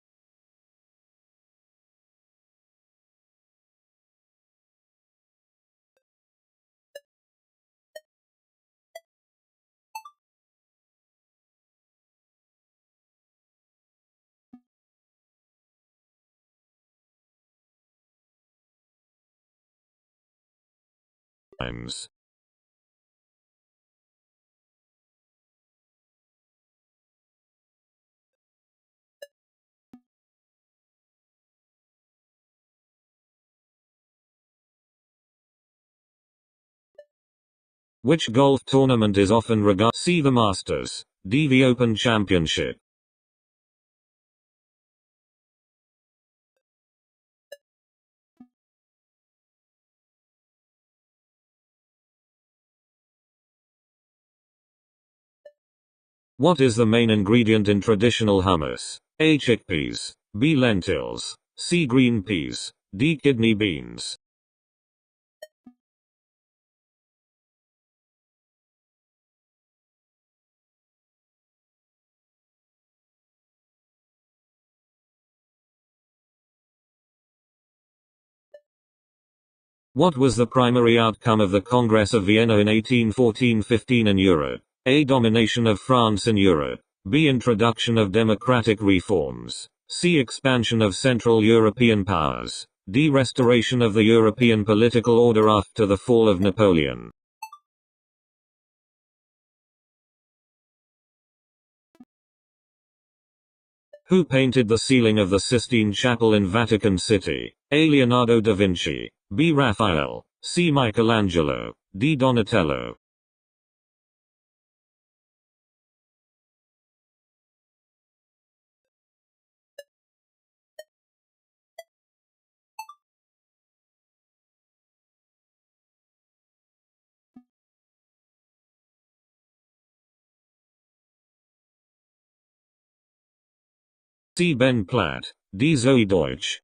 times. Which golf tournament is often regarded? C. The Masters. D. The Open Championship. What is the main ingredient in traditional hummus? A. Chickpeas. B. Lentils. C. Green peas. D. Kidney beans. What was the primary outcome of the Congress of Vienna in 1814-15 in Europe? A. Domination of France in Europe. B. Introduction of democratic reforms. C. Expansion of Central European powers. D. Restoration of the European political order after the fall of Napoleon. Who painted the ceiling of the Sistine Chapel in Vatican City? A. Leonardo da Vinci. B. Raphael. C. Michelangelo. D. Donatello. C. Ben Platt. D. Zoe Deutsch.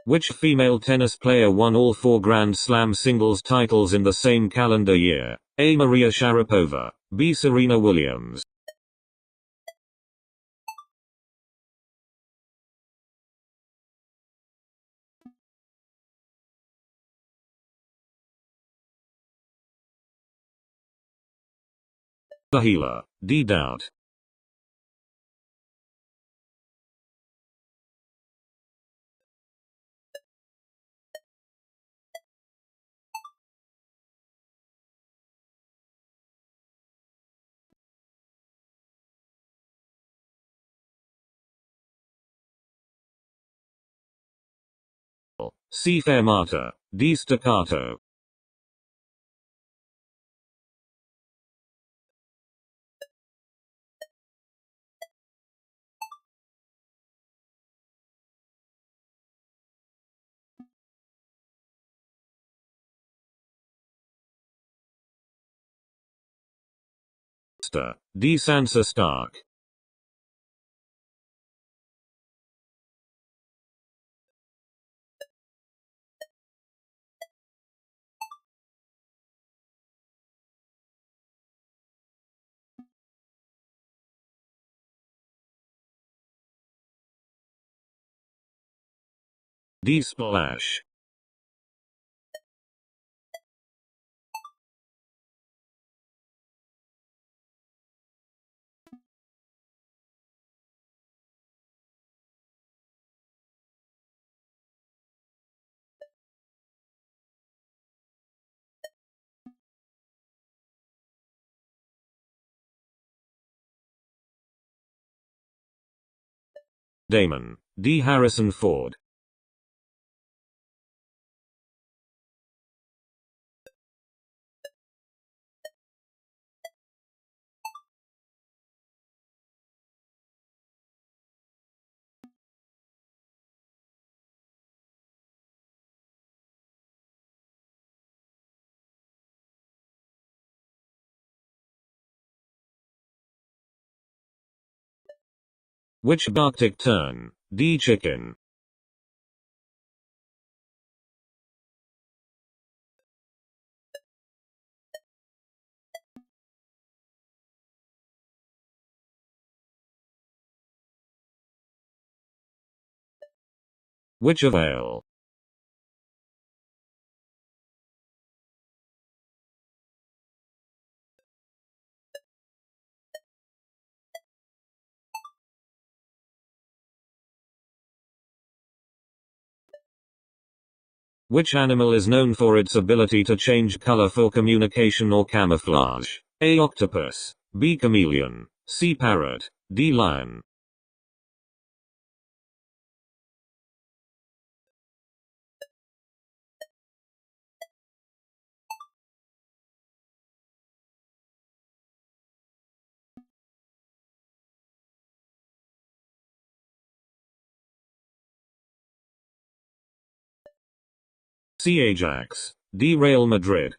Which female tennis player won all 4 Grand Slam singles titles in the same calendar year? A. Maria Sharapova. B. Serena Williams. Healer. D. Doubt. C. Fermata. D. Staccato. D. Sansa Stark. D. Splash. Damon. D. Harrison Ford. Which Arctic tern? D. Chicken. Which of ale? Which animal is known for its ability to change color for communication or camouflage? A. Octopus. B. Chameleon. C. Parrot. D. Lion. C. Ajax. D. Real Madrid.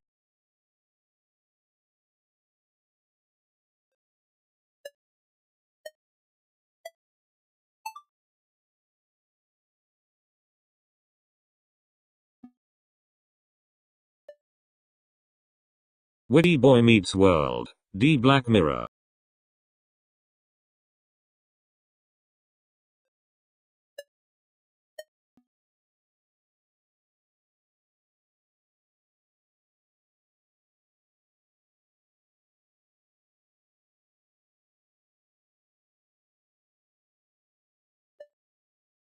Witty Boy Meets World. D. Black Mirror.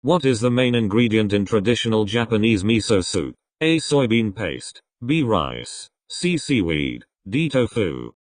What is the main ingredient in traditional Japanese miso soup? A. Soybean paste. B. Rice. C. Seaweed. D. Tofu.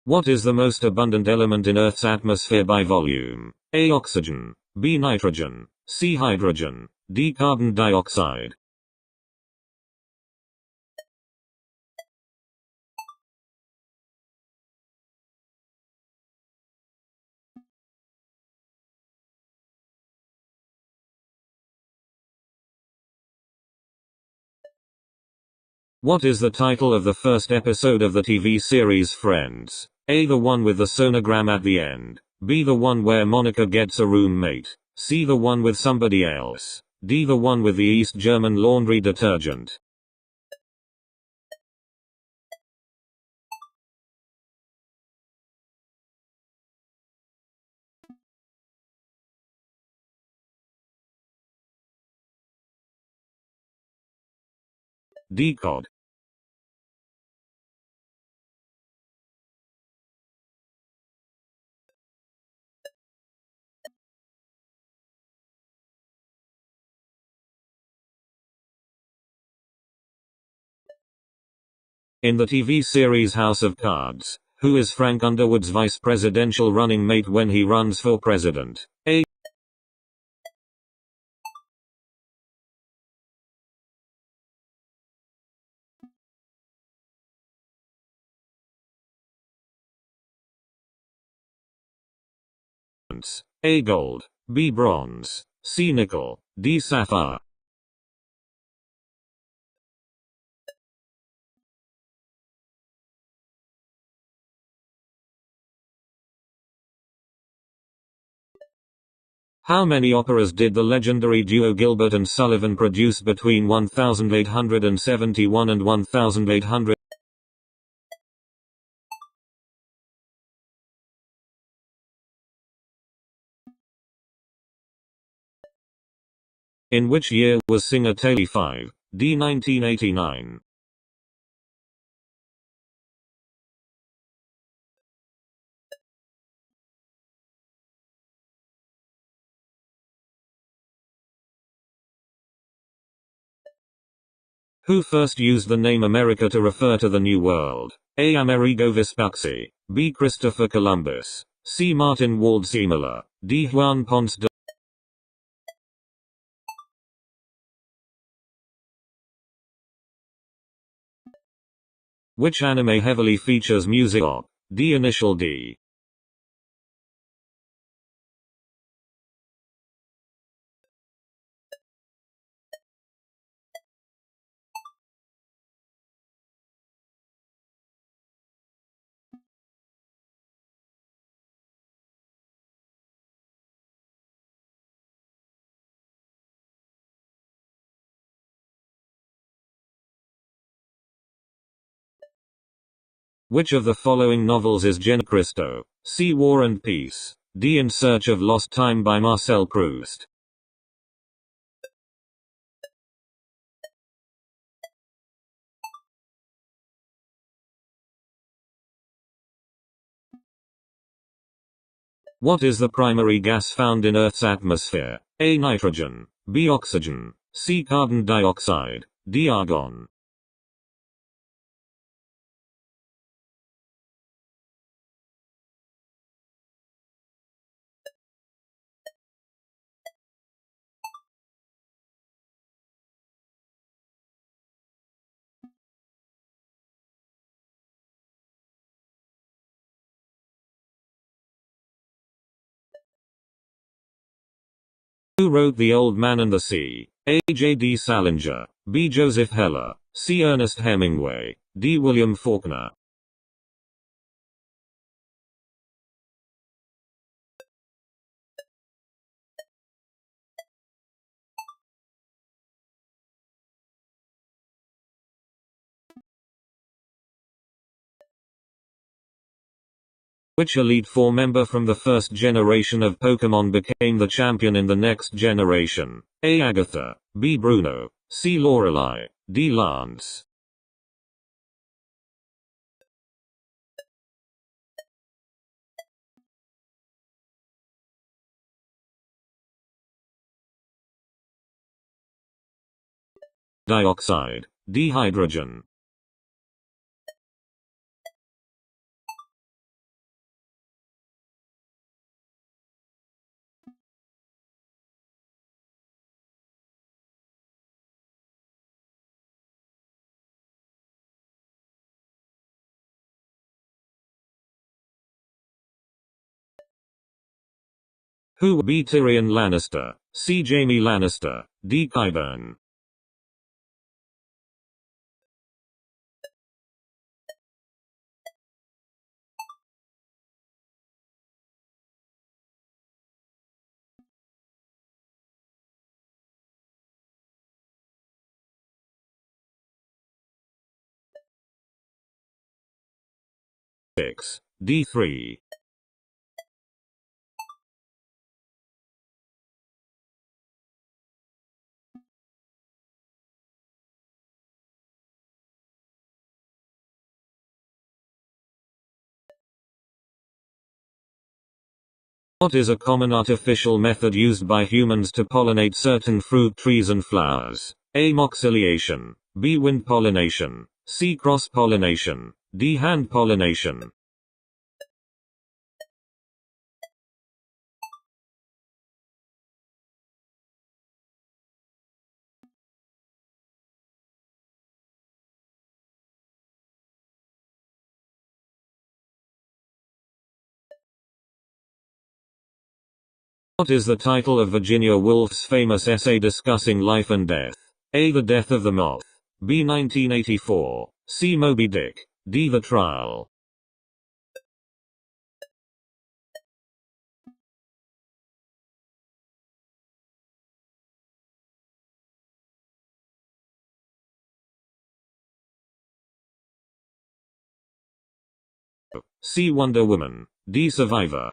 What is the most abundant element in Earth's atmosphere by volume? A. Oxygen. B. Nitrogen. C. Hydrogen. D. Carbon dioxide. What is the title of the first episode of the TV series Friends? A. The one with the sonogram at the end. B. The one where Monica gets a roommate. C. The one with somebody else. D. The one with the East German laundry detergent. D. Cod. In the TV series House of Cards, who is Frank Underwood's vice presidential running mate when he runs for president? A. A. Gold. B. Bronze. C. Nickel. D. Sapphire. How many operas did the legendary duo Gilbert and Sullivan produce between 1871 and 1800? In which year was Singer Taylor 5? D. 1989. Who first used the name America to refer to the New World? A. Amerigo Vespucci. B. Christopher Columbus. C. Martin Ward-Siemler. D. Juan Ponce de Which anime heavily features music op? D. Initial D. Which of the following novels is Gen Cristo? C. War and Peace. D. In Search of Lost Time by Marcel Proust. What is the primary gas found in Earth's atmosphere? A. Nitrogen. B. Oxygen. C. Carbon dioxide. D. Argon. Who wrote The Old Man and the Sea? A. J.D. Salinger. B. Joseph Heller. C. Ernest Hemingway. D. William Faulkner. Which Elite Four member from the first generation of Pokemon became the champion in the next generation? A. Agatha. B. Bruno. C. Lorelei. D. Lance. Dioxide. D. Hydrogen. Who? B. Tyrion Lannister. C. Jaime Lannister. D. Qyburn. Six. D3. What is a common artificial method used by humans to pollinate certain fruit trees and flowers? A. Moxiliation. B. Wind pollination. C. Cross pollination. D. Hand pollination. What is the title of Virginia Woolf's famous essay discussing life and death? A. The Death of the Moth. B. 1984. C. Moby Dick. D. The Trial. C. Wonder Woman. D. Survivor.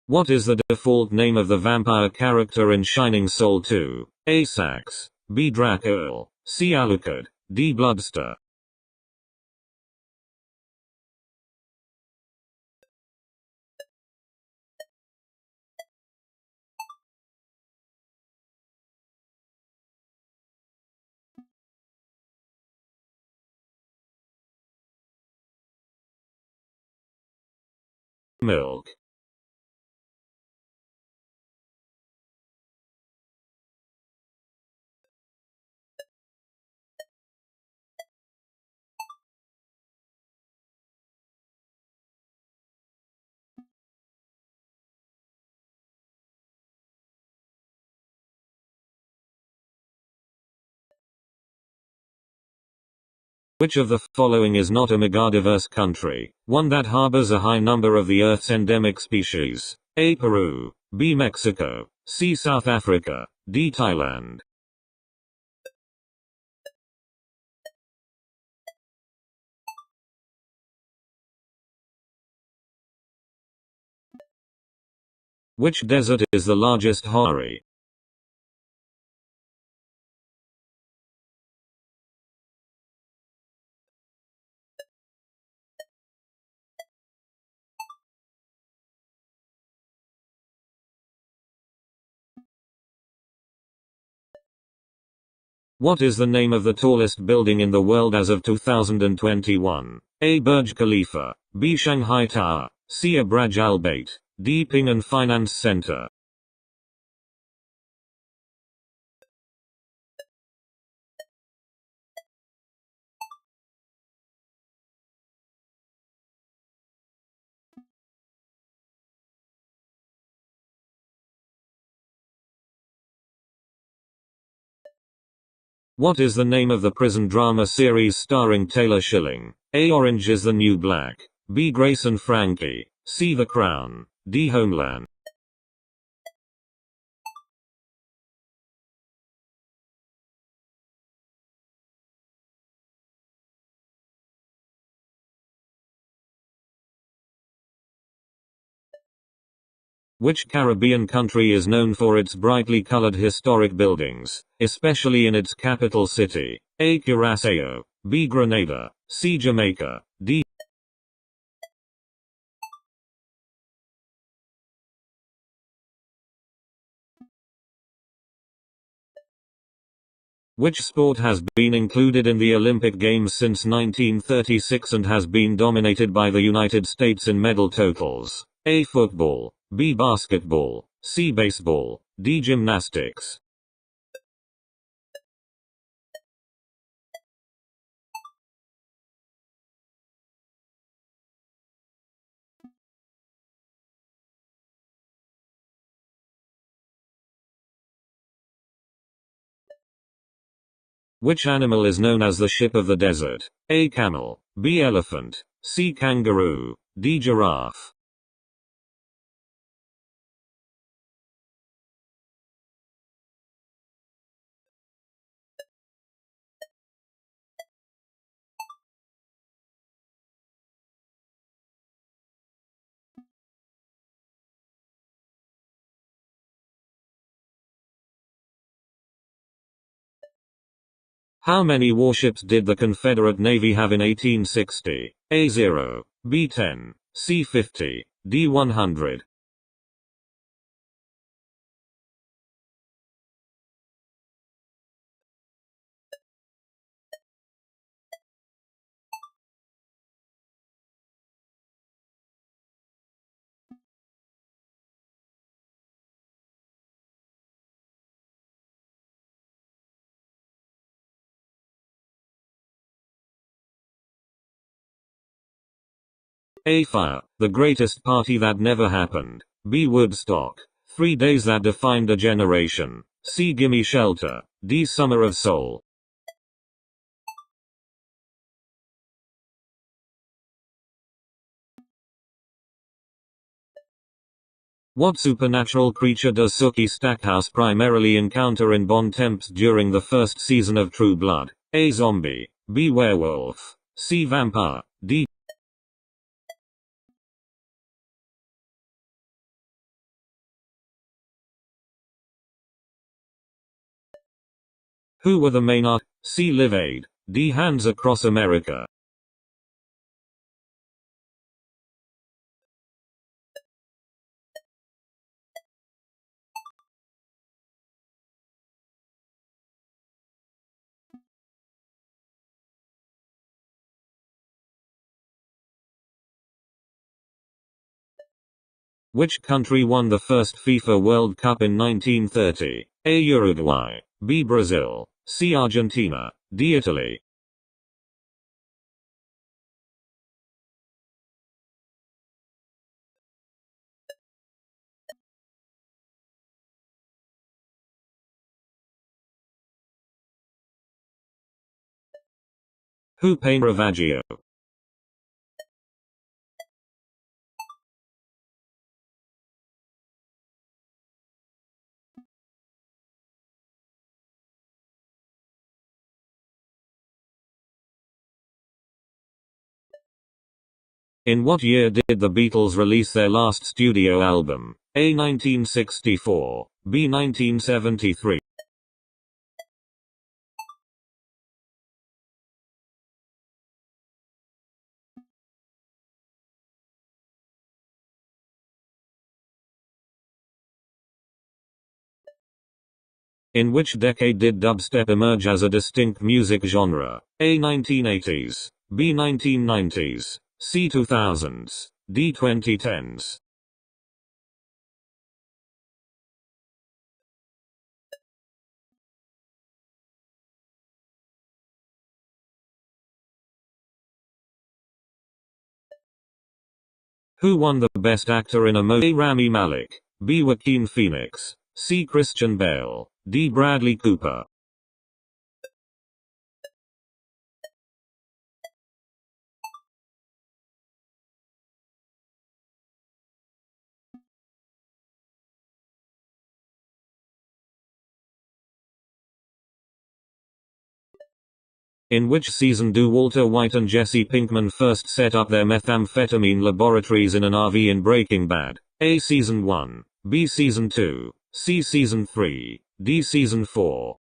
What is the default name of the vampire character in Shining Soul 2? A. Sax. B. Draco. C. Alucard. D. Bloodster. Milk. Which of the following is not a megadiverse country? One that harbors a high number of the Earth's endemic species. A. Peru. B. Mexico. C. South Africa. D. Thailand. Which desert is the largest Hori? What is the name of the tallest building in the world as of 2021? A. Burj Khalifa. B. Shanghai Tower. C. Burj Al Bait. D. Ping An Finance Center. What is the name of the prison drama series starring Taylor Schilling? A. Orange is the New Black. B. Grace and Frankie. C. The Crown. D. Homeland. Which Caribbean country is known for its brightly colored historic buildings, especially in its capital city? A. Curacao. B. Grenada. C. Jamaica. D. Which sport has been included in the Olympic Games since 1936 and has been dominated by the United States in medal totals? A. Football. B. Basketball. C. Baseball. D. Gymnastics. Which animal is known as the ship of the desert? A. Camel. B. Elephant. C. Kangaroo. D. Giraffe. How many warships did the Confederate Navy have in 1860? A. 0. B. 10. C. 50. D. 100. A. Fire, the greatest party that never happened. B. Woodstock, 3 days that defined a generation. C. Gimme Shelter. D. Summer of Soul. What supernatural creature does Sookie Stackhouse primarily encounter in Bon Temps during the first season of True Blood? A. Zombie. B. Werewolf. C. Vampire. D. Who were the main C. Live Aid. D. Hands Across America. Which country won the first FIFA World Cup in 1930? A. Uruguay. B. Brazil. C. Argentina. D. Italy. Who Pane Ravaggio. In what year did the Beatles release their last studio album? A. 1964, B. 1973. In which decade did dubstep emerge as a distinct music genre? A. 1980s, B. 1990s, C. 2000s, D. 2010s. Who won the Best Actor in a Movie? A. Rami Malek, B. Joaquin Phoenix, C. Christian Bale, D. Bradley Cooper. In which season do Walter White and Jesse Pinkman first set up their methamphetamine laboratories in an RV in Breaking Bad? A. Season 1, B. Season 2, C. Season 3, D. Season 4.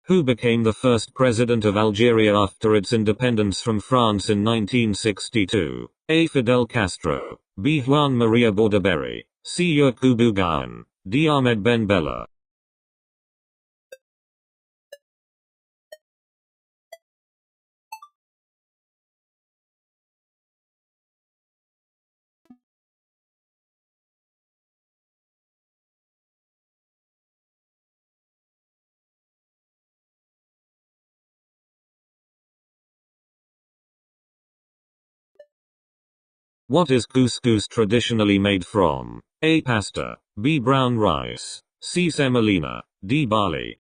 Who became the first president of Algeria after its independence from France in 1962? A. Fidel Castro, B. Juan Maria Bordaberry, C. Yakubu Gowon, D. Ahmed Ben Bella. What is couscous traditionally made from? A. Pasta, B. Brown rice, C. semolina, D. barley.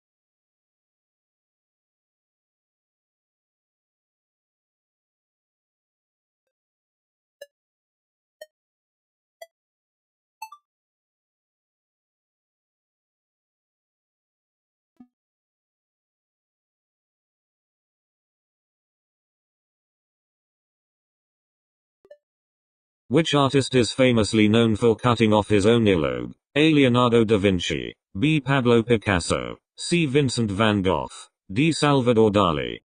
Which artist is famously known for cutting off his own earlobe? A. Leonardo da Vinci, B. Pablo Picasso, C. Vincent van Gogh, D. Salvador Dali.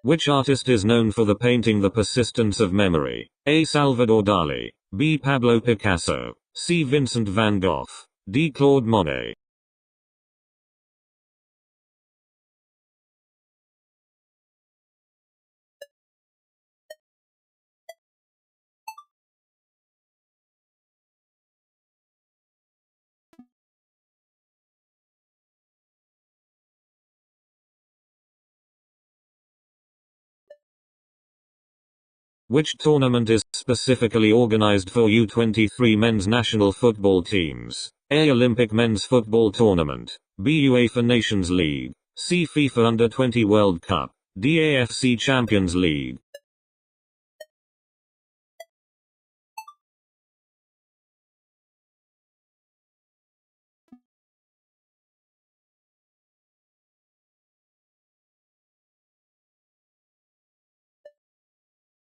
Which artist is known for the painting The Persistence of Memory? A. Salvador Dali, B. Pablo Picasso, C. Vincent van Gogh, D. Claude Monet. Which tournament is specifically organized for U23 men's national football teams? A. Olympic Men's Football Tournament, B. UEFA Nations League, C. FIFA Under-20 World Cup, D. AFC Champions League.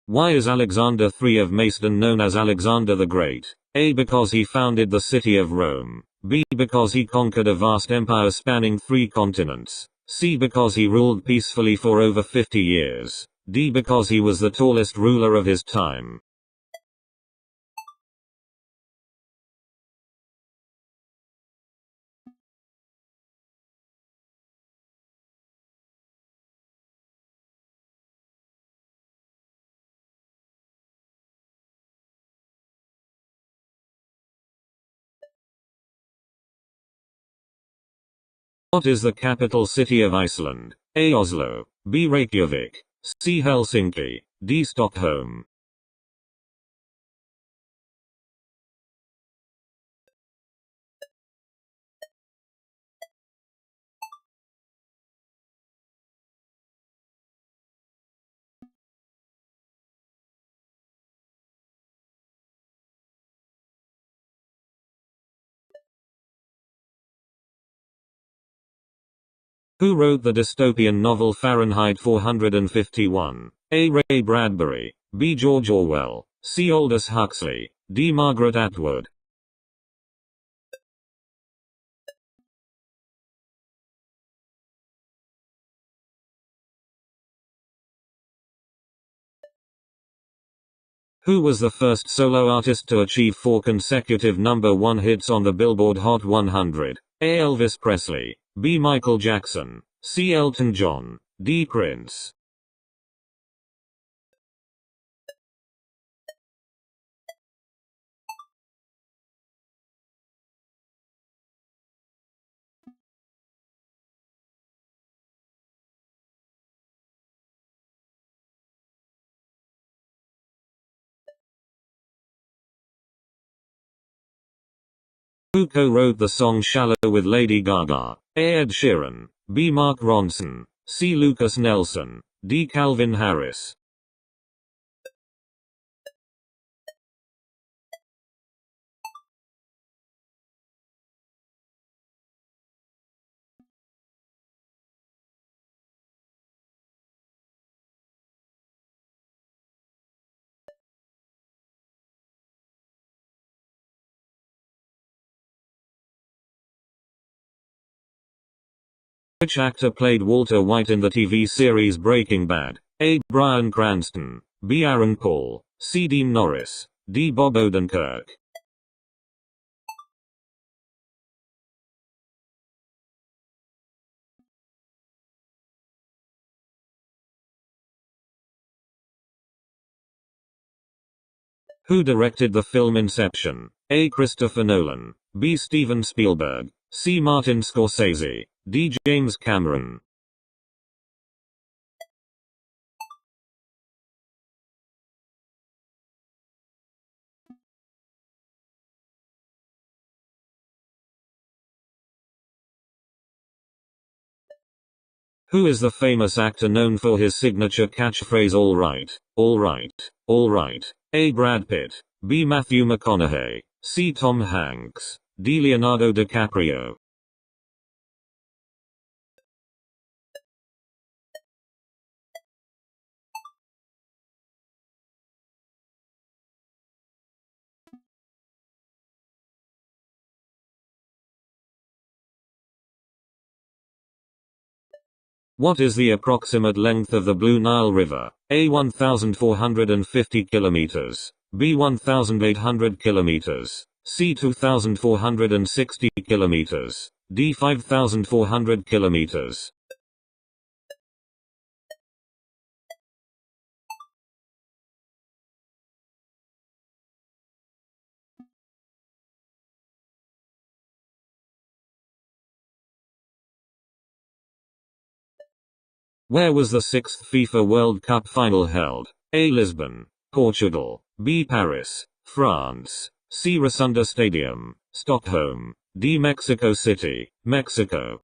Why is Alexander III of Macedon known as Alexander the Great? A. Because he founded the city of Rome, B. Because he conquered a vast empire spanning 3 continents, C. Because he ruled peacefully for over 50 years, D. Because he was the tallest ruler of his time. What is the capital city of Iceland? A. Oslo, B. Reykjavik, C. Helsinki, D. Stockholm. Who wrote the dystopian novel Fahrenheit 451? A. Ray Bradbury, B. George Orwell, C. Aldous Huxley, D. Margaret Atwood. Who was the first solo artist to achieve 4 consecutive number 1 hits on the Billboard Hot 100? A. Elvis Presley, B. Michael Jackson, C. Elton John, D. Prince. Who co-wrote the song Shallow with Lady Gaga? A. Ed Sheeran, B. Mark Ronson, C. Lucas Nelson, D. Calvin Harris. Which actor played Walter White in the TV series Breaking Bad? A. Bryan Cranston, B. Aaron Paul, C. Dean Norris, D. Bob Odenkirk. Who directed the film Inception? A. Christopher Nolan, B. Steven Spielberg, C. Martin Scorsese, D. James Cameron. Who is the famous actor known for his signature catchphrase all right, all right, all right? A. Brad Pitt, B. Matthew McConaughey, C. Tom Hanks, D. Leonardo DiCaprio. What is the approximate length of the Blue Nile River? A. 1,450 kilometers, B. 1,800 kilometers, C. 2,460 kilometers, D. 5,400 kilometers. Where was the 6th FIFA World Cup final held? A. Lisbon, Portugal, B. Paris, France, C. Rosunda Stadium, Stockholm, D. Mexico City, Mexico.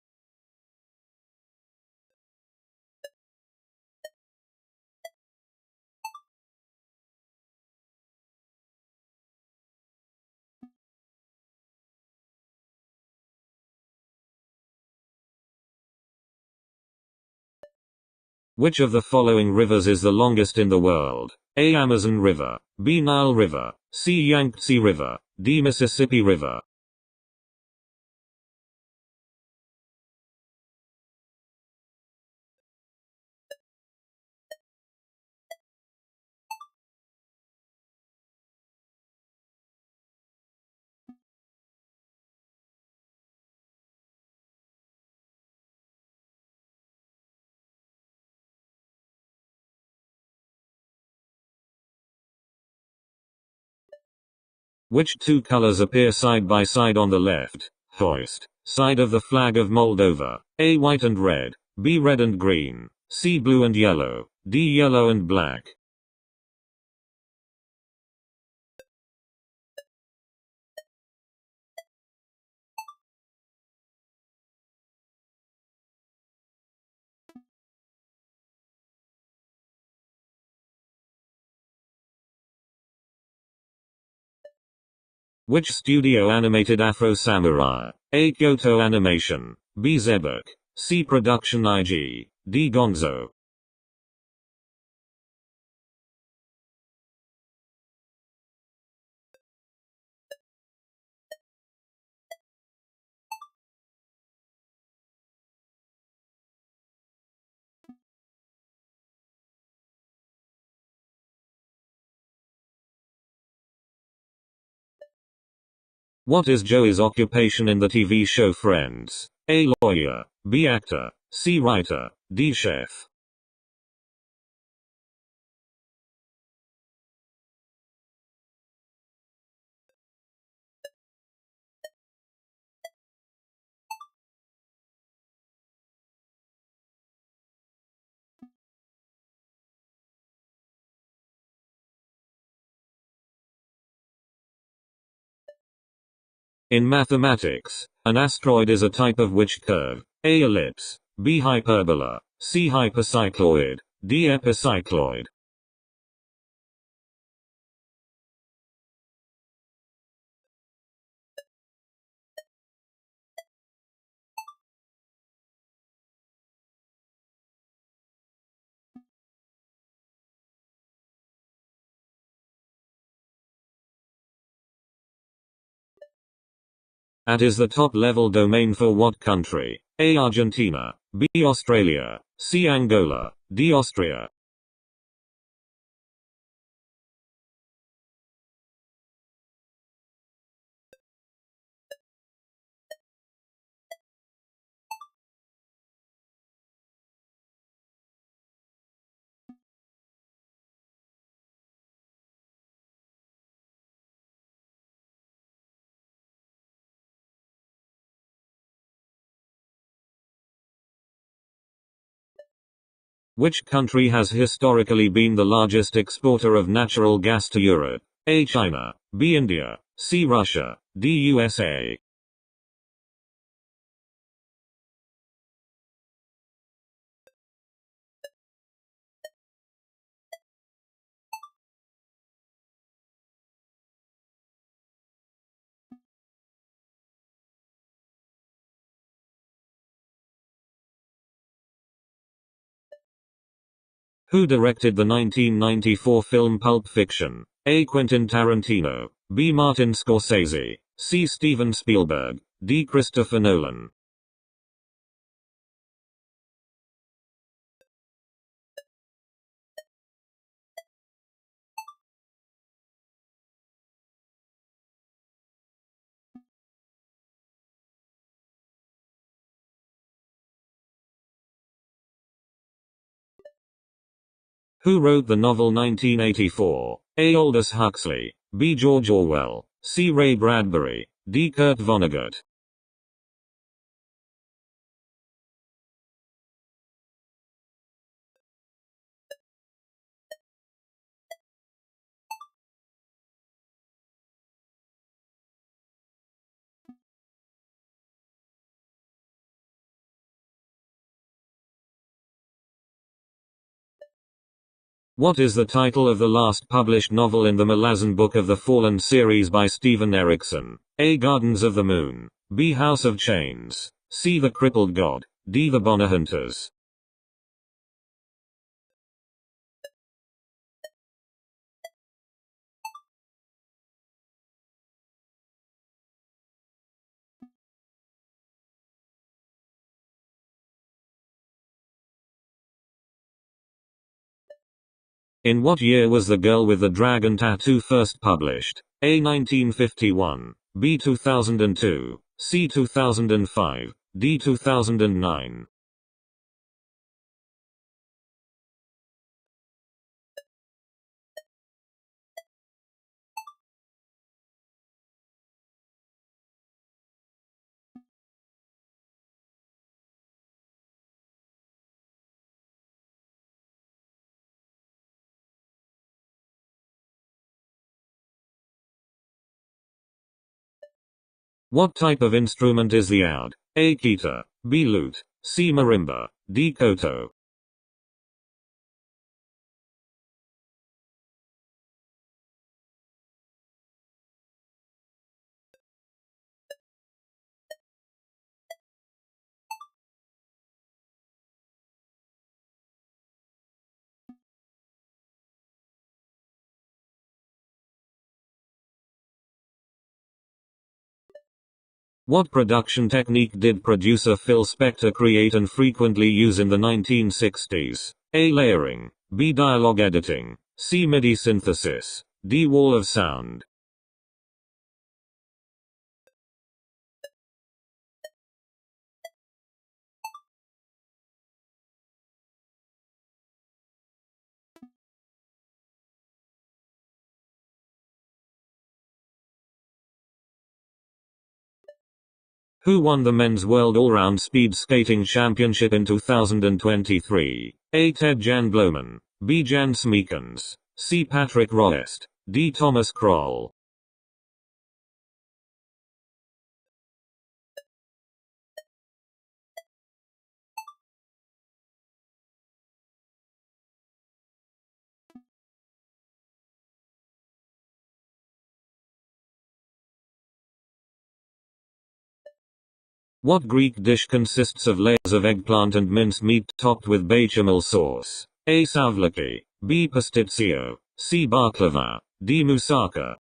Which of the following rivers is the longest in the world? A. Amazon River, B. Nile River, C. Yangtze River, D. Mississippi River. Which two colors appear side by side on the left? Hoist, Side of the flag of Moldova. A. White and red. B. Red and green. C. Blue and yellow. D. Yellow and black. Which studio animated Afro Samurai? A. Kyoto Animation. B. Zebek. C. Production IG. D. Gonzo. What is Joey's occupation in the TV show Friends? A. Lawyer. B. Actor. C. Writer. D. Chef. In mathematics, an asteroid is a type of which curve? A. Ellipse. B. Hyperbola. C. Hypercycloid. D. Epicycloid. At is the top-level domain for what country? A. Argentina. B. Australia. C. Angola. D. Austria. Which country has historically been the largest exporter of natural gas to Europe? A. China. B. India. C. Russia. D. USA. Who directed the 1994 film Pulp Fiction? A. Quentin Tarantino. B. Martin Scorsese. C. Steven Spielberg. D. Christopher Nolan. Who wrote the novel 1984? A. Aldous Huxley. B. George Orwell. C. Ray Bradbury. D. Kurt Vonnegut. What is the title of the last published novel in the Malazan Book of the Fallen series by Steven Erikson? A. Gardens of the Moon. B. House of Chains. C. The Crippled God. D. The Bonner Hunters. In what year was The Girl with the Dragon Tattoo first published? A. 1951. B. 2002. C. 2005. D. 2009. What type of instrument is the oud? A. Guitar, B. Lute, C. Marimba, D. Koto. What production technique did producer Phil Spector create and frequently use in the 1960s? A. Layering, B. Dialogue editing, C. MIDI synthesis, D. Wall of sound. Who won the Men's World Allround Speed Skating Championship in 2023? A. Ted Jan Bloemen, B. Jan Smeekens, C. Patrick Roest, D. Thomas Kroll. What Greek dish consists of layers of eggplant and minced meat topped with bechamel sauce? A. Souvlaki, B. Pasticcio, C. Baklava, D. Moussaka.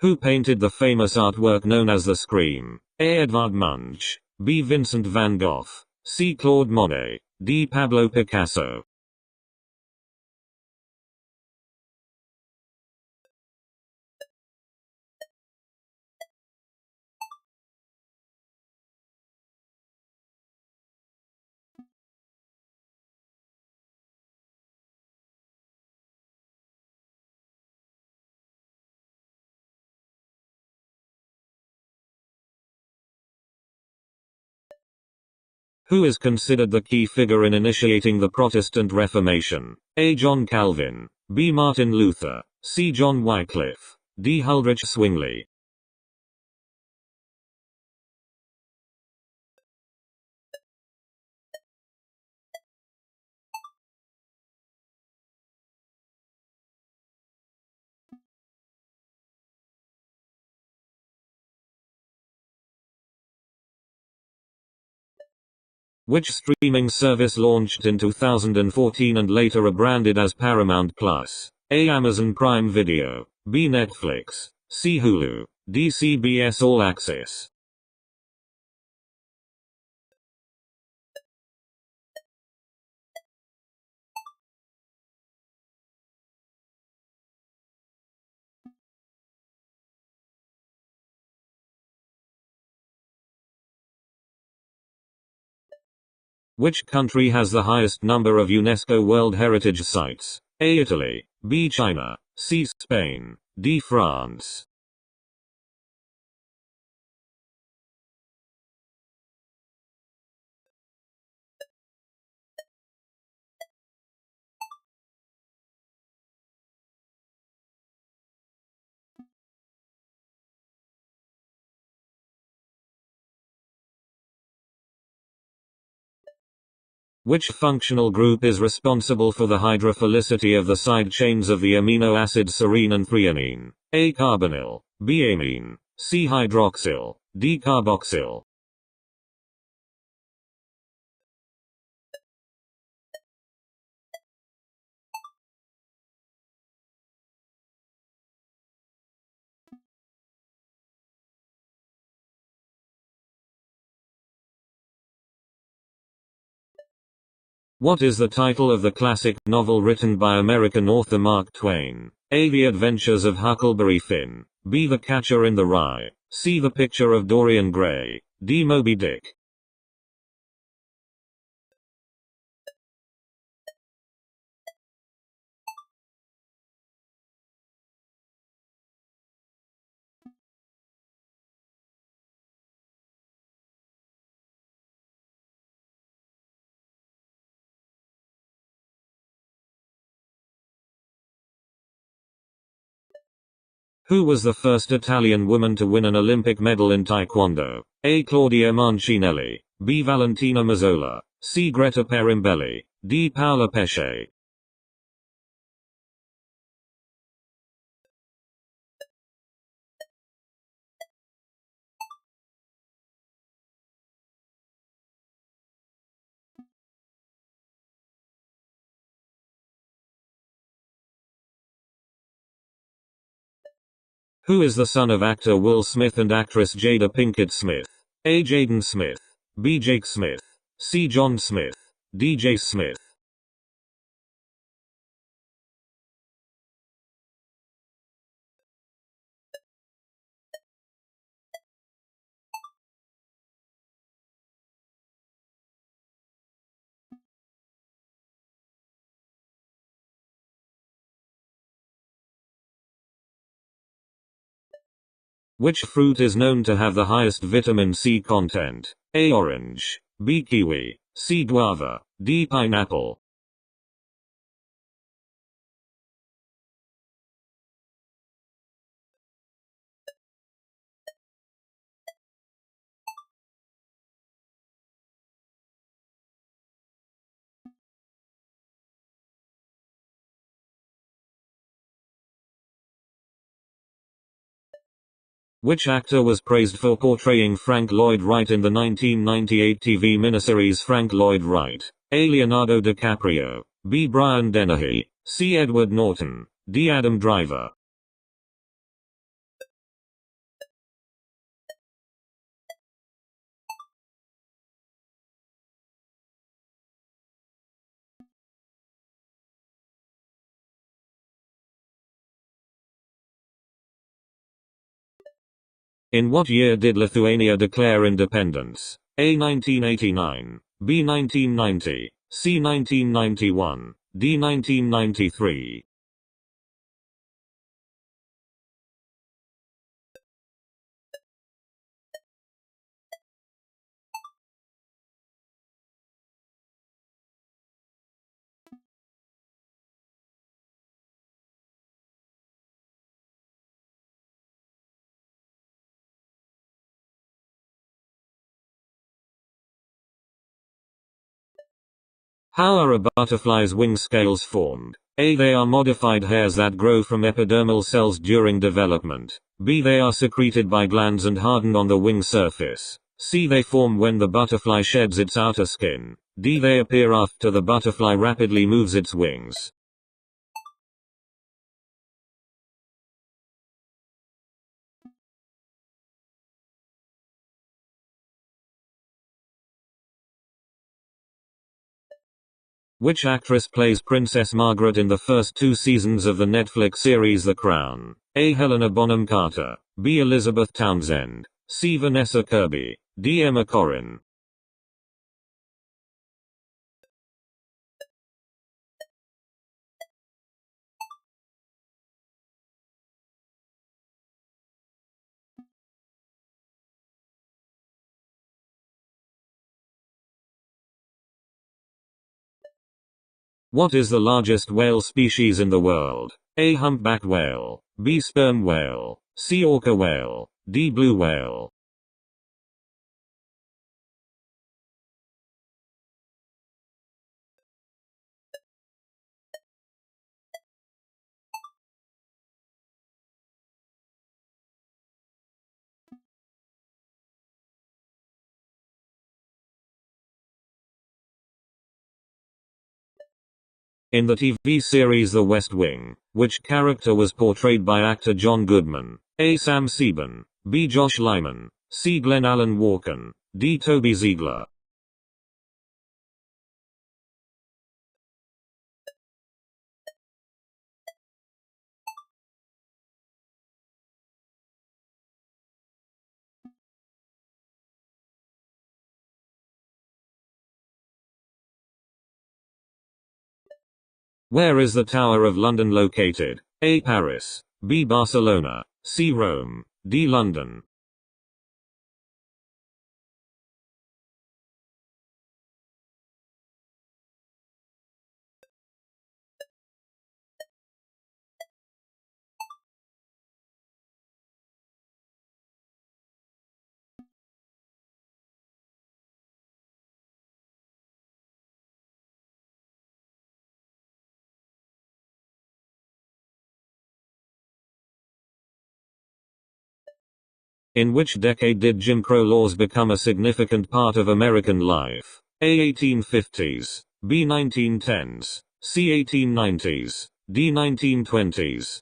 Who painted the famous artwork known as the Scream? A. Edvard Munch, B. Vincent van Gogh, C. Claude Monet, D. Pablo Picasso. Who is considered the key figure in initiating the Protestant Reformation? A. John Calvin, B. Martin Luther, C. John Wycliffe, D. Huldrych Zwingli. Which streaming service launched in 2014 and later rebranded as Paramount Plus? A. Amazon Prime Video, B. Netflix, C. Hulu, D. CBS All Access. Which country has the highest number of UNESCO World Heritage Sites? A. Italy, B. China, C. Spain, D. France. Which functional group is responsible for the hydrophilicity of the side chains of the amino acid serine and threonine? A. Carbonyl, B. amine, C. hydroxyl, D. carboxyl. What is the title of the classic novel written by American author Mark Twain? A. The Adventures of Huckleberry Finn, B. The Catcher in the Rye, C. The Picture of Dorian Gray, D. Moby Dick. Who was the first Italian woman to win an Olympic medal in Taekwondo? A. Claudia Mancinelli. B. Valentina Mazzola. C. Greta Perimbelli. D. Paola Pesce. Who is the son of actor Will Smith and actress Jada Pinkett Smith? A. Jaden Smith. B. Jake Smith. C. John Smith. D. Jace Smith. Which fruit is known to have the highest vitamin C content? A. Orange. B. Kiwi. C. Guava. D. Pineapple. Which actor was praised for portraying Frank Lloyd Wright in the 1998 TV miniseries Frank Lloyd Wright? A. Leonardo DiCaprio. B. Brian Dennehy. C. Edward Norton. D. Adam Driver. In what year did Lithuania declare independence? A. 1989. B. 1990. C. 1991. D. 1993. How are a butterfly's wing scales formed? A. They are modified hairs that grow from epidermal cells during development. B. They are secreted by glands and harden on the wing surface. C. They form when the butterfly sheds its outer skin. D. They appear after the butterfly rapidly moves its wings. Which actress plays Princess Margaret in the first 2 seasons of the Netflix series The Crown? A. Helena Bonham Carter. B. Elizabeth Townsend. C. Vanessa Kirby. D. Emma Corrin. What is the largest whale species in the world? A. Humpback whale. B. Sperm whale. C. Orca whale. D. Blue whale. In the TV series The West Wing, which character was portrayed by actor John Goodman? A. Sam Sieben. B. Josh Lyman. C. Glenn Allen Walken. D. Toby Ziegler. Where is the Tower of London located? A. Paris. B. Barcelona. C. Rome. D. London. In which decade did Jim Crow laws become a significant part of American life? A. 1850s, B. 1910s, C. 1890s, D. 1920s.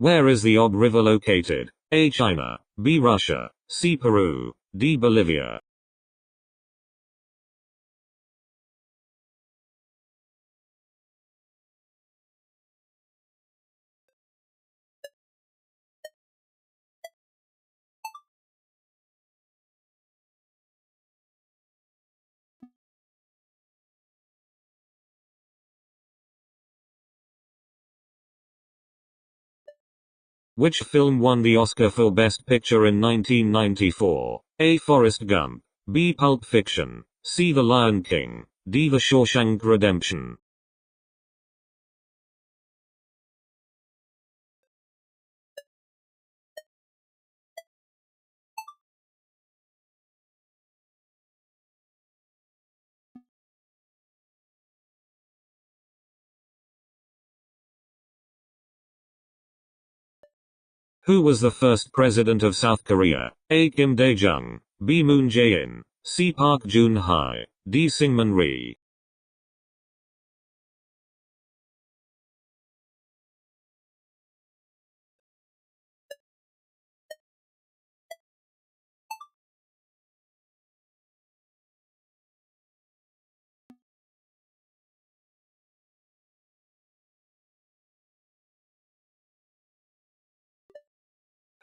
Where is the Ob River located? A. China, B. Russia, C. Peru, D. Bolivia. Which film won the Oscar for Best Picture in 1994? A. Forrest Gump, B. Pulp Fiction, C. The Lion King, D. The Shawshank Redemption. Who was the first president of South Korea? A. Kim Dae-jung, B. Moon Jae-in, C. Park Geun-hye, D. Syngman Rhee.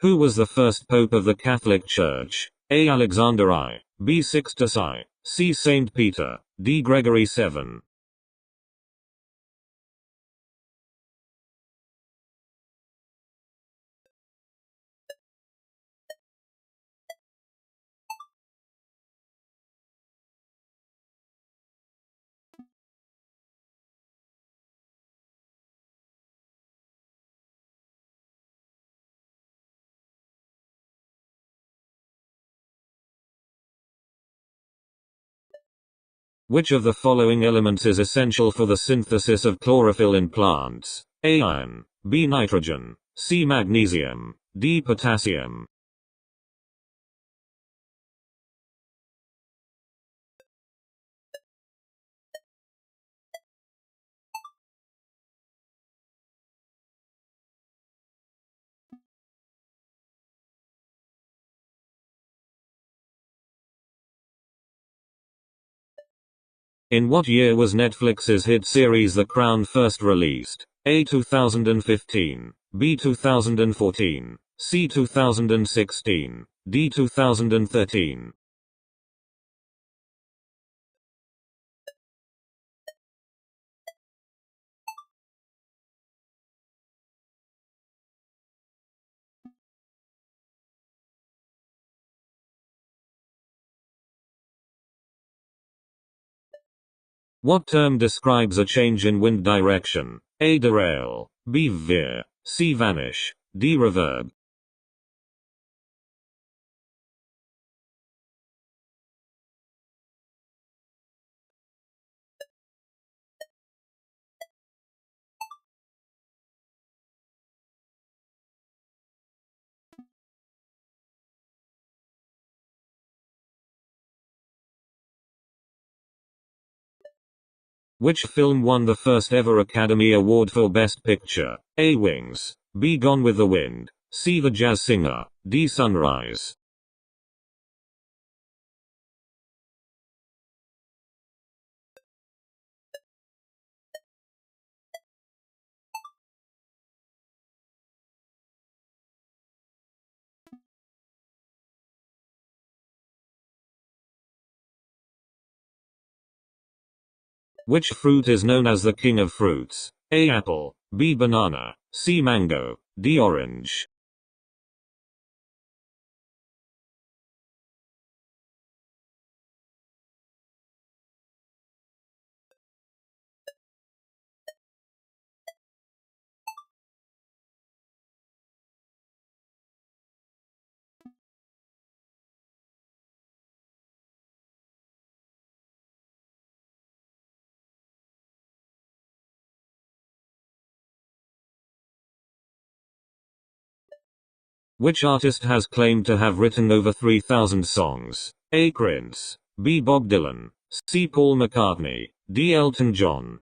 Who was the first pope of the Catholic Church? A. Alexander I, B. Sixtus I, C. Saint Peter, D. Gregory VII. Which of the following elements is essential for the synthesis of chlorophyll in plants? A. Iron, B. Nitrogen, C. Magnesium, D. Potassium. In what year was Netflix's hit series The Crown first released? A. 2015, B. 2014, C. 2016, D. 2013. What term describes a change in wind direction? A. Derail, B. Veer, C. Vanish, D. Reverb. Which film won the first ever Academy Award for Best Picture? A. Wings, B. Gone with the Wind, C. The Jazz Singer, D. Sunrise. Which fruit is known as the king of fruits? A. Apple, B. Banana, C. Mango, D. Orange. Which artist has claimed to have written over 3,000 songs? A. Prince. B. Bob Dylan. C. Paul McCartney. D. Elton John.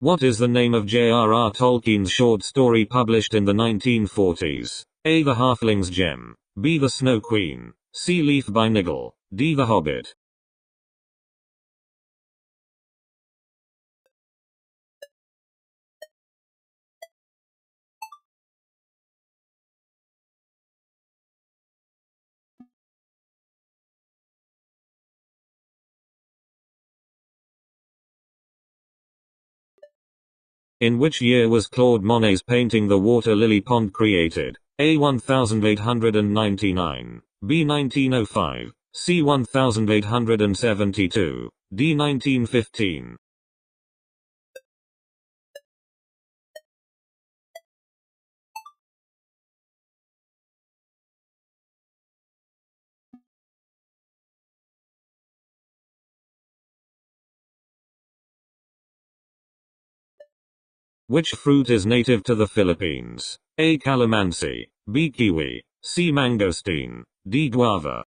What is the name of J.R.R. Tolkien's short story published in the 1940s? A. The Halfling's Gem. B. The Snow Queen. C. Leaf by Niggle. D. The Hobbit. In which year was Claude Monet's painting The Water Lily Pond created? A. 1899. B. 1905. C. 1872. D. 1915. Which fruit is native to the Philippines? A. Calamansi. B. Kiwi. C. Mangosteen. D. Guava.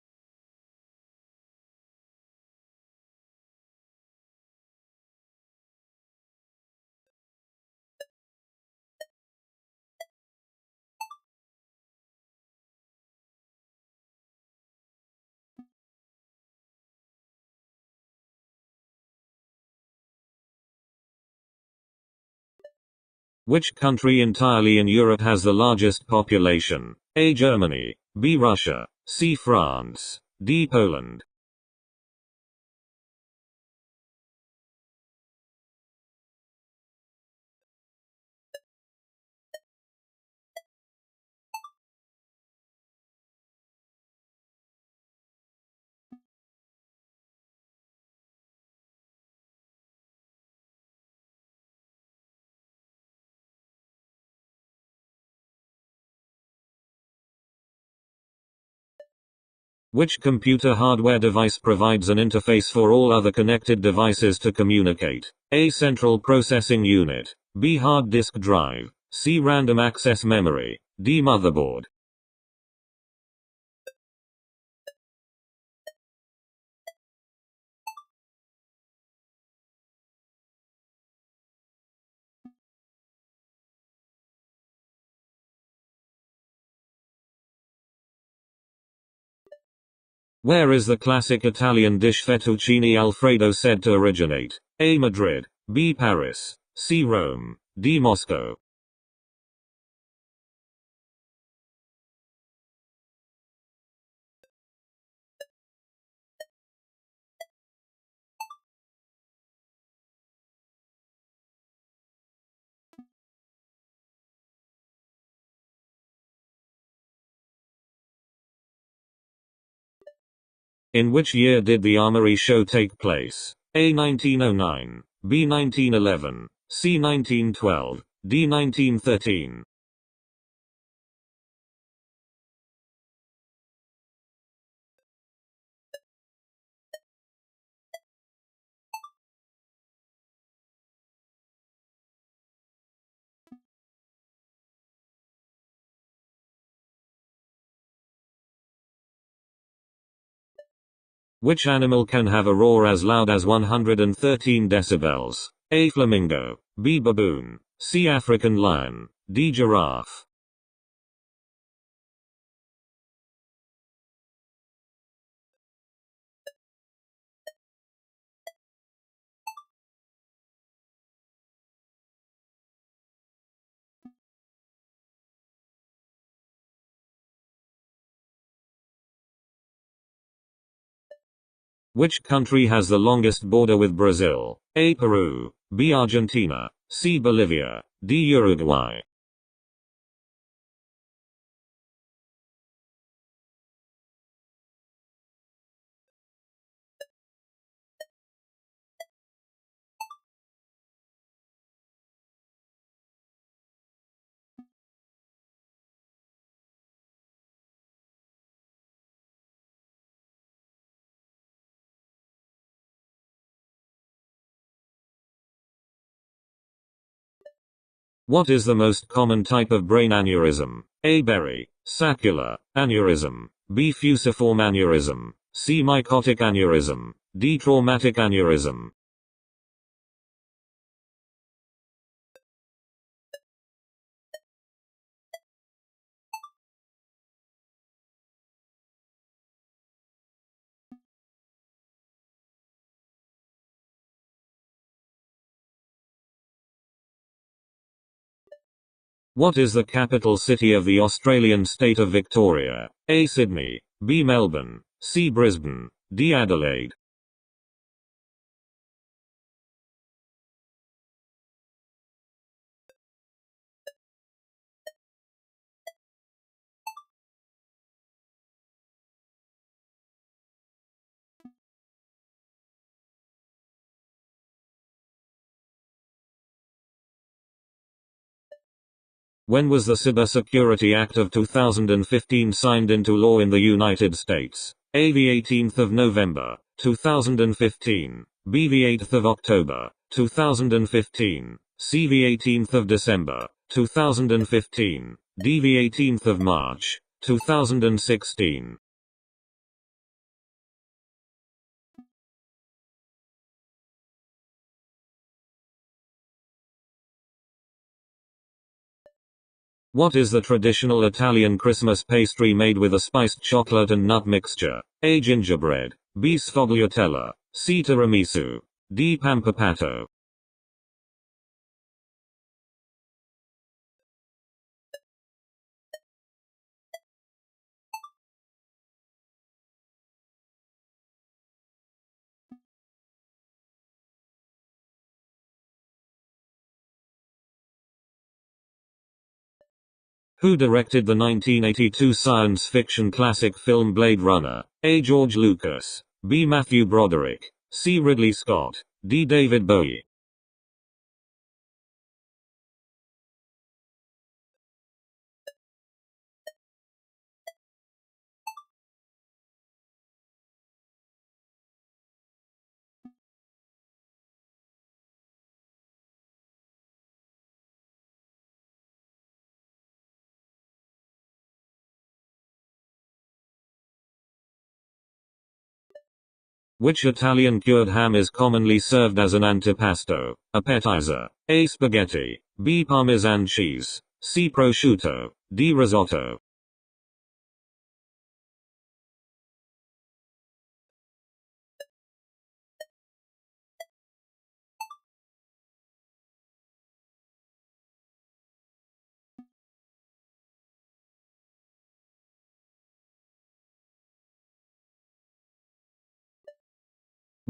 Which country entirely in Europe has the largest population? A. Germany. B. Russia. C. France. D. Poland. Which computer hardware device provides an interface for all other connected devices to communicate? A. Central processing unit. B. Hard disk drive. C. Random access memory. D. Motherboard. Where is the classic Italian dish fettuccine alfredo said to originate? A. Madrid. B. Paris. C. Rome. D. Moscow. In which year did the Armory show take place? A. 1909. B. 1911. C. 1912. D. 1913. Which animal can have a roar as loud as 113 decibels? A. Flamingo. B. Baboon. C. African lion. D. Giraffe. Which country has the longest border with Brazil? A. Peru. B. Argentina. C. Bolivia. D. Uruguay. What is the most common type of brain aneurysm? A. Berry, saccular, aneurysm. B. Fusiform aneurysm. C. Mycotic aneurysm. D. Traumatic aneurysm. What is the capital city of the Australian state of Victoria? A. Sydney. B. Melbourne. C. Brisbane. D. Adelaide. When was the Cybersecurity Act of 2015 signed into law in the United States? A. The 18th of November, 2015. B. The 8th of October, 2015. C. The 18th of December, 2015. D. The 18th of March, 2016. What is the traditional Italian Christmas pastry made with a spiced chocolate and nut mixture? A. Gingerbread. B. Sfogliatella. C. Tiramisu. D. Pampapato. Who directed the 1982 science fiction classic film Blade Runner? A. George Lucas. B. Matthew Broderick. C. Ridley Scott. D. David Bowie. Which Italian cured ham is commonly served as an antipasto, appetizer? A. Spaghetti. B. Parmesan cheese. C. Prosciutto. D. Risotto.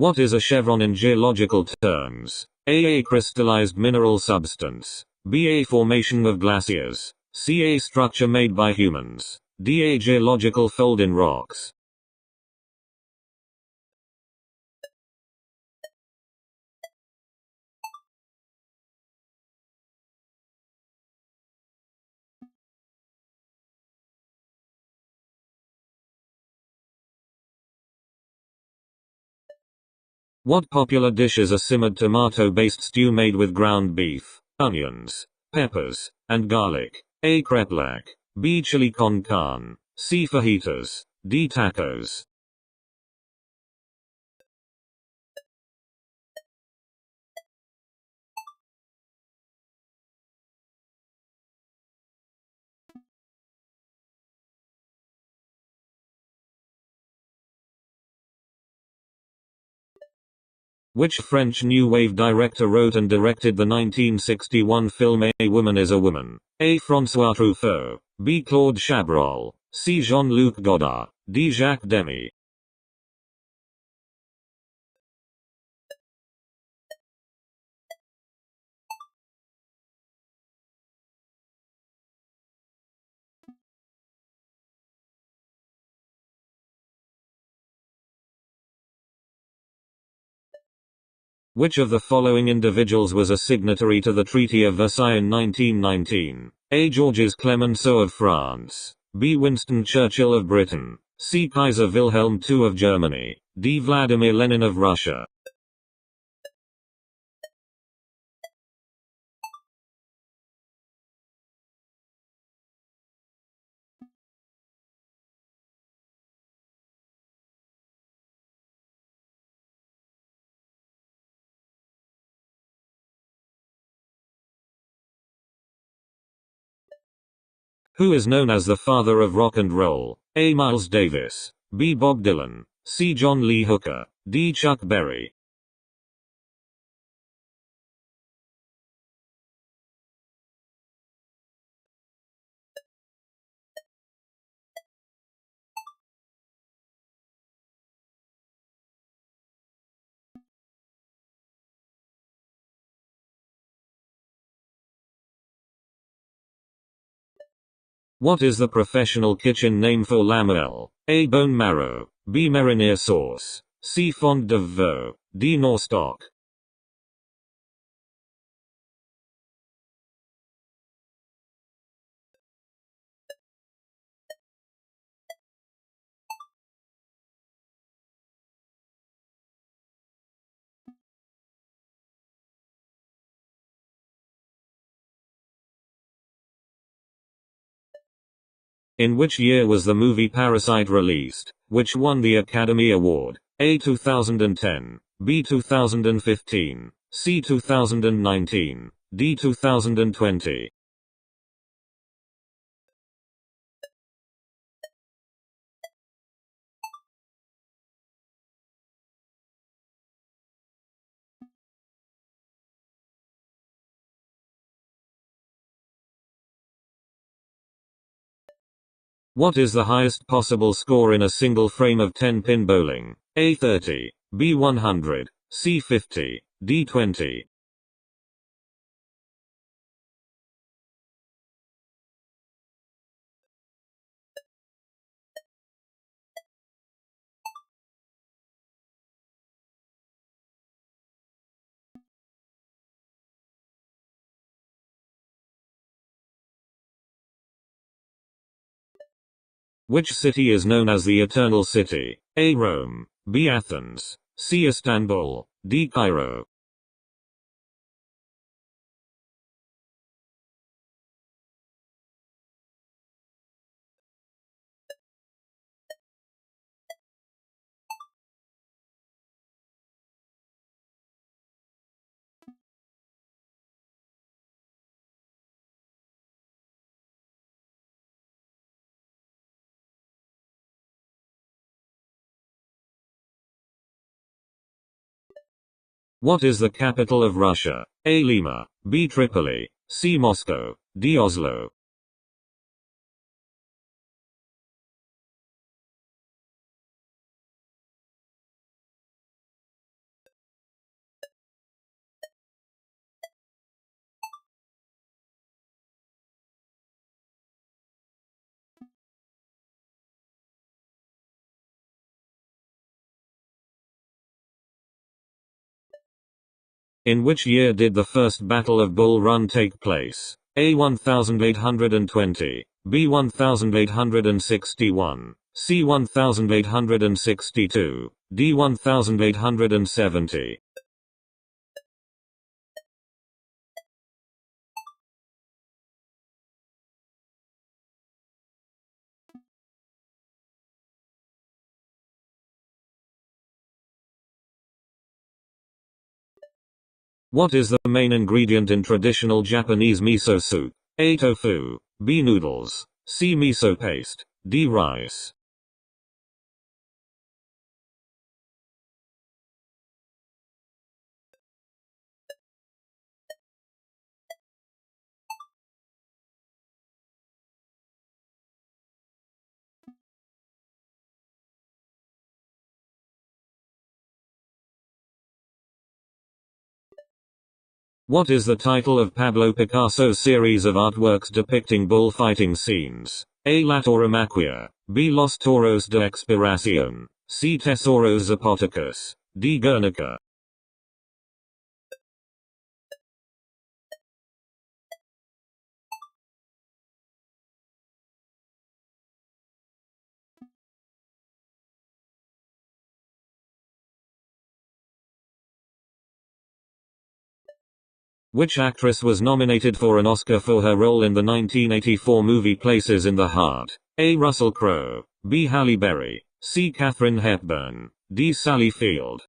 What is a chevron in geological terms? A. A crystallized mineral substance. B. A formation of glaciers. C. A structure made by humans. D. A geological fold in rocks. What popular dishes are simmered tomato-based stew made with ground beef, onions, peppers, and garlic? A. Kreplach. B. Chili con carne. C. Fajitas. D. Tacos. Which French New Wave director wrote and directed the 1961 film A Woman is a Woman? A. François Truffaut. B. Claude Chabrol. C. Jean-Luc Godard. D. Jacques Demy. Which of the following individuals was a signatory to the Treaty of Versailles in 1919? A. Georges Clemenceau of France. B. Winston Churchill of Britain. C. Kaiser Wilhelm II of Germany. D. Vladimir Lenin of Russia. Who is known as the father of rock and roll? A. Miles Davis. B. Bob Dylan. C. John Lee Hooker. D. Chuck Berry. What is the professional kitchen name for lamelle? A. Bone marrow. B. Marinara sauce. C. Fond de veau. D. Nostoc. In which year was the movie Parasite released, which won the Academy Award? A. 2010. B. 2015. C. 2019. D. 2020. What is the highest possible score in a single frame of 10-pin bowling? A. 30. B. 100. C. 50. D. 20. Which city is known as the Eternal City? A. Rome. B. Athens. C. Istanbul. D. Cairo. What is the capital of Russia? A. Lima. B. Tripoli. C. Moscow. D. Oslo. In which year did the first Battle of Bull Run take place? A. 1820. B. 1861. C. 1862. D. 1870. What is the main ingredient in traditional Japanese miso soup? A. Tofu. B. Noodles. C. Miso paste. D. Rice. What is the title of Pablo Picasso's series of artworks depicting bullfighting scenes? A. La Tauromaquia. B. Los Toros de Expiración. C. Tesoros Zapotecas. D. Guernica. Which actress was nominated for an Oscar for her role in the 1984 movie Places in the Heart? A. Russell Crowe. B. Halle Berry. C. Katharine Hepburn. D. Sally Field.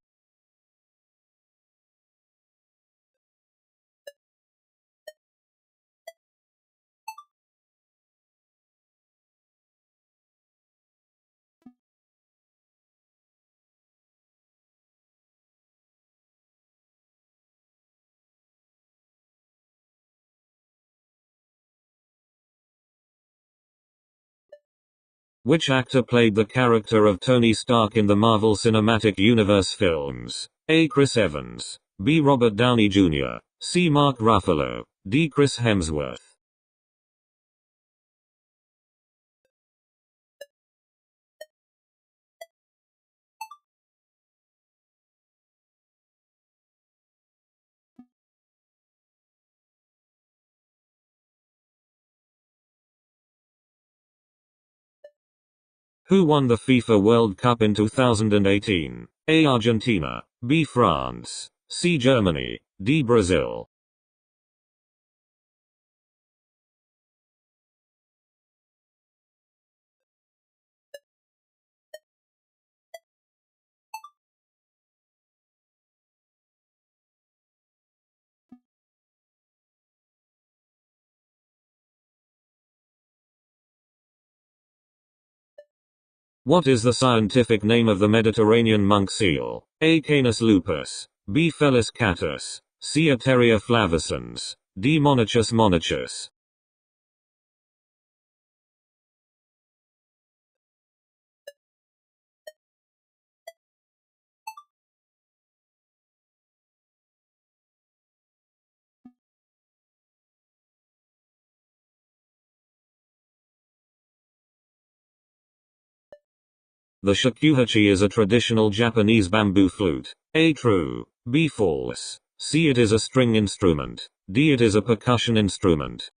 Which actor played the character of Tony Stark in the Marvel Cinematic Universe films? A. Chris Evans. B. Robert Downey Jr. C. Mark Ruffalo. D. Chris Hemsworth. Who won the FIFA World Cup in 2018? A. Argentina. B. France. C. Germany. D. Brazil. What is the scientific name of the Mediterranean monk seal? A. Canis lupus. B. Felis catus. C. Ateria flavescens. D. Monachus monachus. The shakuhachi is a traditional Japanese bamboo flute. A. True. B. False. C. It is a string instrument. D. It is a percussion instrument.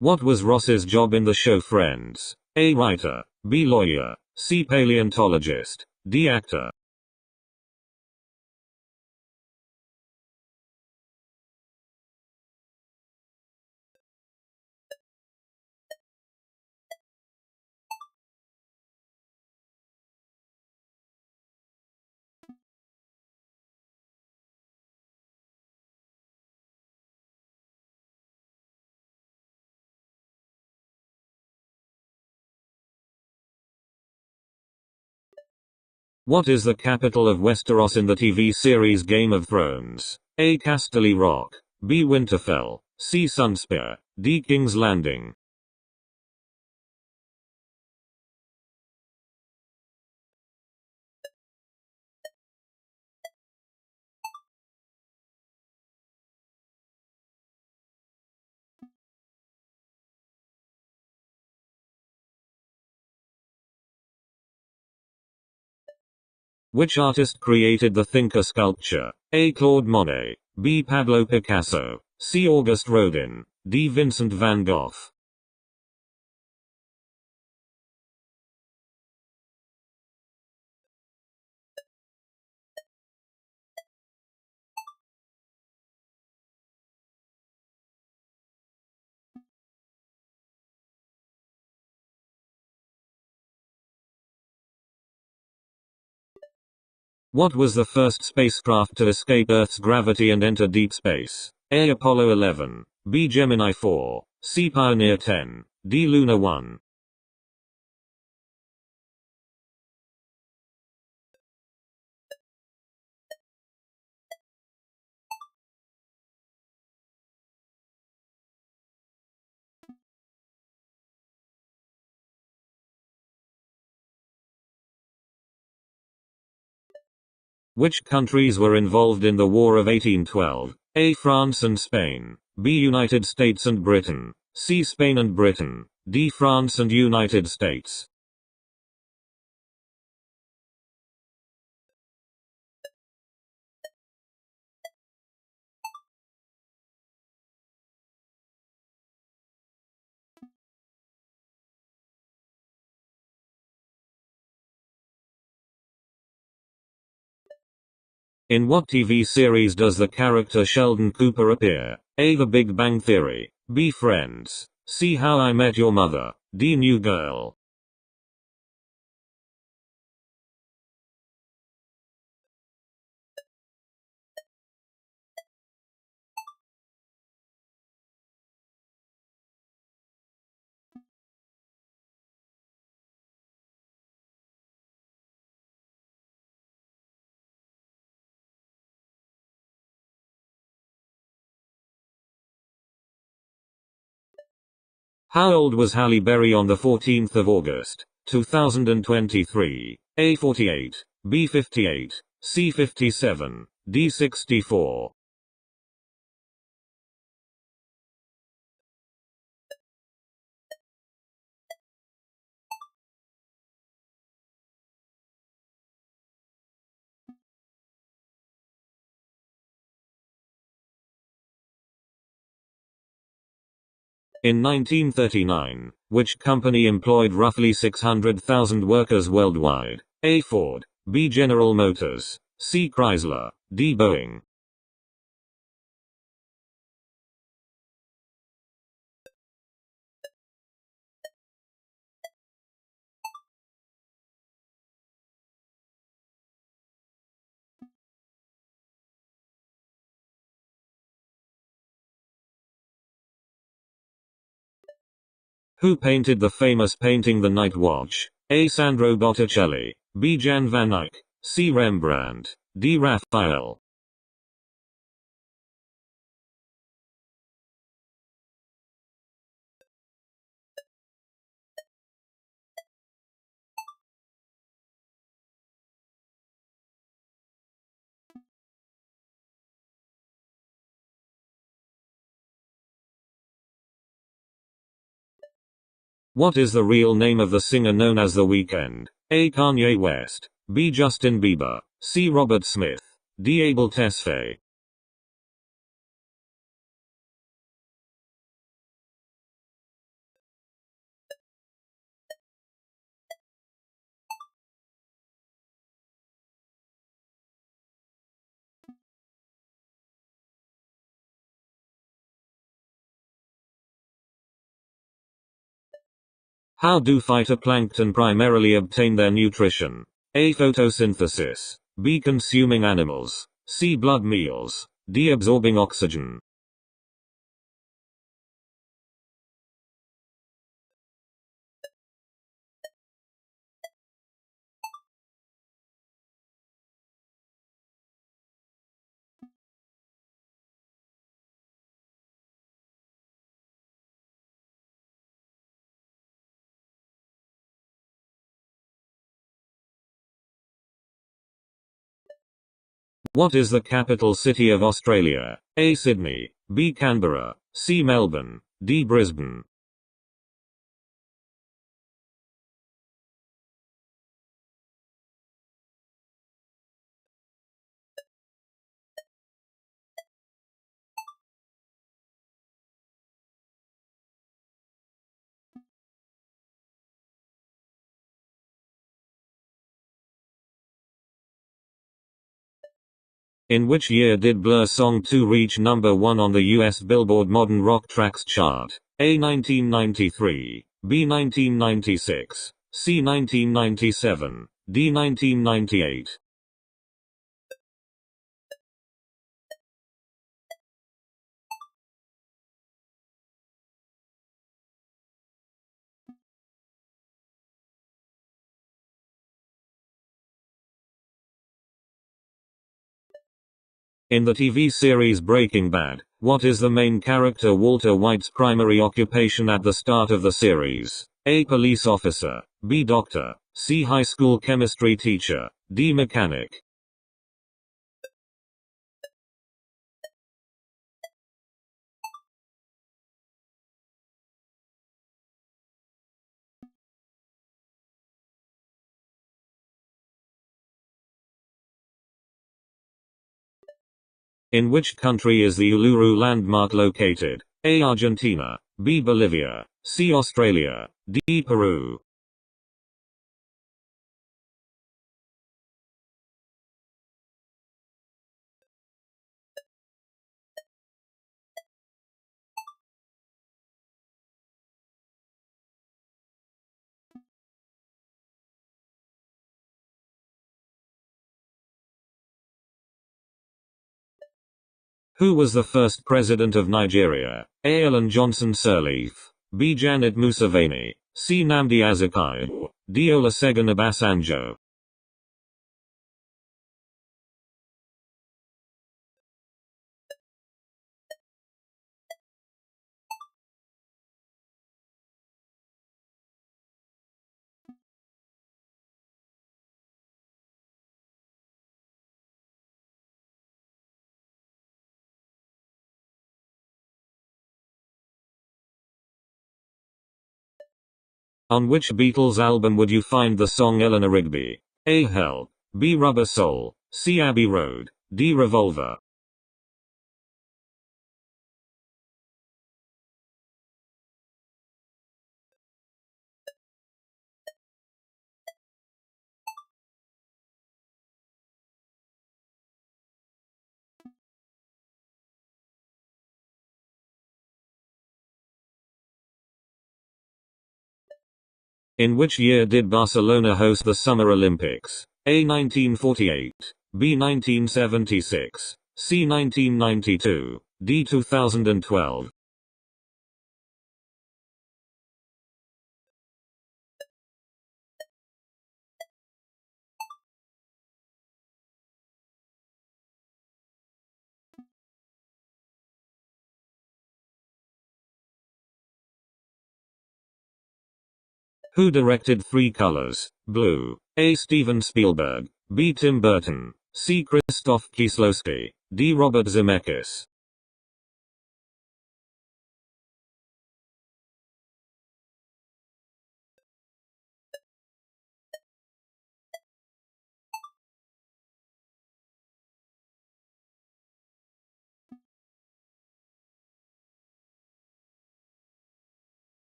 What was Ross's job in the show Friends? A. Writer. B. Lawyer. C. Paleontologist. D. Actor. What is the capital of Westeros in the TV series Game of Thrones? A. Casterly Rock. B. Winterfell. C. Sunspear. D. King's Landing. Which artist created the Thinker sculpture? A. Claude Monet. B. Pablo Picasso. C. Auguste Rodin. D. Vincent van Gogh. What was the first spacecraft to escape Earth's gravity and enter deep space? A. Apollo 11. B. Gemini 4. C. Pioneer 10. D. Luna 1. Which countries were involved in the War of 1812? A. France and Spain. B. United States and Britain. C. Spain and Britain. D. France and United States. In what TV series does the character Sheldon Cooper appear? A. The Big Bang Theory. B. Friends. C. How I Met Your Mother. D. New Girl. How old was Halle Berry on the 14th of August, 2023? A. 48, B. 58, C. 57, D. 64. In 1939, which company employed roughly 600,000 workers worldwide? A. Ford, B. General Motors, C. Chrysler, D. Boeing. Who painted the famous painting The Night Watch? A. Sandro Botticelli, B. Jan van Eyck, C. Rembrandt, D. Raphael. What is the real name of the singer known as The Weeknd? A. Kanye West, B. Justin Bieber, C. Robert Smith, D. Abel Tesfaye. How do phytoplankton primarily obtain their nutrition? A. Photosynthesis, B. Consuming animals, C. Blood meals, D. Absorbing oxygen. What is the capital city of Australia? A. Sydney, B. Canberra, C. Melbourne, D. Brisbane. In which year did Blur's song 2 reach number 1 on the US Billboard Modern Rock Tracks chart? A. 1993, B. 1996, C. 1997, D. 1998. In the TV series Breaking Bad, what is the main character Walter White's primary occupation at the start of the series? A. Police officer, B. Doctor, C. High school chemistry teacher, D. Mechanic. In which country is the Uluru landmark located? A. Argentina, B. Bolivia, C. Australia, D. Peru. Who was the first president of Nigeria? A. Ellen Johnson Sirleaf, B. Janet Museveni, C. Nnamdi Azikiwe, D. Olusegun Obasanjo. On which Beatles album would you find the song Eleanor Rigby? A. Help. B. Rubber Soul. C. Abbey Road. D. Revolver. In which year did Barcelona host the Summer Olympics? A. 1948. B. 1976. C. 1992. D. 2012. Who directed Three Colors? Blue. A. Steven Spielberg. B. Tim Burton. C. Krzysztof Kieslowski. D. Robert Zemeckis.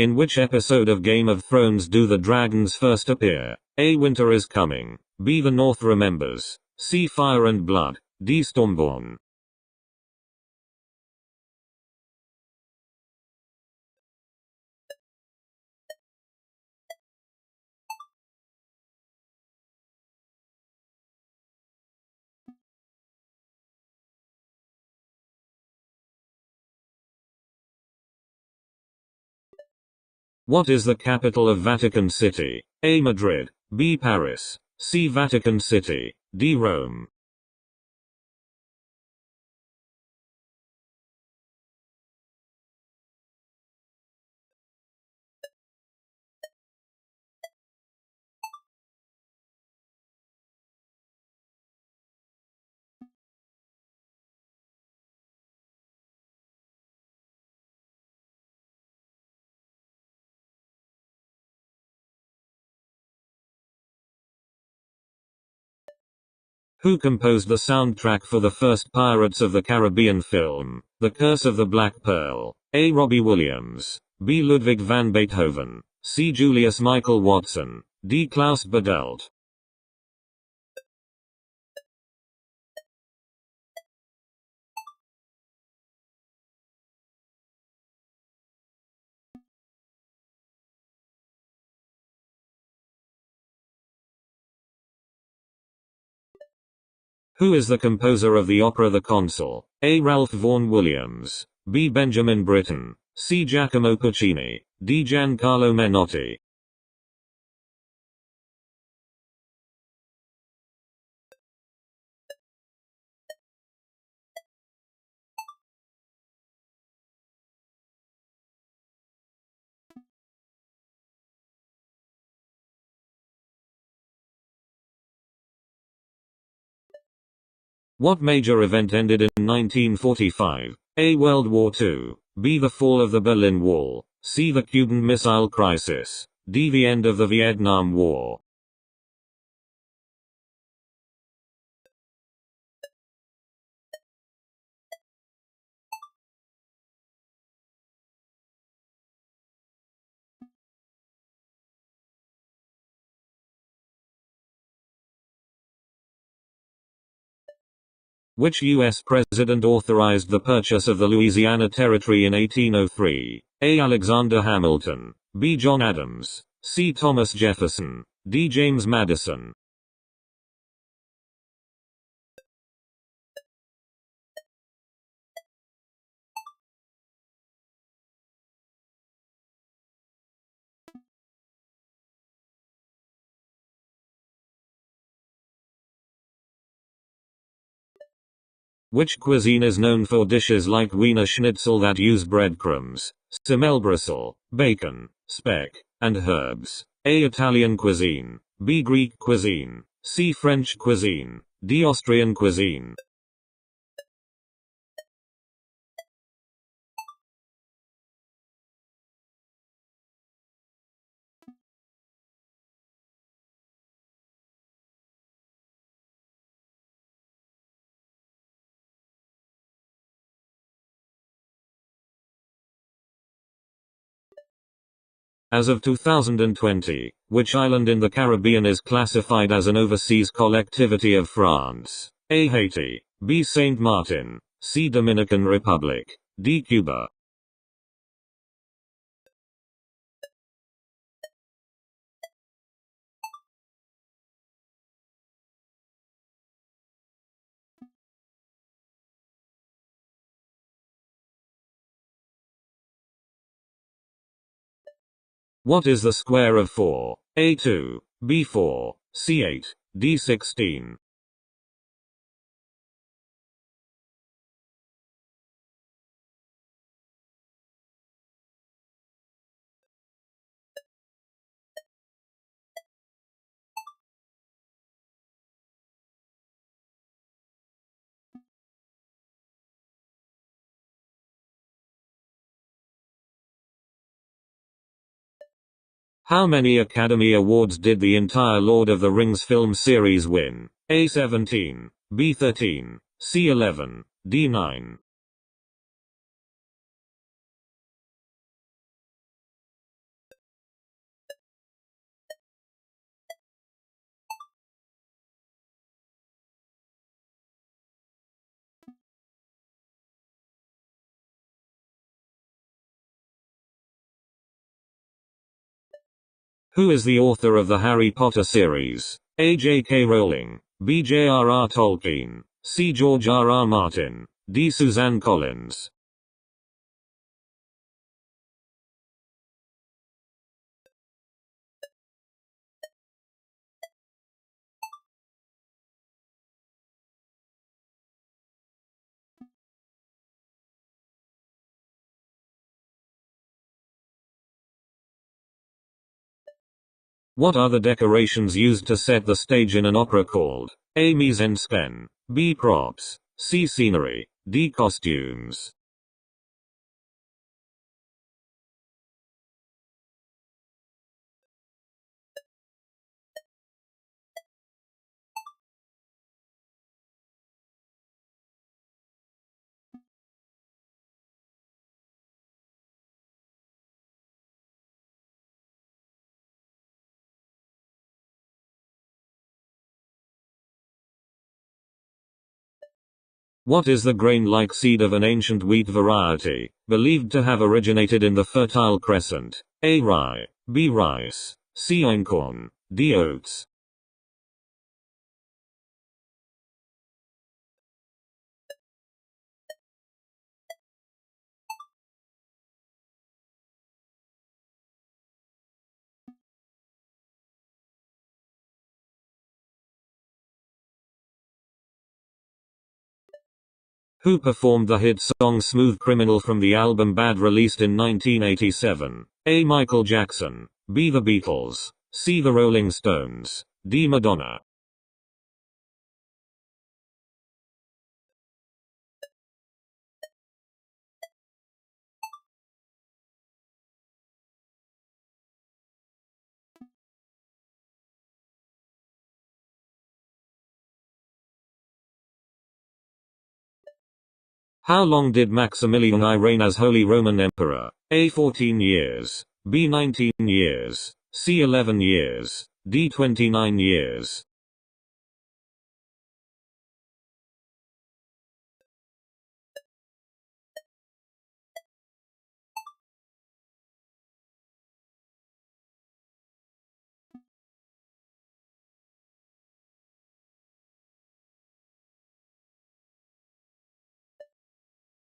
In which episode of Game of Thrones do the dragons first appear? A. Winter is Coming. B. The North Remembers. C. Fire and Blood. D. Stormborn. What is the capital of Vatican City? A. Madrid. B. Paris. C. Vatican City. D. Rome. Who composed the soundtrack for the first Pirates of the Caribbean film, The Curse of the Black Pearl? A. Robbie Williams. B. Ludwig van Beethoven. C. Julius Michael Watson. D. Klaus Badelt. Who is the composer of the opera The Consul? A. Ralph Vaughan Williams. B. Benjamin Britten. C. Giacomo Puccini. D. Giancarlo Menotti. What major event ended in 1945? A. World War II. B. The fall of the Berlin Wall. C. The Cuban Missile Crisis. D. The end of the Vietnam War. Which U.S. president authorized the purchase of the Louisiana Territory in 1803? A. Alexander Hamilton. B. John Adams. C. Thomas Jefferson. D. James Madison. Which cuisine is known for dishes like Wiener Schnitzel that use breadcrumbs, semmelbristle, bacon, speck, and herbs? A. Italian cuisine. B. Greek cuisine. C. French cuisine. D. Austrian cuisine. As of 2020, which island in the Caribbean is classified as an overseas collectivity of France? A. Haiti, B. Saint Martin, C. Dominican Republic, D. Cuba. What is the square of 4? A. 2, B. 4, C. 8, D. 16. How many Academy Awards did the entire Lord of the Rings film series win? A. 17, B. 13, C. 11, D. 9. Who is the author of the Harry Potter series? A. J.K. Rowling, B. J.R.R. Tolkien, C. George R.R. Martin, D. Suzanne Collins. What are the decorations used to set the stage in an opera called? A. Mise en scène, B. Props, C. Scenery, D. Costumes. What is the grain-like seed of an ancient wheat variety, believed to have originated in the Fertile Crescent? A. Rye, B. Rice, C. Einkorn, D. Oats. Who performed the hit song Smooth Criminal from the album Bad, released in 1987? A. Michael Jackson, B. The Beatles, C. The Rolling Stones, D. Madonna. How long did Maximilian I reign as Holy Roman Emperor? A. 14 years, B. 19 years, C. 11 years, D. 29 years.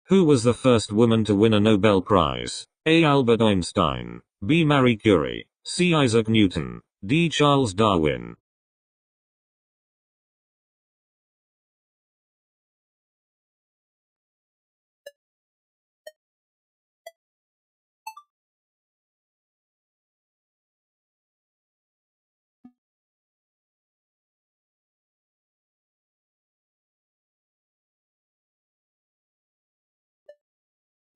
Who was the first woman to win a Nobel Prize? A. Albert Einstein, B. Marie Curie, C. Isaac Newton, D. Charles Darwin.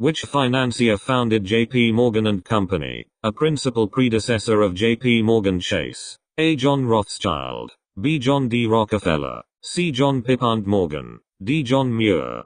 Which financier founded J.P. Morgan and Company, a principal predecessor of J.P. Morgan Chase? A. John Rothschild, B. John D. Rockefeller, C. John Pierpont Morgan, D. John Muir.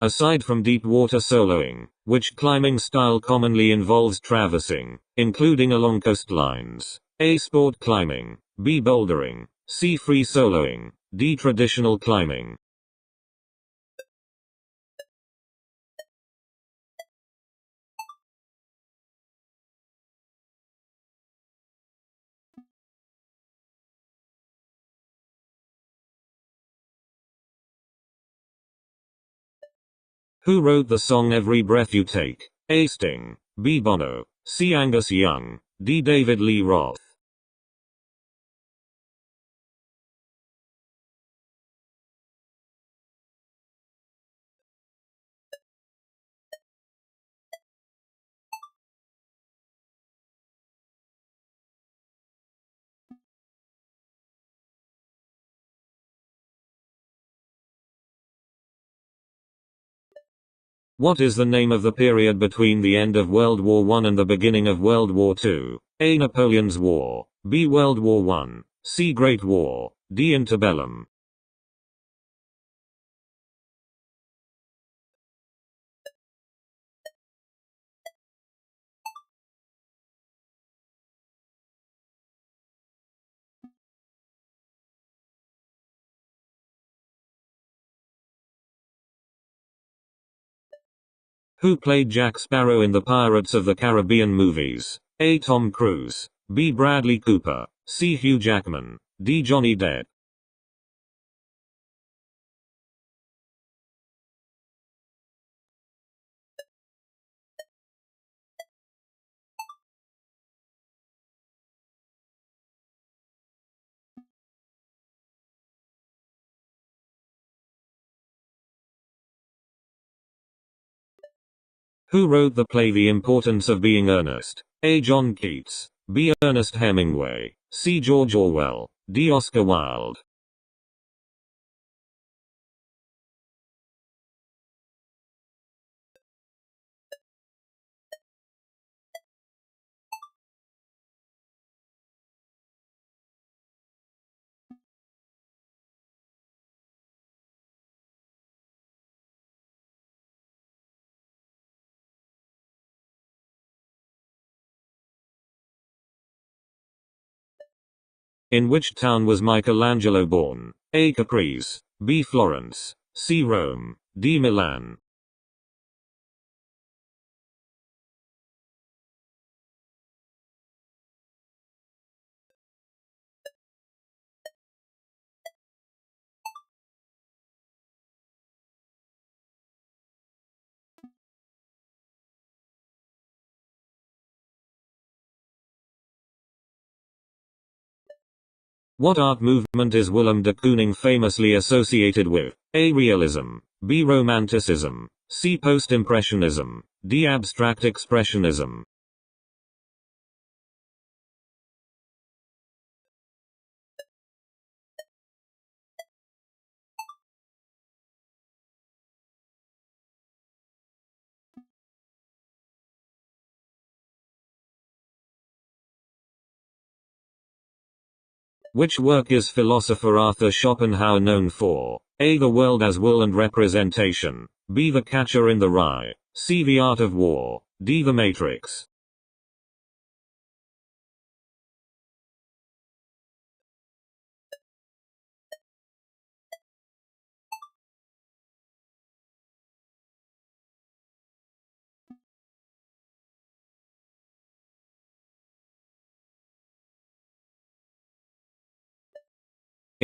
Aside from deep water soloing, which climbing style commonly involves traversing, including along coastlines. A. Sport climbing. B. Bouldering. C. Free soloing. D. Traditional climbing. Who wrote the song Every Breath You Take? A. Sting. B. Bono. C. Angus Young. D. David Lee Roth. What is the name of the period between the end of World War I and the beginning of World War II? A. Napoleon's War. B. World War I. C. Great War. D. Interbellum. Who played Jack Sparrow in the Pirates of the Caribbean movies? A. Tom Cruise. B. Bradley Cooper. C. Hugh Jackman. D. Johnny Depp. Who wrote the play The Importance of Being Earnest? A. John Keats. B. Ernest Hemingway. C. George Orwell. D. Oscar Wilde. In which town was Michelangelo born? A. Caprice. B. Florence. C. Rome. D. Milan. What art movement is Willem de Kooning famously associated with? A. Realism. B. Romanticism. C. Post-Impressionism. D. Abstract Expressionism. Which work is philosopher Arthur Schopenhauer known for? A. The World as Will and Representation. B. The Catcher in the Rye. C. The Art of War. D. The Matrix.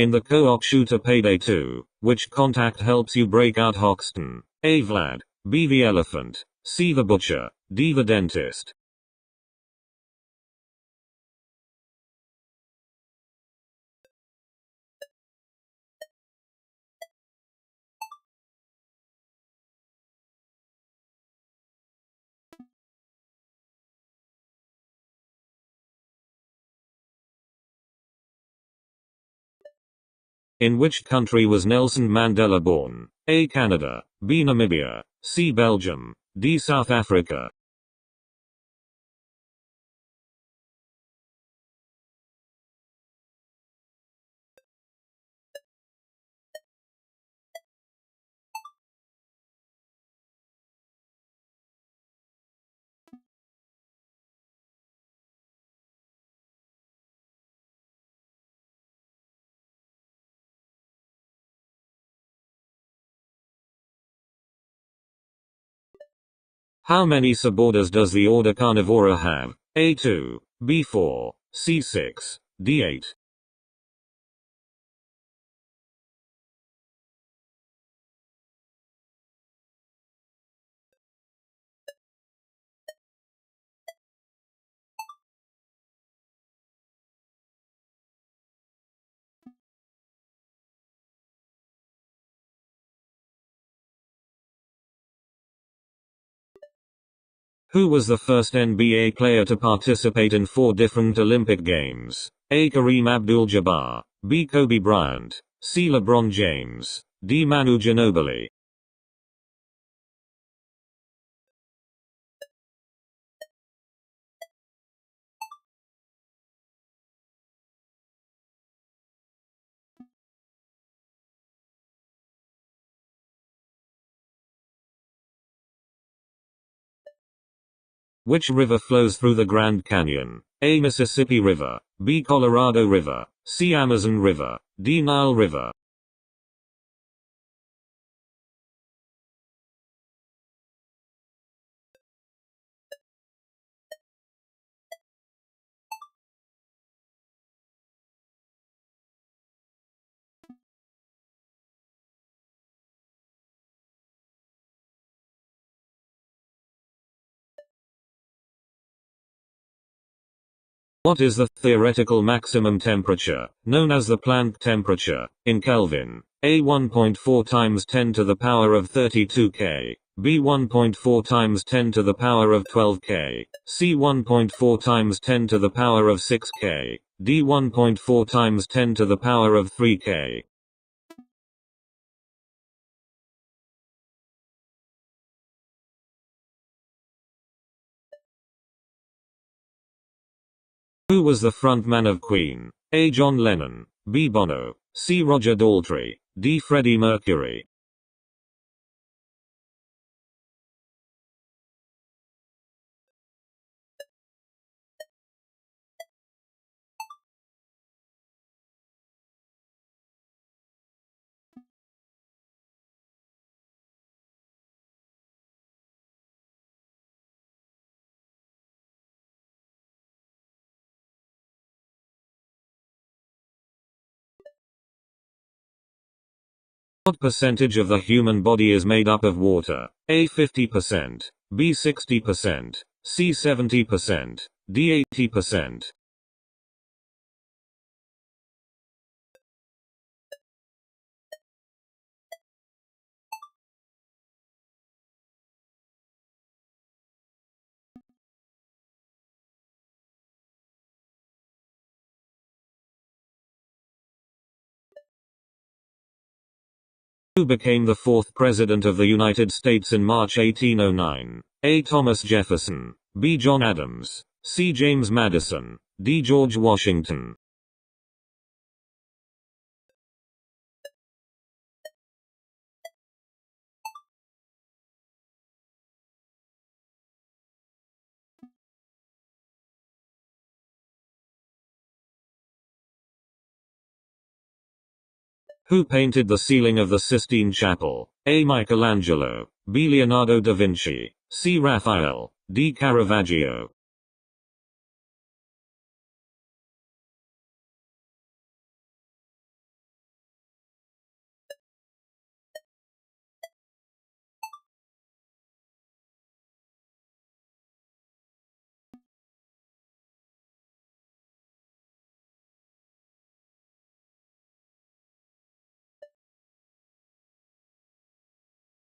In the co-op shooter Payday 2, which contact helps you break out Hoxton? A. Vlad. B. The Elephant. C. The Butcher. D. The Dentist. In which country was Nelson Mandela born? A. Canada. B. Namibia. C. Belgium. D. South Africa. How many suborders does the order Carnivora have? A2, B4, C6, D8. Who was the first NBA player to participate in 4 different Olympic Games? A. Kareem Abdul-Jabbar, B. Kobe Bryant, C. LeBron James, D. Manu Ginobili. Which river flows through the Grand Canyon? A. Mississippi River, B. Colorado River, C. Amazon River, D. Nile River. What is the theoretical maximum temperature, known as the Planck temperature, in Kelvin? A. 1.4 times 10 to the power of 32 K, B. 1.4 times 10 to the power of 12 K, C. 1.4 times 10 to the power of 6 K, D. 1.4 times 10 to the power of 3 K. Who was the frontman of Queen? A. John Lennon, B. Bono, C. Roger Daltrey, D. Freddie Mercury. What percentage of the human body is made up of water? A. 50%, B. 60%, C. 70%, D. 80%. Who became the 4th President of the United States in March 1809? A. Thomas Jefferson, B. John Adams, C. James Madison, D. George Washington. Who painted the ceiling of the Sistine Chapel? A. Michelangelo, B. Leonardo da Vinci, C. Raphael, D. Caravaggio.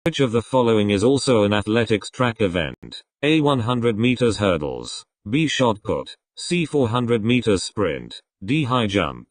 Which of the following is also an athletics track event? A. 100 meters hurdles, B. shot put, C. 400 meters sprint, D. high jump.